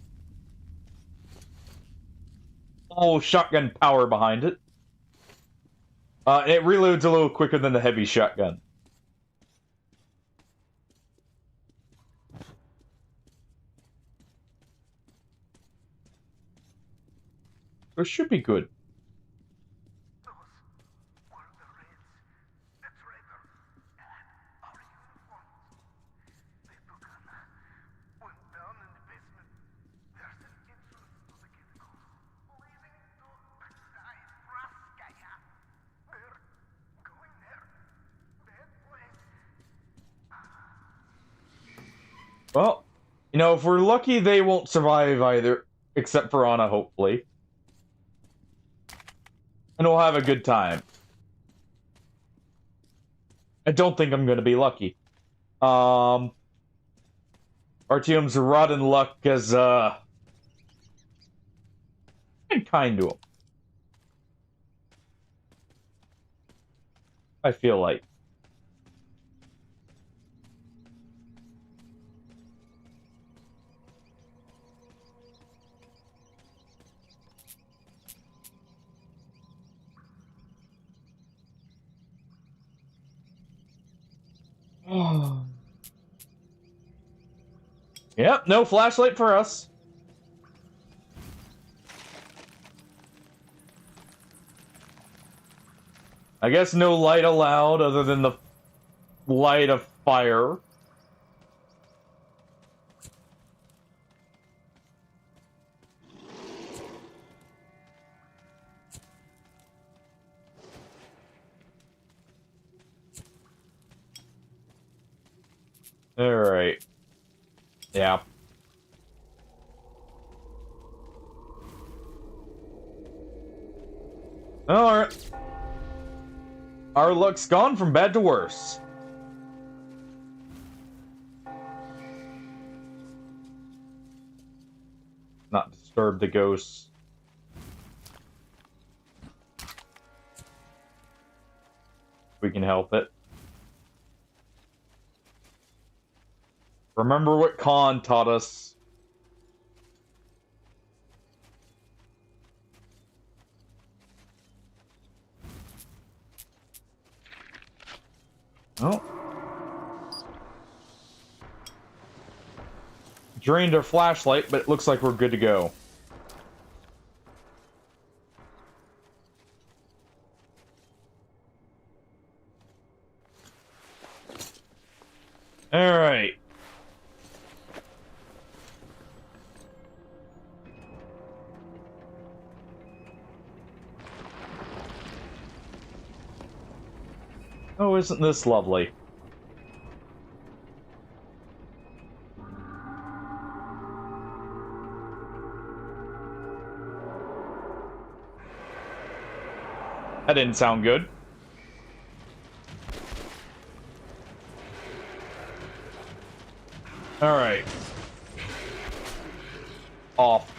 full shotgun power behind it. And it reloads a little quicker than the heavy shotgun. This should be good. Well, you know, if we're lucky, they won't survive either, except for Anna, hopefully. And we'll have a good time. I don't think I'm going to be lucky. Artyom's rotten luck has, been kind to him. I feel like. Yep, no flashlight for us. I guess no light allowed other than the light of fire. All right. Yeah. All right. Our luck's gone from bad to worse. Not disturb the ghosts. We can help it. Remember what Khan taught us. Oh. Drained our flashlight, but it looks like we're good to go. Alright. Oh, isn't this lovely? That didn't sound good. Alright. Off.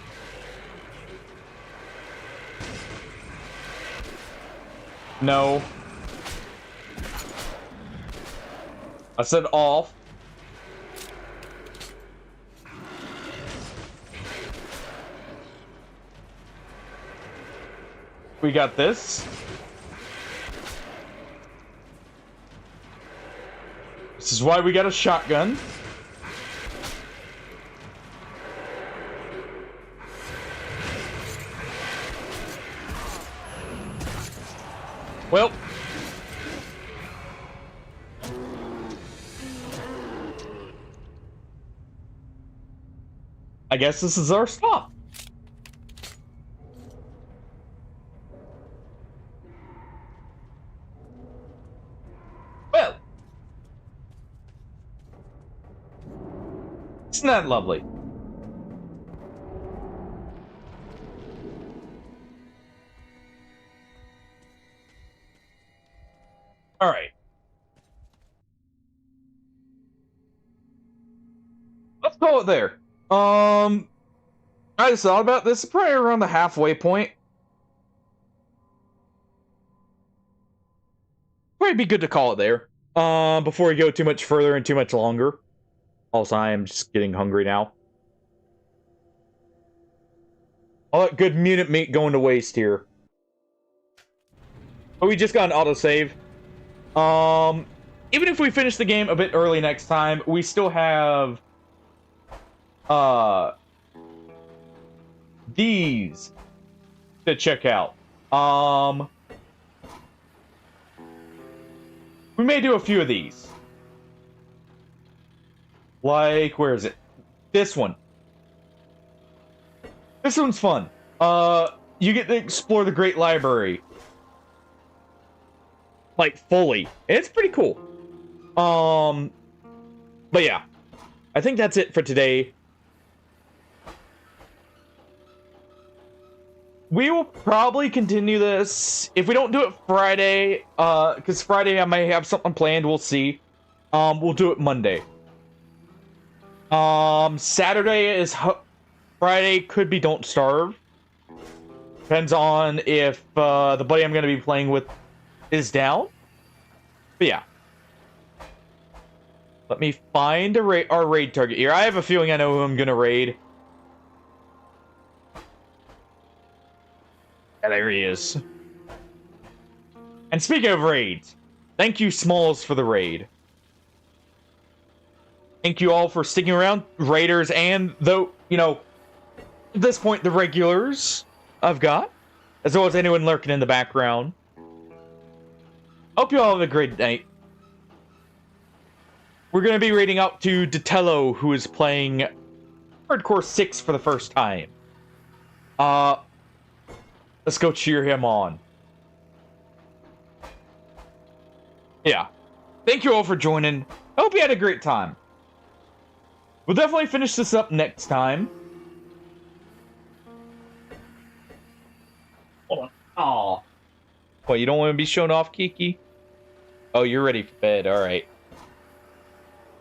No. I said off. We got this. This is why we got a shotgun. Well. I guess this is our stop. Well. Isn't that lovely? All right. Let's call it there. I just thought about this, probably around the halfway point. Probably be good to call it there. Before we go too much further and too much longer. Also, I am just getting hungry now. All that good mutant meat going to waste here. But we just got an autosave. Even if we finish the game a bit early next time, we still have these to check out. We may do a few of these. Like, where is it? This one. This one's fun. You get to explore the Great Library. Like, fully. It's pretty cool. But yeah. I think that's it for today. We will probably continue this. If we don't do it Friday, because Friday I may have something planned, we'll see. We'll do it Monday. Saturday is... Friday could be Don't Starve. Depends on if the buddy I'm going to be playing with is down. But yeah. Let me find our raid target here. I have a feeling I know who I'm going to raid. Yeah, there he is. And speaking of raids, thank you, Smalls, for the raid. Thank you all for sticking around, raiders, and though, you know, at this point, the regulars I've got, as well as anyone lurking in the background. Hope you all have a great night. We're going to be raiding out to Detello, who is playing Hardcore 6 for the first time. Let's go cheer him on. Yeah. Thank you all for joining. I hope you had a great time. We'll definitely finish this up next time. Hold on. Aw. What, you don't want to be shown off, Kiki? Oh, you're ready for bed. Alright.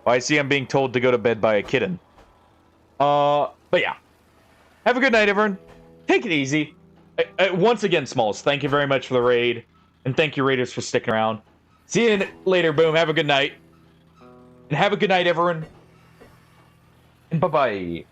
Well, I see I'm being told to go to bed by a kitten. But yeah. Have a good night, everyone. Take it easy. Once again, Smalls, thank you very much for the raid. And thank you, Raiders, for sticking around. See you later, Boom. Have a good night. And have a good night, everyone. And bye-bye.